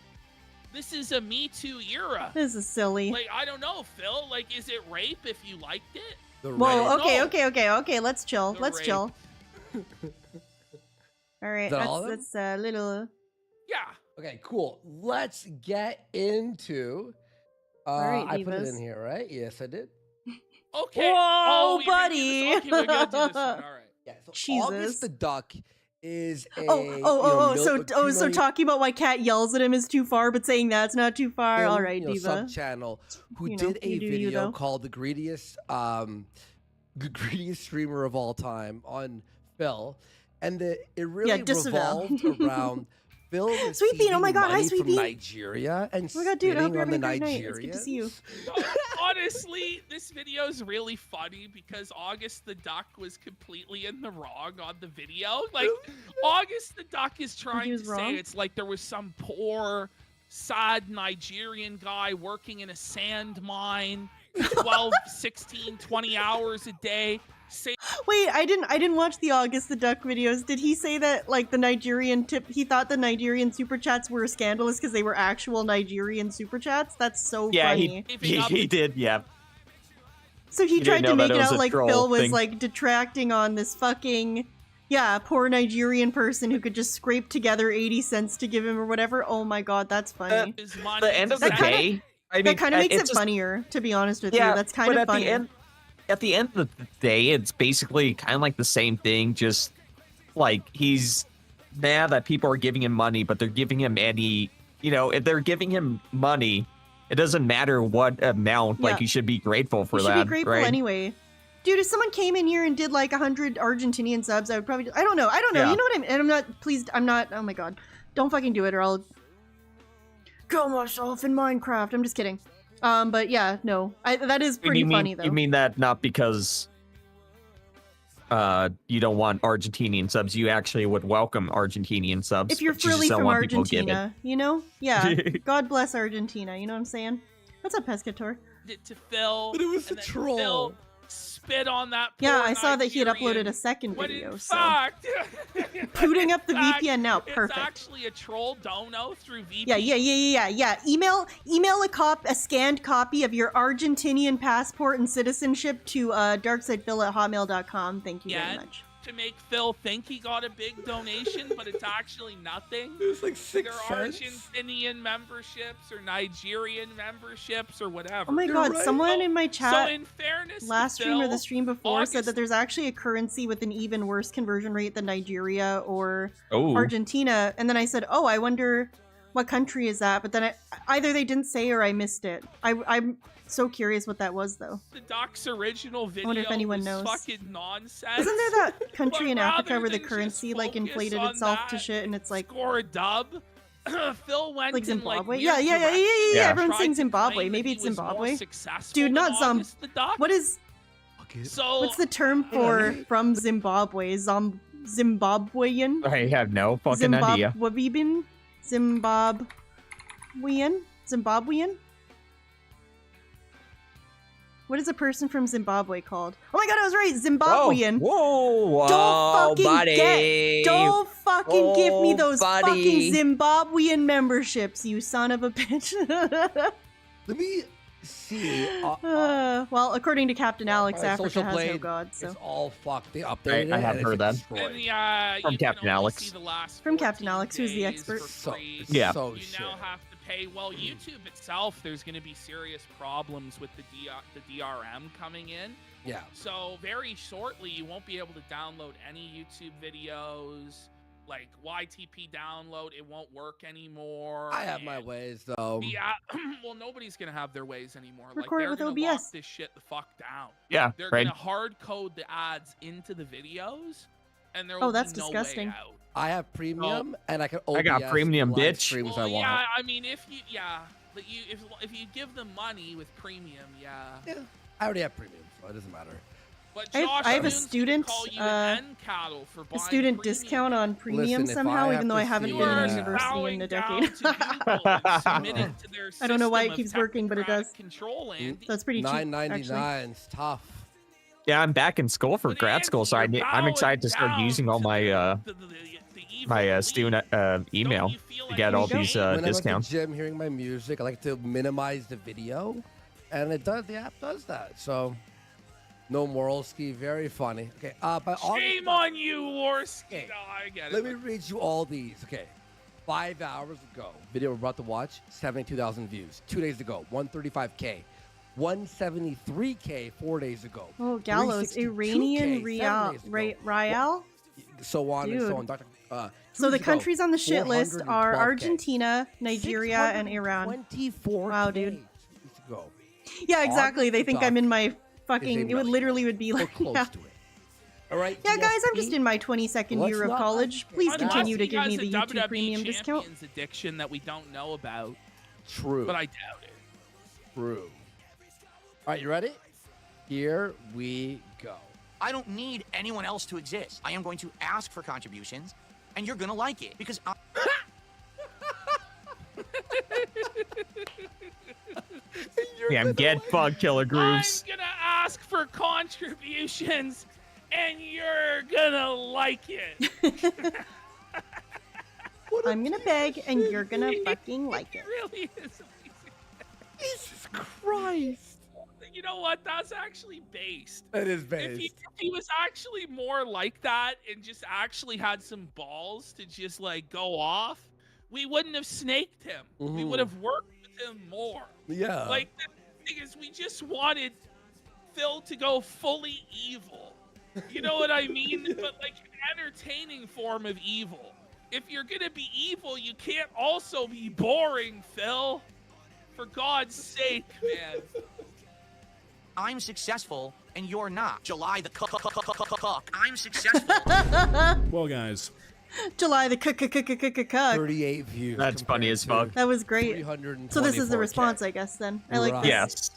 This is a Me Too era. This is silly. Like, I don't know, Phil. Like, is it rape if you liked it? The Whoa, rape. okay. Let's chill. The Let's rape. chill. All right, Is that all of them? that's a little. Yeah. Okay, cool. Let's get into. right, I put it divas. in here, right? Yes, I did. Okay. Whoa, you're gonna do buddy. this? Okay, we're gonna do this one. All right. Yeah. So Jesus. August the Duck is a. So talking about why Cat yells at him is too far, but saying that's not too far. All right, Diva. Sub channel who You know, did a you do you, video though. called the greediest streamer of all time on Phil, and it really disavow. revolved around Phil Sweet Bean, oh my receiving God, hi, money Sweet from Bean. Nigeria and Oh my God, dude, I hope spitting you're on the having a great night. It's good to see you. Nigerians. Honestly, this video is really funny because August the Duck was completely in the wrong on the video. Like, August the Duck is trying was to wrong? say it's like there was some poor, sad Nigerian guy working in a sand mine 12, 16, 20 hours a day. Wait, I didn't watch the August the Duck videos. Did he say that like the Nigerian he thought the Nigerian super chats were scandalous because they were actual Nigerian super chats? That's so Yeah, funny. he did. Yeah. So he He tried didn't to know make that it it was out a like troll Phil was thing. like detracting on this fucking poor Nigerian person who could just scrape together 80 cents to give him or whatever. Oh my God, that's funny. The end of the day, I mean, that kind of makes it's it just- funnier, to be honest with Yeah, you. That's kind but of at funny. At the end of the day, it's basically kind of like the same thing. Just like he's mad that people are giving him money, but they're giving him any. If they're giving him money, it doesn't matter what amount. Like Yeah. you should be grateful for You that. should be grateful right? anyway. Dude, if someone came in here and did like 100 Argentinian subs, I would probably. I don't know. Yeah. You know what I mean? And I'm not. Please, I'm not. Oh my God, don't fucking do it, or I'll kill myself in Minecraft. I'm just kidding. But yeah, no. That is pretty funny though. You mean that not because you don't want Argentinian subs? You actually would welcome Argentinian subs. if you're but you just really don't from want people to give it. Argentina, you know? Yeah. God bless Argentina. You know what I'm saying? What's up, Pescator? It to Phil. But it was a and then troll. Phil spit on that. Yeah, poor I saw that he had Nigerian, uploaded a second when video. in So fact, booting up the in fact, VPN now. It's Perfect. actually a troll dono through VPN. Yeah. Email a scanned copy of your Argentinian passport and citizenship to darksideville@hotmail.com. Thank you very much. To make Phil think he got a big donation, but it's actually nothing. It was like 6 They're cents. Argentinian memberships or Nigerian memberships or whatever. Oh my God! Someone in my chat So in fairness, to last stream or Phil, the stream before said August- that there's actually a currency with an even worse conversion rate than Nigeria or Oh. Argentina, and then I said, "Oh, I wonder what country is that?" But then either they didn't say or I missed it. I'm so curious what that was though. The Doc's original video wonder if anyone was knows. fucking nonsense. Isn't there that country But in Africa rather where the than just currency like focus inflated on itself to that shit and it's like score a dub? Phil went like in, Zimbabwe? Like, Yeah. weird directions Everyone's and saying tried to Zimbabwe. claim Maybe that it's he was more Zimbabwe. successful Dude, than not August the Duck. What is? So What's the term for from Zimbabwe? Zimbabwean? I have no fucking idea. Zimbabwean? What is a person from Zimbabwe called? Oh my God, I was right. Zimbabwean. Whoa, Don't fucking give me those buddy. fucking Zimbabwean memberships, you son of a bitch. Let me see. Well, according to Captain Alex, Alright, Africa Social has no Blade, god. So It's all fucked. They updated it. I have and heard it's that. destroyed. And From you Captain can only Alex. see the last From Captain 14 Alex, who's the days expert. for So, free. it's Yeah. so You shit. now have to pay. Well, YouTube itself, there's going to be serious problems with the DRM coming in. Yeah. So very shortly, you won't be able to download any YouTube videos. Like YTP download, it won't work anymore. I have my and ways though. Yeah, well, nobody's gonna have their ways anymore. Record it like with they're gonna OBS. lock this shit the fuck down. Yeah, They're right. gonna hard code the ads into the videos, and there will Oh, that's be no disgusting. way out. I have premium and I can OBS I got premium, live bitch. streams Well, I want. yeah, I mean, if you, yeah, Like if you give them money with premium, yeah. I already have premium, so it doesn't matter. But I have a Josh student call you an end cattle for buying student premium. discount on premium Listen, if somehow, I even though have I to haven't see been in that- university in a decade. I don't know why it keeps working, but it does. Control, Andy. So it's pretty cheap. $9.99 is tough. Yeah, I'm back in school for grad school, so I'm excited to start using all my my student email to get all these When I'm discounts. at the gym hearing my music, I like to minimize the video, and it does. The app does that. So, no Moralski, very funny. Okay, by Shame on you, Warski. No, I get it. Let me read you all these. Okay, 5 hours ago, video we're about to watch, 72,000 views. 2 days ago, 135K. 173K 4 days ago. Oh, Gallows, 362K Iranian 7 days ago. Rial. So on and Dude. so on. So the countries on the shit list are 412K. Argentina, Nigeria, and Iran. 24. Wow, dude. Go. Yeah, exactly. They think I'm in my Is fucking. a It would million. literally would be like. close Yeah. to it. All right. Yeah, guys, I'm DSP? just in my 22nd Let's year of not- college. Please Unless continue to he give has me a the YouTube WWE premium discount. Champions addiction that we don't know about. True. But I doubt it. True. All right, you ready? Here we go. I don't need anyone else to exist. I am going to ask for contributions, and you're going to like it because I... Yeah, get fucked, Killer Grooves. I'm gonna ask for contributions, and you're gonna like it. I'm gonna beg, and you're gonna fucking like it. Really is. Jesus Christ. You know what? That's actually based. It is If based. he was actually more like that and just actually had some balls to just like go off, we wouldn't have snaked him. We would have worked with him more. Yeah. Like the thing is, we just wanted Phil to go fully evil. You know what I mean? But like an entertaining form of evil. If you're gonna be evil, you can't also be boring, Phil. For God's sake, man. I'm successful and you're not. July the cock. I'm successful. Well, guys. July the cuck. 38 views. That's funny as fuck. That was great. So this is the 324K. response, I guess. Then I like this. Yes.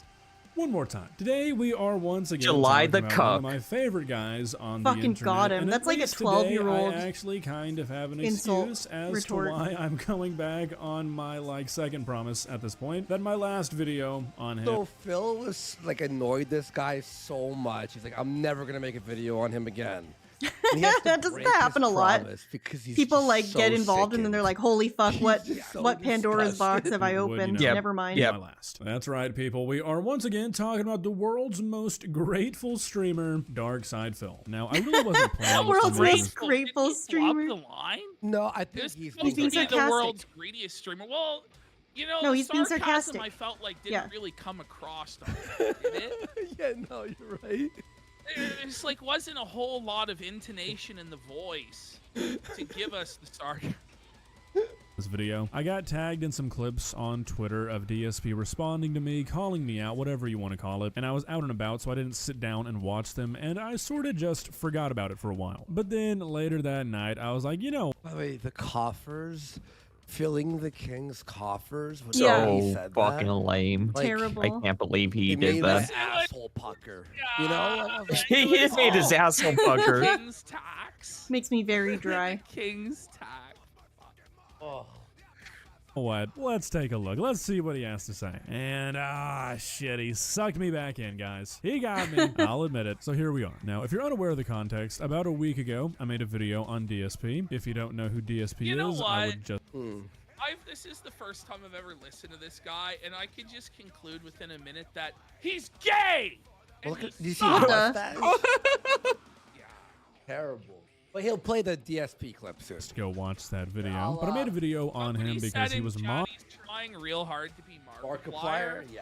One more time. Today we are once again July talking the about one cuck. of my favorite guys on Fucking the internet. got him. And That's at like a least today, 12-year-old I actually kind of have an insult excuse as retort. to why I'm going back on my second promise at this point. That my last video on him. So Phil was like annoyed this guy so much. He's like, I'm never gonna make a video on him again. And he has to That doesn't break his happen a lot. promise because he's People just like so get involved and then they're like, "Holy fuck! What so what Pandora's box have I Would you opened? know? Never mind." My last. That's right, people. We are once again talking about the world's most grateful streamer, Darkside Phil. Now, I really wasn't planning. World's to make most grateful streamer. The line? No, I think This he's supposed being to be the sarcastic. world's greediest streamer. Well, you know, No, the he's being sarcasm sarcastic. I felt like didn't Yeah. really come across on it, did it? Yeah, no, you're right. There's like wasn't a whole lot of intonation in the voice to give us the sarcasm. this video. I got tagged in some clips on Twitter of DSP responding to me, calling me out, whatever you want to call it, and I was out and about, so I didn't sit down and watch them, and I sort of just forgot about it for a while. But then later that night, I was like, you know... By the way, the coffers, filling the king's coffers. When Yeah. he So said fucking that, lame. like, Terrible. I can't believe he He did made that. that asshole pucker. You know? I was like, He made his asshole pucker. King's tax. Makes me very dry. King's tax. oh. What? Let's take a look. Let's see what he has to say. And, shit, he sucked me back in, guys. He got me. I'll admit it. So here we are. Now, if you're unaware of the context, about a week ago, I made a video on DSP. If you don't know who DSP You know is, I what? would just... This is the first time I've ever listened to this guy, and I could just conclude within a minute that he's gay. Well, And look at, he do you see What the the? mustache? Terrible. But he'll play the DSP clip soon. go watch that video. I'll, But I made a video on Somebody him said because he in was chat he's trying real hard to be Markiplier, Markiplier? Yeah.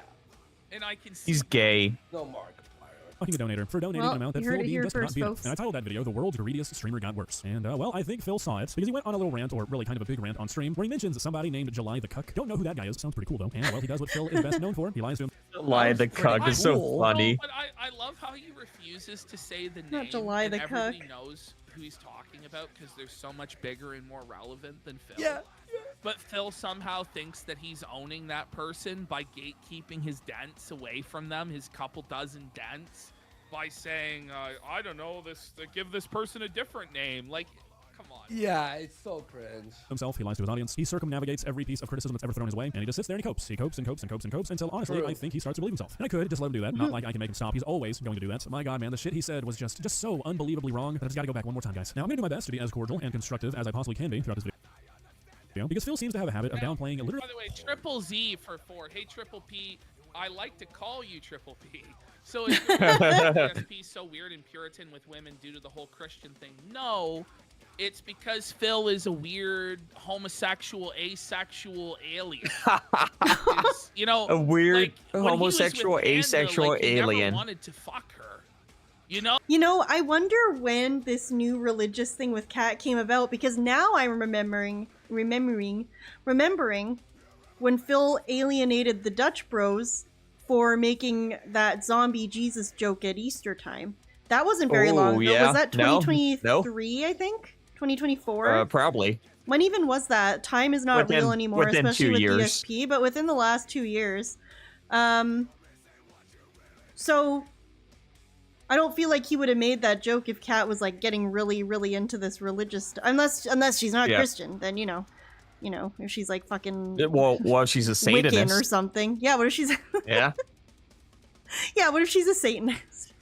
and I can see He's gay. No Markiplier. fucking a donator for donating Well, an amount that you heard Phil it deemed here just not first, beat. folks. And I titled that video, "The World's Greediest Streamer Got Worse." And, well, I think Phil saw it because he went on a little rant, or really kind of a big rant on stream, where he mentions somebody named July the Cuck. Don't know who that guy is. Sounds pretty cool, though. And, well, he does what Phil is best known for. He lies to him. July the Cuck is so funny. But I love how he refuses to say the name. Not July and the everybody Cuck. knows who he's talking about because they're so much bigger and more relevant than Phil. Yeah. But Phil somehow thinks that he's owning that person by gatekeeping his dents away from them, his couple dozen dents, by saying, I don't know, give this person a different name. Like, come on. Yeah, it's so cringe. Himself, he lies to his audience. He circumnavigates every piece of criticism that's ever thrown his way, and he just sits there and he copes. He copes and copes and copes and copes until honestly, True. I think he starts to believe himself. And I could just let him do that. Not like I can make him stop. He's always going to do that. My God, man, the shit he said was just so unbelievably wrong that I just gotta go back one more time, guys. Now I'm gonna do my best to be as cordial and constructive as I possibly can be throughout this video, because Phil seems to have a habit of downplaying literally. By the way, Triple Z for Ford. Hey, Triple P, I like to call you Triple P. So if you're DSP so weird and Puritan with women due to the whole Christian thing, no. It's because Phil is a weird homosexual, asexual alien. You know, a weird like, when he was with homosexual, Panda, asexual like, he alien. never wanted to fuck her. You know? You know, I wonder when this new religious thing with Kat came about, because now I'm remembering when Phil alienated the Dutch Bros for making that zombie Jesus joke at Easter time. That wasn't very long ago. Yeah. Was that 2023, No. I think? 2024? Probably. When even was that? Time is not real anymore, within especially 2 with years. DSP, but within the last 2 years. So I don't feel like he would have made that joke if Kat was like getting really, really into this religious stuff. Unless she's not Christian, then you know, if she's like fucking Well, she's a Satanist Wiccan or something. Yeah, what if she's Yeah. Yeah, what if she's a Satanist?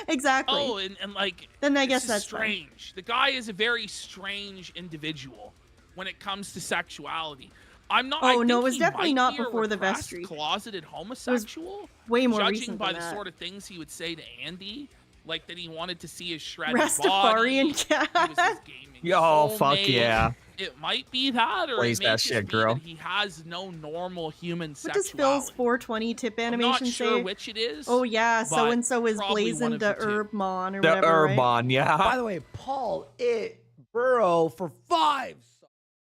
Exactly. Oh, and like, then I guess this is that's fine. strange. The guy is a very strange individual when it comes to sexuality. I'm not. Oh, I no, think it was he definitely might not be a before the repressed, vestry. Closeted homosexual. way more judging recent by than the that. sort of things he would say to Andy, like that he wanted to see his shredded Rastafarian body. Cat. Yo, fuck soulmate. yeah. It might be that, or Blaze it may that just shit, be girl. that he has no normal human What does sexuality. Phil's 420 tip I'm animation not sure say? which it is. Oh yeah, so but and so is probably one blazing of the the two. Herbmon or The whatever, right? Urbon, yeah. By the way, Paul Burrow for 5.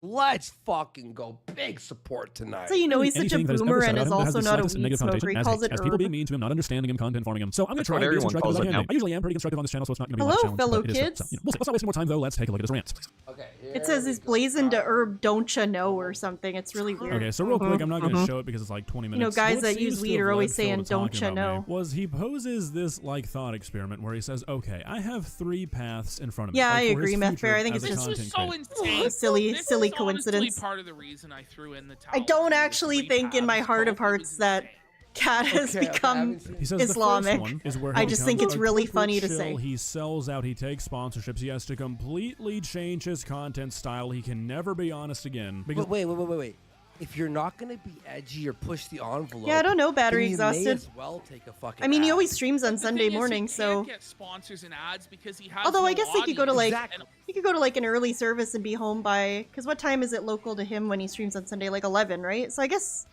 Let's fucking go. Big support tonight. So you know he's such a Anything that is ever boomer said and about is him that has also the not a slightest weed negative smoker. He connotation calls it as people being herb. mean to him, not understanding him, content farming him. So I'm going to That's try what and be as everyone constructive calls as I it can now. be. I usually am pretty constructive on this channel, so it's not going to be Hello, much challenge, fellow but it is kids. so, we'll see. Let's not waste more time though. Let's take a look at his rants. Okay. It says he's blazing to herb, don't ya know, or something. It's really weird. Okay, so real quick, I'm not going to show it because it's like 20 minutes. You know, guys What that use seems to weed have are led always Phil to saying, "Don't talking ya about me know?" Was he poses this like thought experiment where he says, "Okay, I have 3 paths in front of me." Yeah, like, I for his agree, Meth future Bear. I think as it's a just This was content so creator. insane. silly This silly is honestly coincidence. part of the reason I threw in the towel. I don't for the actually 3 think in my paths. heart of Kofi hearts was that insane. Cat has become He says the Islamic. first one is where I he just think becomes it's a really corporate funny to shill. say. He sells out. He takes sponsorships. He has to completely change his content style. He can never be honest again. Because Wait. If you're not gonna be edgy or push the envelope, Yeah, I don't know, battery then you exhausted. May as well take a fucking. I mean, he ad. always streams on The Sunday thing is, morning, he so. can't get sponsors and ads because he has Although no I guess he could go to like audience. he could go to like an early service and be home by, because what time is it local to him when he streams on Sunday? Like 11, right? So I guess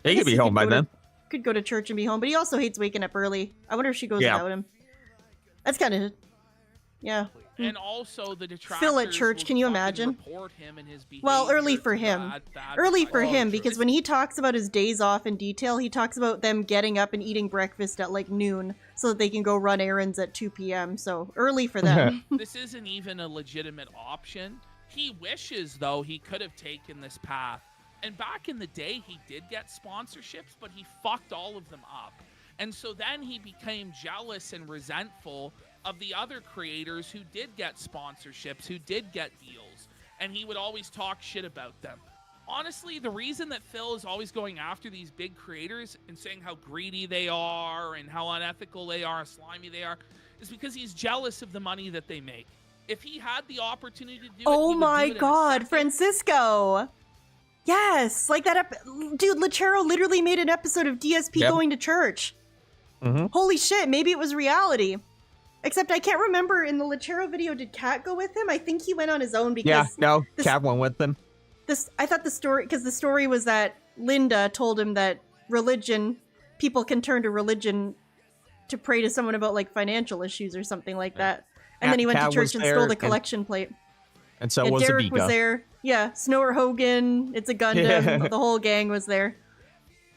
He could be home by then. could go to church and be home, but he also hates waking up early. I wonder if she goes Yeah. without him. That's kind of, yeah. And also the detractors Phil at church, will can you fucking imagine? report him and his Well, early behavior for to him. bad Early for advertising. him, because when he talks about his days off in detail, he talks about them getting up and eating breakfast at like noon so that they can go run errands at 2 p.m. So early for them. This isn't even a legitimate option. He wishes, though, he could have taken this path. And back in the day, he did get sponsorships, but he fucked all of them up. And so then he became jealous and resentful of the other creators who did get sponsorships, who did get deals. And he would always talk shit about them. Honestly, the reason that Phil is always going after these big creators and saying how greedy they are and how unethical they are, slimy they are, is because he's jealous of the money that they make. If he had the opportunity to do it, Oh he would my do it in a god, second. Francisco! Yes, like that. Dude, Lechero literally made an episode of DSP Yep. going to church. Mm-hmm. Holy shit, maybe it was reality. Except I can't remember in the Lechero video, did Kat go with him? I think he went on his own because Yeah, no, this- Cat went with them. I thought the story, because the story was that Linda told him that people can turn to religion to pray to someone about like financial issues or something like that. And then he went to Cat church was and there stole the and- collection plate. And so Yeah, was Derek Abika. was there. Yeah, Snower Hogan, It's a Gundam, Yeah. the whole gang was there.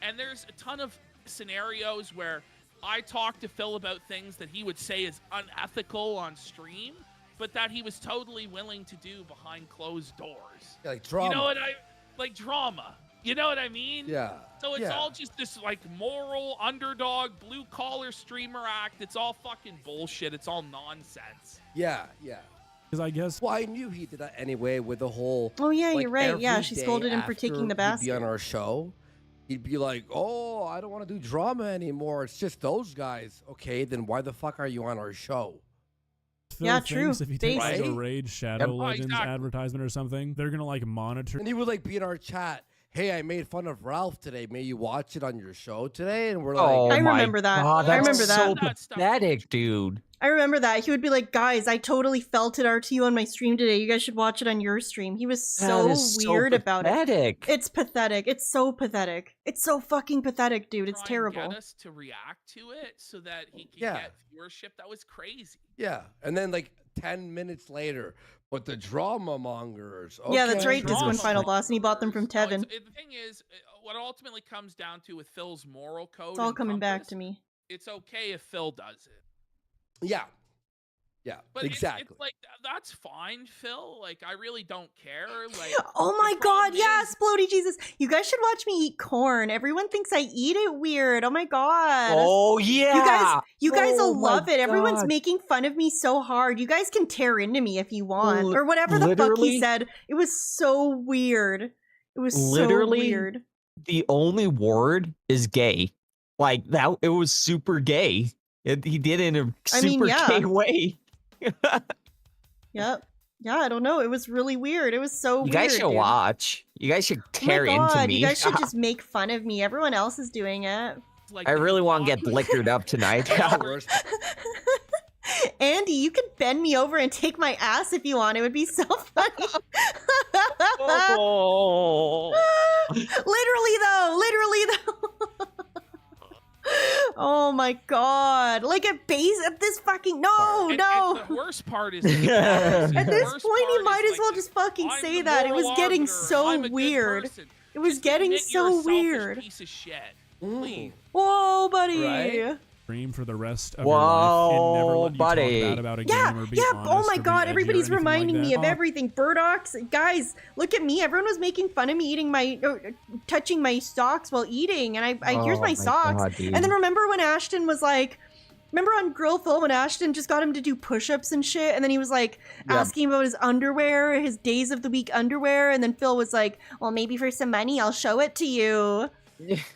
And there's a ton of scenarios where I talked to Phil about things that he would say is unethical on stream, but that he was totally willing to do behind closed doors. Yeah, like drama. You know what like drama. You know what I mean? Yeah. So it's all just this like moral underdog blue collar streamer act. It's all fucking bullshit. It's all nonsense. Yeah. Because I guess. Well, I knew he did that anyway with the whole. Oh yeah, like, you're right. Yeah, every she day scolded him for taking the after he'd be basket. on our show. He'd be like, "Oh, I don't want to do drama anymore. It's just those guys." Okay, then why the fuck are you on our show? Phil Yeah, thinks true. if you take like a Right? Raid Shadow Yep. Legends Exactly. advertisement or something, they're gonna like monitor. And he would like be in our chat. Hey, I made fun of Ralph today. May you watch it on your show today? And we're like, Oh I my remember that. God, I that's remember so that. pathetic, dude. I remember that. He would be like, guys, I totally felt it RTU on my stream today. You guys should watch it on your stream. He was so That is so weird about it. pathetic. It's pathetic. It's so pathetic. It's so fucking pathetic, dude. It's Try and terrible. Get us to react to it so that he can Yeah. get viewership. That was crazy. yeah. And then like 10 minutes later, but the drama mongers. Yeah, that's okay. right. Disco and Final Boss, and he bought them from No, Tevin. the thing is, what ultimately comes down to with Phil's moral code. It's all and coming back compass, to me. It's okay if Phil does it. Yeah. Yeah, But exactly. It's like that's fine, Phil. Like I really don't care. Like Oh my the god, problem yeah, is- Splody Jesus. You guys should watch me eat corn. Everyone thinks I eat it weird. Oh my god. Oh yeah. You guys Oh will my love it. Everyone's God. making fun of me so hard. You guys can tear into me if you want. Li- Or whatever the fuck he literally- said. It was so weird. It was Literally, so weird. The only word is gay. Like that, it was super gay. He did it in a I mean, super yeah. gay way. Yep. Yeah, I don't know. It was really weird. It was so You weird. guys should dude. watch. You guys should Oh tear my into god, me. you guys should just make fun of me. Everyone else is doing it. Like I really want to get liquored up tonight. Andy, you could bend me over and take my ass if you want. It would be so funny. Oh. Literally though. Oh my god. Like a base of this fucking no. And the worst part is At this the point, worst he part might is, as well like, just fucking I'm say the that. It was moral getting arbiter. so I'm a good weird. person. It was Just getting admit you're a so selfish weird. Piece of shit. Please. Whoa, buddy. Right? Stream for the rest of your life and never Whoa, let you buddy. talk bad about a Yeah, game or be yeah. honest Oh my or be god, edgy or everybody's anything like reminding me that. of everything. Burdocks, guys, look at me. Everyone was making fun of me eating touching my socks while eating, and I here's Oh my my socks. God, dude. And then remember when Ashton was like, remember on Grill Phil when Ashton just got him to do push-ups and shit, and then he was like asking about his underwear, his days of the week underwear, and then Phil was like, well, maybe for some money I'll show it to you.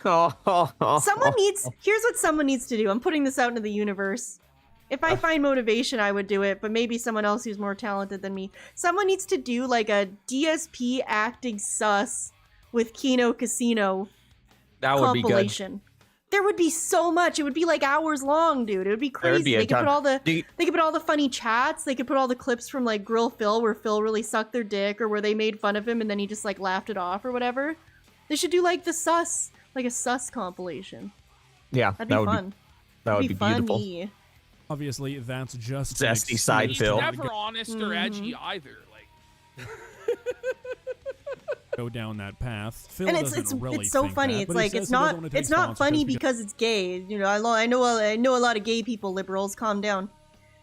Someone needs, here's what someone needs to do. I'm putting this out into the universe. If I find motivation, I would do it, but maybe someone else who's more talented than me. Someone needs to do like a DSP acting sus with Kino Casino That would be good. compilation. There would be so much. It would be like hours long, dude. It would be There would crazy. be a They could ton. put all the Do you- they could put all the funny chats. They could put all the clips from like Grill Phil where Phil really sucked their dick or where they made fun of him and then he just like laughed it off or whatever. They should do like the sus, like a sus compilation. Yeah, That'd be that would fun. be that would be beautiful. funny. Obviously, that's just Zesty side He's Phil. never honest or edgy Mm-hmm. either. Like go down that path. Phil And doesn't really it's so think funny. that, It's but he like says it's he doesn't not wanna take it's not funny sponsorships because it's gay. You know, I know a lot of gay people, liberals. Calm down.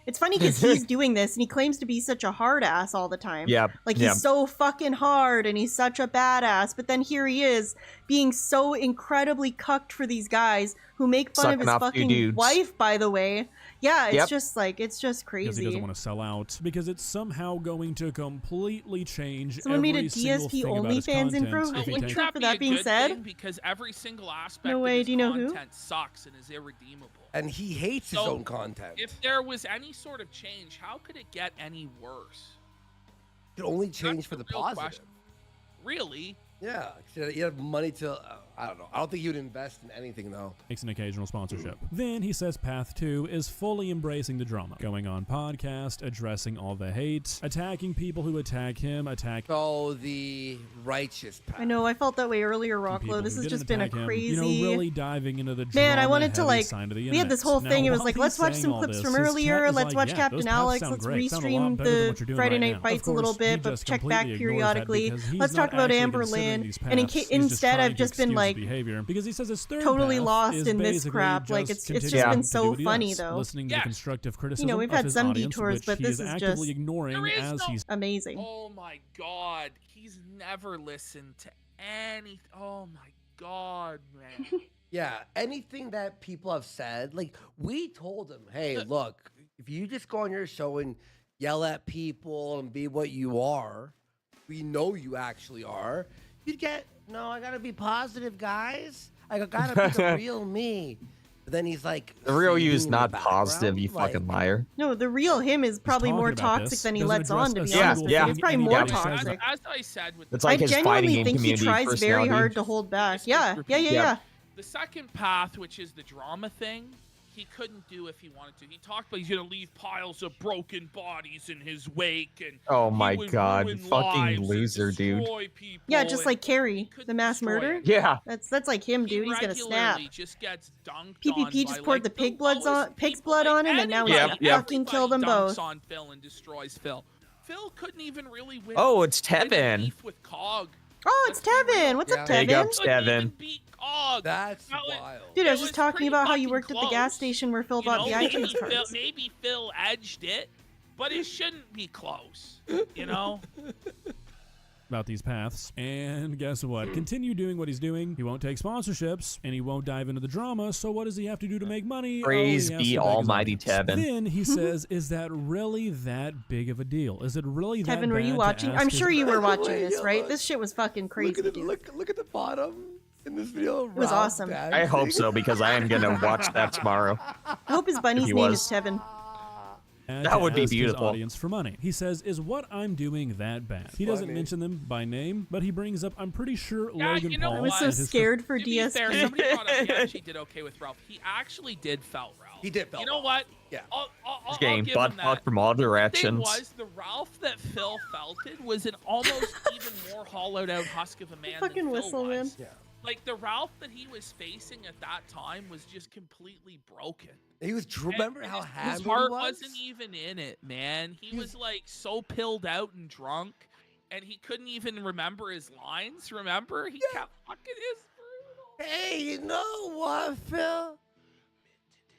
It's funny because he's doing this and he claims to be such a hard ass all the time. Yeah, Like he's yeah. so fucking hard and he's such a badass. But then here he is being so incredibly cucked for these guys who make fun Sucking of his off two fucking dudes. wife, by the way. Yeah, it's Yep. just like it's just because he doesn't crazy. want to sell out because it's somehow going to completely change Someone made a every single DSP thing about his OnlyFans content intro. if he Intro takes- for that a being good said, thing because every single aspect No of way, his do you know who? content sucks and is irredeemable. And he hates his So, own content. If there was any sort of change, how could it get any worse? It can only change for the real positive. question. Really? Yeah, 'cause you have money to. I don't know. I don't think you'd invest in anything though. Makes an occasional sponsorship. Then he says path 2 is fully embracing the drama, going on podcast, addressing all the hate, attacking people who attack him, So the righteous path. I know I felt that way earlier, people Rocklo. This who has didn't just been a attack him, crazy. you know, really diving into the Man, I wanted to drama-heavy like. side of the We had this internet. whole thing. Now, It was while like, he's let's watch saying some all clips this, from his earlier. chat is Let's like, watch yeah, Captain those paths Alex. sound Let's great, sound a lot restream better than the what you're doing Friday right Night now. Fights Of a little course, he bit, but just check completely back ignores that periodically. because he's Let's not talk about actually Amber considering Lynn. these And paths. He's just instead, trying I've to just been excuse like behavior because he says his third totally path lost is in this basically crap. Like it's just been so funny though. Listening to constructive criticism we've of had his some audience, detours, which but he this is is actively just ignoring as he's amazing. Oh my god, he's never listened to any. Oh my god, man. Yeah, anything that people have said, like we told him, hey, look, if you just go on your show and yell at people and be what you are, we know you actually are, you'd get, no, I gotta be positive, guys. I gotta be the real me. But then he's like, The real you is singing in not the positive, you background, fucking liar. No, the real him is probably more talking about toxic this, than he doesn't lets on. To address be a honest with single you, he's thing probably any more guy says toxic. As I said with It's like I his fighting genuinely game think he community tries very personality. hard to hold back. Yeah. The second path, which is the drama thing, he couldn't do if he wanted to. He talked about he's gonna leave piles of broken bodies in his wake, and Oh he my would god, ruin fucking lives and loser, dude. destroy people, Yeah, just and like Carrie, the mass murder. Yeah. That's like him, dude. He's gonna snap. regularly just gets dunked PPP on just by, poured like, the pig's blood on him, and now he's Yep, gonna yep. fucking kill them Everybody both. dunks on Phil and destroys Phil. Phil couldn't even really win. Oh, it's win a Tevin. beef with Cog. Oh, it's Tevin. What's up, Big Tevin? ups, Tevin. Cog. That's wild. Dude, I was just talking about how you worked at the gas station where Phil bought the maybe iTunes Phil, cards. maybe Phil edged it, but it shouldn't be close. You know? about these paths. And guess what? Continue doing what he's doing. He won't take sponsorships, and he won't dive into the drama, so what does he have to do to make money? Praise He has be to beg his almighty audience. Tevin. Then he says, is that really that big of a deal? Is it really that Tevin, were you bad to watching? ask I'm his- sure you were watching Wait, this, yo, right? look. This shit was fucking crazy, dude. Look at the bottom in this video. It was awesome. I hope so, because I am gonna watch that tomorrow. I hope his bunny's he name was. is Tevin. And That to would be ask his beautiful. audience for money. He says, is what I'm doing that bad? He doesn't funny. mention them by name, but he brings up, I'm pretty sure Yeah, Logan you know Paul. I was so and his scared for To be fair, DSP. somebody brought up he actually did okay with Ralph. He actually did felt Ralph. He did felt You know Ralph. what? Yeah. I'll Getting give butt him that. fucked from all The thing directions. was, the Ralph that Phil felted was an almost even more hollowed out husk of a man Fucking than Phil whistle, was. man. Yeah. Like, the Ralph that he was facing at that time was just completely broken. He was. Remember And how his hammered heart he was? wasn't even in it, man. He was like so pilled out and drunk, and he couldn't even remember his lines. Remember, he kept fucking his. Hey, you know what, Phil?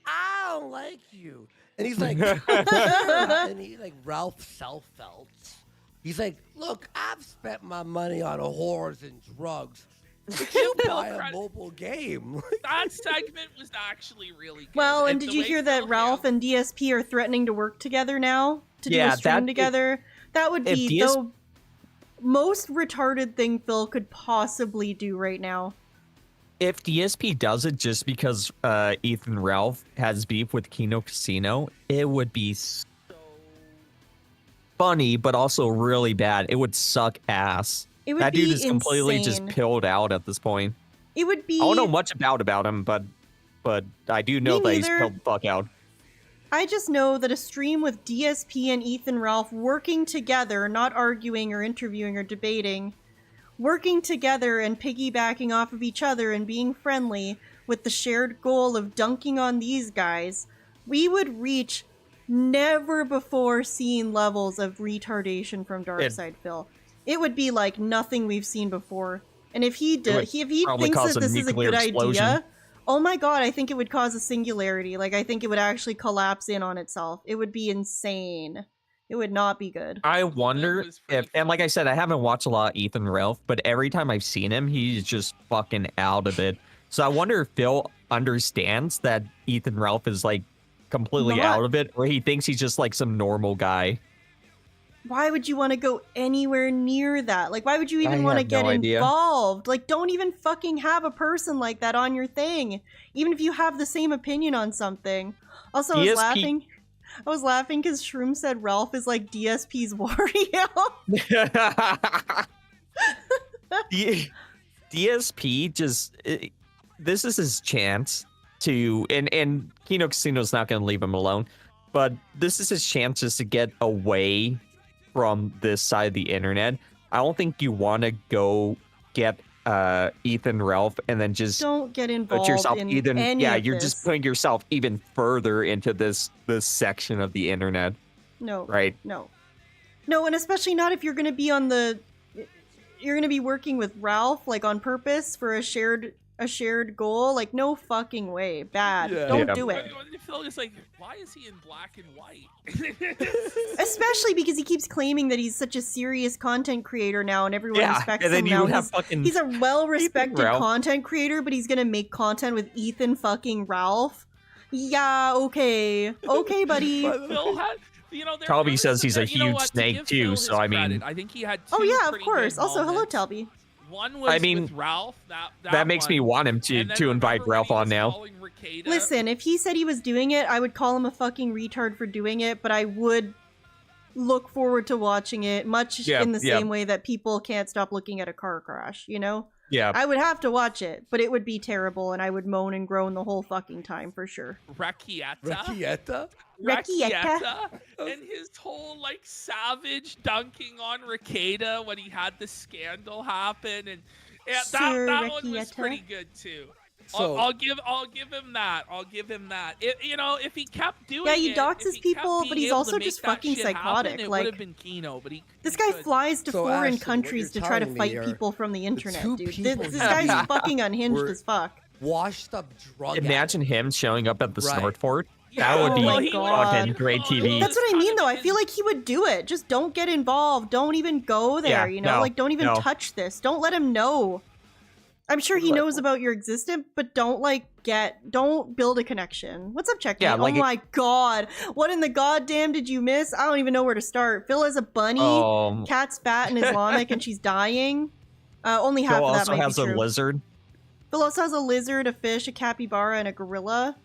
I don't like you. And he's like, and he like Ralph self-felt. He's like, look, I've spent my money on whores and drugs. Would you buy a mobile game? That segment was actually really good. Well, and the did you way hear that Phil Ralph and DSP are threatening to work together now to do Yeah, a stream that- together? That would if be DS the most retarded thing Phil could possibly do right now. If DSP does it just because Ethan Ralph has beef with Kino Casino, it would be so funny, but also really bad. It would suck ass. It would That be dude is completely just insane. pilled out at this point. It would be. I don't know much about him, but I do know that he's neither. pilled the fuck out. I just know that a stream with DSP and Ethan Ralph working together, not arguing or interviewing or debating, working together and piggybacking off of each other and being friendly with the shared goal of dunking on these guys, we would reach never before seen levels of retardation from Darkside Phil. It would be like nothing we've seen before. And if he would if he probably thinks cause that a this is a nuclear good explosion. idea, oh my god, I think it would cause a singularity. Like, I think it would actually collapse in on itself. It would be insane. It would not be good. I wonder if, and like I said, I haven't watched a lot of Ethan Ralph, but every time I've seen him, he's just fucking out of it. So I wonder if Phil understands that Ethan Ralph is like completely Not- out of it, or he thinks he's just like some normal guy. Why would you want to go anywhere near that? Like, why would you even I want to have no get idea. involved? Like, don't even fucking have a person like that on your thing. Even if you have the same opinion on something. Also, I was DSP laughing because Shroom said Ralph is like DSP's Wario. DSP just this is his chance to, and Kino Casino's not going to leave him alone, but this is his chance just to get away from this side of the internet. I don't think you want to go get Ethan Ralph and then just Don't get involved put yourself in even any yeah of you're this. just putting yourself even further into this section of the internet. No. Right. No, and especially not if you're going to be on the... You're going to be working with Ralph, like, on purpose for a shared a shared goal. Like, no fucking way. Bad. Yeah. Don't Yeah. do it. Phil is like, why is he in black and white? Especially because he keeps claiming that he's such a serious content creator now and everyone Yeah, respects and then him you now. have fucking He's a well-respected Ethan Ralph. content creator, but he's gonna make content with Ethan fucking Ralph. Yeah, okay. Okay, buddy. Phil had, Talby says he's a you know huge what, to snake give too, Phil so his I mean, credit, I think he had two Oh yeah, of pretty course. good Also, hello, moments. Talby. One was I mean, with Ralph. that makes me want him to invite Ralph on now. Listen, if he said he was doing it, I would call him a fucking retard for doing it, but I would look forward to watching it, much in the same way that people can't stop looking at a car crash, you know? Yeah. I would have to watch it, but it would be terrible, and I would moan and groan the whole fucking time for sure. Rakieta? And his whole like savage dunking on Rakeda when he had the scandal happen, and yeah, that one was pretty good too. So- I'll give him that. I'll give him that. If he kept doing Yeah, he it, doxes if he kept people, being but he's able also to make just that fucking shit happen, psychotic, it like- would have been Kino, but he This guy flies to So, foreign Ashton, what countries you're to try to telling me fight are people from the internet, two dude. This, people this you guy's meet fucking unhinged were as fuck. Washed up drug. Imagine him showing up at the Right. Snort Fort. Yeah. That would be Oh my God. fucking great TV. That's what I mean, though. I feel like he would do it. Just don't get involved. Don't even go there, Yeah, you know? no, Like, don't even no. touch this. Don't let him know. I'm sure he knows about your existence, but don't build a connection. What's up, Checkmate? Yeah, like oh my God. What in the goddamn did you miss? I don't even know where to start. Phil has a bunny, Cat's fat and Islamic, and she's dying. Only half Phil of that also might has be a true. lizard. Phil also has a lizard, a fish, a capybara, and a gorilla.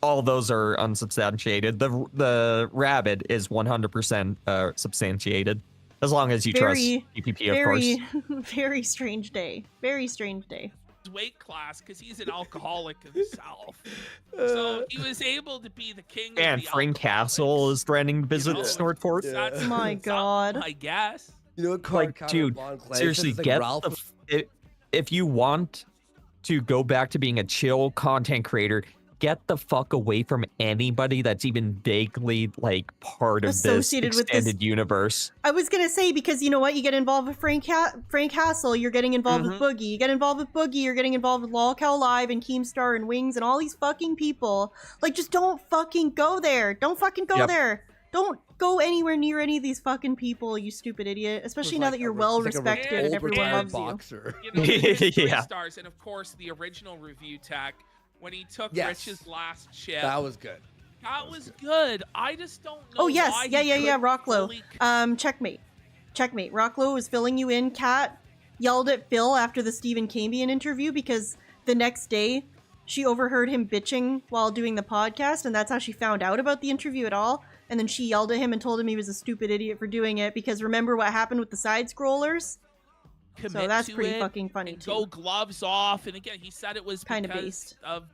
All those are unsubstantiated. The rabbit is 100% substantiated, as long as you trust PPP, of course. Very strange day. Very strange day. his weight class because he's an alcoholic himself. So he was able to be the king And of the Frank Castle is threatening to visit Snort Fort. That's my God. I guess. You know what, Like, dude, seriously, get if you want to go back to being a chill content creator, get the fuck away from anybody that's even vaguely like part of this Associated with this- extended universe. I was gonna say, because you know what, you get involved with Frank Castle, you're getting involved with Boogie. You get involved with Boogie, you're getting involved with Lolcow Live and Keemstar and Wings and all these fucking people. Like, just don't fucking go there. Don't fucking go there. Don't go anywhere near any of these fucking people, you stupid idiot. Especially now that you're well respected and everyone loves you. You know, his Yeah. stars, and of course the original review tech when he took Yes. Rich's last chip. That was good. That was good. I just don't know. Oh yes, why yeah, he yeah, yeah, couldn't Rocklow. fully Checkmate. Rocklow was filling you in. Kat yelled at Phil after the Stephen Cambian interview because the next day she overheard him bitching while doing the podcast, and that's how she found out about the interview at all. And then she yelled at him and told him he was a stupid idiot for doing it because remember what happened with the side scrollers? commit So that's to pretty it fucking funny and too. go gloves off. And again, he said it was Kinda because based. of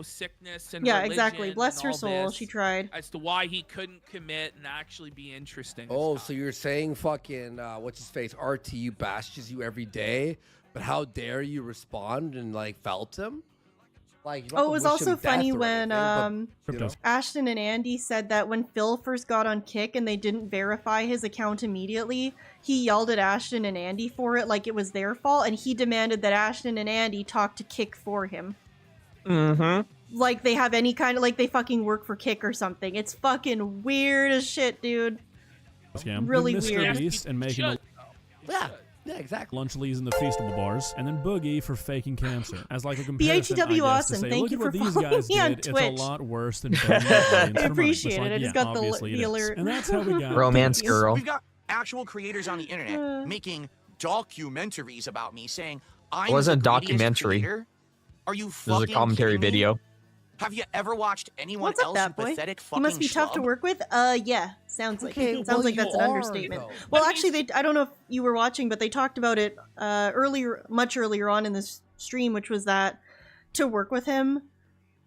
sickness and Yeah, religion exactly. Bless and her all soul. this She tried. as to why he couldn't commit and actually be interesting. Oh, so you're saying fucking what's his face RTU bashes you every day, but how dare you respond and like felt him? Like, you don't have Oh, it to was wish also him death funny or when anything, but, you know. Ashton and Andy said that when Phil first got on Kick and they didn't verify his account immediately, he yelled at Ashton and Andy for it like it was their fault, and he demanded that Ashton and Andy talk to Kick for him. Mm-hmm. Like they have any kind of, like they fucking work for Kick or something. It's fucking weird as shit, dude. Scam. Really Mr. weird. Beast and making a Yeah, exactly. lunch leaves in the Feastable bars, and then Boogie for faking cancer. As like a comparison, BHW I guess, awesome. to say, Thank look you at what for these following guys me on did. It's Twitch. a lot worse than burning millions I from it. appreciate It's it. like, I just got the obviously it is. alert. And that's how we got Romance this. girl. We've got actual creators on the internet making documentaries about me saying I'm It wasn't a the greatest documentary. creator. Are you This is fucking a commentary kidding me? video. Have you ever watched anyone What's up, else that boy? pathetic He fucking must be tough to schlub? work with. Yeah, sounds like Okay, it. Sounds well, like you that's an are, understatement. though. Well, actually, I don't know if you were watching, but they talked about it much earlier on in this stream, which was that to work with him,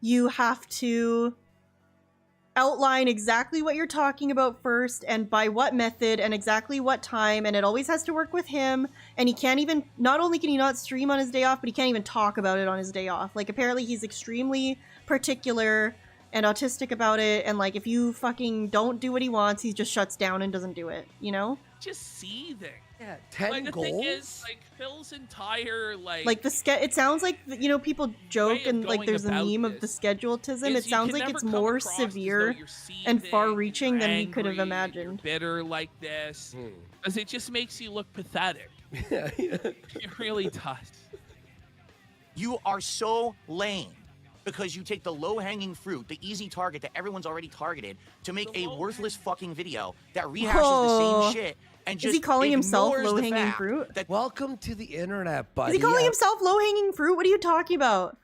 you have to outline exactly what you're talking about first and by what method and exactly what time, and it always has to work with him, and he can't even, not only can he not stream on his day off, but he can't even talk about it on his day off. Like, apparently he's extremely particular and autistic about it, and like if you fucking don't do what he wants, he just shuts down and doesn't do it, you know? Just seething. Yeah, 10 like, the goals? thing is, like, Phil's entire, Like the it sounds like, you know, people joke and like there's a meme of the scheduletism. It sounds like it's more severe and far-reaching than we could have imagined. Bitter like this, because it just makes you look pathetic. It really does. You are so lame because you take the low-hanging fruit, the easy target that everyone's already targeted, to make a worthless fucking video that rehashes the same shit. And just is he calling himself ignores the low-hanging fact fruit? that- Welcome to the internet, buddy. Is he calling himself low-hanging fruit? What are you talking about?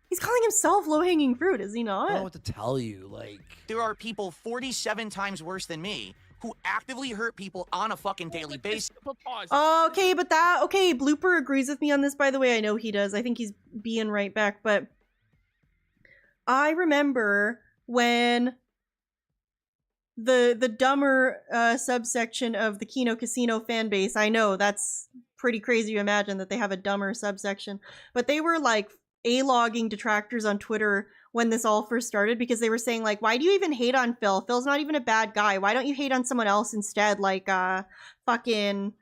He's calling himself low-hanging fruit, is he not? I don't know what to tell you. Like, there are people 47 times worse than me who actively hurt people on a fucking daily basis. Okay, but Blooper agrees with me on this, by the way. I know he does. I think he's being right back, but I remember when the dumber subsection of the Kino Casino fan base, I know that's pretty crazy to imagine that they have a dumber subsection, but they were like A-logging detractors on Twitter when this all first started, because they were saying like, why do you even hate on Phil? Phil's not even a bad guy. Why don't you hate on someone else instead? Like fucking,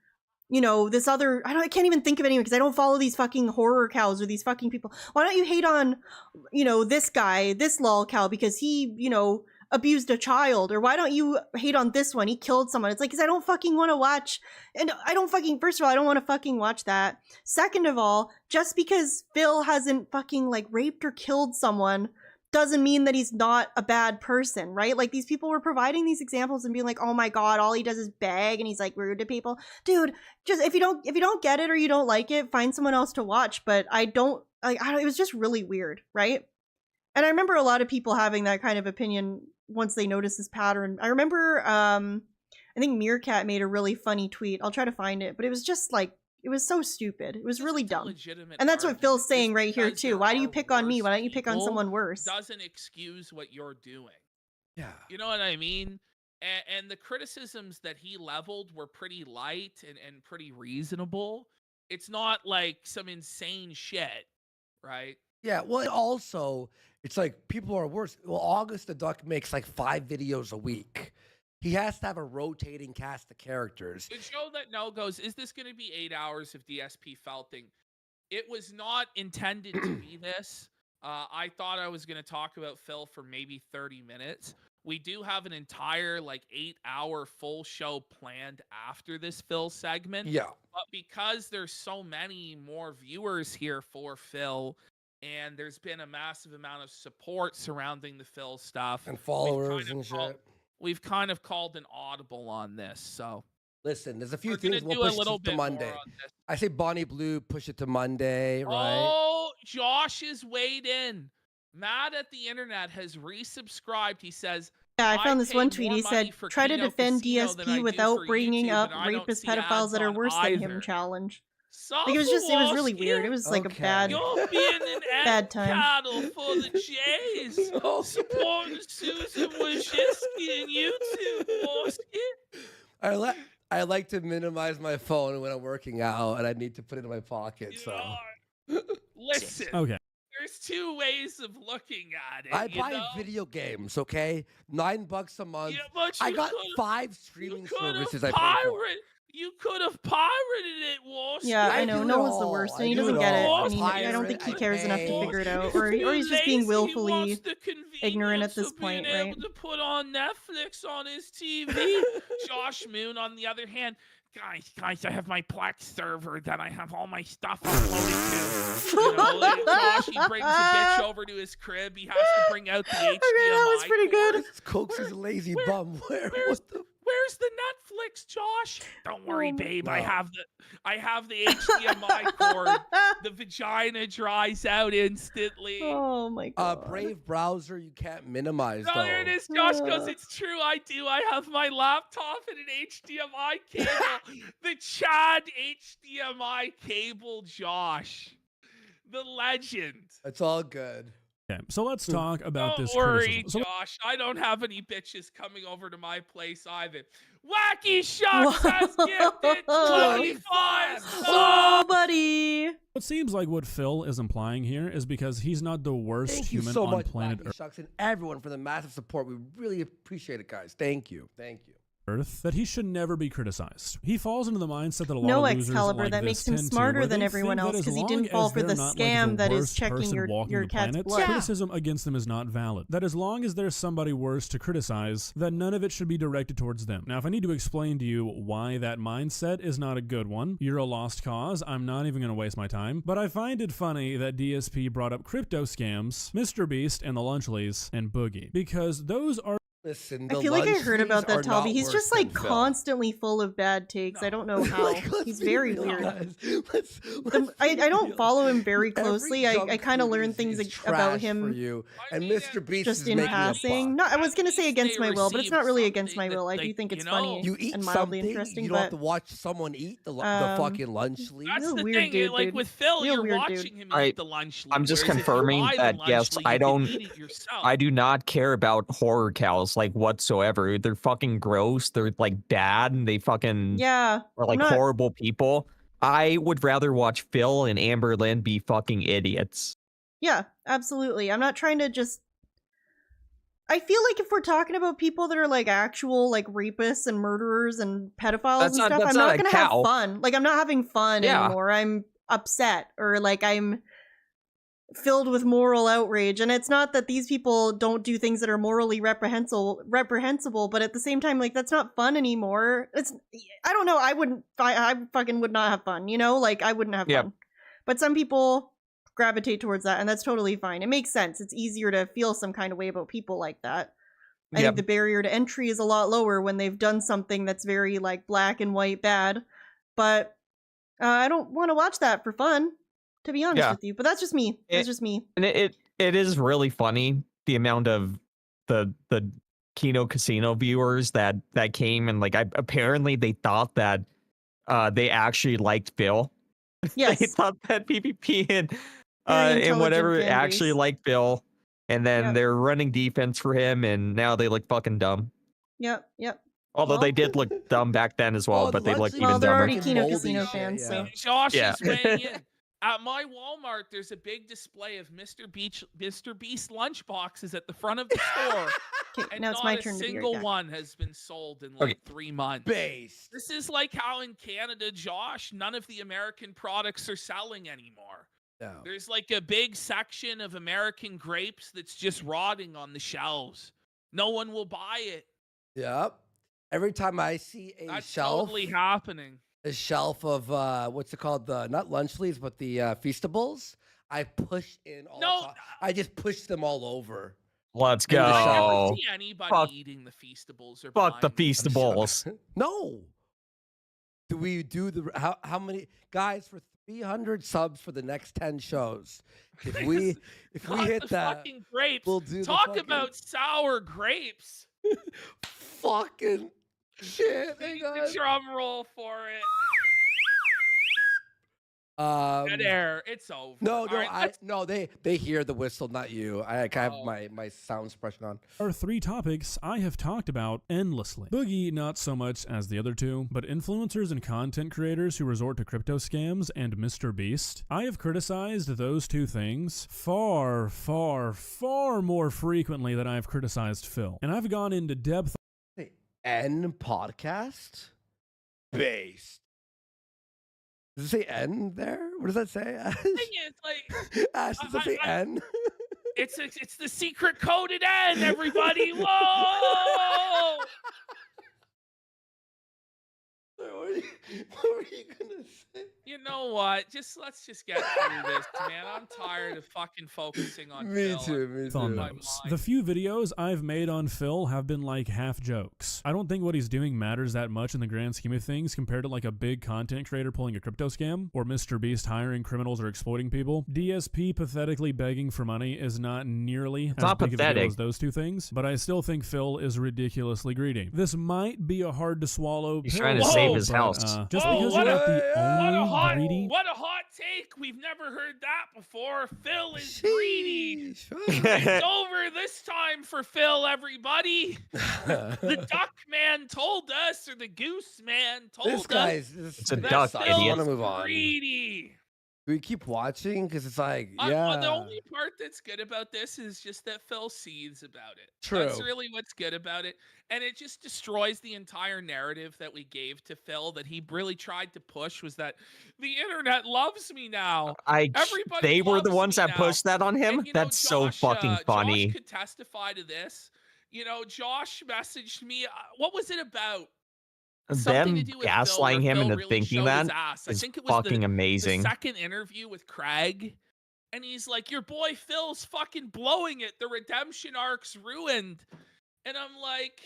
you know, this other, I can't even think of anyone because I don't follow these fucking horror cows or these fucking people. Why don't you hate on, you know, this guy, this Lolcow, because he, you know, abused a child? Or why don't you hate on this one? He killed someone. It's like, because I don't fucking want to watch, and I don't fucking, first of all, I don't want to fucking watch that. Second of all, just because Phil hasn't fucking like raped or killed someone doesn't mean that he's not a bad person, right? Like, these people were providing these examples and being like, oh my god, all he does is beg and he's like rude to people. Dude, just if you don't get it or you don't like it, find someone else to watch. But it was just really weird, right? And I remember a lot of people having that kind of opinion once they noticed this pattern. I remember I think Meerkat made a really funny tweet. I'll try to find it, but it was just like, it was so stupid. It was really dumb. And that's what Phil's saying right here too. Why do you pick on me? Why don't you pick on someone worse? Doesn't excuse what you're doing. Yeah. You know what I mean? And the criticisms that he leveled were pretty light and pretty reasonable. It's not like some insane shit, right? yeah, well, and also, it's like people are worse. Well, August the Duck makes like 5 videos a week. He has to have a rotating cast of characters. The show that no goes, is this going to be 8 hours of DSP felting? It was not intended to be this. I thought I was going to talk about Phil for maybe 30 minutes. We do have an entire like 8-hour full show planned after this Phil segment. Yeah. But because there's so many more viewers here for Phil, and there's been a massive amount of support surrounding the Phil stuff and followers and shit. We've kind of called an audible on this, so listen, there's a few we're things gonna we'll do push a little it to bit Monday. more on this. I say Bonnie Blue, push it to Monday, right? Oh, Josh is weighed in. Mad at the internet has resubscribed. He says, yeah, I found this paid one tweet. more He money said, for try to Kino defend Casino than I DSP do without for bringing YouTube, up and I don't rapist see pedophiles ads that are on worse than him either. challenge. Like, it was just, it was really weird. It was like a bad, You're being an bad time. cattle for the Jays. Supporting Susan Wojcicki and YouTube, Woski. I like to minimize my phone when I'm working out, and I need to put it in my pocket. So Listen. Okay. There's 2 ways of looking at it. I buy video games, okay? $9 a month. Yeah, but I you got could've- 5 streaming services I pay for. You could have pirated it, Woski. Yeah, I know. No one's the worst, and he doesn't get it. I mean, I don't think he cares enough to figure it out, or he's just being willfully ignorant at this point, being right? able to put on Netflix on his TV. Josh Moon, on the other hand, guys, I have my Plex server that I have all my stuff uploaded to. You know, like Josh, he brings a bitch over to his crib. He has to bring out the HDMI. Okay, that was pretty good. Coke's a lazy bum. Where's the Netflix, Josh? Don't worry, babe. No. I have the HDMI cord. The vagina dries out instantly. Oh my god. Brave browser, you can't minimize. No, there it is. Josh goes, it's true. I do. I have my laptop and an HDMI cable. The Chad HDMI cable, Josh. The legend. It's all good. Okay, so let's talk about Don't this worry, criticism. So Josh. I don't have any bitches coming over to my place either. Wacky Shucks has gifted 25 subs. Oh, buddy. it seems like what Phil is implying here is because he's not the worst Thank you human so on much, planet Wacky Earth. Shucks, and everyone for the massive support. We really appreciate it, guys. Thank you. Thank you. That he should never be criticized. He falls into the mindset that a lot No, of losers Excalibur, like that this makes him tend to, smarter where than they everyone think that else, as 'cause he long didn't fall as for they're the not, scam like, that the is worst checking person your walking the cat's planet, blood. Yeah. criticism against them is not valid. That as long as there's somebody worse to criticize, then none of it should be directed towards them. Now, if I need to explain to you why that mindset is not a good one, you're a lost cause. I'm not even going to waste my time. But I find it funny that DSP brought up crypto scams, Mr. Beast and the Lunchleys, and Boogie, because those are Listen, I feel like I heard about that, Talby. He's just like constantly full of bad takes. I don't know how. He's very weird. I don't follow him very closely. I kind of learn things about him for you. And Mr. Beast just is in making a passing. buck. No, I was gonna say against my will, but it's not really against my something will. I that, do like, think it's you funny You eat and mildly something, interesting. you don't have But to watch someone eat the um, fucking lunch leaf. That's the weird thing. dude, like dude. with Phil, Real you're weird watching dude. him I- eat the lunch. I'm just whereas if you confirming buy the that lunch yes, leaf, I you can don't. eat it yourself. I do not care about horror cows like whatsoever. They're fucking gross. They're like bad, and they fucking yeah, are like I'm not- horrible people. I would rather watch Phil and Amber Lynn be fucking idiots. Yeah, absolutely. I'm not trying to just. I feel like if we're talking about people that are like actual like rapists and murderers and pedophiles That's and not- stuff, that's I'm not not a gonna cow. have fun. Like I'm not having fun Yeah. anymore. I'm upset or like I'm filled with moral outrage. And it's not that these people don't do things that are morally reprehensible, but at the same time, like that's not fun anymore. I don't know. I fucking would not have fun, you know? Like I wouldn't have Yep. fun. But some people gravitate towards that, and that's totally fine. It makes sense. It's easier to feel some kind of way about people like that. I Yep. think the barrier to entry is a lot lower when they've done something that's very like black and white bad. But I don't want to watch that for fun, to be honest Yeah. with you. But that's just me. That's just me. And it is really funny the amount of the Kino Casino viewers that came and like apparently they thought that they actually liked Phil. Yes. They thought that PPP and Very and whatever intelligent fan actually base. liked Phil, and then Yep. they're running defense for him, and now they look fucking dumb. Yep. Although Well- they did look dumb back then as well, Oh, but they look Lunchleys even Well, they're dumber. already Kino Moldy Casino shit, fans, yeah. so. Josh Yeah. is weighing in. At my Walmart, there's a big display of Mr. Beast lunch boxes at the front of the store. Okay, And now it's not my a turn to be single right back. one has been sold in like Okay. 3 months. Base. This is like how in Canada, Josh, none of the American products are selling anymore. No. There's like a big section of American grapes that's just rotting on the shelves. No one will buy it. Yep. Every time I see a That's shelf, totally happening. a shelf of what's it called? The not lunch leaves, but the Feastables. I push in all. No. the time. I just push them all over. Let's And the I never go. see anybody Fuck- eating the Feastables or Fuck the buying them. Feastables. No. Do we do the how many guys for 300 subs for the next 10 shows? If we Not hit the that, fucking grapes. we'll do the Talk fucking- about sour grapes. fucking shit. Hey Need the guys. drum roll for it. Dead air. It's over. No, All no, right, let's- no. They hear the whistle, not you. I have Oh. my sound suppression on. are 3 topics I have talked about endlessly. Boogie, not so much as the other 2, but influencers and content creators who resort to crypto scams and Mr. Beast. I have criticized those 2 things far, far, far more frequently than I've criticized Phil. And I've gone into depth. The N podcast based. Does it say N there? What does that say? Ash? thing is, like, Ash, does that say N? it's the secret coded N, everybody. Whoa! What were you gonna say? You know what? Let's just get through this, man. I'm tired of fucking focusing on Me Phil. too, me on too. those. The few videos I've made on Phil have been like half jokes. I don't think what he's doing matters that much in the grand scheme of things compared to like a big content creator pulling a crypto scam or Mr. Beast hiring criminals or exploiting people. DSP pathetically begging for money is not nearly as not big of a deal pathetic. as those 2 things, but I still think Phil is ridiculously greedy. This might be a hard to swallow He's pill, trying to save his but, house. just Oh, because what you're a- not the What a only greedy? What a hot take! We've never heard that before. Phil is greedy. It's over this time for Phil, everybody. The duck man told us, or the goose man told us, It's a that duck, Phil idiot. is Move on. greedy. Do we keep watching? Because it's like, The yeah. only part that's good about this is just that Phil seethes about it. True. That's really what's good about it. And it just destroys the entire narrative that we gave to Phil that he really tried to push, was that the internet loves me now. Everybody they were the loves ones me that now. pushed that on him? And, you know, That's so Josh, fucking funny. Josh could testify to this. You know, Josh messaged me. What was it about? Something Them to do with Phil, gaslighting where him Phil into really thinking showed his that ass. I is think it was fucking the amazing. second interview with Craig, and he's like, "Your boy Phil's fucking blowing it. The redemption arc's ruined." And I'm like,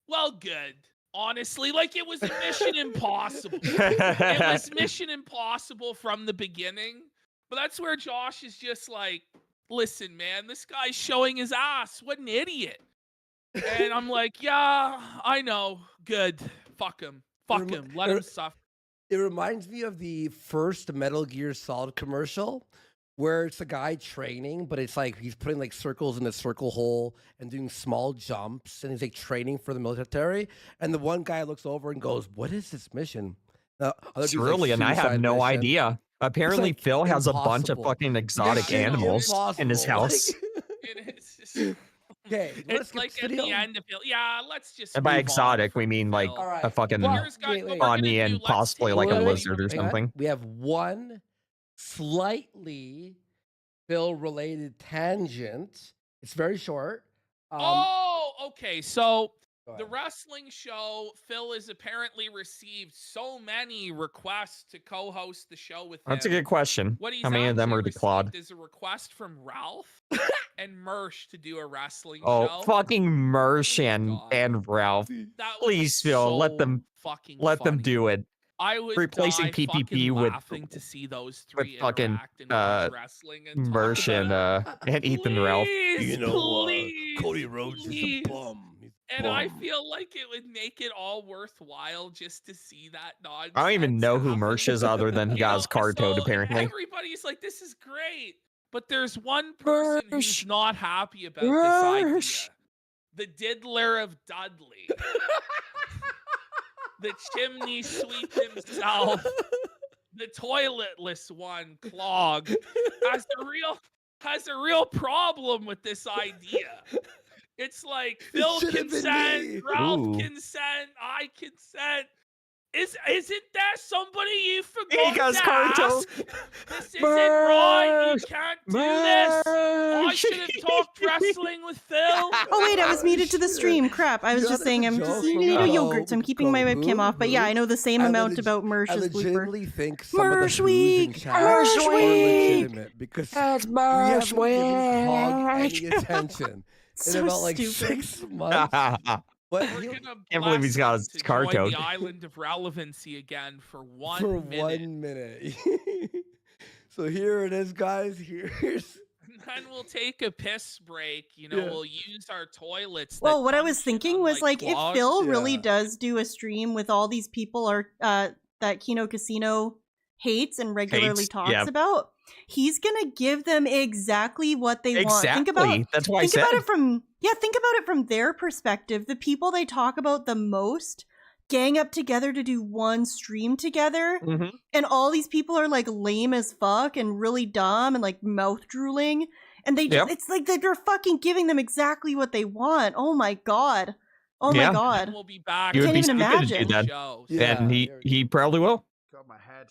"Well, good. Honestly, like, it was Mission Impossible. It was Mission Impossible from the beginning." But that's where Josh is just like, "Listen, man, this guy's showing his ass. What an idiot." And I'm like, "Yeah, I know. Good. Fuck him. Fuck him. Let him suffer." It reminds me of the first Metal Gear Solid commercial where it's a guy training, but it's like he's putting like circles in a circle hole and doing small jumps, and he's like training for the military. And the one guy looks over and goes, "What is this mission?" It's really, and I have no idea. Apparently, like Phil has a bunch of impossible. fucking exotic Yeah, animals in his impossible. house. It's just, Okay, it's like at the end of it. Yeah, let's just. And by move on exotic, from we mean like Phil. a fucking Here's, guys, what we're gonna bunny do. and Let's possibly take like a away- lizard or Hang on. something. We have one slightly Phil-related tangent. It's very short. Okay. So Go the ahead. wrestling show, Phil has apparently received so many requests to co-host the show with That's a him. good question. What he's How many of them actually are declawed? received is a request from Ralph and Mersh to do a wrestling Oh, show. fucking Mersh and Ralph. That was Please, Phil, let so them fucking them do it. I would Replacing die PPP fucking with laughing to see those three fucking interact and watch wrestling and talk Mersh about and Ethan Ralph. Please, please, Cody Rhodes please. is a bum. And I feel like it would make it all worthwhile just to see that nonsense. I don't even know who Mersh is other than he You got know, his card so towed, apparently. Everybody's like, "This is great," but there's one person who's not happy about this idea. The diddler of Dudley. The chimney sweep himself. The toiletless one, Clog, has a real problem with this idea. It's like Phil consent, Ralph Ooh. consent, I consent. Isn't that somebody you forgot He got his to card towed. ask? This isn't right. You can't do this. I should have talked wrestling with Phil. Oh wait, I was muted to the stream. Crap, I was just saying I'm just eating a yogurt, so I'm keeping my webcam off. But yeah, I know the same amount about I Mersh's blooper. legitimately think some of the Mersh views in week, chat Mersh are week. legitimate because It's we Mersh haven't given Hog any week. attention in So about like stupid. 6 months. But We're he'll- gonna Can't believe he's got his bless him to car join towed. the island of relevancy again for one for minute. 1 minute. So here it is, guys. Here's And then we'll take a piss break. You know, Yeah. we'll use our toilets. that Well, what I was function thinking was unlike like if clogs. Phil really Yeah. does do a stream with all these people that Kino Casino hates and regularly talks yeah. about, he's gonna give them exactly what they want. Think about Exactly. That's why I think about said. it from their perspective. The people they talk about the most gang up together to do one stream together, Mhm. and all these people are like lame as fuck and really dumb and like mouth drooling, and they just, Yep. it's like they're fucking giving them exactly what they want. Oh my god. Oh Yeah. my god. We'll be back. You would can't be even stupid to do imagine. that. Show. Yeah, And there we he probably will. God, my head.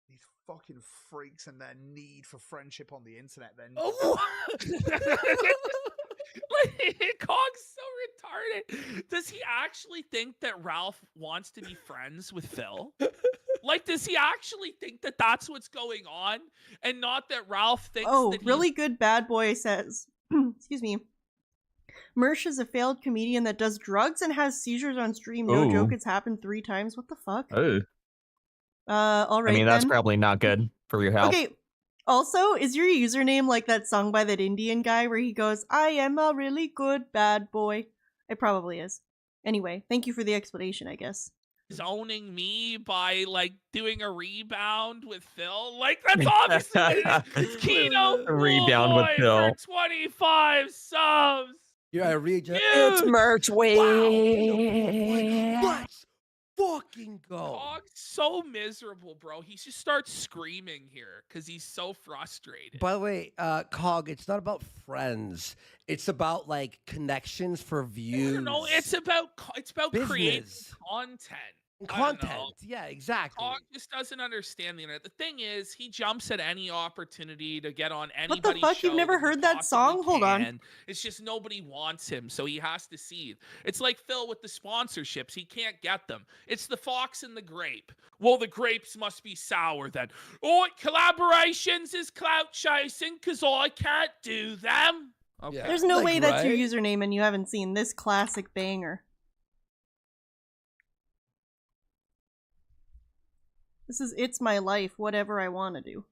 These fucking freaks and their need for friendship on the internet. Then Like, Cog's so retarded. Does he actually think that Ralph wants to be friends with Phil? Like, does he actually think that that's what's going on, and not that Ralph thinks Oh, that really good bad boy says, excuse me. Mersh is a failed comedian that does drugs and has seizures on stream. No Ooh. joke, it's happened 3 times. What the fuck? Oh. All right. I mean, that's then. probably not good for your health. Okay. Also, is your username like that song by that Indian guy where he goes, "I am a really good bad boy"? It probably is. Anyway, thank you for the explanation, I guess. zoning me by like doing a rebound with Phil. Like that's obviously it's Kino Rebound with Phil. for 25 subs. Yeah, I read you. It's merch week. Let's fucking go. Cog's so miserable, bro. He just starts screaming here because he's so frustrated. By the way, Cog, it's not about friends. It's about like connections for views. No, it's about creating Business. content. Content. Yeah, exactly. Cog just doesn't understand the internet. The thing is, he jumps at any opportunity to get on What the anybody's fuck? You've show never that he heard that possibly song? Hold on. can. It's just nobody wants him, so he has to seed. It's like Phil with the sponsorships. He can't get them. It's the fox and the grape. Well, the grapes must be sour then. Oh, collaborations is clout chasing because I can't do them. Okay. There's no way that's your username and you haven't seen this classic banger. This is It's My Life, whatever I want to do.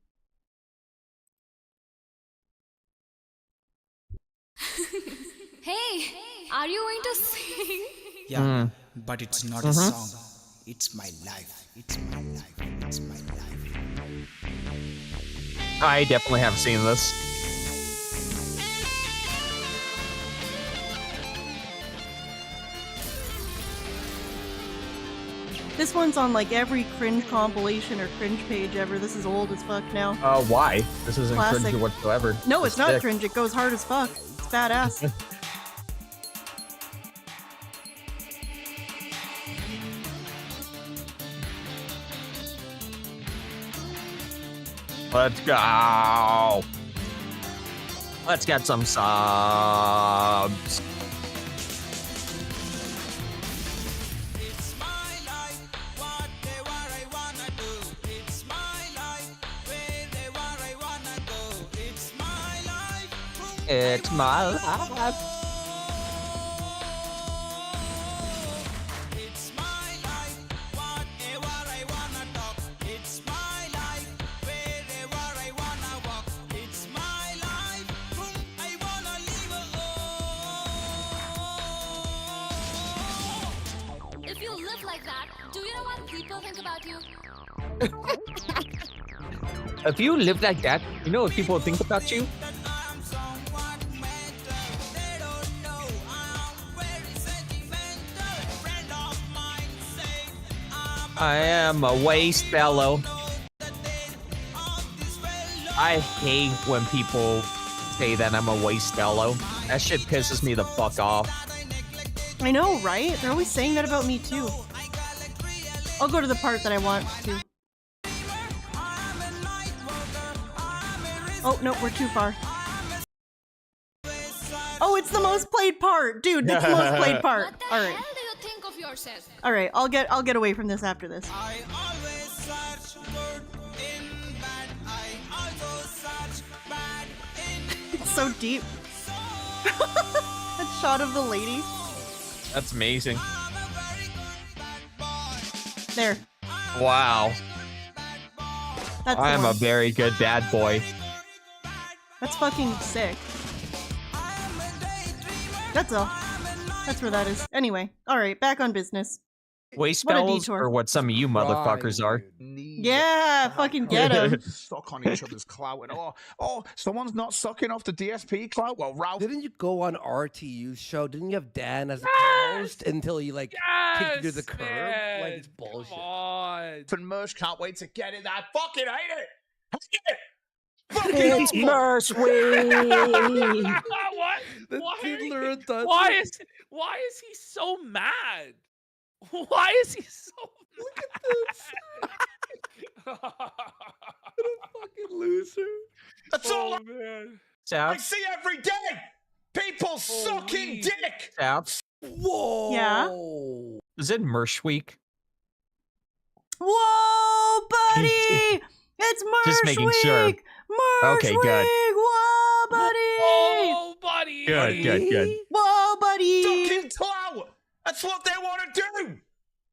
Hey, are you going to sing? Yeah, but it's not a song. It's my life. It's my life. It's my life. I definitely have seen this. This one's on like every cringe compilation or cringe page ever. This is old as fuck now. Why? This isn't Classic. cringy whatsoever. No, it's Just not dick. cringe. It goes hard as fuck. It's badass. Let's go. Let's get some subs. It's my life. If you live like that, do you know what people think about you? If you live like that, you know what people think about you? I am a waste fellow. I hate when people say that I'm a waste fellow. That shit pisses me the fuck off. I know, right? They're always saying that about me too. I'll go to the part that I want to. Oh, no, we're too far. Oh, it's the most played part! Dude, it's the most played part. Alright. What do you think of yourself? Alright, I'll get away from this after this. It's so deep. That shot of the lady. That's amazing. There. Wow. That's the I am a one. very good bad boy. That's fucking sick. That's all. That's where that is. Anyway, alright, back on business. Waste What a fellows detour. are what some of you motherfuckers are. Yeah, fucking get him. Suck on each other's clout. And, oh, someone's not sucking off the DSP clout? Well, Ralph. Didn't you go on RTU's show? Didn't you have Dan as a co-host until he like kicked you to the curb? Like it's bullshit. And Mersh can't wait to get it. I fucking hate it. Hate it. It's Mersh Week. What? Why is he so mad? Why is he so Look at this. What a fucking loser. That's all man. I see every day. People sucking dick. South. Whoa. Yeah? Is it Mersh Week? Whoa, buddy! It's Mersh Just making Week! sure. Mersh Okay, Week! good. Whoa, buddy! Oh, buddy! Good. Whoa, buddy! Sucking clout. That's what they want to do.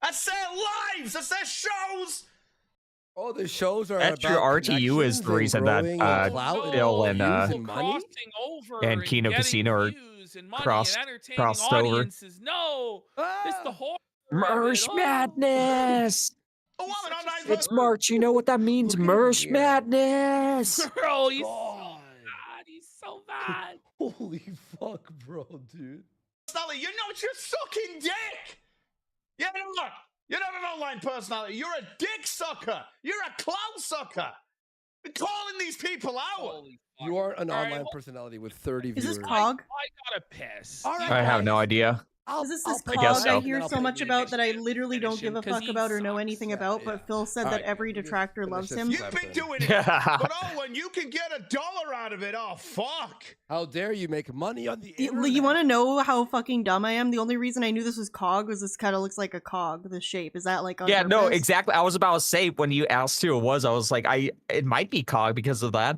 That's their lives. That's their shows. Oh, the shows are That's about your RTU is connections the and reason that growing Phil and views money. Crossing over and Kino getting Casino are views and money crossed and entertaining over. audiences. No, it's the whole Marsh Madness. Oh, I'm an online It's March. You know what that means? Marsh Madness. Bro, he's so bad. He's so bad. Holy fuck, bro, dude. personality. You're not just sucking dick. You're not. You're not an online personality. You're a dick sucker. You're a clown sucker. You're calling these people out. You are an online personality with 30 viewers. Is this Cog? I gotta piss. I have no idea. Is this this I Cog guess so. I hear so much about that I literally don't give a fuck about or know anything about, but Phil said that every detractor loves him? You've been doing it, but oh, when you can get $1 out of it, oh fuck! How dare you make money on the You want to know how fucking dumb I am? The only reason I knew this was Cog was this kind of looks like a cog, the shape. Is that like on Yeah, no, purpose? exactly. I was about to say when you asked who it was, I was like, it might be Cog because of that.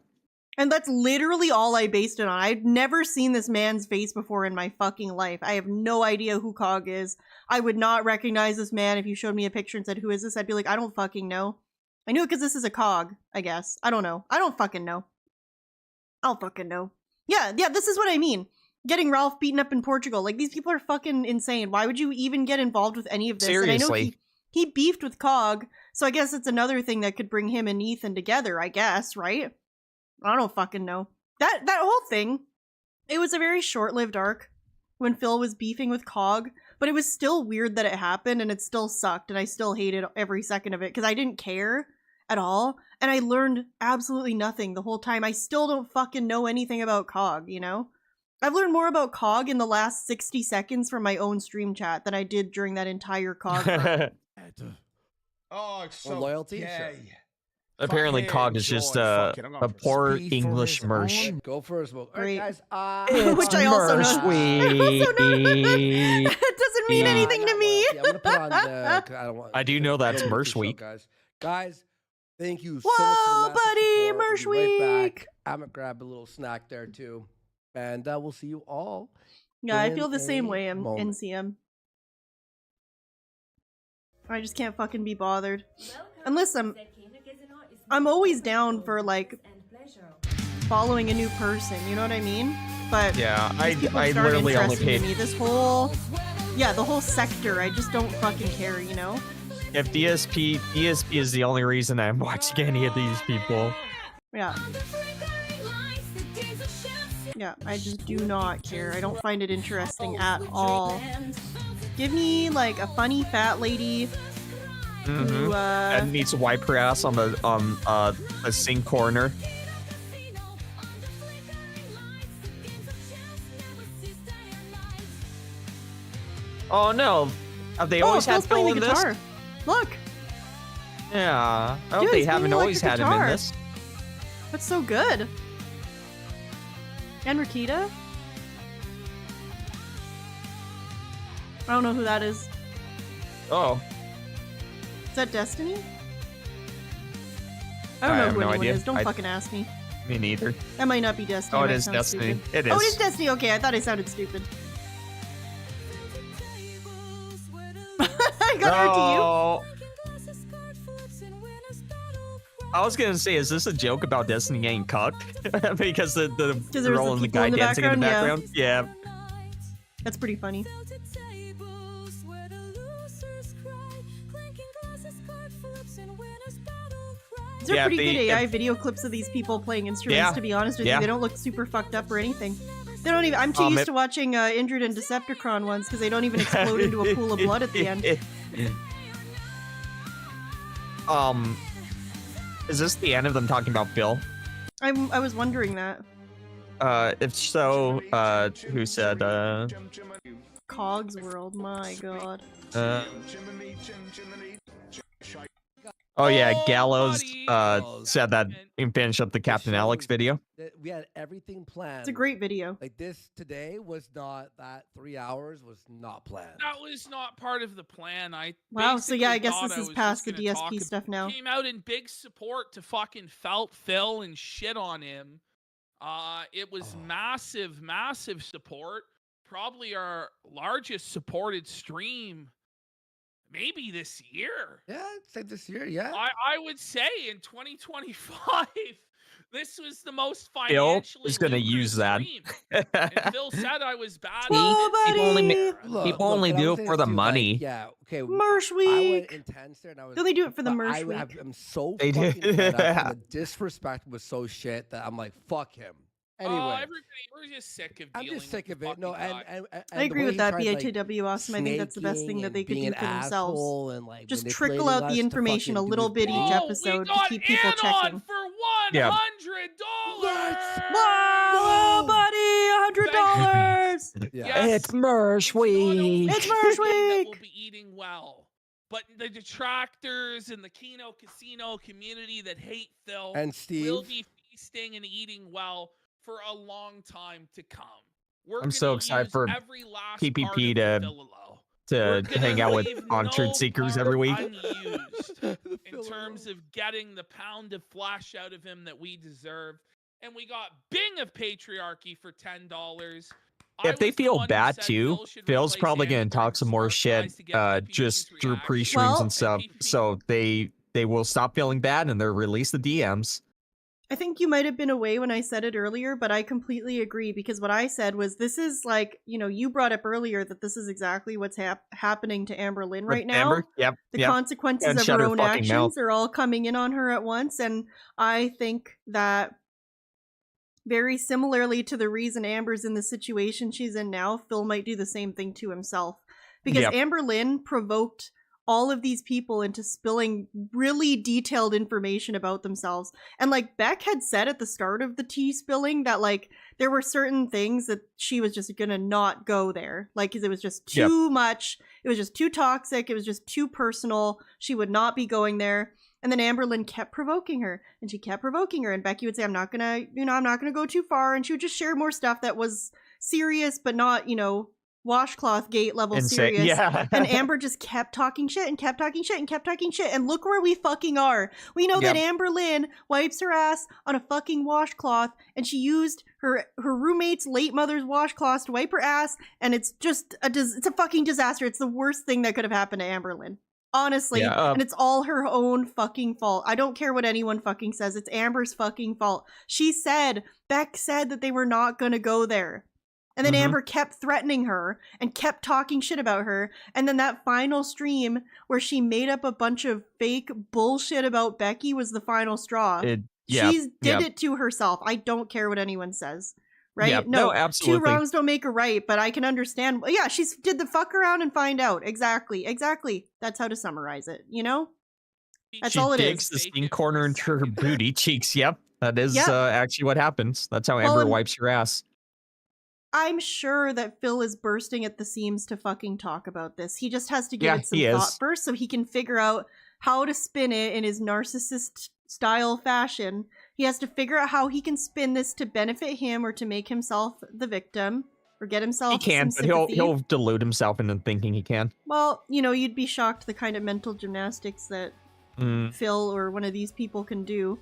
And that's literally all I based it on. I've never seen this man's face before in my fucking life. I have no idea who Cog is. I would not recognize this man if you showed me a picture and said, who is this? I'd be like, I don't fucking know. I knew it because this is a Cog, I guess. I don't know. I don't fucking know. I don't fucking know. Yeah, this is what I mean. Getting Ralph beaten up in Portugal. Like, these people are fucking insane. Why would you even get involved with any of this? Seriously. And I know he beefed with Cog, so I guess it's another thing that could bring him and Ethan together, I guess, right? I don't fucking know. That whole thing, it was a very short-lived arc when Phil was beefing with Cog, but it was still weird that it happened, and it still sucked, and I still hated every second of it, because I didn't care at all, and I learned absolutely nothing the whole time. I still don't fucking know anything about Cog, you know? I've learned more about Cog in the last 60 seconds from my own stream chat than I did during that entire Cog arc. Oh, it's so loyalty? gay. Apparently, Cog is just a poor English mersh. Go for a smoke. Great. Guys, It's Which I also know. mersh It week. doesn't mean anything to me. I'm gonna put on the, 'cause I don't want. I do know that's mersh week. Guys, thank you so Whoa, much for the massive buddy, support. Mersh We'll be right week. back. I'm gonna grab a little snack there too, and we'll see you all. Yeah, I in feel the same a way, moment. NCM. I just can't fucking be bothered. Unless I'm always down for, like, following a new person, you know what I mean? But Yeah, these people I start literally only interesting paid. to me. This whole, yeah, the whole sector, I just don't fucking care, you know? If DSP is the only reason I'm watching any of these people. Yeah. Yeah, I just do not care. I don't find it interesting at all. Give me, like, a funny fat lady who, And needs to wipe her ass on the sink corner. Oh no! Have they always had Phil's Phil playing in the this? guitar. Look! Yeah, I hope Dude, they he's haven't playing always electric had him in guitar. this. That's so good. And Rakita? I don't know who that is. Oh, Is that Destiny? I I don't know have who no anyone idea. is. Don't fucking ask me. me neither. That might not be Destiny. Oh, it That is sounds Destiny. stupid. It Oh, it is. is Destiny. Okay, I thought I sounded stupid. I got her to you. No. I was gonna say, is this a joke about Destiny getting cucked? Because the there was girl the and the people guy in the dancing in the background, background? Yeah. That's pretty funny. These are Yeah, pretty the- good AI video clips of these people playing instruments, Yeah, to be honest with yeah. you. They don't look super fucked up or anything. They don't even. I'm too used to watching Indrid and Decepticon ones because they don't even explode into a pool of blood at the end. Is this the end of them talking about Phil? I was wondering that. If so, who said, Cog's World, my god. Oh yeah, Gallows, said that he finished up the Captain Alex video. We had everything planned. It's a great video. Like this today was not that 3 hours was not planned. That was not part of the plan. Wow, so yeah, I guess thought this I is was past the just gonna DSP stuff now. Came out in big support to fucking felt Phil and shit on him. It was massive support. Probably our largest supported stream, maybe this year. Yeah, I'd say this year, yeah. I would say in 2025, This was the most Phil financially is gonna use that. stream. And Phil said I was bad. People only do it for the money. Yeah, okay. Marsh I week. went intense there, and I was. Do they do it for the but Marsh week? I'm so They do. fucking fed up. And the disrespect was so shit that I'm like, fuck him. Anyway, Everybody, we're just sick of I'm dealing just sick with of it. No, and I agree with that, BITW. BITW. Awesome. I think that's the best thing that they could do for themselves. And, like, Just manipulating trickle out us the to information a fucking do little his bit each bidding. episode to keep people checking. for Yeah. $100. Wow, buddy, $100. It's Mersh week. It's Mersh That week. will be eating well. But the detractors and the Keno Casino community that hate Phil And Steve. will be feasting and eating well for a long time to come. We're I'm so gonna excited use for every last PPP part of to Philolo. We're gonna hang out with leave Entred no Seekers part every week. unused in terms of getting the pound of flesh out of him that we deserve. And we got Bing of Patriarchy for $10. If they feel bad too, Phil's probably gonna talk some more shit just through pre-streams and stuff, so they will stop feeling bad and they'll release the DMs. I think you might have been away when I said it earlier, but I completely agree because what I said was this is like, you brought up earlier that this is exactly what's happening to Amber Lynn right now. Amber? Yep. The consequences And of shut her her own fucking actions mouth. are all coming in on her at once, and I think that very similarly to the reason Amber's in the situation she's in now, Phil might do the same thing to himself. Because Yep. Amber Lynn provoked all of these people into spilling really detailed information about themselves. And like Beck had said at the start of the tea spilling that like there were certain things that she was just gonna not go there. Like, 'cause it was just too much. It was just too toxic. It was just too personal. She would not be going there. And then Amber Lynn kept provoking her, and she kept provoking her. And Becky would say, I'm not gonna go too far. And she would just share more stuff that was serious, but not, washcloth gate level Insane. serious. Yeah. And Amber just kept talking shit and kept talking shit and kept talking shit. And look where we fucking are. We know that Amber Lynn wipes her ass on a fucking washcloth, and she used her roommate's late mother's washcloth to wipe her ass, and it's just it's a fucking disaster. It's the worst thing that could have happened to Amber Lynn. Honestly, and it's all her own fucking fault. I don't care what anyone fucking says. It's Amber's fucking fault. Beck said that they were not gonna go there. And then Amber kept threatening her and kept talking shit about her. And then that final stream where she made up a bunch of fake bullshit about Becky was the final straw. She did it to herself. I don't care what anyone says. Right? Yeah, no, absolutely. Two wrongs don't make a right, but I can understand. Yeah, she did the fuck around and find out. Exactly. That's how to summarize it, That's all it is. She digs the stink corner into her booty cheeks. Yep, that is actually what happens. That's how Amber wipes her ass. I'm sure that Phil is bursting at the seams to fucking talk about this. He just has to give it some thought first so he can figure out how to spin it in his narcissist style fashion. He has to figure out how he can spin this to benefit him or to make himself the victim or get himself He can, some but sympathy. he'll delude himself into thinking he can. Well, you'd be shocked the kind of mental gymnastics that Phil or one of these people can do.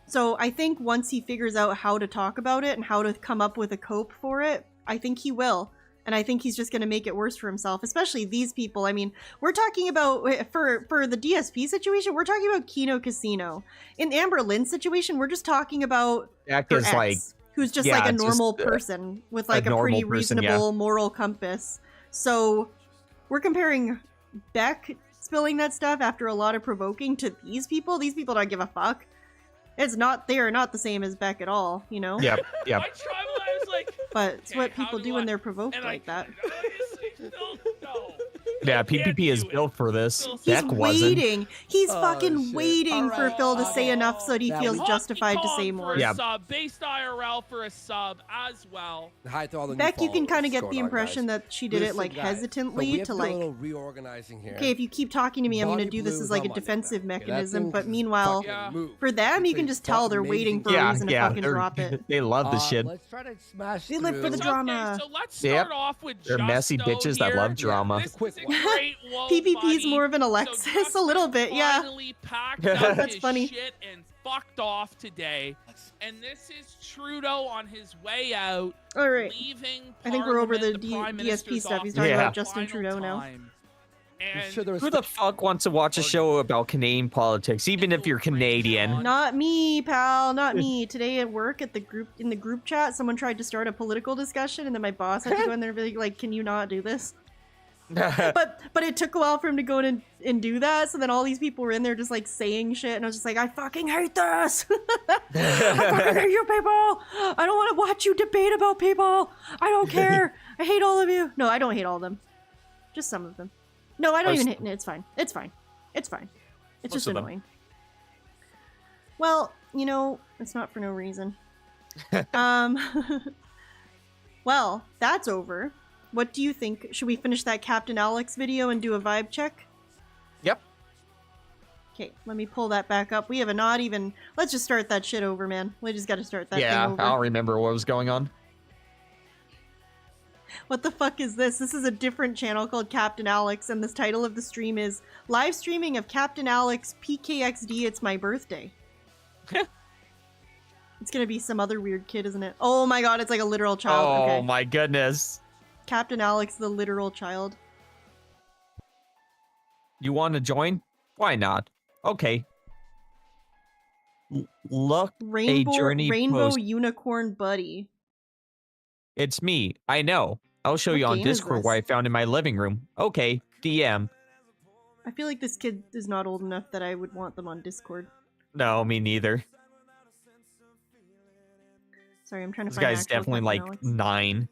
So I think once he figures out how to talk about it and how to come up with a cope for it, I think he will. And I think he's just going to make it worse for himself, especially these people. I mean, we're talking about, for the DSP situation, we're talking about Keno Casino. In Amber Lynn's situation, we're just talking about her ex, who's just like a normal person with like a pretty reasonable moral compass. So we're comparing Beck spilling that stuff after a lot of provoking to these people. These people don't give a fuck. They are not the same as Beck at all, Yep. I was like, but it's what people do when they're provoked like that. Yeah, PPP is built for this. He's Beck wasn't. waiting. He's fucking waiting for Phil to say enough so that he feels justified to say more. For a sub, based IRL for a sub as well. Hi to all the Beck, new you can kind of followers. get the What's going on, impression guys? that she did it Listen, like guys, hesitantly so we have to do like. a little reorganizing here. Okay, if you keep talking to me, I'm going to Bobby do this Blue as like a is on defensive Monday. mechanism. That But thing's meanwhile, fucking moved. for them, you can just tell they're waiting for a reason to fucking drop it. They love the shit. Let's try to smash They live for the through. drama. So let's start off with They're messy Justo bitches that here. love drama. This is a great whoa, PPP's buddy. more of an Alexis, a little bit, yeah. Finally packed up That's his funny. shit and fucked off today. And this is Trudeau on his way out. All right. Leaving I think we're over the Parliament, Prime DSP Minister's stuff. He's office talking Yeah. about Justin final Trudeau now. time. And sure there was Who the fuck wants to watch a show about Canadian politics, even if you're Canadian? Not me, pal. Not me. Today at work, in the group chat, someone tried to start a political discussion, and then my boss had to go in there and be like, "Can you not do this?" but it took a while for him to go in and do that. So then all these people were in there just like saying shit, and I was just like, "I fucking hate this. I fucking hate you people. I don't want to watch you debate about people. I don't care. I hate all of you." No, I don't hate all of them. Just some of them. No, I don't even hate it. It's fine. It's fine. It's fine. It's just annoying. Well, you know, it's not for no reason. Well, that's over. What do you think? Should we finish that Captain Alex video and do a vibe check? Yep. Okay, let me pull that back up. We have a not even... Let's just start that shit over, man. We just gotta start that thing over. I don't remember what was going on. What the fuck is this? This is a different channel called Captain Alex, and this title of the stream is Live Streaming of Captain Alex PKXD It's My Birthday. It's gonna be some other weird kid, isn't it? Oh my god, it's like a literal child. Oh Okay. my goodness. Captain Alex, the literal child. You want to join? Why not? Okay. Look, a journey Rainbow post. Unicorn Buddy. It's me. I know. I'll show What you on game is Discord this? what I found in my living room. Okay, DM. I feel like this kid is not old enough that I would want them on Discord. No, me neither. Sorry, I'm trying to This find guy's actual definitely Captain like Alex. 9.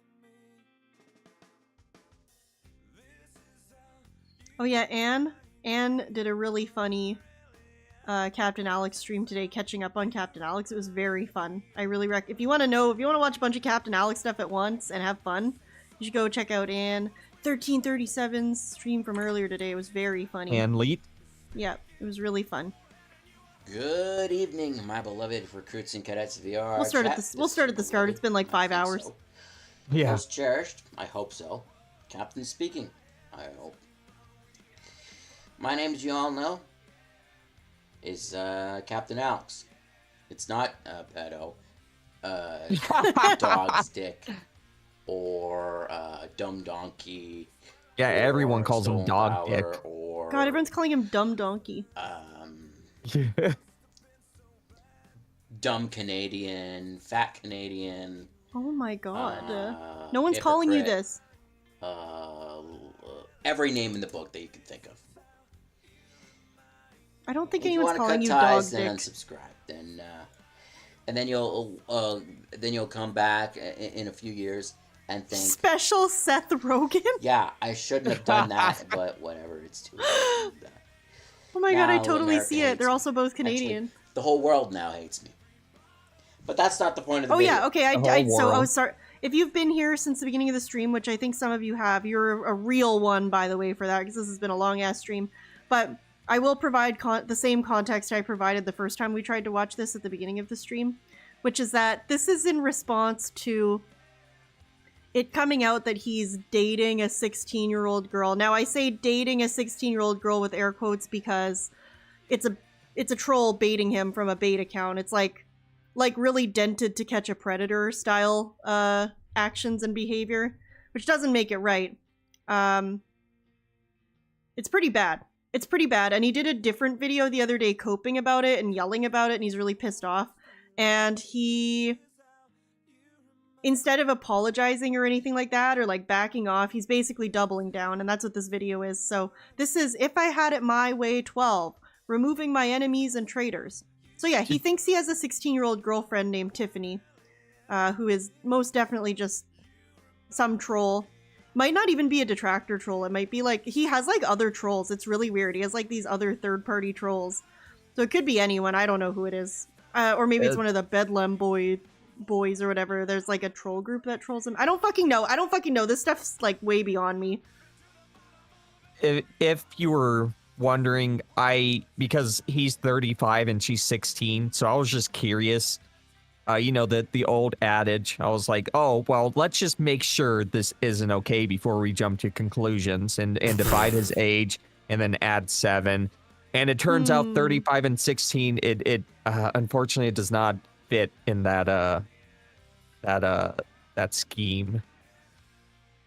Oh yeah, Anne did a really funny Captain Alex stream today, catching up on Captain Alex. It was very fun. I really if you want to watch a bunch of Captain Alex stuff at once and have fun, you should go check out Anne 1337's stream from earlier today. It was very funny. And Leet. Yeah, it was really fun. Good evening, my beloved recruits and cadets VR. We'll start chat. at the start. It's been like 5 hours. So. Yeah. Most cherished. I hope so. Captain speaking. I hope. My name, as you all know, is Captain Alex. It's not pedo, dog's dick, or dumb donkey. Yeah, everyone calls him Stone dog Power, dick. Or God, everyone's calling him Dumb Donkey. dumb Canadian, fat Canadian. Oh my god. No one's calling you hypocrite, this. Every name in the book that you can think of. I don't think If anyone's calling you cut dog ties, dick. then unsubscribe. And then you'll come back in a few years and think, Special Seth Rogen? yeah, I shouldn't have done that, but whatever, it's too late. Oh my god, I Now totally America see it. hates They're me. also both Canadian. Actually, the whole world now hates me. But that's not the point of the Oh video. yeah, okay. So I was sorry. If you've been here since the beginning of the stream, which I think some of you have, you're a real one, by the way, for that, because this has been a long ass stream. But I will provide the same context I provided the first time we tried to watch this at the beginning of the stream, which is that this is in response to it coming out that he's dating a 16-year-old girl. Now I say dating a 16-year-old girl with air quotes because it's a troll baiting him from a bait account. It's like really dented To Catch a Predator style actions and behavior, which doesn't make it right. It's pretty bad. It's pretty bad. And he did a different video the other day coping about it and yelling about it, and he's really pissed off. And he, instead of apologizing or anything like that, or like backing off, he's basically doubling down, and that's what this video is. So this is If I Had It My Way 12, removing my enemies and traitors. So yeah, he thinks he has a 16-year-old girlfriend named Tiffany, who is most definitely just some troll. Might not even be a detractor troll. It might be like, he has like other trolls. It's really weird. He has like these other third-party trolls. So it could be anyone. I don't know who it is. Or maybe it's one of the Bedlam boys or whatever. There's like a troll group that trolls him. I don't fucking know. This stuff's like way beyond me. If you were wondering, because he's 35 and she's 16, so I was just curious. You know, the old adage, I was like, oh, well, let's just make sure this isn't okay before we jump to conclusions and divide his age and then add 7. And it turns out 35 and 16, it unfortunately it does not fit in that scheme.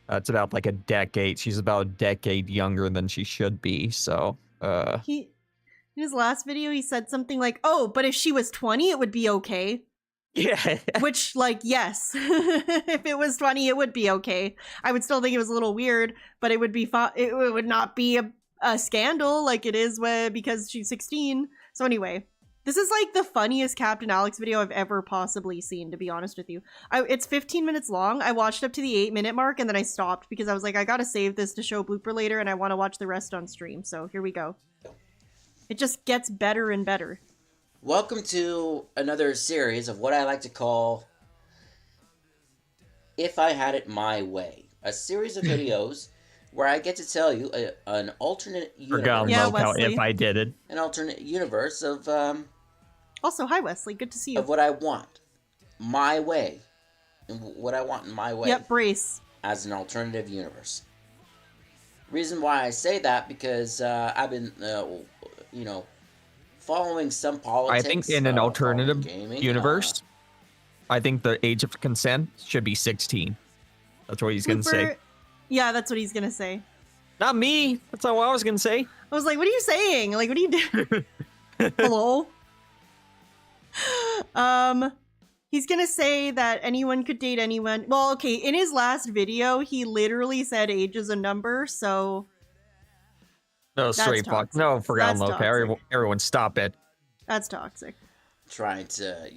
It's about like a decade. She's about a decade younger than she should be. So, In his last video, he said something like, "Oh, but if she was 20, it would be okay." Yeah. Which, like, yes, if it was 20, it would be okay. I would still think it was a little weird, but it would be it would not be a scandal like it is because she's 16. So anyway, this is like the funniest Captain Alex video I've ever possibly seen, to be honest with you. It's 15 minutes long. I watched up to the 8-minute mark and then I stopped because I was like, I gotta save this to show blooper later and I want to watch the rest on stream. So here we go. It just gets better and better. Welcome to another series of what I like to call If I Had It My Way. A series of videos where I get to tell you an alternate universe. Forgot Lolcow if I did it. An alternate universe of Also, hi Wesley, good to see you. Of what I want. My way. And what I want in my way. Yep, brace. As an alternative universe. Reason why I say that because I've been following some politics. I think in an alternative gaming, universe, I think the age of consent should be 16. That's what he's going to say. Yeah, that's what he's going to say. Not me. That's not what I was going to say. I was like, what are you saying? Like, what are you doing? Hello? He's going to say that anyone could date anyone. Well, okay, in his last video, he literally said age is a number, so... No, straight fuck. No, forgotten Lolcow. Everyone stop it. That's toxic. Trying to,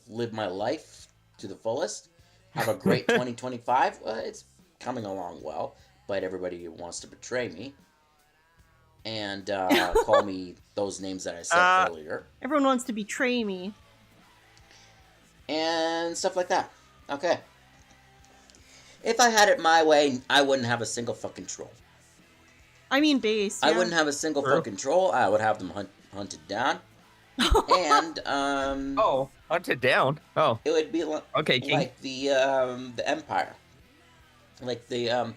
live my life to the fullest. Have a great 2025. It's coming along well, but everybody wants to betray me. And call me those names that I said earlier. Everyone wants to betray me. And stuff like that. Okay. If I had it my way, I wouldn't have a single fucking troll. I mean base, yeah. I wouldn't have a single fucking troll. I would have them hunted down. And, Oh, hunted down? Oh. It would be okay, King. Like the Empire. Like the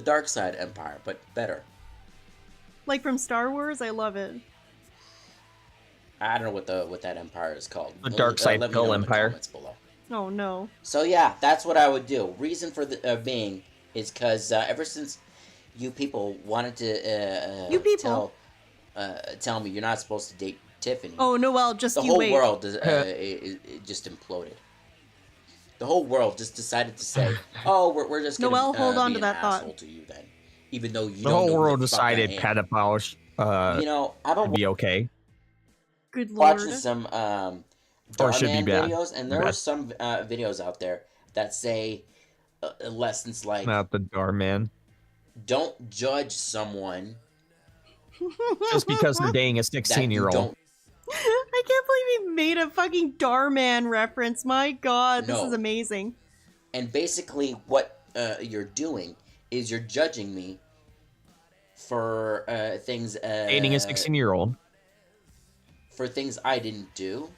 Dark Side Empire, but better. Like from Star Wars? I love it. I don't know what that empire is called. The Dark Side Hill Empire. Oh, no. So, yeah, that's what I would do. Reason for being is because ever since... you people wanted to tell me you're not supposed to date Tiffany. Oh, Noelle, just the you whole wait. world it just imploded. The whole world just decided to say, "Oh, we're just gonna Noelle, hold on be to an that asshole thought. to you then," even though you the don't whole know world who the fuck I decided am. pedophiles I don't be okay. Good lord. Watching some or should be Darman bad. videos, and there are some videos out there that say lessons like Not the Darman. don't judge someone just because they're dating a 16-year-old. I can't believe he made a fucking Darman reference. My god, this is amazing. And basically what you're doing is you're judging me for things... dating a 16-year-old. For things I didn't do.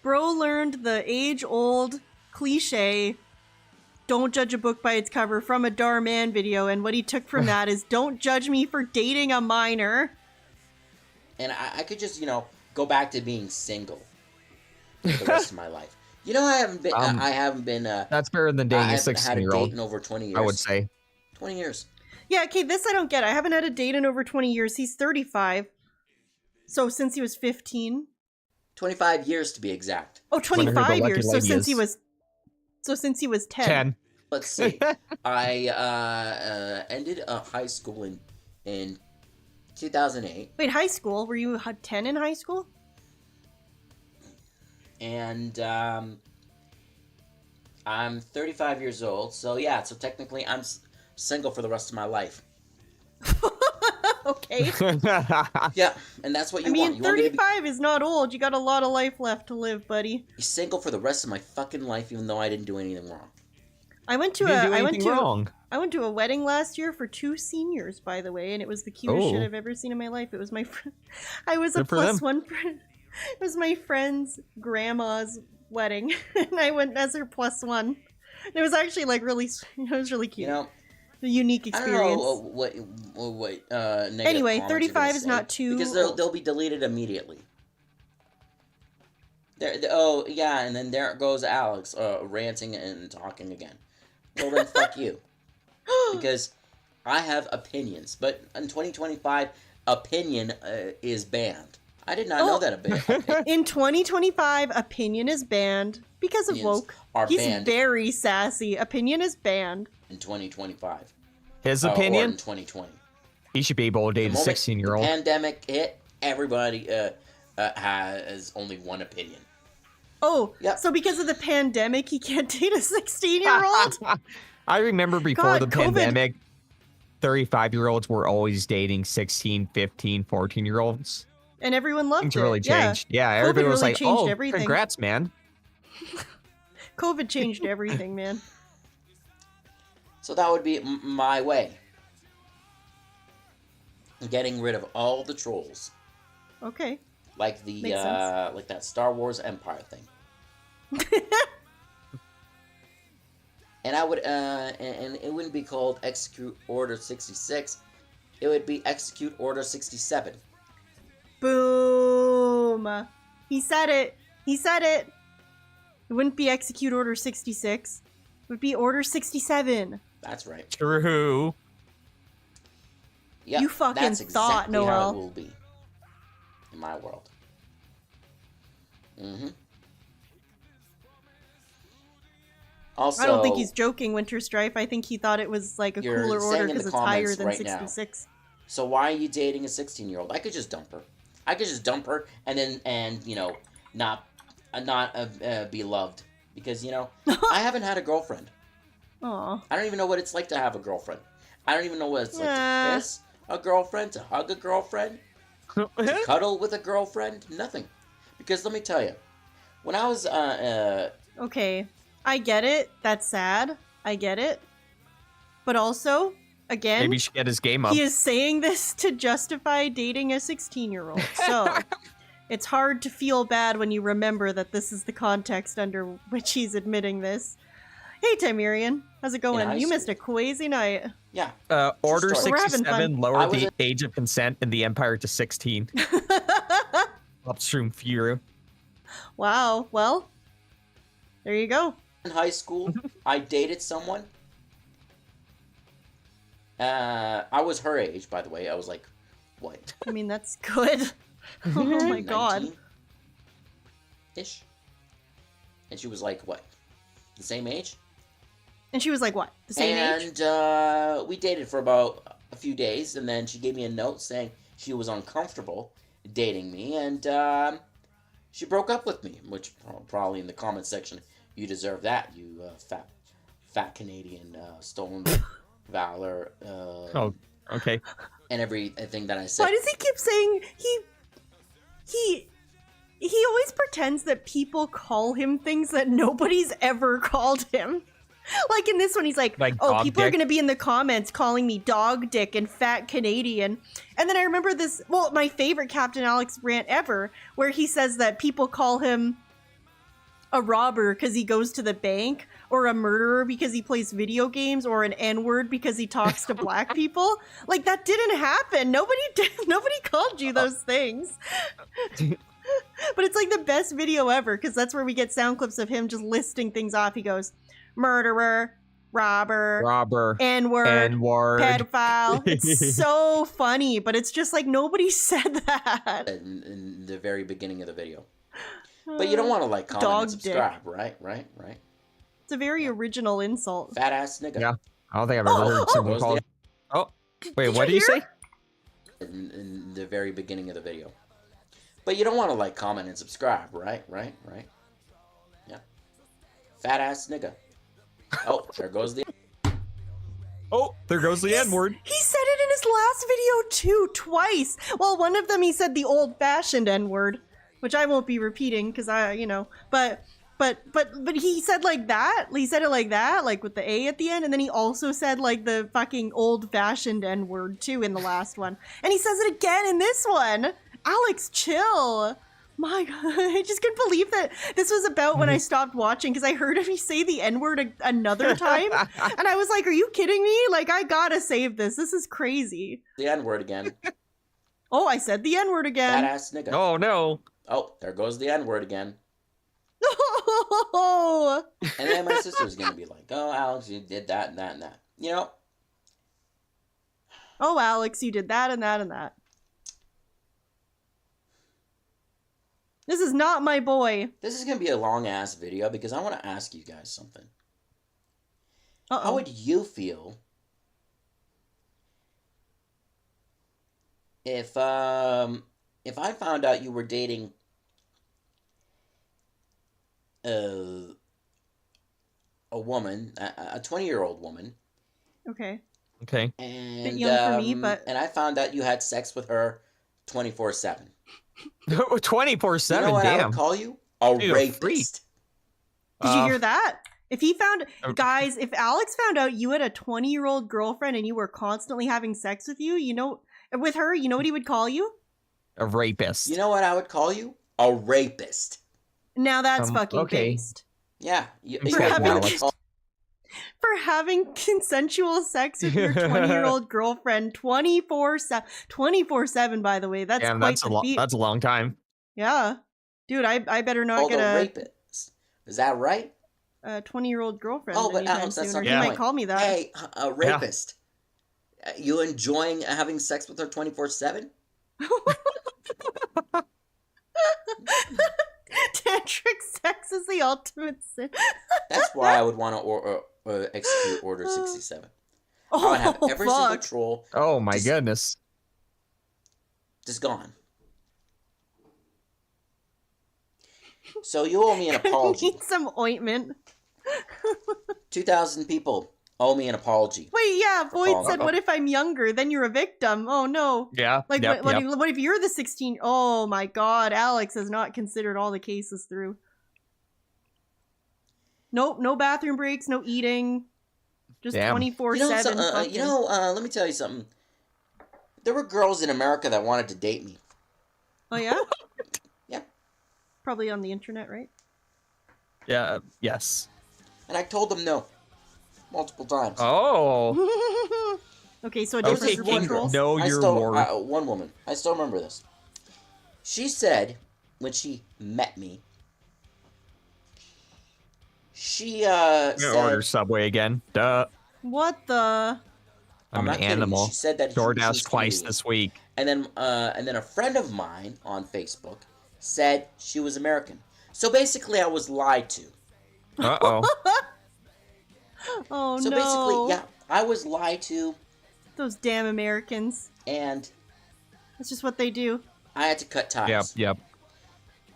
Bro learned the age-old cliche, don't judge a book by its cover, from a Darman video, and what he took from that is, don't judge me for dating a minor. And I could just, go back to being single for the rest of my life. I haven't been... that's better than dating a 16-year-old. I haven't had a date in over 20 years. I would say. 20 years. Yeah, okay, this I don't get. I haven't had a date in over 20 years. He's 35. So since he was 15. 25 years to be exact. Oh, 25 years. So since he was 10. 10. Let's see. I ended high school in 2008. Wait, high school? Were you 10 in high school? And I'm 35 years old. So yeah, so technically I'm single for the rest of my life. Okay. Yeah, and that's what you want. You 35 is not old. You got a lot of life left to live, buddy. Be single for the rest of my fucking life, even though I didn't do anything wrong. I went to a wedding last year for 2 seniors, by the way, and it was the cutest shit I've ever seen in my life. It was my friend. I was a plus one friend. It was my friend's grandma's wedding, and I went as her plus one. It was actually like really. It was really cute. A unique experience. I don't know what negative anyway, comments 35 is not too because they'll be deleted immediately. Oh yeah, and then there goes Alex ranting and talking again. Well then, fuck you. because I have opinions. But in 2025, opinion is banned. I did not know that. In 2025, opinion is banned because of Opinions woke. are He's banned. very sassy. Opinion is banned. In 2025. His Or opinion? in 2020. He should be able to date a The moment 16-year-old. the pandemic hit, everybody has only one opinion. Oh, so because of the pandemic, he can't date a 16-year-old? I remember before God, the COVID. pandemic, 35-year-olds were always dating 16, 15, 14-year-olds. And everyone loved Things it. really changed. Yeah, COVID everybody was really like, changed oh, everything. congrats, man. COVID changed everything, man. So that would be my way. Getting rid of all the trolls. Okay. Like the Makes sense. like that Star Wars Empire thing. And I would and it wouldn't be called Execute Order 66. It would be Execute Order 67. Boom. He said it. He said it. It wouldn't be Execute Order 66. It would be Order 67. That's right. True. Yep, You fucking that's thought, exactly how Noel. it will be. In my world. Mm-hmm. Also, I don't think he's joking, Winter Strife. I think he thought it was like a you're cooler saying order in the because it's higher comments than right now, 66. so why are you dating a 16-year-old? I could just dump her. I could just dump her and then you know not be loved because you know I haven't had a girlfriend. Aw. I don't even know what it's like to have a girlfriend. I don't even know what it's like Yeah. to kiss a girlfriend, to hug a girlfriend, to cuddle with a girlfriend. Nothing. Because let me tell you, when I was Okay, I get it. That's sad. I get it. But also, again, Maybe he should get his game up. he is saying this to justify dating a 16-year-old. So it's hard to feel bad when you remember that this is the context under which he's admitting this. Hey, Timerian. How's it going? high You missed a crazy night. Yeah. Order story. We're having 67 fun. lowered I was the a- age of consent in the Empire to 16. Upstream Fury. Wow. Well, there you go. in high school, I dated someone. I was her age, by the way. I was like, what? I mean, that's good. Oh my god. 19-ish. And she was like, what? The same age? And she was like, what? The same age? And we dated for about a few days, and then she gave me a note saying she was uncomfortable dating me, and she broke up with me, which probably in the comment section, you deserve that, you fat Canadian, stolen valor. Oh, okay. And everything that I said. Why does he keep saying he always pretends that people call him things that nobody's ever called him. Like in this one, he's like oh, dog people are dick? going to be in the comments calling me dog dick and fat Canadian. And then I remember this, well, my favorite Captain Alex rant ever, where he says that people call him a robber because he goes to the bank, or a murderer because he plays video games, or an N-word because he talks to black people. Like, that didn't happen. Nobody called you those things. But it's like the best video ever, because that's where we get sound clips of him just listing things off. He goes, murderer, robber, N-word, pedophile. It's so funny, but it's just like nobody said that. In the very beginning of the video. But you don't want to like, comment, Dog and subscribe, right? It's a very original insult. Fat ass nigga. Yeah. I don't think I've ever heard someone call. Oh, wait, what did you say? In the very beginning of the video. But you don't want to like, comment, and subscribe, right? Yeah. Fat ass nigga. Oh, there goes the. Oh, there goes the N-word. He said it in his last video too, twice. Well, one of them he said the old-fashioned N-word, which I won't be repeating because but he said like that. He said it like that, like with the A at the end, and then he also said like the fucking old-fashioned N-word too in the last one, and he says it again in this one. Alex, chill. My god, I just couldn't believe that this was about when I stopped watching, because I heard him say the N-word another time, and I was like, are you kidding me? Like, I gotta save this. This is crazy. The N-word again. Oh, I said the N-word again. Fat ass nigga. Oh, no. Oh, there goes the N-word again. Oh. And then my sister's gonna be like, oh, Alex, you did that and that and that. You know, Oh, Alex, you did that and that and that. This is not my boy. This is gonna be a long ass video because I want to ask you guys something. Uh-oh. How would you feel if I found out you were dating a woman, a 20-year-old woman, Okay. Okay. and Bit young for me, but and I found out you had sex with her 24/7? 24/7. You know what I Damn. would call you? A Dude, a rapist. freak. Did you hear that? If he found, Okay. guys, if Alex found out you had a 20-year-old girlfriend and you were constantly having sex with you, with her, you know what he would call you? A rapist. You know what I would call you? A rapist. Now that's fucking okay. based. Yeah. For having consensual sex with your 20-year-old girlfriend 24/7, by the way. That's Damn, quite the feat. that's a long time. Yeah. Dude, I better not Called get a rapist. Is that right? a 20-year-old girlfriend Oh, but anytime Alex, that's soon. Or not he the might point. call me that. Hey, a rapist. You enjoying having sex with her 24/7? Tantric sex is the ultimate sin. That's why I would want to execute Order 67. I would have Oh, every single fuck. troll Oh my goodness. just gone. So you owe me an I apology. need some ointment. 2,000 people owe me an apology. Wait, yeah, Void calling said, up. what if I'm younger? Then you're a victim. Oh, no. Yeah. Like, yep, what, yep. what if you're the 16? Oh, my God. Alex has not considered all the cases through. Nope, no bathroom breaks, no eating. Just Damn. 24/7. Let me tell you something. There were girls in America that wanted to date me. Oh, yeah? Yeah. Probably on the internet, right? Yeah. Yes. And I told them no. Multiple times. Oh. Okay, so it There was does this one girl. Know I your still, worth. one woman. I still remember this. She said, when she met me, she I'm gonna said, order Subway again. Duh. What the? I'm an not kidding. animal. She said that she DoorDash was twice Canadian. this week. And then a friend of mine on Facebook said she was American. So basically, I was lied to. Uh-oh. Oh, So no. basically, yeah, I was lied to, Those damn Americans. and That's just what they do. I had to cut ties. Yep.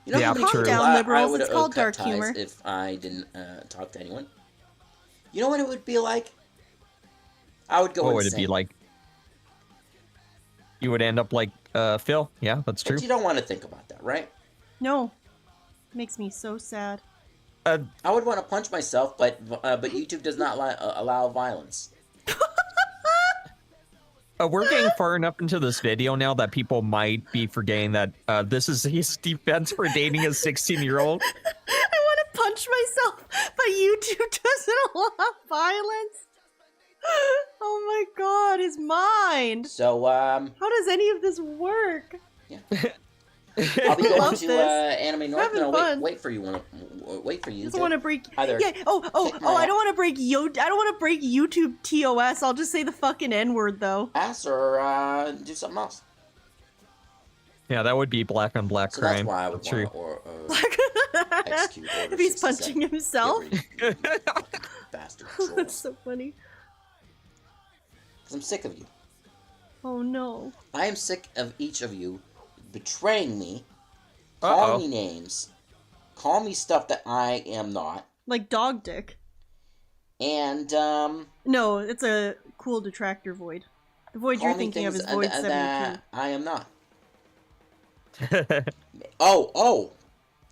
You know Yeah, how many true. people Calm down, I liberals. would It's called cut dark ties humor. if I didn't talk to anyone? You know what it would be like? I would go What would it insane. be like? You would end up like Phil. Yeah, that's true. But you don't want to think about that, right? No. Makes me so sad. I would want to punch myself, but YouTube does not allow violence. We're getting far enough into this video now that people might be forgetting that this is his defense for dating a 16-year-old. I want to punch myself, but YouTube doesn't allow violence. Oh my god, his mind. So, How does any of this work? I'll be going love to this. Anime North, Having and I'll fun. wait for you. Wait for you. I don't want to break. either Yeah. kick Oh. my I don't want to break I don't want to break YouTube TOS. I'll just say the fucking N-word though. ass or do something else. Yeah, that would be black on black So that's crime. why I would That's true. want to execute Order If he's 67. punching himself. Bastard That's trolls. so funny. 'Cause I'm sick of you. Oh no. I am sick of each of you betraying me, calling Uh-oh. me names, calling me stuff that I am not, Like dog dick. and No, it's a cool detractor Void. The Void you're call me thinking of things is Void that 72. I am not. Oh,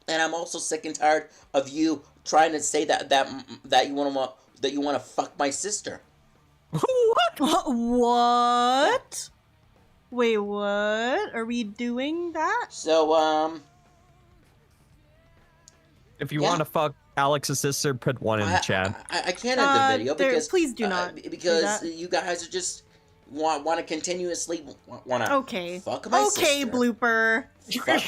and I'm also sick and tired of you trying to say that you want to fuck my sister. What? Wait, what? Are we doing that? So If you Yeah. want to fuck Alex's sister, put one in the chat. I can't end the video because please do not because do that. you guys are just want to continuously want to Okay. fuck my Okay, sister. blooper. Fuck.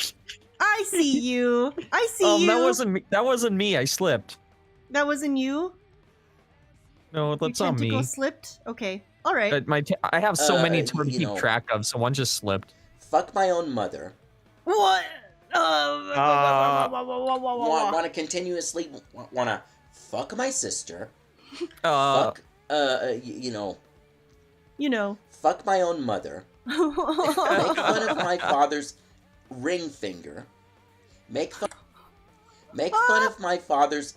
I see you. I see you. That wasn't me. That wasn't me. I slipped. That wasn't you? No, Your that's not me. tentacle slipped? Okay. All right. I have so many to you keep know, track of, so one just slipped. Fuck my own mother. What? Want to continuously want to fuck my sister. Fuck, you know. Fuck my own mother. Make fun of my father's ring finger. Make fun of my father's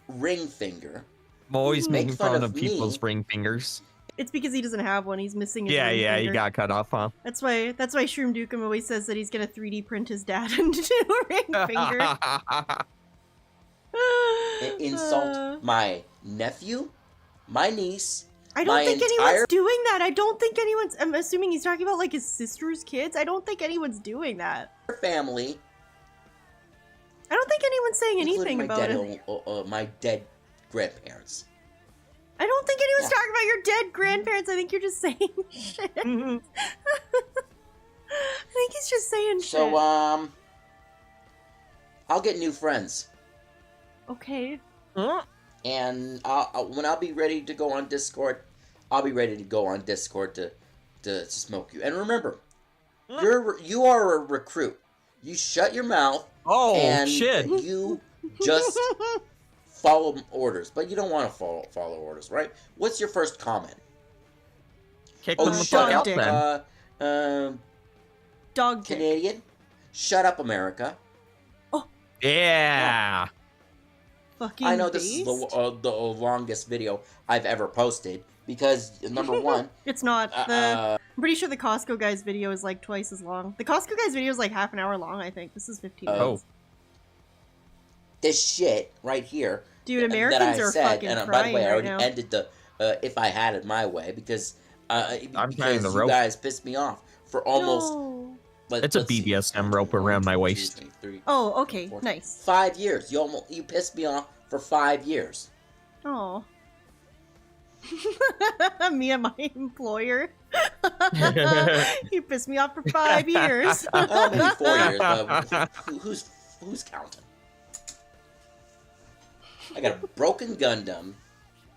ring finger. I'm always Make making fun fun of of people's me. ring fingers. It's because he doesn't have one. He's missing his Yeah, ring yeah, finger. he got cut off, huh? That's why Shroom Dukem always says that he's gonna 3D print his dad into a ring finger. Insult my nephew, my niece. I don't think anyone's doing that. I don't think anyone's. I'm assuming he's talking about like his sister's kids. I don't think anyone's doing that. Family. I don't think anyone's saying anything about it. My dead grandparents. I don't think anyone's talking about your dead grandparents. I think you're just saying shit. I think he's just saying shit. So, I'll get new friends. Okay. And when I'll be ready to go on Discord, I'll be ready to go on Discord to smoke you. And remember, you are a recruit. You shut your mouth. Oh, and shit. You just follow orders, but you don't want to follow orders, right? What's your first comment? Kick them the fuck out, then. Dog Canadian. Shut up, America. Yeah. Fucking I know this is the longest video I've ever posted because number one, it's not. I'm pretty sure the Costco guy's video is like twice as long. The Costco guy's video is like half an hour long. I think this is 15 minutes. This shit right here, dude. Americans are fucking and crying by the way, I already right now. ended the if I had it my way because I'm because the you rope. guys pissed me off for almost. It's a BDSM rope around my waist. Oh, okay, nice. 5 years. You pissed me off for 5 years. Oh. Me and my employer. You pissed me off for 5 years. Oh, maybe 4 years. But who's counting? I got a broken Gundam.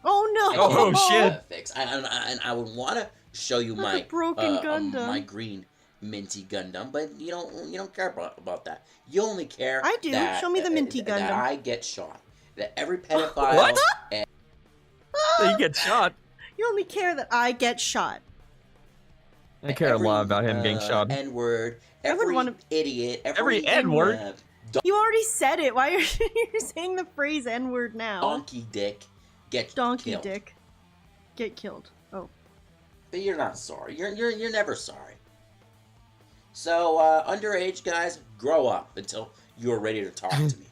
Oh no! Oh shit! Fix. And I would want to show you my broken Gundam. My green minty Gundam, but you don't care about that. You only care. I do. That, Show me the minty that Gundam. I get shot. That every pedophile. What? You get shot. You only care that I get shot. I care a lot about him getting shot. N-word. Every idiot. Every N-word. You already said it. Why are you saying the phrase N-word now? Donkey dick. Get killed. Dick. Get killed. Oh. But you're not sorry. You're never sorry. So underage guys, grow up until you're ready to talk to me.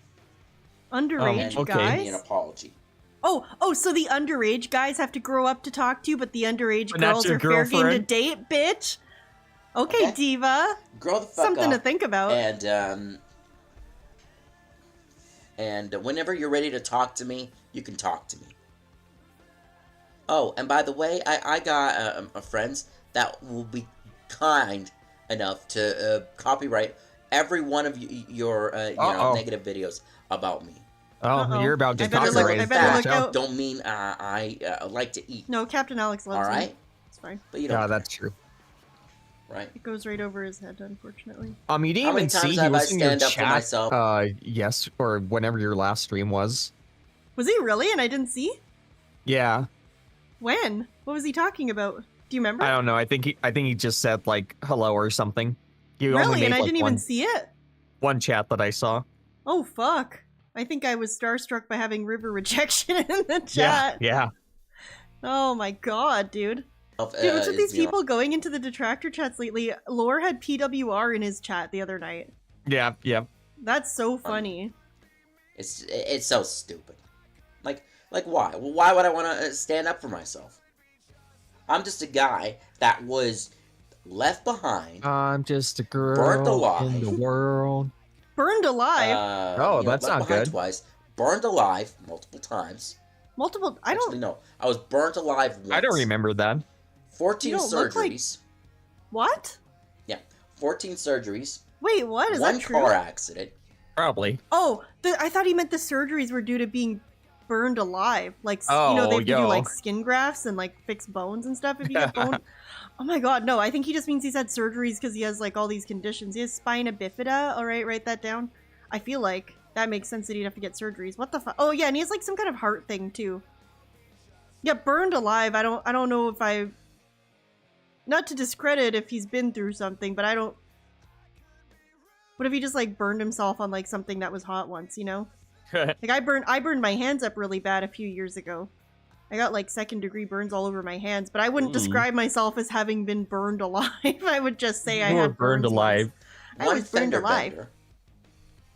Underage and guys? give me an apology. Oh, so the underage guys have to grow up to talk to you, but the underage But not girls your are fair game to girlfriend? date, bitch? Okay, Diva. Grow the fuck Something up. to think about. And whenever you're ready to talk to me, you can talk to me. Oh, and by the way, I got friends that will be kind enough to copyright every one of your negative videos about me. Oh, you're about to I better copyright. look- I better look out. Don't mean I like to eat. No, Captain Alex loves All right? me. It's fine. But you don't. Yeah, that's true. Right. It goes right over his head, unfortunately. You didn't How many even see times he have I was in your stand up for chat. myself? Yes, or whenever your last stream was. Was he really? And I didn't see? Yeah. When? What was he talking about? Do you remember? I don't know. I think he just said like hello or something. He only Really? made, And I like, didn't even one- see it? One chat that I saw. Oh, fuck. I think I was starstruck by having river rejection in the chat. Yeah. Oh my god, dude. Dude, what's with these people going into the detractor chats lately? Lore had PWR in his chat the other night. Yeah. That's so funny. It's so stupid. Like why? Why would I want to stand up for myself? I'm just a guy that was left behind. I'm just a girl Burned alive. in the world. Burned alive? That's left not behind good. Twice. Burned alive multiple times. Multiple? Actually, no. I was burnt alive once. I don't remember that. 14 You don't look like- surgeries. What? Yeah, 14 surgeries. Wait, what? Is One that true? car accident. Probably. Oh, I thought he meant the surgeries were due to being burned alive. Like, they Oh, have to do yo. like skin grafts and like fix bones and stuff if you get bone. Oh my god, no, I think he just means he's had surgeries because he has like all these conditions. He has spina bifida, alright, write that down. I feel like that makes sense that he'd have to get surgeries. What the fuck? Oh yeah, and he has like some kind of heart thing too. Yeah, burned alive. I don't know if I... Not to discredit if he's been through something, but I don't... What if he just like burned himself on like something that was hot once, you know? Like I burned my hands up really bad a few years ago. I got like 2nd-degree burns all over my hands, but I wouldn't describe myself as having been burned alive. I would just say I had burned burns alive. once. I was burned alive.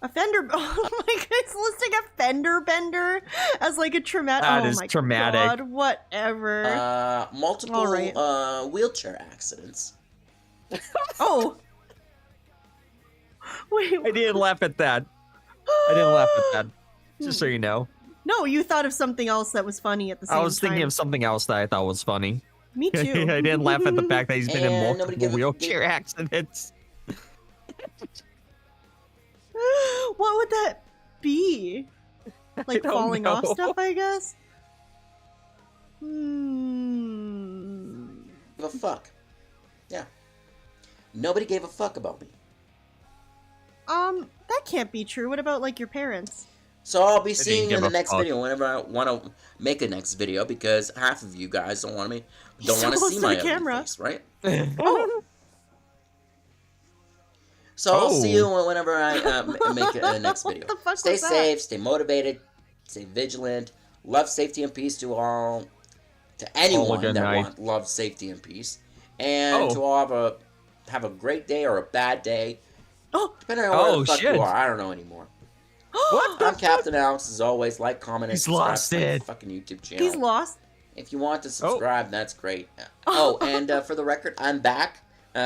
A fender... Oh my god, it's listing a fender bender as like a traumatic... That oh is my traumatic. god, whatever. Multiple All wheelchair accidents. Oh. Wait. I didn't laugh at that. I didn't laugh at that. Just so you know. No, you thought of something else that was funny at the same time. I was thinking of something else that I thought was funny. Me too. I didn't laugh at the fact that he's been in And multiple wheelchair accidents. What would that be? Like don't falling off know. stuff, I guess? Give a fuck. Yeah. Nobody gave a fuck about me. That can't be true. What about like your parents? So I'll be didn't seeing you in give the a next fuck. video whenever I want to make a next video because half of you guys don't want to so see close my to the ugly camera. face, right? Oh, So I'll see you Oh. whenever I make a next video. the fuck Stay was that? safe, stay motivated, stay vigilant. Love, safety, and peace to all, to anyone good that night. want love, safety, and peace, and to all have a great day or a bad day. Oh, depending on where Oh, the fuck shit. you are. I don't know anymore. What? I'm Captain Alex. As always, like, comment, and He's subscribe lost to my it. fucking YouTube channel. he's lost. If you want to subscribe, that's great. Oh, and for the record, I'm back. I'm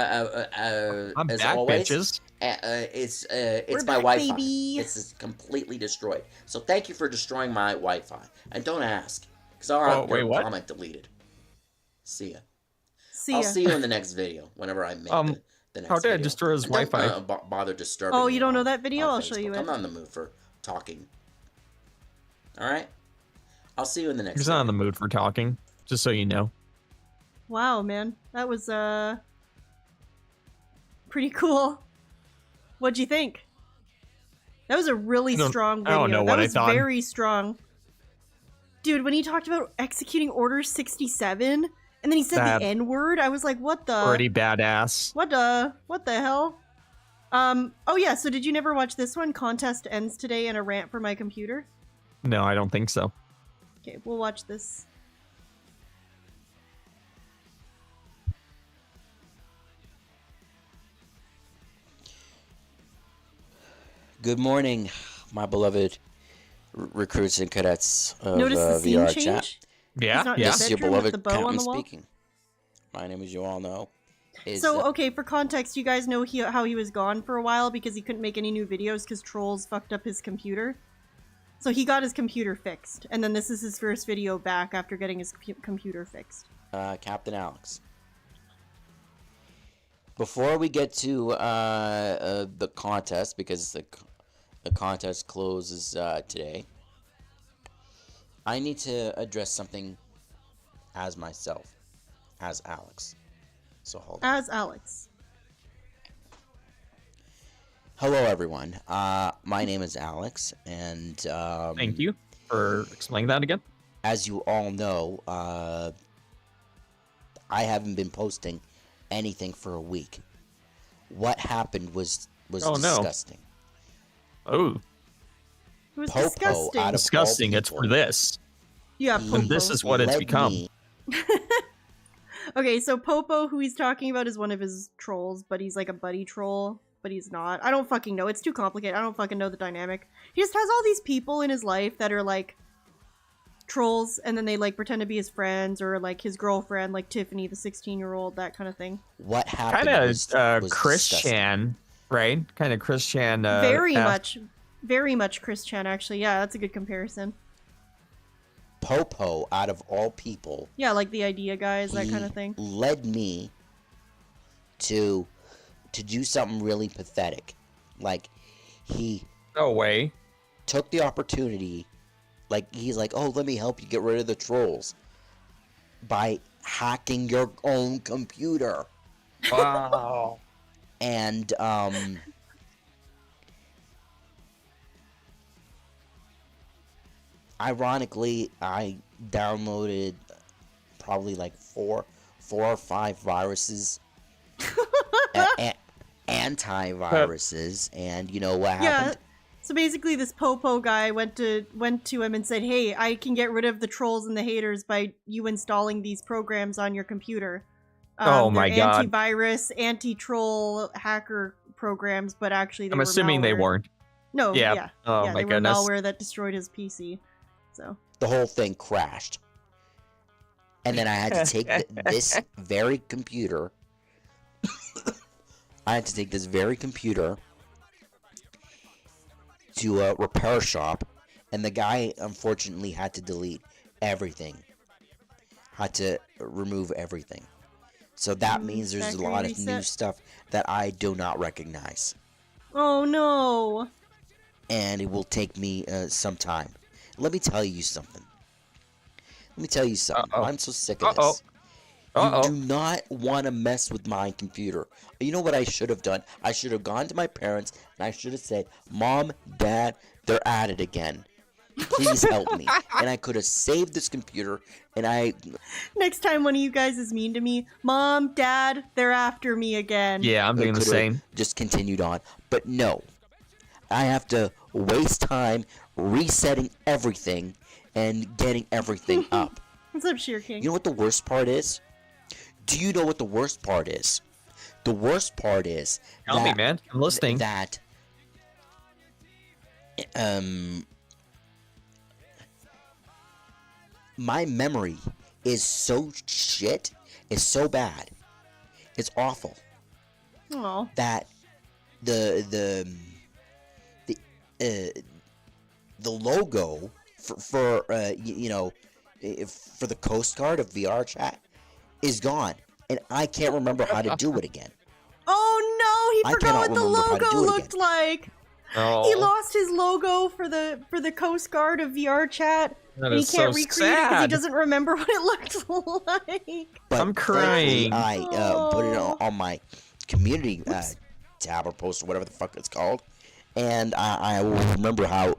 as back, always. bitches. It's We're my back, Wi-Fi. baby. It's completely destroyed. So thank you for destroying my Wi-Fi. And don't ask, because I'll have wait, your what? comment deleted. See ya. See I'll ya. see you in the next video whenever I make the next How did I video. destroy his And don't, Wi-Fi? bother disturbing Oh, me you don't know on- that video? on I'll show you Facebook. it. I'm not in the mood for talking. All right. I'll see you in the next. He's not in the mood for talking, just so you know. Wow, man. That was, pretty cool. What'd you think? That was a really I don't- strong I video. don't know that what I was thought. very strong. Dude, when he talked about executing Order 67, and then he said That- the N-word, I was like, what the... Pretty badass. What the hell? Oh yeah, so did you never watch this one? Contest ends today in a rant for my computer? No, I don't think so. Okay, we'll watch this. Good morning, my beloved recruits and cadets of Notice the scene VR change? chat. Yeah, He's not in yeah. his This is your bedroom with beloved the bow on captain the wall? speaking. My name, as you all know, is So, okay, for context, you guys know how he was gone for a while because he couldn't make any new videos because trolls fucked up his computer. So he got his computer fixed, and then this is his first video back after getting his computer fixed. Captain Alex. Before we get to the contest, because the contest closes today, I need to address something as myself, as Alex. So hold on. As Alex. Hello, everyone. My name is Alex, and Thank you for explaining that again. as you all know, I haven't been posting anything for a week. What happened was Oh, no. disgusting. Oh, It was Popo disgusting. out of disgusting. all It's for people, this. Yeah, he Popo. And this is what it's led become. me- Okay, so Popo, who he's talking about, is one of his trolls, but he's like a buddy troll, but he's not. I don't fucking know. It's too complicated. I don't fucking know the dynamic. He just has all these people in his life that are like trolls, and then they like pretend to be his friends or like his girlfriend, like Tiffany, the 16-year-old, that kind of thing. What happened Kind was, of was Chris disgusting. Chan, right? Kind of Chris Chan. very much Chris Chan, actually. Yeah, that's a good comparison. Popo, out of all people, Yeah, like the idea guys, that he kind of thing. led me to do something really pathetic. Like, he No way. took the opportunity Like, he's like, oh, let me help you get rid of the trolls by hacking your own computer. Wow. And, ironically, I downloaded probably like four or five viruses, antiviruses, and you know what happened? So basically, this Popo guy went to him and said, "Hey, I can get rid of the trolls and the haters by you installing these programs on your computer. Oh my god! Antivirus, anti-troll, hacker programs, but actually, I'm assuming they weren't. No, yeah. Oh yeah, my they goodness! were malware that destroyed his PC. So the whole thing crashed, and then I had to take this very computer. I had to take this very computer to a repair shop, and the guy unfortunately had to delete everything. Had to remove everything. So that means there's a lot of new stuff that I do not recognize. Oh no! And it will take me some time. Let me tell you something. I'm so sick of this. You do not want to mess with my computer. You know what I should have done? I should have gone to my parents and I should have said, Mom, Dad, they're at it again. Please help me. And I could have saved this computer and Next time one of you guys is mean to me, Mom, Dad, they're after me again. Yeah, I'm doing the same. Just continued on. But no. I have to waste time resetting everything and getting everything up. What's up, Sheer King? You know what the worst part is? Do you know what the worst part is? The worst part is Tell me, man. I'm listening. That my memory is so shit, is so bad, it's awful. Oh. That the logo for the Coast Guard of VR chat is gone, and I can't remember how to do it again. Oh no, he forgot what the logo looked like. Oh. He lost his logo for the Coast Guard of VR chat. That and he is can't so recreate it because he sad. doesn't remember what it looked like. But I'm crying. I put it on my community tab or post or whatever the fuck it's called, and I will remember how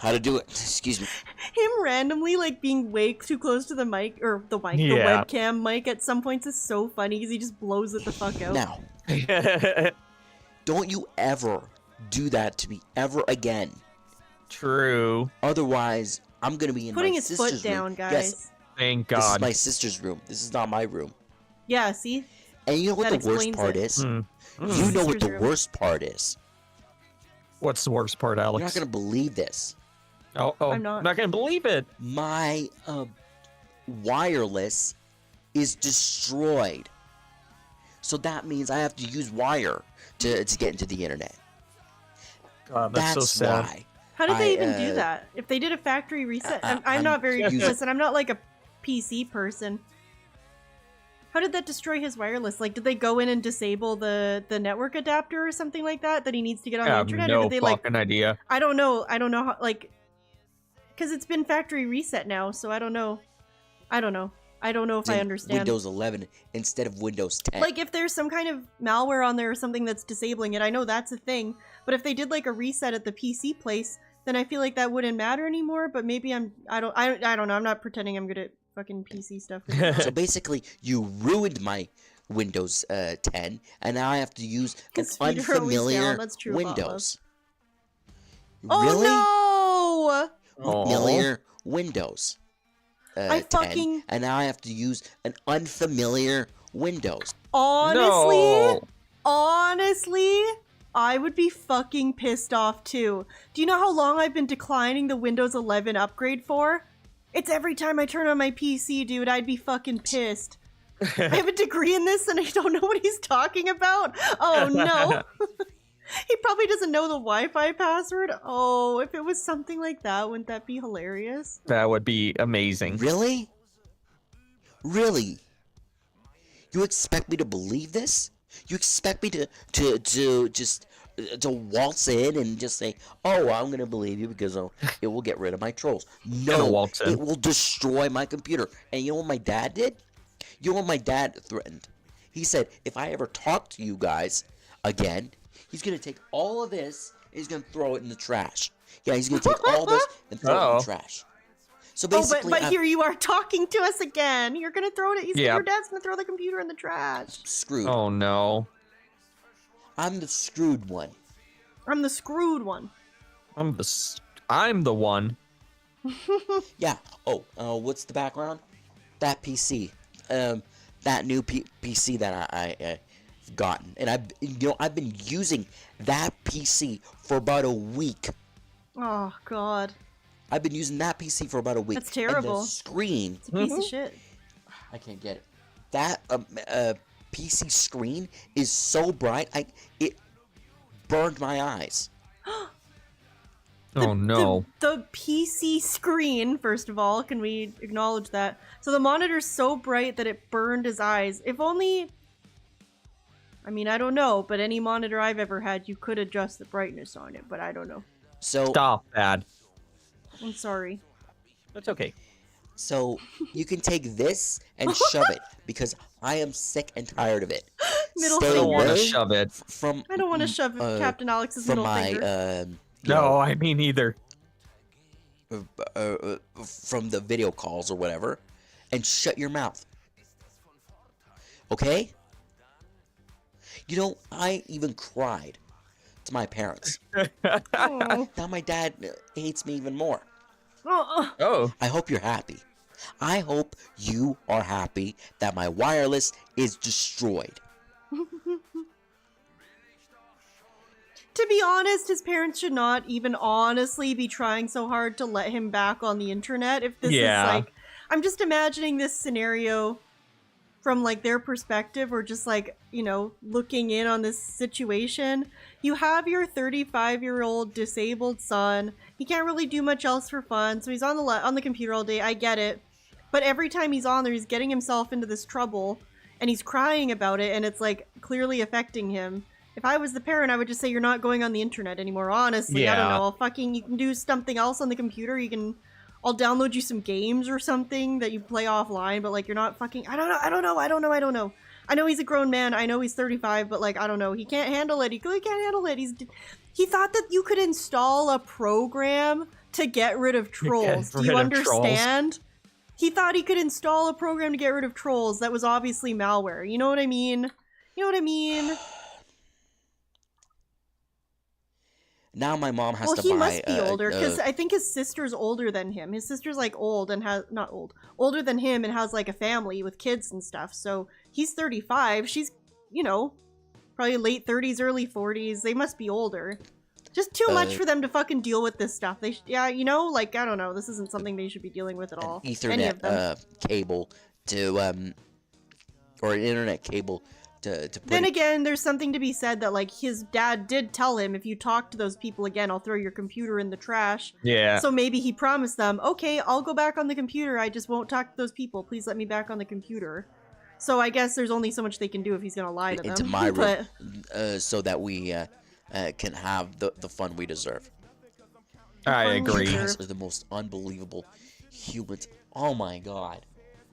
to do it. Excuse me. Him randomly like being way too close to the mic or the Yeah. webcam mic at some points is so funny because he just blows it the fuck out. Now, don't you ever do that to me ever again. True. Otherwise, I'm gonna be in Putting my his sister's foot down, room. guys. Yes, Thank this is God. my sister's room. This is not my room. Yeah, see? And you know what That the worst explains part it. is? Mm. You know what Sister's the room. worst part is? What's the worst part, Alex? You're not gonna believe this. Oh, I'm not. gonna believe it. My wireless is destroyed. So that means I have to use wire to get into the internet. God, that's so sad. Why. How did they even do that? If they did a factory reset, I'm not very listen. I'm not like a PC person. How did that destroy his wireless? Like, did they go in and disable the network adapter or something like that he needs to get on I the have internet? no Or did they like? fucking idea. I don't know how like, because it's been factory reset now, so I don't know. I don't know if I understand. Windows 11 instead of Windows 10. Like, if there's some kind of malware on there or something that's disabling it, I know that's a thing. But if they did like a reset at the PC place, then I feel like that wouldn't matter anymore. But maybe I don't know. I'm not pretending I'm good at fucking PC stuff. So basically, you ruined my Windows 10, and now I have to use an Speed are always down. unfamiliar That's true about Windows. Oh no! Familiar Windows. 10, and now I have to use an unfamiliar Windows. Honestly, I would be fucking pissed off too. Do you know how long I've been declining the Windows 11 upgrade for? It's every time I turn on my PC, dude. I'd be fucking pissed. I have a degree in this and I don't know what he's talking about. Oh no. He probably doesn't know the Wi-Fi password. Oh, if it was something like that, wouldn't that be hilarious? That would be amazing. Really? Really? You expect me to believe this? You expect me to just to waltz in and just say, "Oh, I'm gonna believe you because it will get rid of my trolls." No, it will destroy my computer. And you know what my dad did? You know what my dad threatened? He said, "If I ever talk to you guys again, he's gonna take all of this and he's gonna throw it in the trash." Yeah, he's gonna take all this and throw it in the trash. So basically, but here you are talking to us again. You're gonna throw it. Your dad's gonna throw the computer in the trash. Screwed. Oh no. I'm the screwed one. I'm the screwed one. I'm the one. Yeah. Oh, what's the background? That PC. That new PC that I've gotten, and I've been using that PC for about a week. Oh God. I've been using that PC for about a week. That's terrible. And the screen. It's a piece of shit. I can't get it. That PC screen is so bright, it burned my eyes. Oh no. The PC screen, first of all, can we acknowledge that? So the monitor's so bright that it burned his eyes. If only, I mean, I don't know, but any monitor I've ever had, you could adjust the brightness on it, but I don't know. So stop that. I'm sorry. That's okay. So you can take this and shove it because I am sick and tired of it. Middle Stay finger. I don't want to away shove it. from. I don't want to shove Captain Alex's from middle my finger. No, I mean either. From the video calls or whatever, and shut your mouth. Okay? You know, I even cried to my parents. Now my dad hates me even more. Oh. I hope you're happy. I hope you are happy that my wireless is destroyed. To be honest, his parents should not even honestly be trying so hard to let him back on the internet. If this is like, I'm just imagining this scenario from like their perspective, or just like, you know, looking in on this situation. You have your 35-year-old disabled son. He can't really do much else for fun, so he's on the computer all day. I get it. But every time he's on there, he's getting himself into this trouble, and he's crying about it, and it's like clearly affecting him. If I was the parent, I would just say, you're not going on the internet anymore, honestly. I don't know. You can do something else on the computer. I'll download you some games or something that you play offline, but like, you're not fucking, I don't know. I know he's a grown man. I know he's 35, but like, I don't know. He can't handle it. He clearly can't handle it. He thought that you could install a program to get rid of trolls. Do you understand? He thought he could install a program to get rid of trolls that was obviously malware. You know what I mean? Now my mom has to buy... Well, he must be older, because I think his sister's older than him. His sister's like old and older than him and has like a family with kids and stuff. So he's 35. She's, you know, probably late 30s, early 40s. They must be older. Just too much for them to fucking deal with this stuff. You know, like, I don't know. This isn't something they should be dealing with at all. Ethernet cable to, or an internet cable to put Then again, there's something to be said that, like, his dad did tell him, if you talk to those people again, I'll throw your computer in the trash. Yeah. So maybe he promised them, okay, I'll go back on the computer, I just won't talk to those people. Please let me back on the computer. So I guess there's only so much they can do if he's gonna lie to them. into my room, so that we can have the fun we deserve. I agree. You guys are the most unbelievable humans. Oh my god.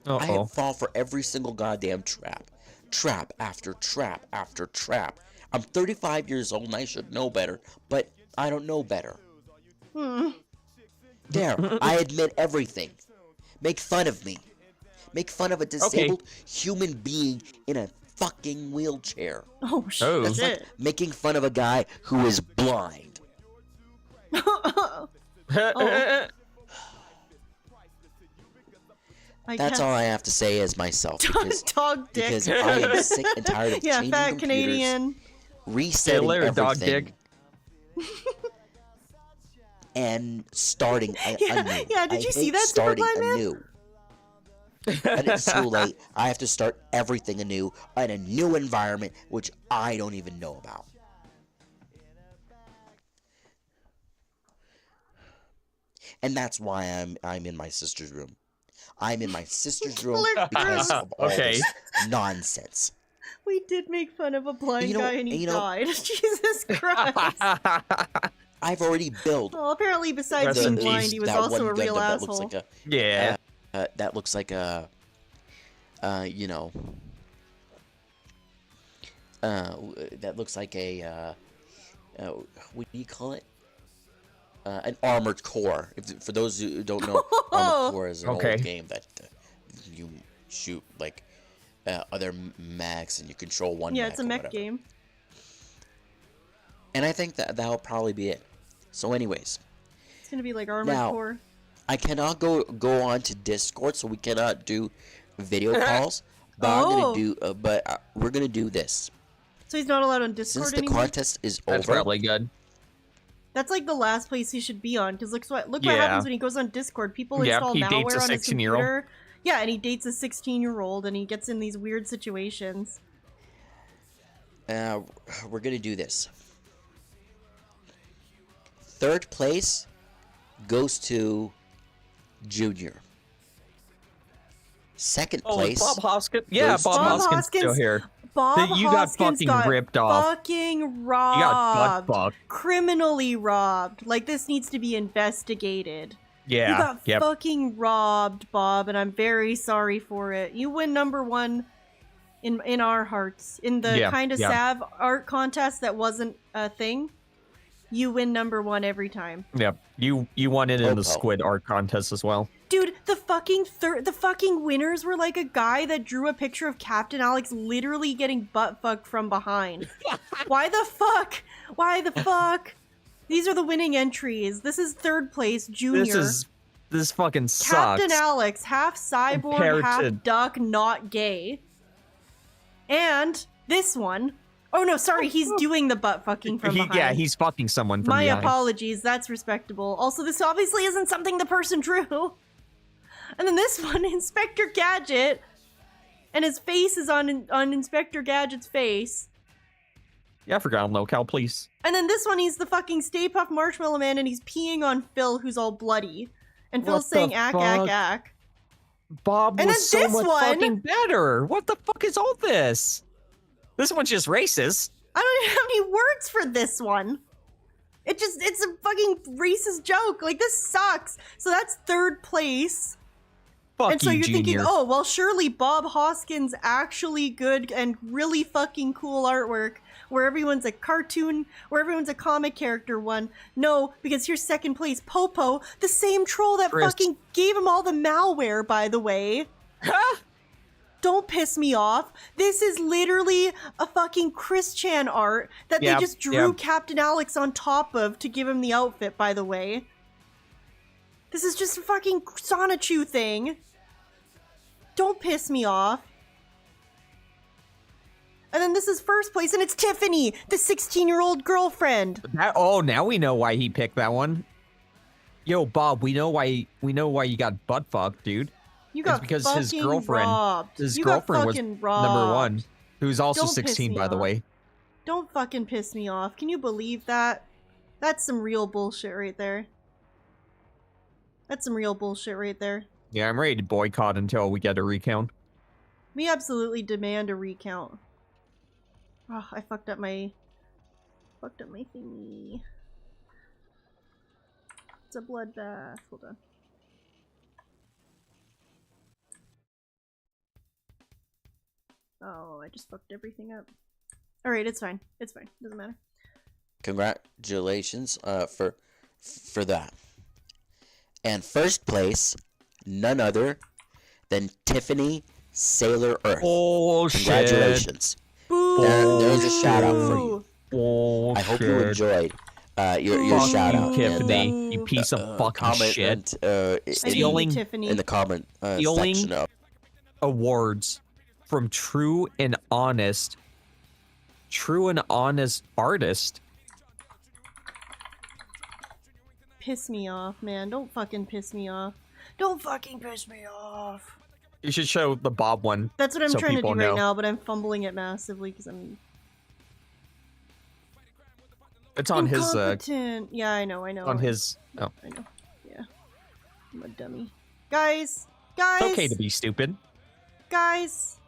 Uh-oh. I have fallen for every single goddamn trap. Trap after trap after trap. I'm 35 years old and I should know better, but I don't know better. There, I admit everything. Make fun of me. Make fun of a disabled human being in a fucking wheelchair. Oh shit. That's like making fun of a guy who is blind. That's all I have to say as myself. Dog dick. Because I am sick and tired of changing fat computers, Canadian. resetting everything, dog dick. and starting anew. Yeah, did you see that, starting Superfly Man? anew? And it's too late. I have to start everything anew in a new environment, which I don't even know about. And that's why I'm in my sister's room. I'm in my sister's room because of all this nonsense. We did make fun of a blind guy and he you know- died. Jesus Christ. I've already built. Well, apparently, besides being blind, he was that also one a real Gundam that asshole. looks like that looks like a, you know, that looks like a, what do you call it? An armored core. For those who don't know, armored core is an old game that you shoot like other mechs and you control one. Yeah, it's a mech game. And I think that'll probably be it. So, anyways, It's gonna be like Armored Core. I cannot go on to Discord, so we cannot do video calls. But we're gonna do this. So he's not allowed on Discord Since the anymore? contest is That's over. probably good. That's like the last place he should be on, because look what Yeah. happens when he goes on Discord. People install he dates malware a on his 16-year-old. computer. Yeah, and he dates a 16-year-old, and he gets in these weird situations. We're gonna do this. Third place goes to Junior. Second place. Bob Hoskins. Yeah, goes Bob to- Hoskins still here. Bob You got Hoskins fucking got ripped off. fucking You robbed. got butt fucked. Criminally robbed. Like, this needs to be investigated. Yeah. You got Yep. fucking robbed, Bob, and I'm very sorry for it. You win #1 in our hearts. In the Yeah, kind of yeah. Sav art contest that wasn't a thing, you win #1 every time. Yep. You won it in the Popo. squid art contest as well. Dude, the fucking winners were like a guy that drew a picture of Captain Alex literally getting butt fucked from behind. Why the fuck? Why the fuck? These are the winning entries. This is third place, Junior. This fucking sucks. Captain Alex, half cyborg, Compared half to- duck, not gay. And this one. Oh no, sorry, he's doing the butt fucking from behind. Yeah, he's fucking someone from My behind. apologies, that's respectable. Also, this obviously isn't something the person drew. And then this one, Inspector Gadget, and his face is on Inspector Gadget's face. Yeah, I forgot Lolcow, please. And then this one, he's the fucking Stay Puft Marshmallow Man, and he's peeing on Phil, who's all bloody. And Phil's What the saying, ack, ack, fuck? ack. Bob And was then so this much one- fucking better. What the fuck is all this? This one's just racist. I don't even have any words for this one. It's a fucking racist joke. Like, this sucks. So that's third place. Fuck And so you, you're thinking, Junior. oh, well, surely Bob Hoskins actually good and really fucking cool artwork where everyone's a cartoon, where everyone's a comic character one. No, because here's second place, Popo, the same troll that Chris. fucking gave him all the malware, by the way. Don't piss me off. This is literally a fucking Chris Chan art that Yep, they just drew yep. Captain Alex on top of to give him the outfit, by the way. This is just a fucking Sonichu thing. Don't piss me off. And then this is first place, and it's Tiffany, the 16-year-old girlfriend. Now we know why he picked that one. Yo, Bob, we know why you got butt fucked, dude. You got it's because fucking his girlfriend, robbed. his You got girlfriend was fucking #1, who's also Don't piss 16, me by the off. way. Don't fucking piss me off. Can you believe that? That's some real bullshit right there. That's some real bullshit right there. Yeah, I'm ready to boycott until we get a recount. We absolutely demand a recount. Oh, I fucked up my thingy. It's a bloodbath. Hold on. Oh, I just fucked everything up. Alright, it's fine. It's fine. Doesn't matter. Congratulations for that. And first place, none other than Tiffany Sailor Earth. Bullshit. Congratulations. There's a shout out for you. Bullshit. I hope you enjoyed your Fuck shout you, out. Tiffany, you piece of fucking comment shit. Stealing Tiffany. in the comment Stealing section of awards from true and honest artist. Piss me off, man. Don't fucking piss me off. Don't fucking piss me off. You should show the Bob one. That's what I'm so trying to do people right know. now, but I'm fumbling it massively because I'm It's on his incompetent. Yeah, I know. on his. Oh, I know. Yeah. I'm a dummy. Guys! it's okay to be stupid. Guys!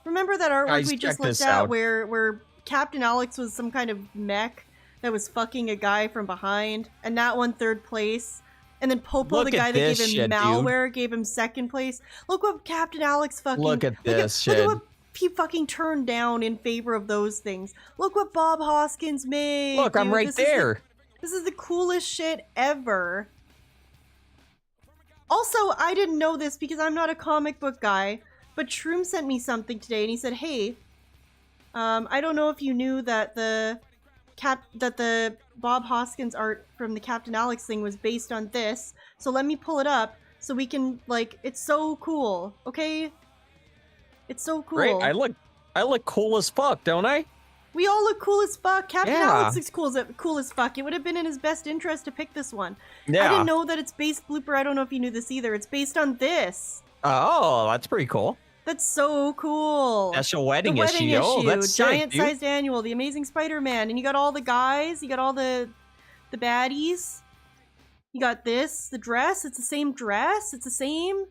Remember that artwork Guys, we just check this looked at out. where Captain Alex was some kind of mech that was fucking a guy from behind, and that won 3rd place. And then Popo, Look the guy at that gave this him shit, dude. malware, gave him 2nd place. Look what Captain Alex fucking... Look at this Look shit. at what he fucking turned down in favor of those things. Look what Bob Hoskins made. Look, I'm dude. right there. This is the coolest shit ever. Also, I didn't know this because I'm not a comic book guy, but Shroom sent me something today and he said, hey, I don't know if you knew that the Bob Hoskins art from the Captain Alex thing was based on this, so let me pull it up so we can, like, it's so cool, okay? It's so cool. Great. I look cool as fuck, don't I? We all look cool as fuck. Captain Yeah. Alex looks cool as fuck. It would have been in his best interest to pick this one. Yeah. I didn't know that it's based, Blooper, I don't know if you knew this either. It's based on this. Oh, that's pretty cool. That's so cool. Special wedding The wedding issue. Oh, that's sick, dude. giant-sized annual, the Amazing Spider-Man, and you got all the guys, you got all the baddies. You got this, the dress. It's the same dress. It's the same.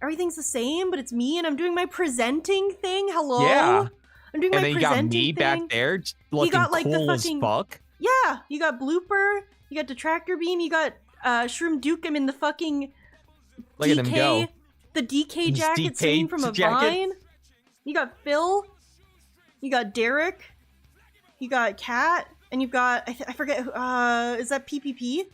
Everything's the same, but it's me, and I'm doing my presenting thing. Hello. Yeah. I'm doing And my then you got presenting me thing. back there just looking got, like, the cool fucking- as fuck. Yeah, you got Blooper, you got Detractor Beam, you got Shroom Dukem in the fucking Look at him go. the DK His jacket DK swinging from a jacket. vine. You got Phil, you got Derek, you got Kat, and you've got I forget who, is that PPP?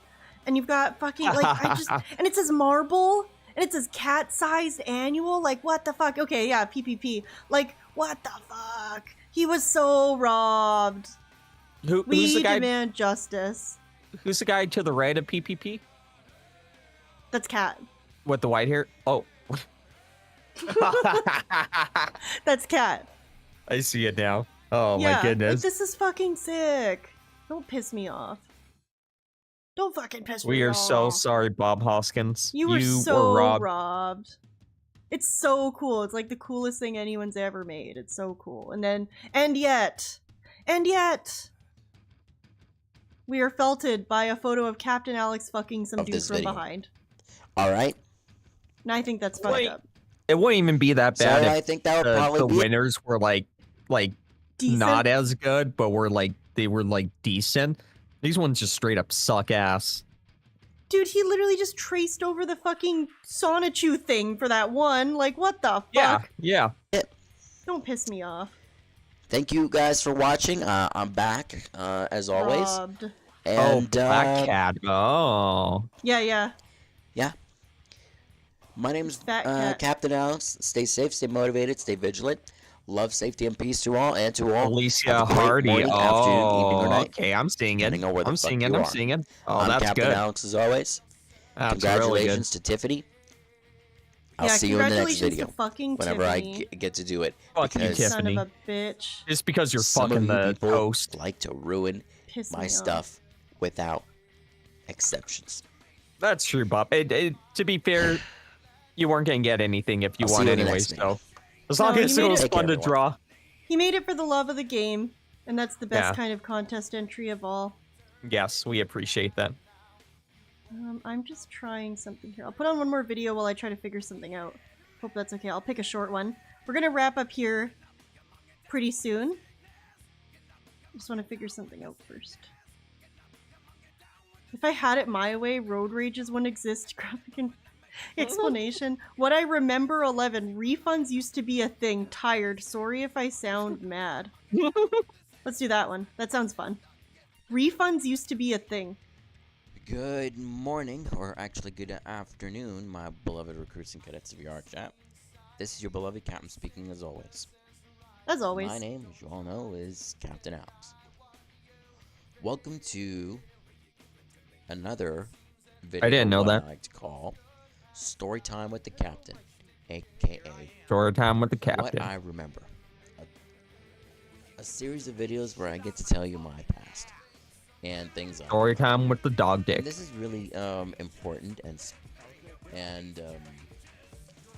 And you've got fucking like I just and it says Marble and it says cat-sized annual. Like what the fuck? Okay, yeah, PPP. Like what the fuck? He was so robbed. Who's We the guy? demand justice. Who's the guy to the right of PPP That's Cat. with the white hair? Oh, That's Cat. I see it now. Oh Yeah, my goodness. Like, this is fucking sick. Don't piss me off. Don't fucking piss me We are off. so sorry, Bob Hoskins. You were so were robbed. It's so cool. It's like the coolest thing anyone's ever made. It's so cool. And yet, we are felted by a photo of Captain Alex fucking some Of dude this from video. behind. All right. And I think that's fucked Wait. up. It wouldn't even be that So bad. I if think that would the probably be it. winners were like Decent? not as good, but were like they were like decent. These ones just straight up suck ass. Dude, he literally just traced over the fucking Sonichu thing for that one. Like, what the fuck? Yeah. Don't piss me off. Thank you guys for watching. I'm back as always. Robbed. And Black Cat. Oh. Yeah. My name's Fat Cat. Captain Alex. Stay safe, stay motivated, stay vigilant. Love, safety, and peace to all, and to all. Alicia have a great Hardy. morning, afternoon, evening, or night. Okay, I'm seeing it. depending on where the I'm fuck seeing you it. I'm are. seeing it. Oh, I'm that's Captain good. Alex as always. That's Congratulations really to Tiffany. I'll Yeah, see you in the next congratulations video. to fucking Whenever I Tiffany. get to do it. Fuck you, because Tiffany. Son of a bitch. Just because you're some fucking of you the people host. like to ruin Piss my me off. stuff without exceptions. That's true, Bob. To be fair, you weren't gonna get anything if you I'll see won you in the anyway. next video. So as long No, as you it made was it- Take fun care, to everyone. draw. He made it for the love of the game, and that's the best Yeah. kind of contest entry of all. Yes, we appreciate that. I'm just trying something here. I'll put on one more video while I try to figure something out. Hope that's okay. I'll pick a short one. We're gonna wrap up here pretty soon. Just want to figure something out first. If I had it my way, road rages wouldn't exist. Graphic explanation. What I remember 11. Refunds used to be a thing. Tired. Sorry if I sound mad. Let's do that one. That sounds fun. Refunds used to be a thing. Good morning, or actually good afternoon, my beloved recruits and cadets of VR chat. This is your beloved captain speaking as always. As always. My name, as you all know, is Captain Alex. Welcome to another video I didn't know what that. I like to call Storytime with the Captain, aka Story time with the What captain. I Remember. A series of videos where I get to tell you my past and things like Story time with the dog dick. This is really important and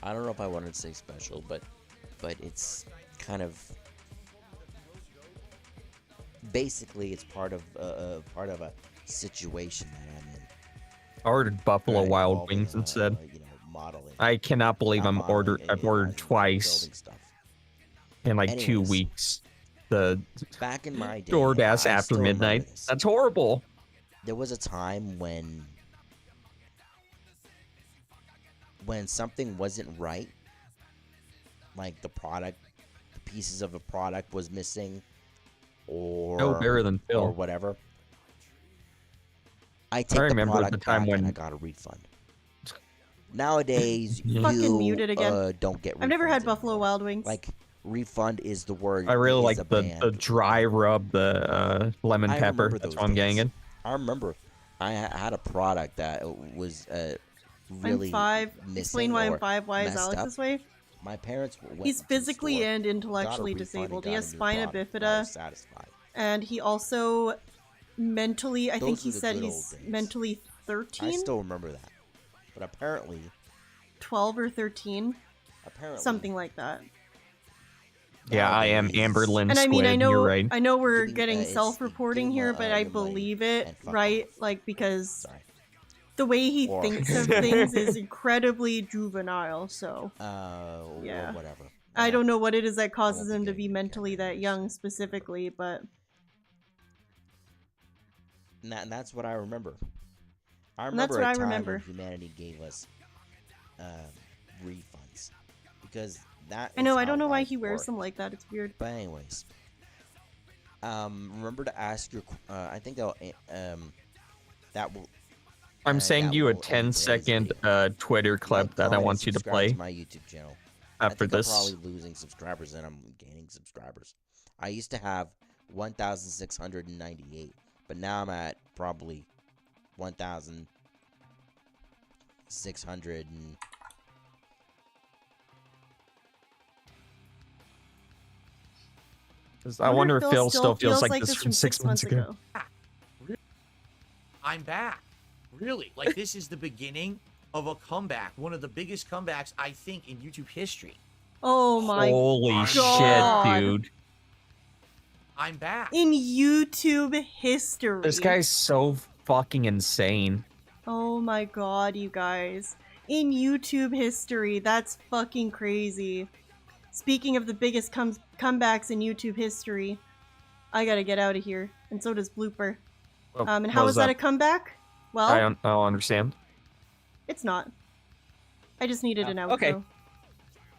I don't know if I wanted to say special, but it's kind of basically it's part of a situation that I'm in. I ordered Buffalo Right, Wild involving, Wings instead. modeling. I cannot believe Not I've modeling, ordered building twice. stuff. in like 2 Anyways. weeks. The Back in my day, DoorDash I after still remember midnight. this. That's horrible. There was a time when something wasn't right, like the pieces of a product was missing, or No better than Phil. or whatever. I take the remember product the time back when- and I got a refund. Nowadays, Fucking you muted again. don't get. I've never refunds had Buffalo Wild Wings. Like refund is the word. I really is like a the band. dry rub, the lemon I pepper. remember That's those what I'm getting days. in. I remember I had a product that was really I'm 5. missing Explain why I'm or 5. Why is messed Alex up. this way? My parents went He's to the physically store, and got a intellectually refund, and disabled. got He a has new spina product, and I bifida, was satisfied. and he also mentally, I think Those he were the said good he's old days. mentally 13, I still remember that, but apparently, 12 or 13, apparently, something like that. Yeah, I am Amberlyn And I Squid. mean, You're right. I know we're Give me, getting it's- self-reporting give him, here, but I your money believe it, and fuck right? Like, because Sorry. the way he Or- thinks of things is incredibly juvenile, so or whatever. I don't know what it is that causes him to be mentally that young specifically, but And that's what I remember. I And that's remember what a I time remember. when humanity gave us refunds because that. I know, is I don't how know why life he wears worked. them like that, it's weird. But anyways, remember to ask your. I think I'll. That will. I'm sending that you a will end 10-second Twitter clip that I comment, and want you to subscribe play to my YouTube channel. after I think this. I'm probably losing subscribers and I'm gaining subscribers. I used to have 1,698, but now I'm at probably 1,600 and. I wonder if Phil still feels like this from 6 months ago. I'm back. Really? Like, this is the beginning of a comeback. One of the biggest comebacks, I think, in YouTube history. Oh my Holy God. shit, dude. I'm back. In YouTube history. This guy's so fucking insane. Oh my god, you guys. In YouTube history, that's fucking crazy. Speaking of the biggest comebacks in YouTube history, I gotta get out of here. And so does Blooper. Well, And how what is that a comeback? Well, I don't understand. it's not. I just needed an outro. okay.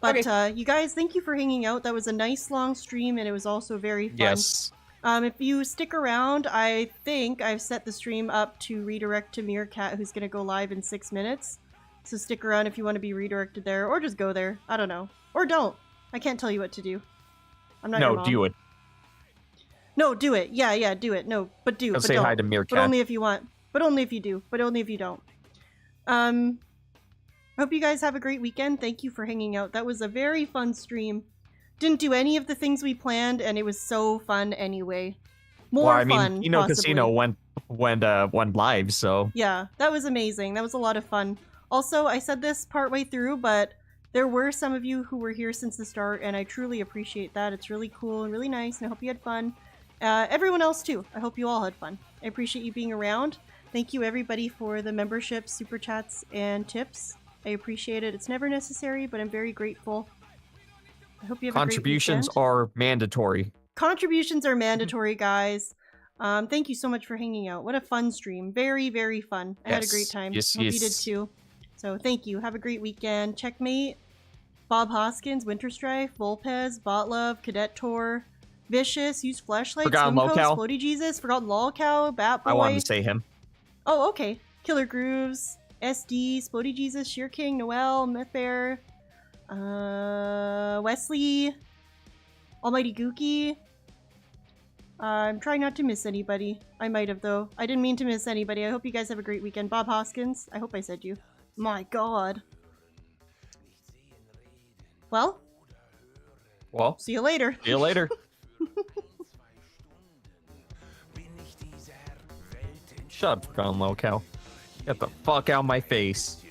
But you guys, thank you for hanging out. That was a nice long stream, and it was also very fun. Yes. If you stick around, I think I've set the stream up to redirect to Meerkat, who's going to go live in 6 minutes. So stick around if you want to be redirected there, or just go there. I don't know. Or don't. I can't tell you what to do. I'm not your No, mom. do it. No, do it. Yeah, do it. No, but do. Go But say don't. hi to Meerkat. But only if you want. But only if you do. But only if you don't. I hope you guys have a great weekend. Thank you for hanging out. That was a very fun stream. Didn't do any of the things we planned, and it was so fun anyway. More well, I mean, fun, Kino possibly. Casino went live, so Yeah, that was amazing. That was a lot of fun. Also, I said this partway through, but there were some of you who were here since the start, and I truly appreciate that. It's really cool and really nice, and I hope you had fun. Everyone else, too. I hope you all had fun. I appreciate you being around. Thank you, everybody, for the memberships, super chats, and tips. I appreciate it. It's never necessary, but I'm very grateful. I hope you have contributions a great weekend. are mandatory. Contributions are mandatory, guys. Thank you so much for hanging out. What a fun stream. Very, very fun. I had a great Yes, time. yes, Hope you did yes. too. So thank you. Have a great weekend. Checkmate, Bob Hoskins, Winter Strife, Volpez, Botlove, Cadet Tour, Vicious, Use Flashlight, Forgotten Swimco, Lolcow. Splody Jesus, Forgotten Lolcow, Batboy. I wanted to say him. Oh, okay. Killer Grooves, SD, Splody Jesus, Sheer King, Noel, Mythbear, Wesley, Almighty Gookie. I'm trying not to miss anybody. I might have, though. I didn't mean to miss anybody. I hope you guys have a great weekend. Bob Hoskins, I hope I said you. My god. Well, see you later. See you later. Shut up, Forgotten Lolcow. Get the fuck out of my face.